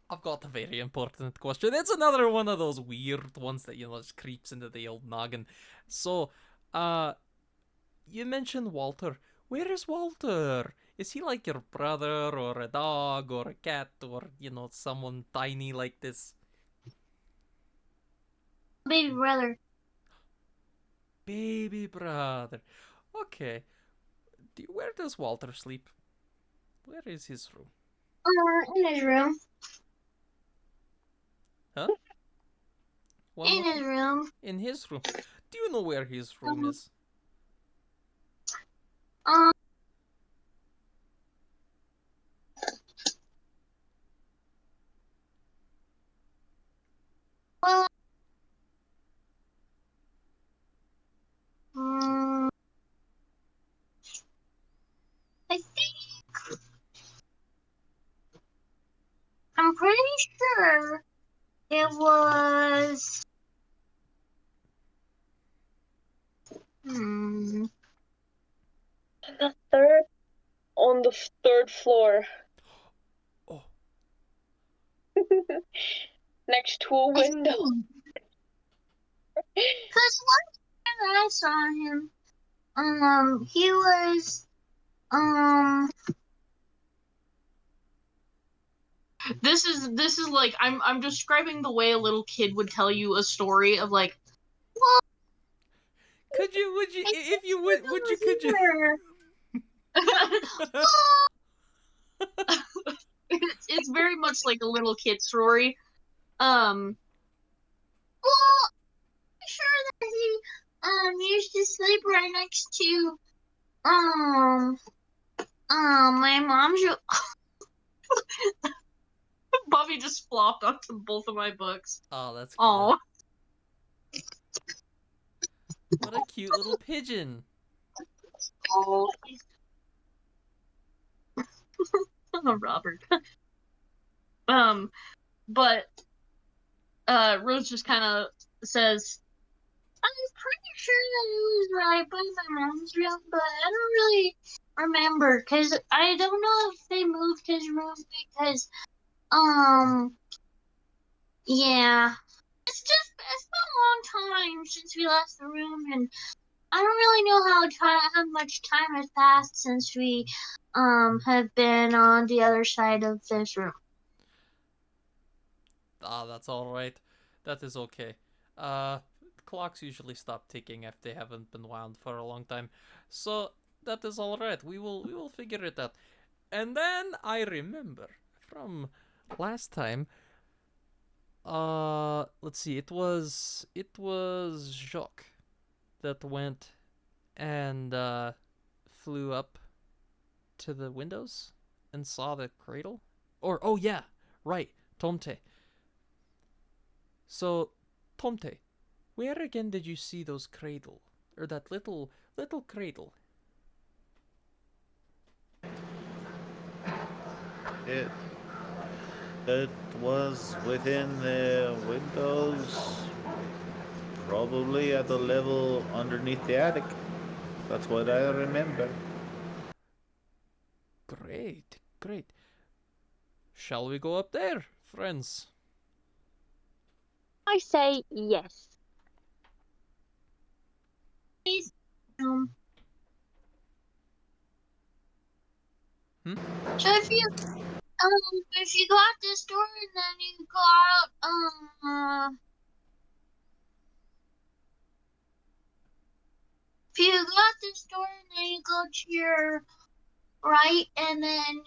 I've got a very important question. It's another one of those weird ones that, just creeps into the old noggin. So, you mentioned Walter. Where is Walter? Is he like your brother or a dog or a cat or, someone tiny like this? Baby brother. Baby brother. Okay. Where does Walter sleep? Where is his room? In his room. Huh? One In more his time. room. In his room. Do you know where his room Um, is? um, well, um, I think I'm pretty sure it was. Hmm. The third on the third floor. Oh. Next to a window. Because one time that I saw him, he was, This is like I'm describing the way a little kid would tell you a story of like, well, Would you, I if think you he was would you, over could you? here. it's very much like a little kid story. Um, Well, I'm sure that he, used to sleep right next to, um, my mom's room. Bobby just flopped onto both of my books. Oh, that's cute. Oh, What a cute little pigeon. Oh. Robert. But Rose just kind of says, I'm pretty sure that it was right by my mom's room, but I don't really remember because I don't know if they moved his room because, yeah, it's been a long time since we left the room, and I don't really know how much time has passed since we have been on the other side of this room. Ah, that's all right. That is okay. Clocks usually stop ticking if they haven't been wound for a long time, so that is all right. We will figure it out. And then I remember from last time. Let's see. It was Jacques that went and flew up to the windows and saw the cradle. Or oh yeah, right, Tomte. So, Tomte, where again did you see those cradle or that little cradle? It it was within the windows, probably at the level underneath the attic. That's what I remember. Great, great. Shall we go up there, friends? I say yes. Please, um, Hmm? so if you go out this door and then you go out, if you go out this door and then you go to your right and then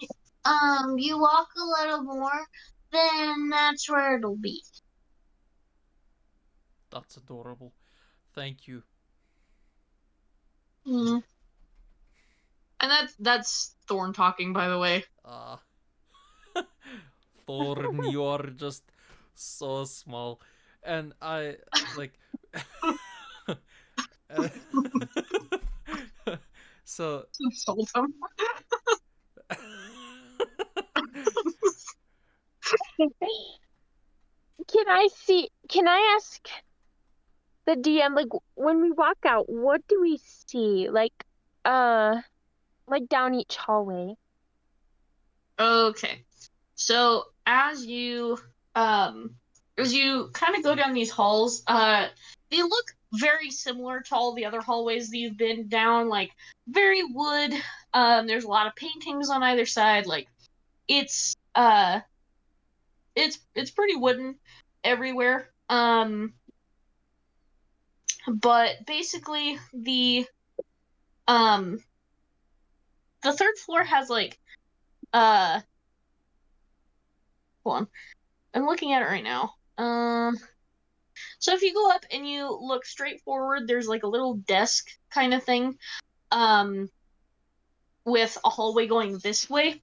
you walk a little more, then that's where it'll be. That's adorable. Thank you. And that's Thorn talking, by the way. Thorn, you are just so small. And I, like. uh, so. Sold him. Can I ask the DM, like, when we walk out, what do we see? Like down each hallway. Okay. So as you kind of go down these halls, they look very similar to all the other hallways that you've been down, like very wood. There's a lot of paintings on either side. Like it's it's pretty wooden everywhere. But basically um the third floor has like hold on. I'm looking at it right now. So if you go up and you look straight forward, there's like a little desk kind of thing, um, with a hallway going this way.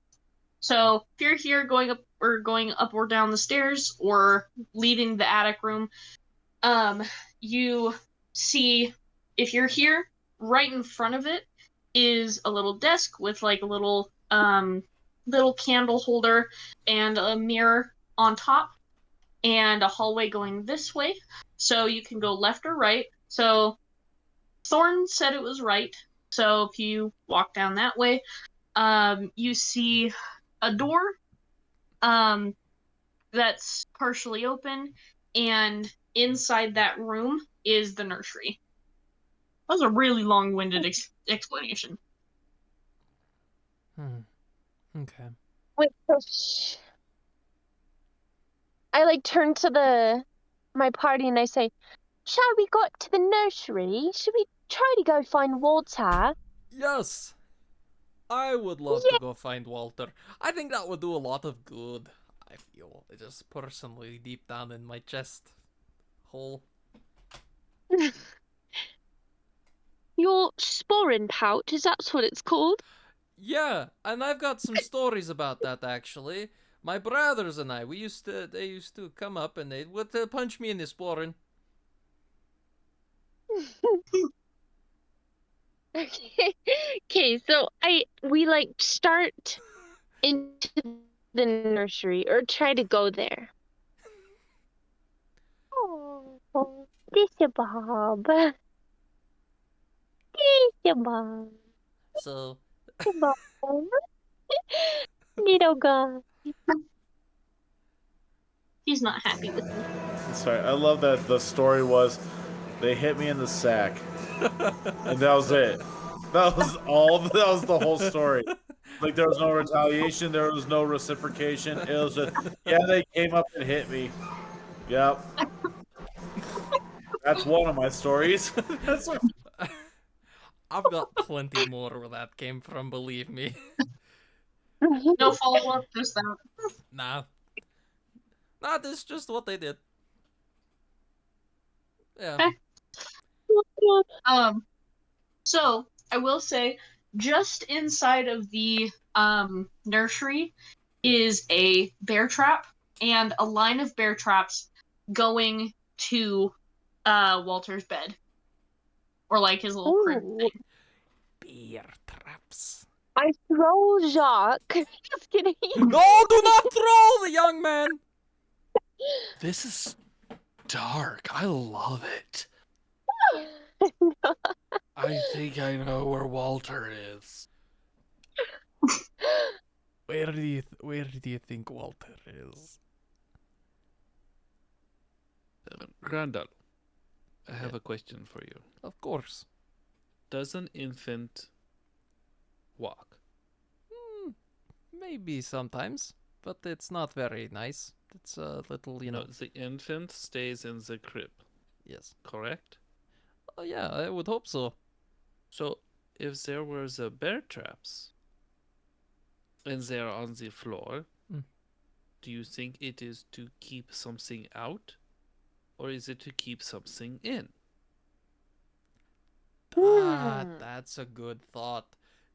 So if you're here going up or down the stairs or leaving the attic room, um, you see if you're here, right in front of it is a little desk with like a little candle holder and a mirror on top and a hallway going this way. So you can go left or right. So Thorn said it was right. So if you walk down that way, you see a door um, that's partially open, and inside that room is the nursery. That was a really long-winded explanation. Okay. Wait, I like turn to my party and I say, "Shall we go up to the nursery? Should we try to go find Walter?" Yes! I would love to go find Walter. I think that would do a lot of good. I feel just personally deep down in my chest hole. Your sporin pouch, is that what it's called? Yeah, and I've got some stories about that actually. My brothers and I, they used to come up and they would punch me in the sporran. Okay, so we like start into the nursery or try to go there. Oh, this is Bob. This is Bob. So, Bob. Little guy. He's not happy with me. Sorry, I love that the story was they hit me in the sack, and that was it. That was all. That was the whole story. Like there was no retaliation, there was no reciprocation. It was just yeah, they came up and hit me. Yep, that's one of my stories. I've got plenty more where that came from, believe me. No follow-up, just that. Nah. Nah, this is just what they did. Yeah. Okay. So I will say, just inside of the nursery is a bear trap and a line of bear traps going to Walter's bed, or like his little crib thing. Beer traps. I throw Jacques. Just kidding. No, do not throw the young man! This is dark. I love it. I think I know where Walter is. Where do you think Walter is? Grandal, I have a question for you. Of course. Does an infant walk? Maybe sometimes, but it's not very nice. It's a little, No, the infant stays in the crib. Yes. Correct? Oh yeah, I would hope so. So, if there were the bear traps and they are on the floor, do you think it is to keep something out, or is it to keep something in? That's a good thought.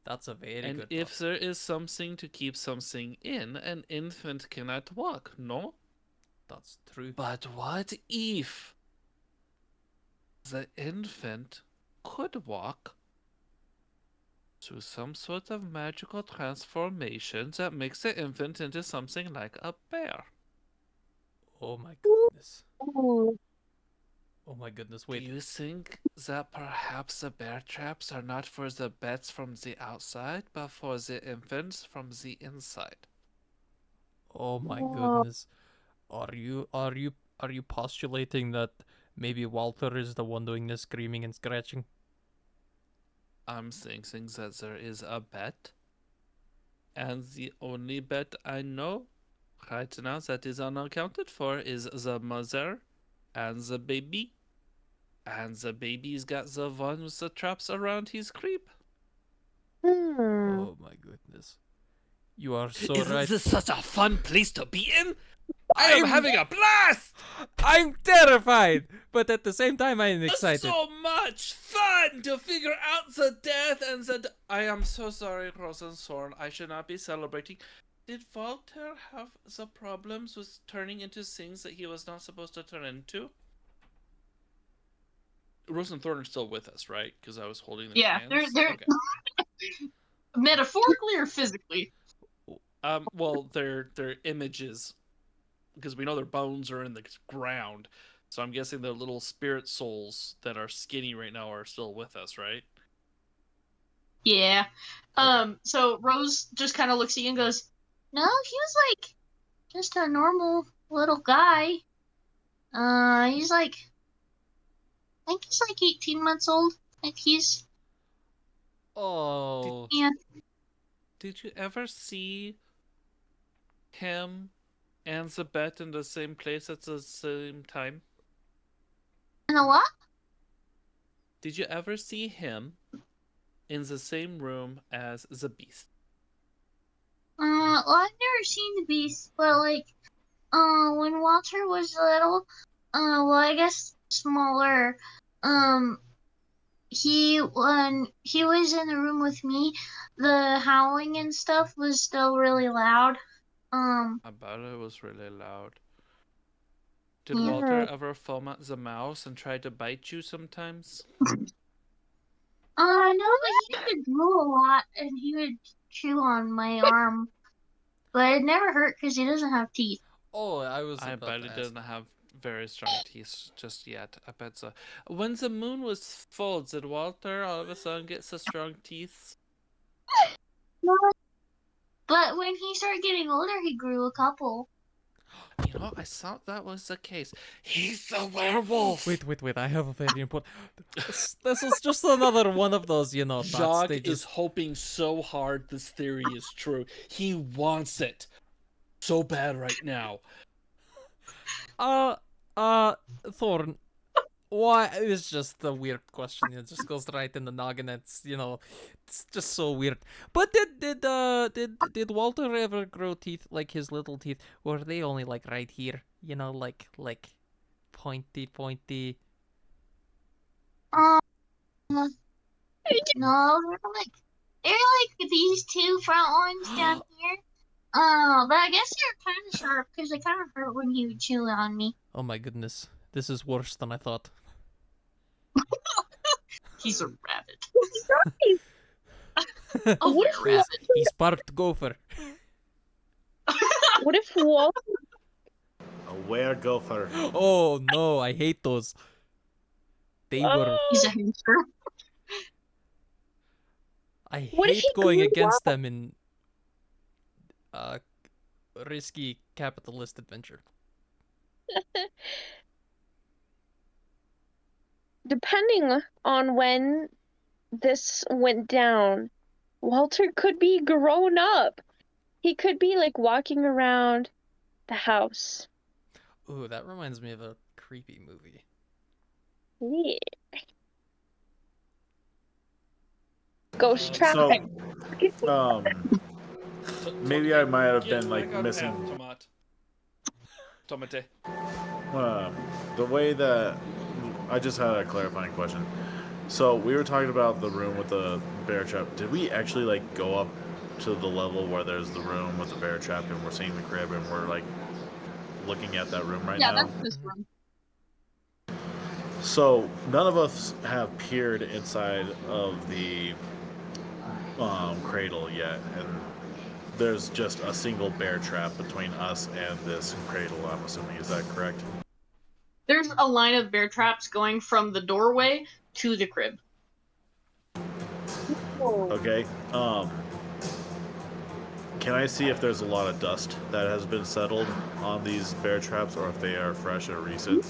That's a very And good if thought. there is something to keep something in, an infant cannot walk, no? That's true. But what if the infant could walk through some sort of magical transformation that makes the infant into something like a bear? Oh my goodness. Ooh. Oh my goodness. Do Wait. you think that perhaps the bear traps are not for the bats from the outside, but for the infants from the inside? Oh my Oh. goodness. Are you postulating that maybe Walter is the one doing the screaming and scratching? I'm thinking that there is a bet, and the only bet I know right now that is unaccounted for is the mother and the baby. And the baby's got the one with the traps around his creep. Oh my goodness. You are so Isn't right. this such a fun place to be in? I am I'm- having a blast! I'm terrified, but at the same time I'm It's excited. so much fun to figure out the death and the. I am so sorry, Rosenthorn. I should not be celebrating. Did Walter have the problems with turning into things that he was not supposed to turn into? Rosenthorn is still with us, right? Because I was holding their Yeah, hands. they're Okay. metaphorically or physically. Well, they're images, because we know their bones are in the ground. So I'm guessing their little spirit souls that are skinny right now are still with us, right? Yeah. Okay. So Rose just kind of looks at you and goes, "No, he was like just a normal little guy. He's like, I think he's like 18 months old. Like he's Oh. yeah. Did you ever see him and the bat in the same place at the same time? And a what? Did you ever see him in the same room as the beast? Well, I've never seen the beast, but like, when Walter was little, well, I guess smaller, um, when he was in the room with me, the howling and stuff was still really loud. I bet it was really loud. Did Yeah. Walter ever foam at the mouse and try to bite you sometimes? No, but he would drool a lot, and he would chew on my arm, but it never hurt because he doesn't have teeth. Oh, I was I about bet to he ask. doesn't have very strong teeth just yet. I bet so. When the moon was full, did Walter all of a sudden get some strong teeth? No. But when he started getting older, he grew a couple. You know, I thought that was the case. He's the werewolf! Wait, I have a very important. This is just another one of those, thoughts Jacques they is just. hoping so hard this theory is true. He wants it so bad right now. Thorn. Why? It's just a weird question. It just goes right in the noggin. It's just so weird. But did Walter ever grow teeth like his little teeth? Or were they only like right here? Like pointy. Um, no, they're like these two front ones down here. But I guess they're kind of sharp because they kind of hurt when he would chew on me. Oh my goodness, this is worse than I thought. He's a rabbit. What if rabbit. He's part gopher. What if Walter? A were gopher. Oh no, I hate those. They were. He's a hamster. I What if hate he going grew against up? them in risky capitalist adventure. Depending on when this went down, Walter could be grown up. He could be like walking around the house. Ooh, that reminds me of a creepy movie. Yeah. Ghost traffic. So, maybe I might have been like missing Tomate. the way that I just had a clarifying question. So we were talking about the room with the bear trap. Did we actually like go up to the level where there's the room with the bear trap and we're seeing the crib and we're like looking at that room right Yeah, now? that's this room. So none of us have peered inside of the cradle yet, and there's just a single bear trap between us and this cradle. I'm assuming, is that correct? There's a line of bear traps going from the doorway to the crib. Okay. Can I see if there's a lot of dust that has been settled on these bear traps, or if they are fresh or recent?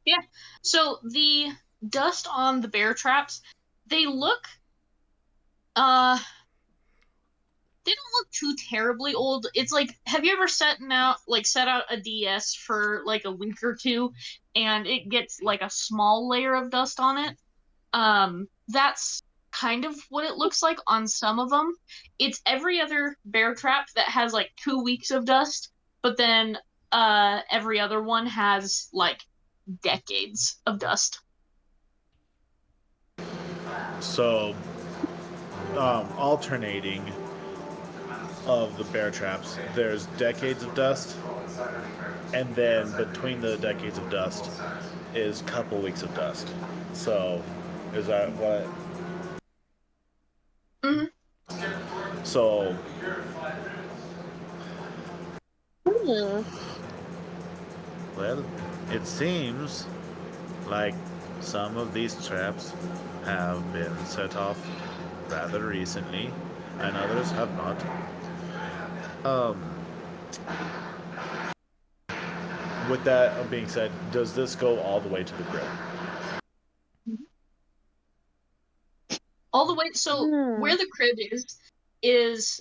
Yeah. So the dust on the bear traps, they look uh they don't look too terribly old. It's like, have you ever set out a DS for like a week or two and it gets like a small layer of dust on it? That's kind of what it looks like on some of them. It's every other bear trap that has like 2 weeks of dust, but then every other one has like decades of dust. So, alternating of the bear traps, there's decades of dust, and then between the decades of dust is a couple weeks of dust. So, is that what? Mm-hmm. So, well, it seems like some of these traps have been set off rather recently, and others have not. Um, with that being said, does this go all the way to the crib? All the way. So where the crib is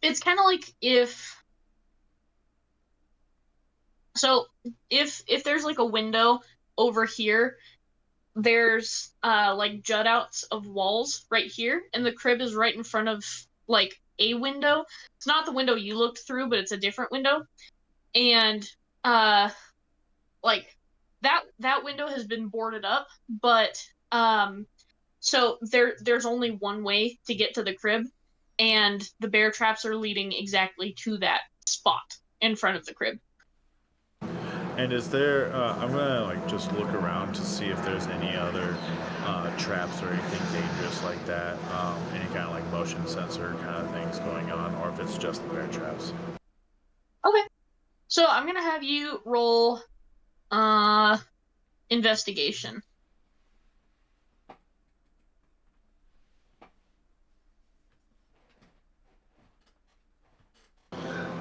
it's kind of like if there's like a window over here, there's like jut outs of walls right here, and the crib is right in front of like a window. It's not the window you looked through, but it's a different window. And uh like that window has been boarded up, but so there's only one way to get to the crib, and the bear traps are leading exactly to that spot in front of the crib. And is there? I'm gonna like just look around to see if there's any other traps or anything dangerous like that. Any kind of like motion sensor kind of things going on, or if it's just the bear traps. Okay. So I'm gonna have you roll investigation.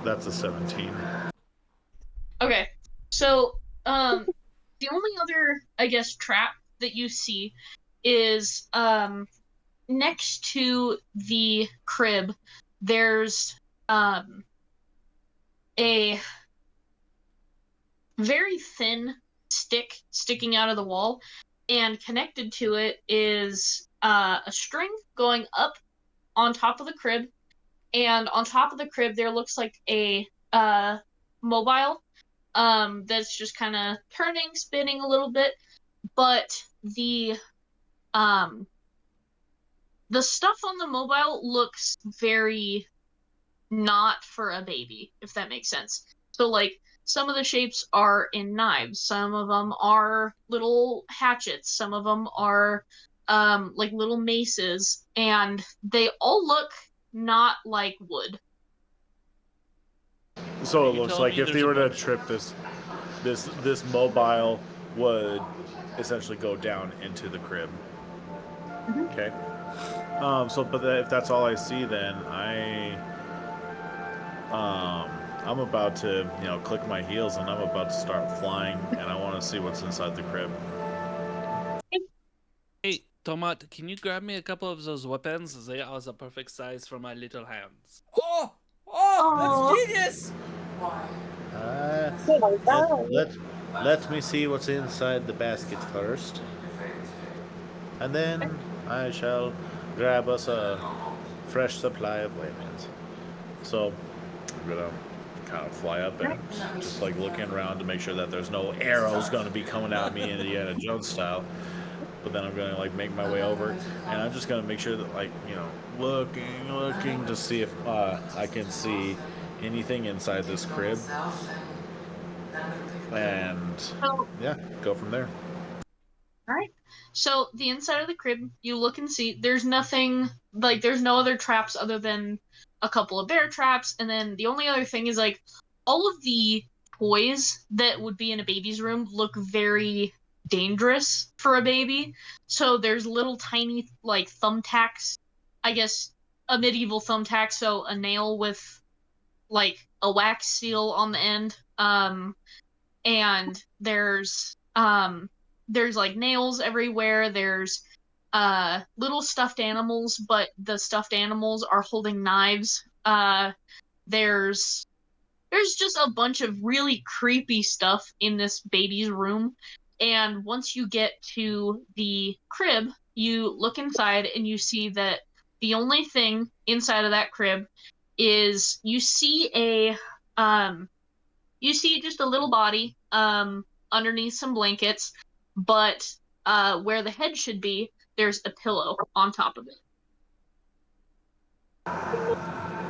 That's a 17. Okay. So the only other, I guess, trap that you see is next to the crib there's a very thin stick sticking out of the wall, and connected to it is a string going up on top of the crib, and on top of the crib there looks like a mobile that's just kind of turning, spinning a little bit, but um the stuff on the mobile looks very not for a baby, if that makes sense. So like some of the shapes are in knives, some of them are little hatchets, some of them are like little maces, and they all look not like wood. So Are it you looks telling like me if there's they a were to bunch? trip this mobile would essentially go down into the crib. Mhm. Okay. So, but if that's all I see, then I'm about to, click my heels and I'm about to start flying, and I want to see what's inside the crib. Hey, Tomat, can you grab me a couple of those weapons? They are the perfect size for my little hands. Oh, that's Oh, genius! Uh, let me see what's inside the basket first, and then I shall grab us a fresh supply of weapons. So, you know, kind of fly up and just like looking around to make sure that there's no arrows going to be coming at me Indiana Jones style. But then I'm going to like make my way over, and I'm just going to make sure that like looking to see if I can see anything inside this crib, and So, yeah, go from there. all right. So the inside of the crib, you look and see. There's nothing like there's no other traps other than a couple of bear traps, and then the only other thing is like all of the toys that would be in a baby's room look very dangerous for a baby. So there's little tiny like thumbtacks, I guess a medieval thumbtack, so a nail with like a wax seal on the end. And there's like nails everywhere. There's little stuffed animals, but the stuffed animals are holding knives. There's there's just a bunch of really creepy stuff in this baby's room. And once you get to the crib, you look inside and you see that the only thing inside of that crib is you see just a little body underneath some blankets, but where the head should be, there's a pillow on top of it.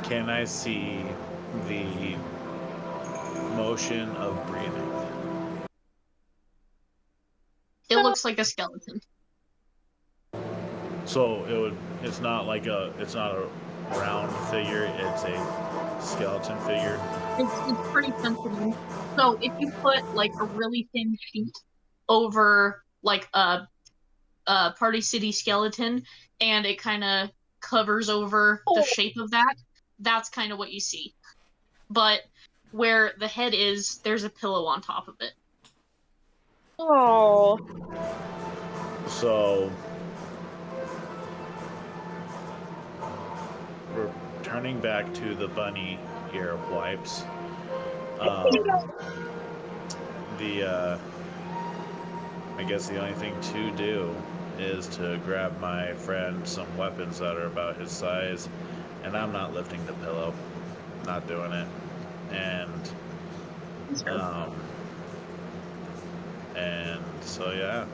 Can I see the motion of breathing? It looks like a skeleton. So it's not it's not a round figure, it's a skeleton figure. It's pretty simple. So if you put like a really thin sheet over like a Party City skeleton and it kind of covers over the shape of that, that's kind of what you see. But where the head is, there's a pillow on top of it. Oh. So we're turning back to the bunny ear wipes. I guess the only thing to do is to grab my friend some weapons that are about his size, and I'm not lifting the pillow, not doing it, and so yeah,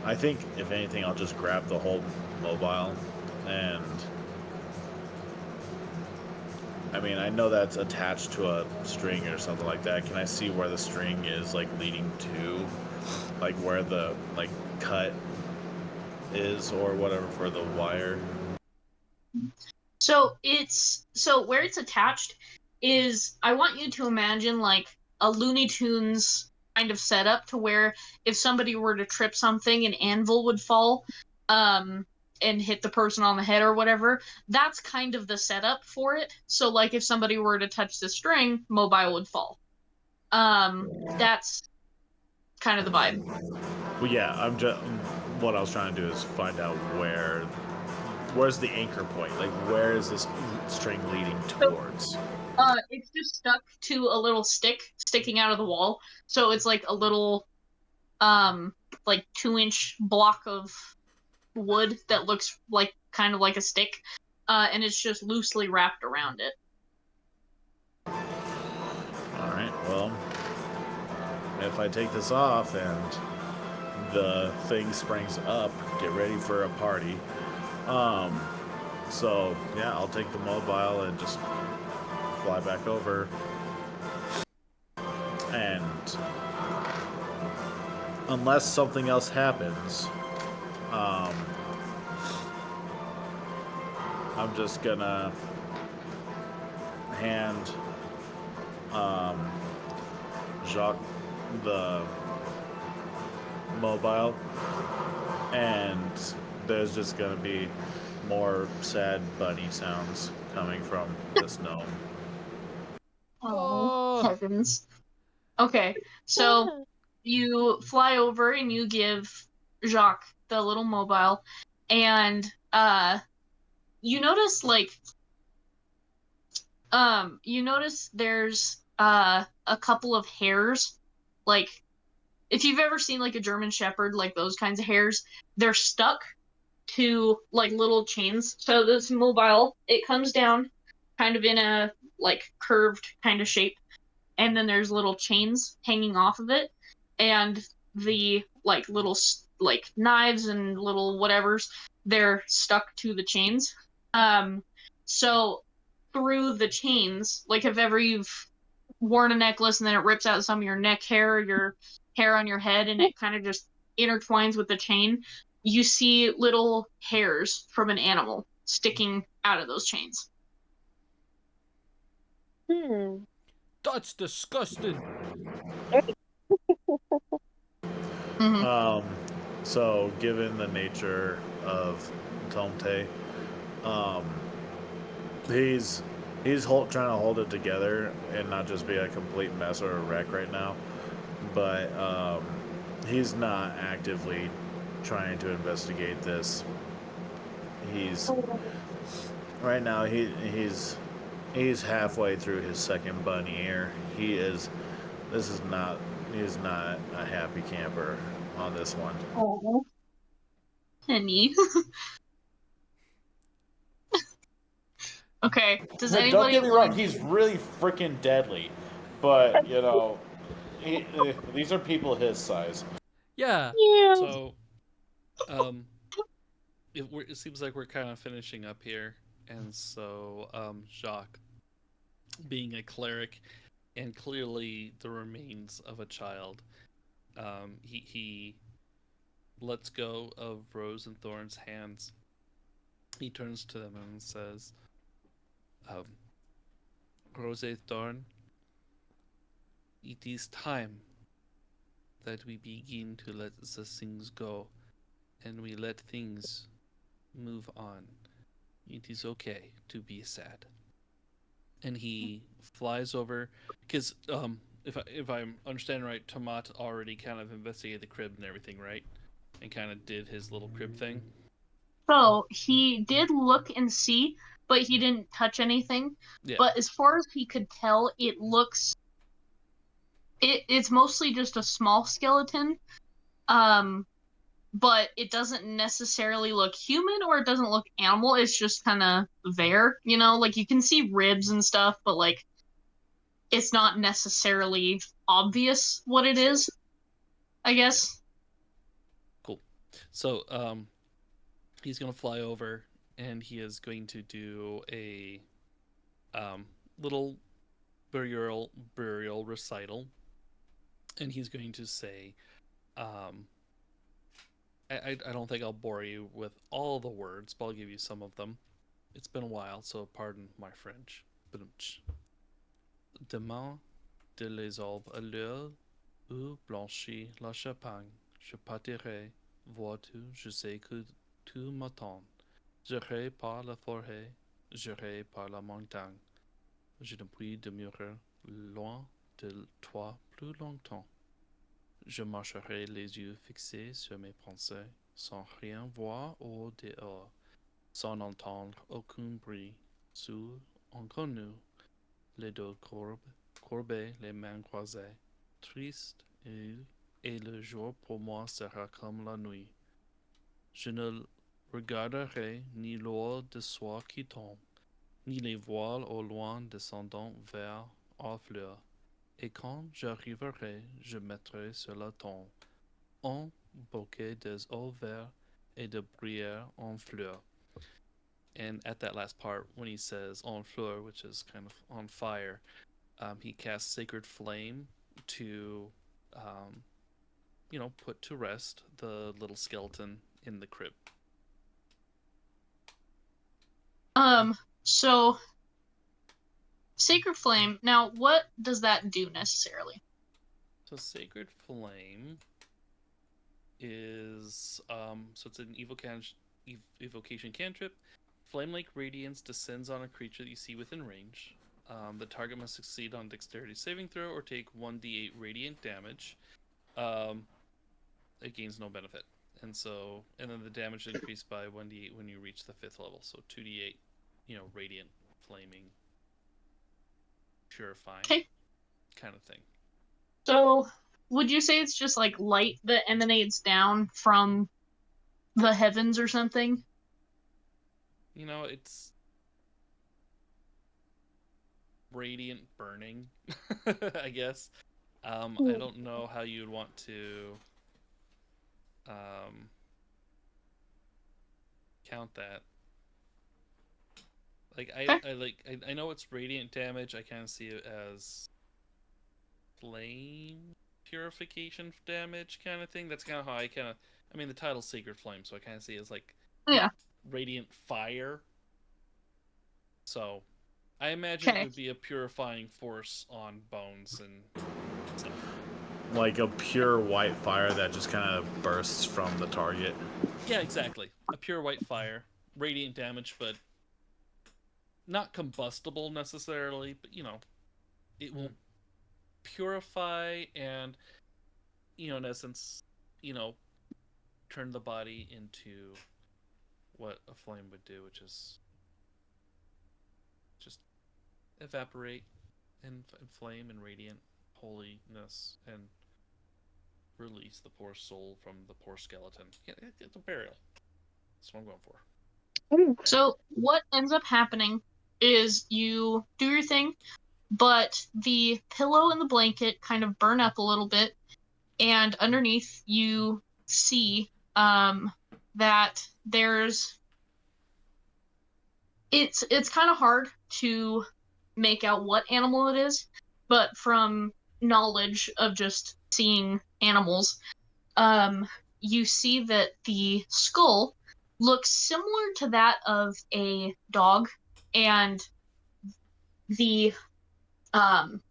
I think if anything, I'll just grab the whole mobile, and I mean, I know that's attached to a string or something like that. Can I see where the string is like leading to? Like where the like cut is or whatever for the wire? So where it's attached is I want you to imagine like a Looney Tunes kind of setup to where if somebody were to trip something, an anvil would fall and hit the person on the head or whatever. That's kind of the setup for it. So like if somebody were to touch the string, mobile would fall. That's kind of the vibe. Well, yeah, I'm just what I was trying to do is find out where's the anchor point? Like where is this string leading towards? It's just stuck to a little stick sticking out of the wall. So it's like a little like 2-inch block of wood that looks like kind of like a stick. And it's just loosely wrapped around it. Alright, well, if I take this off and the thing springs up, get ready for a party. So yeah, I'll take the mobile and just fly back over. And unless something else happens, I'm just gonna hand Jacques the mobile, and there's just gonna be more sad bunny sounds coming from this gnome. Oh, heavens. Okay, so you fly over and you give Jacques the little mobile, and you notice there's a couple of hairs, like if you've ever seen like a German Shepherd, like those kinds of hairs, they're stuck to like little chains. So this mobile, it comes down kind of in a like curved kind of shape, and then there's little chains hanging off of it, and the like little like knives and little whatevers, they're stuck to the chains. So through the chains, like if ever you've worn a necklace and then it rips out some of your neck hair, your hair on your head, and it kind of just intertwines with the chain, you see little hairs from an animal sticking out of those chains. That's disgusting. Mm-hmm. So, given the nature of Tomte, um, he's trying to hold it together and not just be a complete mess or a wreck right now. But he's not actively trying to investigate this. He's right now he's halfway through his second bunny ear. He is this is not he's not a happy camper on this one. Oh, Penny. Okay. Does Don't anybody get me wrong, want he's really freaking deadly, but these are people his size. Yeah. Yeah. So, um, it seems like we're kind of finishing up here, and so Jacques, being a cleric and clearly the remains of a child, he lets go of Rose and Thorn's hands. He turns to them and says, um, Rose and Thorn, it is time that we begin to let the things go and we let things move on. It is okay to be sad. And he flies over because if I'm understanding right, Tomat already kind of investigated the crib and everything, right? And kind of did his little crib thing. So he did look and see, but he didn't touch anything. Yeah. But as far as he could tell, it's mostly just a small skeleton. But it doesn't necessarily look human or it doesn't look animal. It's just kind of there, like you can see ribs and stuff, but like it's not necessarily obvious what it is, I guess. Cool. So he's gonna fly over and he is going to do a little burial recital, and he's going to say, I don't think I'll bore you with all the words, but I'll give you some of them. It's been a while, so pardon my French. Demain, de les aubes à l'heure où blanchit la champagne, je partirai, vois-tu, je sais que tu m'attends. J'irai par la forêt, j'irai par la montagne. Je ne puis demeurer loin de toi plus longtemps. Je marcherai les yeux fixés sur mes pensées, sans rien voir au dehors, sans entendre aucun bruit, sourd, inconnu, les dos courbés, les mains croisées, triste, et le jour pour moi sera comme la nuit. Je ne regarderai ni l'or de soie qui tombe, ni les voiles au loin descendant vers fleurs. Et quand j'arriverai, je mettrai sur la tombe un bouquet des eaux verts et de bruyère en fleurs. And at that last part, when he says en fleur, which is kind of on fire, he casts Sacred Flame to, put to rest the little skeleton in the crib. So Sacred Flame, now what does that do necessarily? So Sacred Flame is, so it's an evocation cantrip. Flame-like radiance descends on a creature that you see within range. The target must succeed on dexterity saving throw or take 1d8 radiant damage. It gains no benefit. And then the damage is increased by 1d8 when you reach the 5th level. So 2d8, radiant, flaming, purifying kind of thing. So would you say it's just like light that emanates down from the heavens or something? It's radiant burning, I guess. I don't know how you'd want to count that. Like I know it's radiant damage. I kind of see it as flame purification damage kind of thing. That's kind of how I kind of. I mean, the title's Sacred Flame, so I kind of see it as like Yeah. radiant fire. So, I imagine it would be a purifying force on bones and stuff. Like a pure white fire that just kind of bursts from the target. Yeah, exactly. A pure white fire, radiant damage, but not combustible necessarily. But it will purify and, in essence, turn the body into what a flame would do, which is just evaporate and flame and radiant holiness and release the poor soul from the poor skeleton. It's a burial. That's what I'm going for. So what ends up happening is you do your thing, but the pillow and the blanket kind of burn up a little bit, and underneath you see that it's kind of hard to make out what animal it is, but from knowledge of just seeing animals, you see that the skull looks similar to that of a dog, and the um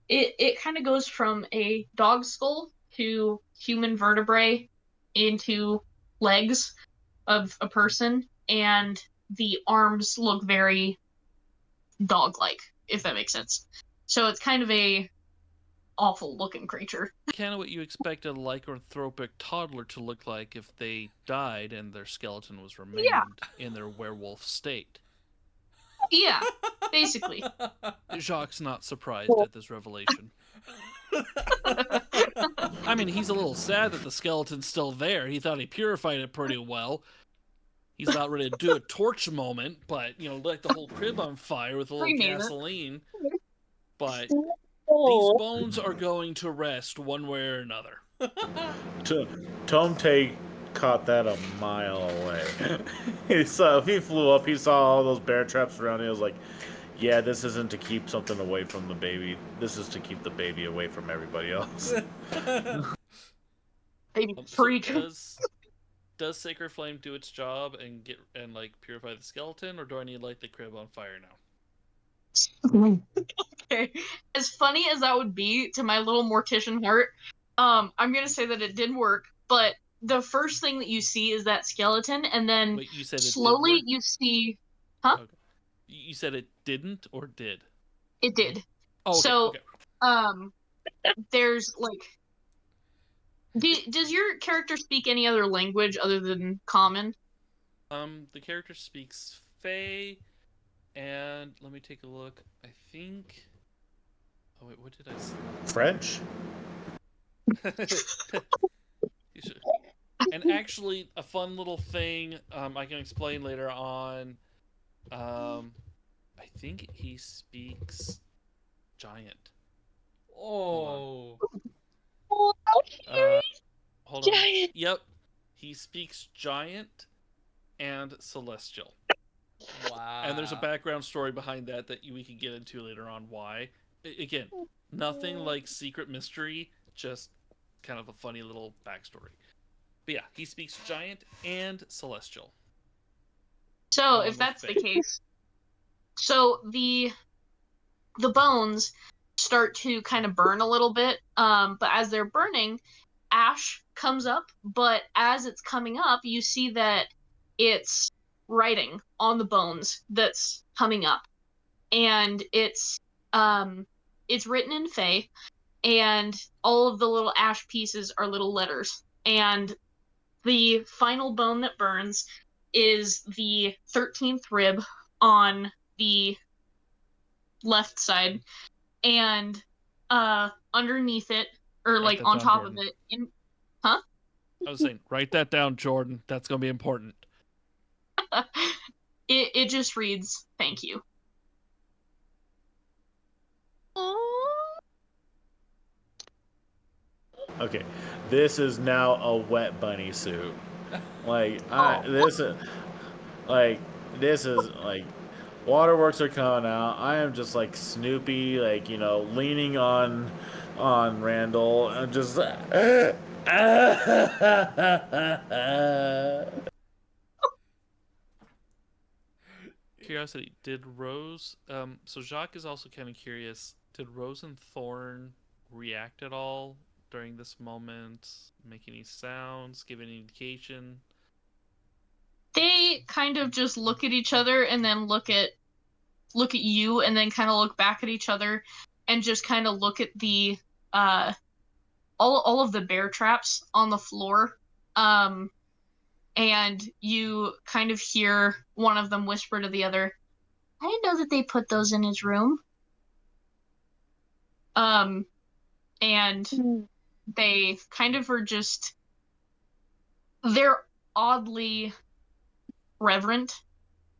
it kind of goes from a dog skull to human vertebrae into legs of a person, and the arms look very dog-like, if that makes sense. So it's kind of a awful looking creature. Kind of what you expect a lycanthropic toddler to look like if they died and their skeleton was remained in their werewolf state. Yeah, basically. Jacques not surprised at this revelation. I mean, he's a little sad that the skeleton's still there. He thought he purified it pretty well. He's about ready to do a torch moment, but, light the whole crib on fire with a little gasoline. But these bones are going to rest one way or another. Tomte caught that a mile away. He flew up, he saw all those bear traps around. He was like, yeah, this isn't to keep something away from the baby. This is to keep the baby away from everybody else. Baby freak. Does Sacred Flame do its job and purify the skeleton, or do I need to light the crib on fire now? Okay. As funny as that would be to my little mortician heart, I'm gonna say that it did work, but the first thing that you see is that skeleton, and then Wait, you said slowly you see, huh? Okay. You said it didn't or did? It did. Oh, okay, so, okay. There's like, does your character speak any other language other than Common? The character speaks Fey, and let me take a look. I think. Oh wait, what did I say? French. And actually, a fun little thing I can explain later on. I think he speaks Giant. Oh. Hold on. Giant. Yep, he speaks Giant and Celestial. Wow. And there's a background story behind that we can get into later on. Why? Again, nothing like secret mystery, just kind of a funny little backstory. But yeah, he speaks Giant and Celestial. So if that's the case, so the bones start to kind of burn a little bit, but as they're burning, ash comes up, but as it's coming up, you see that it's writing on the bones that's coming up, and it's written in Fey, and all of the little ash pieces are little letters, and the final bone that burns is the 13th rib on the left side, and underneath it, or like on top of it, huh? I was saying, write that down, Jordan. That's gonna be important. It just reads, "Thank you." this is now a wet bunny suit. Like this is like waterworks are coming out. I am just like Snoopy, like leaning on Randall and just. Curiosity, did Rose so Jacques is also kind of curious, did Rose and Thorn react at all during this moment? Make any sounds, give any indication? They kind of just look at each other and then look at you and then kind of look back at each other and just kind of look at the all of the bear traps on the floor. And you kind of hear one of them whisper to the other, I didn't know that they put those in his room. and Hmm. they kind of are just, they're oddly reverent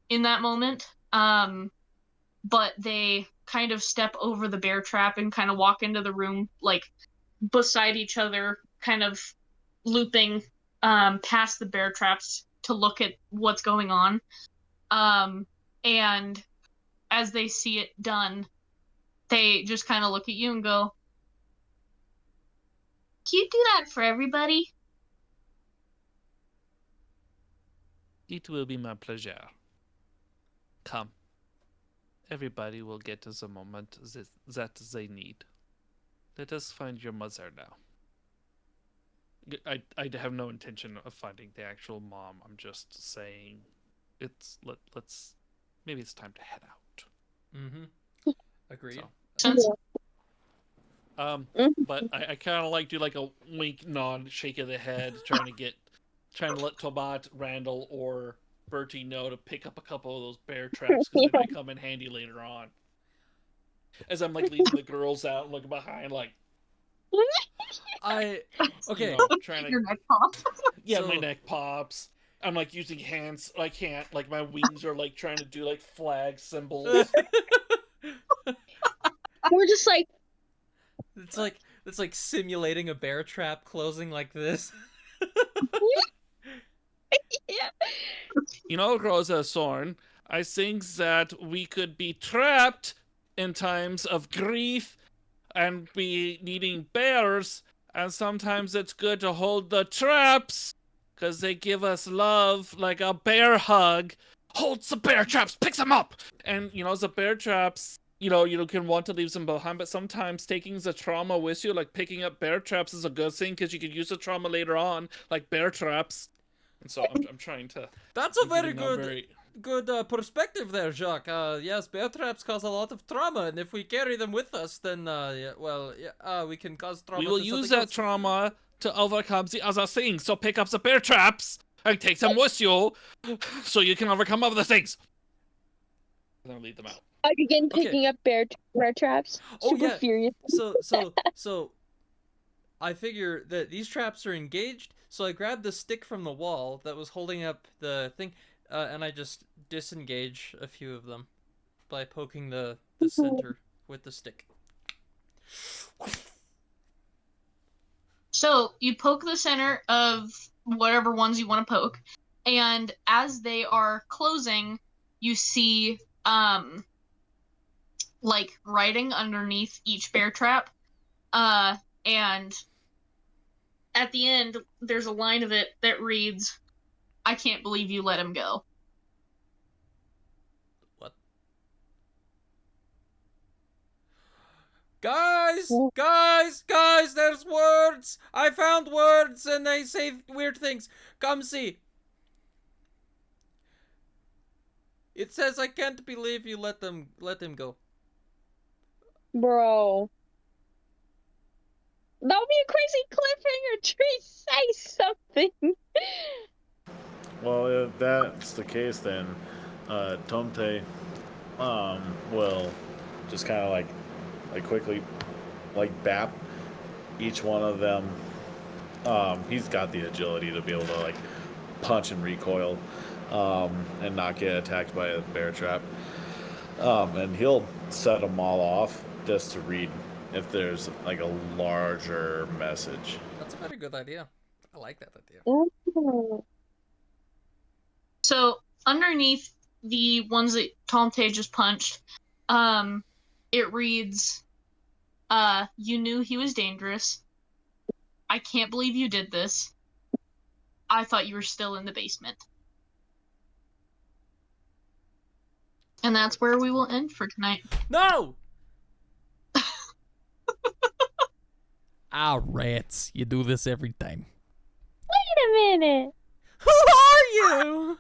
in that moment. But they kind of step over the bear trap and kind of walk into the room, like beside each other, kind of looping past the bear traps to look at what's going on. And as they see it done, they just kind of look at you and go, Can you do that for everybody? It will be my pleasure. Come. Everybody will get the moment that they need. Let us find your mother now. I have no intention of finding the actual mom. I'm just saying, let's maybe it's time to head out. Mm-hmm. Agreed. since But I kind of like do like a wink, nod, shake of the head, trying to let Tomat, Randall, or Bertie know to pick up a couple of those bear traps because they might come in handy later on. As I'm like leading the girls out and looking behind, like Okay. trying to your neck pops. yeah, So- my neck pops. I'm like using hands. I can't. Like my wings are like trying to do like flag symbols. We're just like, it's like simulating a bear trap closing like this. yeah. Rosa Sorn, I think that we could be trapped in times of grief and be needing bears, and sometimes it's good to hold the traps because they give us love like a bear hug. Holds the bear traps, picks them up, and the bear traps. You can want to leave them behind, but sometimes taking the trauma with you, like picking up bear traps, is a good thing because you could use the trauma later on, like bear traps. And so I'm trying to. That's a I'm very getting good perspective there, Jacques. Yes, bear traps cause a lot of trauma, and if we carry them with us, then we can cause trauma. We will to use something that else. trauma to overcome the other things. So pick up the bear traps and take them with you, so you can overcome other things. And then lead them out. I begin Okay. picking up bear traps. Oh, Super yeah. furious. So I figure that these traps are engaged, so I grab the stick from the wall that was holding up the thing, and I just disengage a few of them by poking the center with the stick. So you poke the center of whatever ones you want to poke, and as they are closing, you see like writing underneath each bear trap, and at the end there's a line of it that reads, "I can't believe you let him go." What? Guys, there's words! I found words and they say weird things. Come see. It says I can't believe you let him go. Bro. That would be a crazy cliffhanger. Tree, say something. Well, if that's the case, then Tomte will just kind of like quickly bap each one of them. He's got the agility to be able to punch and recoil and not get attacked by a bear trap. And he'll set them all off just to read if there's a larger message. That's a very good idea. I like that idea. Ooh. So underneath the ones that Tom Tay just punched, it reads, you knew he was dangerous. I can't believe you did this. I thought you were still in the basement. And that's where we will end for tonight. No! Ah, rats. You do this every time. Wait a minute. Who are you?